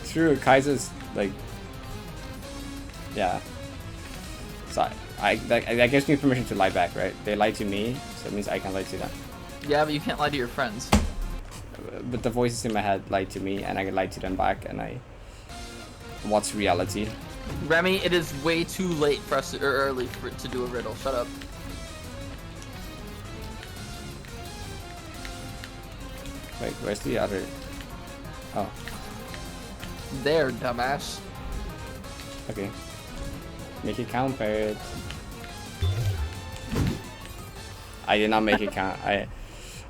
True, Kaiser's like... Yeah. So that gives me permission to lie back, right? They lie to me, so it means I can lie to them. Yeah, but you can't lie to your friends. But the voices in my head lie to me, and I can lie to them back, and what's reality? Remy, it is way too late for us, or early to do a riddle. Shut up. Wait, where's the other? Oh. There, dumbass. Okay. Make it count, Parrot. I did not make it count.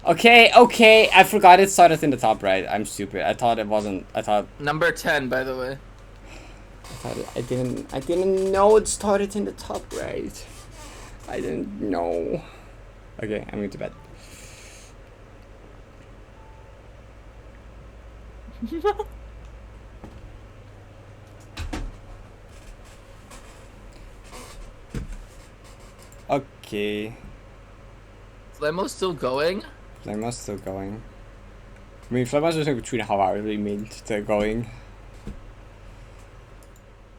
Okay. I forgot it started in the top right. I'm stupid. I thought it wasn't. I thought. Number 10, by the way. I didn't know it started in the top right. I didn't know. Okay, I'm going to bed. Okay. Flamo's still going? Flamo's still going. I mean, Flamo's just like 2.5 hours, really mean they're going.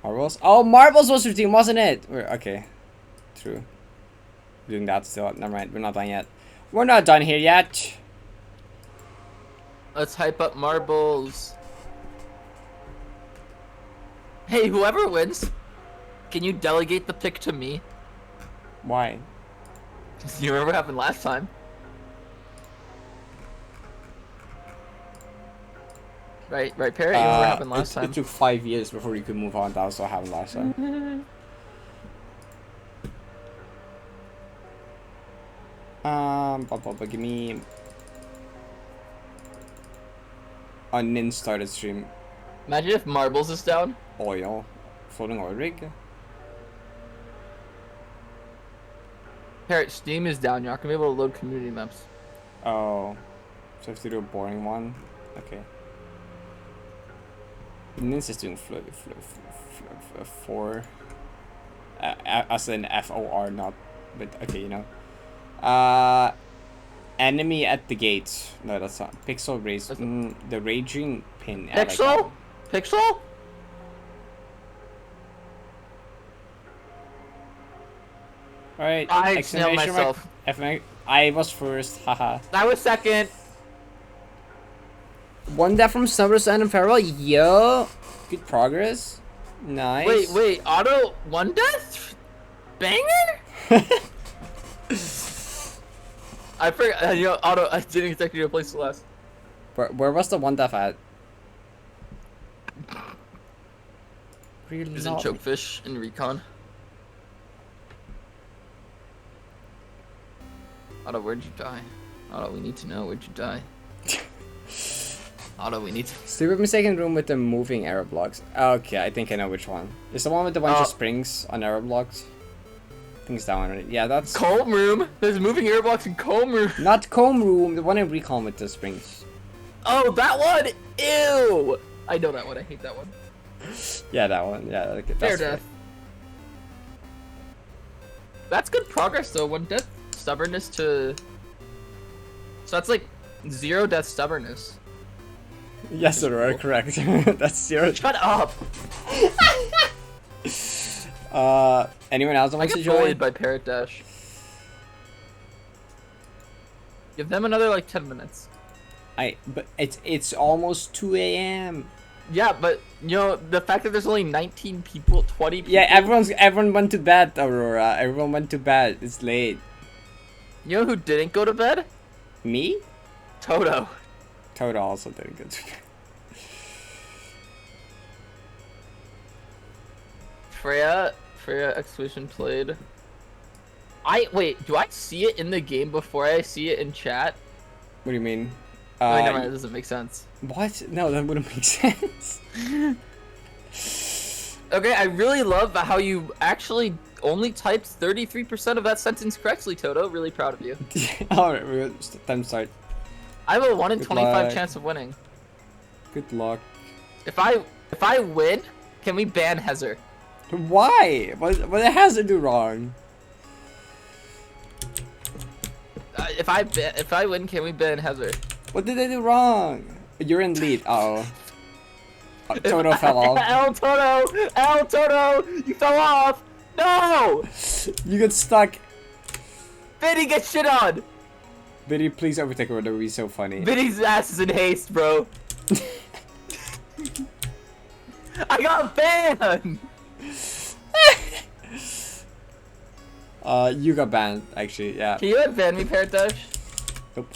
Marbles? Oh, Marbles was 15, wasn't it? Okay. True. Doing that still. Never mind, we're not done yet. We're not done here yet. Let's hype up Marbles. Hey, whoever wins, can you delegate the pick to me? Why? You remember what happened last time? Right, Parrot? You remember what happened last time? It took 5 years before you could move on. That was what happened last time. But give me Onion started stream. Imagine if Marbles is down. Oil. Floating oil rig. Parrot, Steam is down. You're not gonna be able to load community maps. Oh. So I have to do a boring one? Okay. Nin's is doing four. As in FOR, not. But okay, you know. Enemy at the gates. No, that's not. Pixel raise. The raging pin. Pixel? Pixel? Alright. I nailed myself. I was first. Haha. I was second. One death from Summer's and Farewell. Yo. Good progress. Nice. Wait. Auto one death? Banger? I forgot. You know, Auto. I didn't expect you to place the last. Where was the one death at? Really? He's in Chokefish in Recon. Otto, where'd you die? Otto, we need to know where'd you die. Otto, we need to... Stupid mistaken room with the moving arrow blocks. Okay, I think I know which one. It's the one with the bunch of springs on arrow blocks. I think it's that one, right? Yeah, that's... Comb room? There's moving arrow blocks in comb room. Not comb room, the one in Recon with the springs. Oh, that one? Ew! I know that one, I hate that one. Yeah, that one. Yeah, that's Fair death. That's good progress though, one death. Stubbornness to... So that's like 0 death stubbornness. Yes, sir, correct. That's 0. Shut up! Anyone else wants to join? I get bullied by Parrot Dash. Give them another like 10 minutes. But it's almost 2 a.m. Yeah, but you know the fact that there's only 19 people, 20 people. Yeah, everyone went to bed, Aurora. Everyone went to bed. It's late. You know who didn't go to bed? Me? Toto. Toto also didn't go to bed. Freya Expedition played. Wait, do I see it in the game before I see it in chat? What do you mean? Wait, never mind, it doesn't make sense. What? No, that wouldn't make sense. Okay, I really love how you actually only typed 33% of that sentence correctly, Toto. Really proud of you. Alright, time to start. I have a 1 in 25 chance of winning. Good luck. If I win, can we ban Hezer? Why? What did Hezer do wrong? If I win, can we ban Hezer? What did I do wrong? You're in lead. Uh oh. Toto fell off. El Toto, you fell off. No, You get stuck. Vinny, get shit on. Biddy, please overtake her. That would be so funny. Vinny's ass is in haste, bro. I got banned. You got banned, actually, yeah. Can you unban me, Parrot? Nope.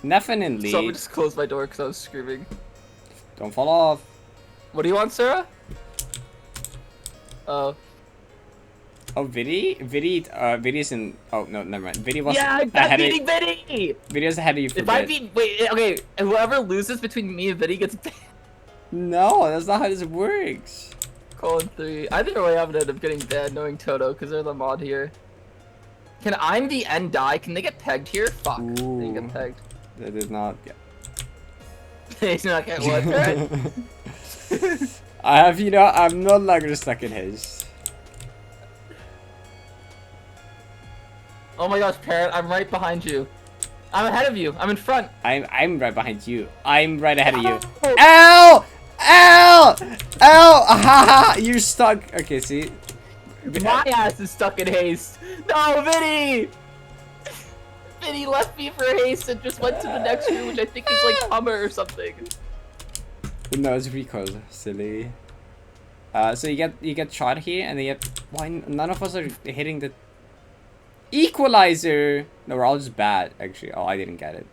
Nothing in lead. So I'm gonna just close my door because I was screaming. Don't fall off. What do you want, Sarah? Oh. Oh, Viddy's in. Oh no, never mind. Viddy was Yeah, I'm ahead beating Vinny! Viddy's ahead of you for If I bit. beat. Wait, okay, whoever loses between me and Vinny gets banned. No, that's not how this works. Colon 3. Either way, I'm gonna end up getting banned knowing Toto because they're the mod here. Can I'm the end die? Can they get pegged here? Fuck. They didn't get pegged. That did not. Yeah. They did not get what, Parrot? I have, you know, I'm no longer stuck in his. Oh my gosh, Parrot, I'm right behind you. I'm ahead of you. I'm in front. I'm right behind you. I'm right ahead of you. Oh. Ow! Ow! Ow! Haha! You're stuck. Okay, see. My ass is stuck in haste. No, Vinny! Vinny left me for haste and just went to the next room, which I think is like Hummer or something. No, it's recoil, silly. So you get shot here, and then you get. Why none of us are hitting the equalizer? No, we're all just bad, actually. Oh, I didn't get it.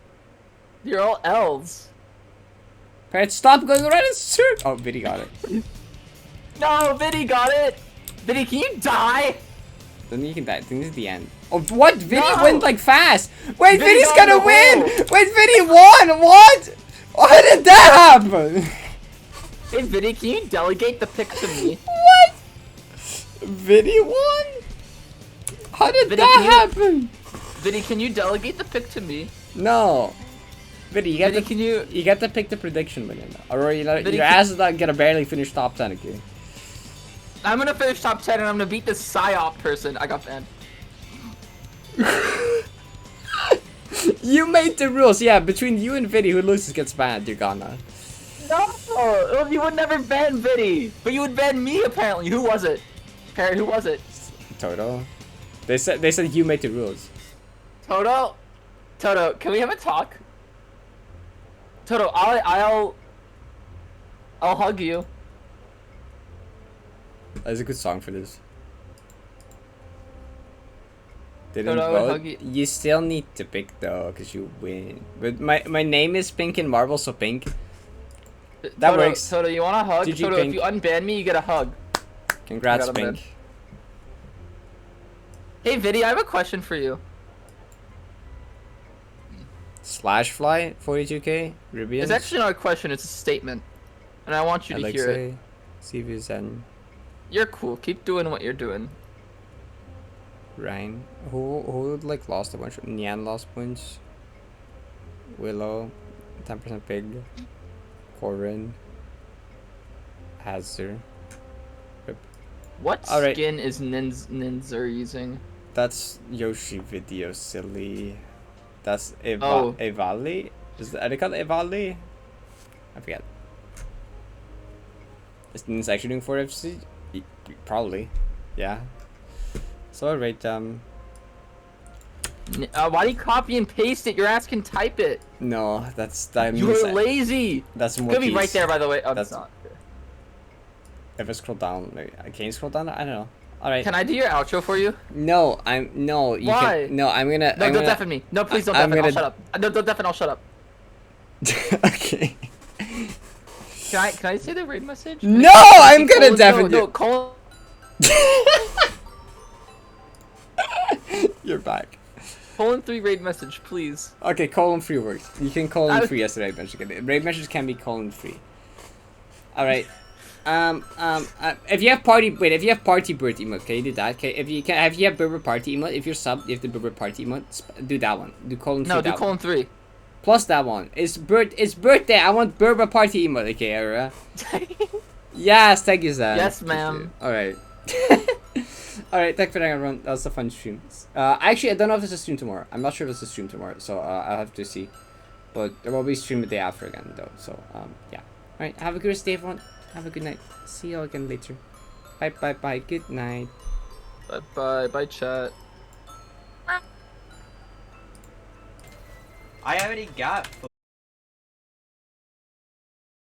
You're all L's. Parrot, stop going around in circle. Oh, Vinny got it. No, Vinny got it. Vinny, can you die? Then you can die. I think this is the end. Oh, what? Vinny No! went like fast. Wait, Vinny Vinny's got gonna in the win. hole. Wait, Vinny won. What? How did that happen? Hey, Vinny, can you delegate the pick to me? What? Vinny won? How did Vinny, that can you- happen? Vinny, can you delegate the pick to me? No. Vinny, you got Vinny, to can you? you got to pick the prediction winner, or you know, Vinny, your can- ass is not gonna barely finish top 10 again. I'm gonna finish top 10 and I'm gonna beat this psyop person. I got banned. You made the rules, yeah. Between you and Vinny, who loses gets banned. You're gonna. No, you would never ban Vinny, but you would ban me apparently. Who was it? Parrot, who was it? Toto. They said you made the rules. Toto, can we have a talk? Toto, I'll hug you. That's a good song for this. They didn't Toto, I would vote. hug you. You still need to pick though, cause you win. But my name is Pink in Marvel, so Pink. That Toto, works. Toto, you want a hug? GG, Toto, Pink. if you unban me, you get a hug. Congrats, I got him Pink. Hey, Vinny, I have a question for you. Slash fly 42k Rubians. It's actually not a question, it's a statement. And I want you to hear it. CVZN. You're cool, keep doing what you're doing. Ryan. Who like lost a bunch of Nyan lost points. Willow, 10% pig. Corin. Hazard. What Alright. skin is Ninzer using? That's Yoshi video, silly. That's Oh. Evali? Are they called Evali? I forget. Is Nin's actually doing 4FC? Probably. Yeah. So alright, Why do you copy and paste it? Your ass can type it. no, that means You're lazy. that's more Could be right keys. there, by the way. Oh, That's- it's not. If I scroll down, maybe I can't scroll down. I don't know. All right. Can I do your outro for you? No, no. You Why? Can, no, I'm gonna. No, I'm don't gonna, deafen me. No, please don't I'm deafen. I'll gonna- shut up. No, don't deafen. I'll shut up. Okay. Can I say the raid message? No, I'm gonna Colon- deafen no, you. Colon. You're back. Colon 3 raid message, please. Okay, colon free works. You can colon I- free as a raid message. Raid messages can be colon free. All right. If you have party bird emote, can you do that? Okay, if you have Berber party emote, if you're sub, you have the Berber party emote, do that one. Do colon free. No, do that colon one. 3. Plus that one. It's birthday. I want Berber party emote. Okay, Era. Yes, thank you, Zan. Yes, ma'am. All right. All right, thanks for that, everyone. That was a fun stream. Actually, I don't know if there's a stream tomorrow. I'm not sure if there's a stream tomorrow, so I'll have to see. But there will be stream the day after again though. So yeah. Alright, have a good day everyone. Have a good night. See you all again later. Bye bye bye. Good night. Bye bye. Bye chat. I already got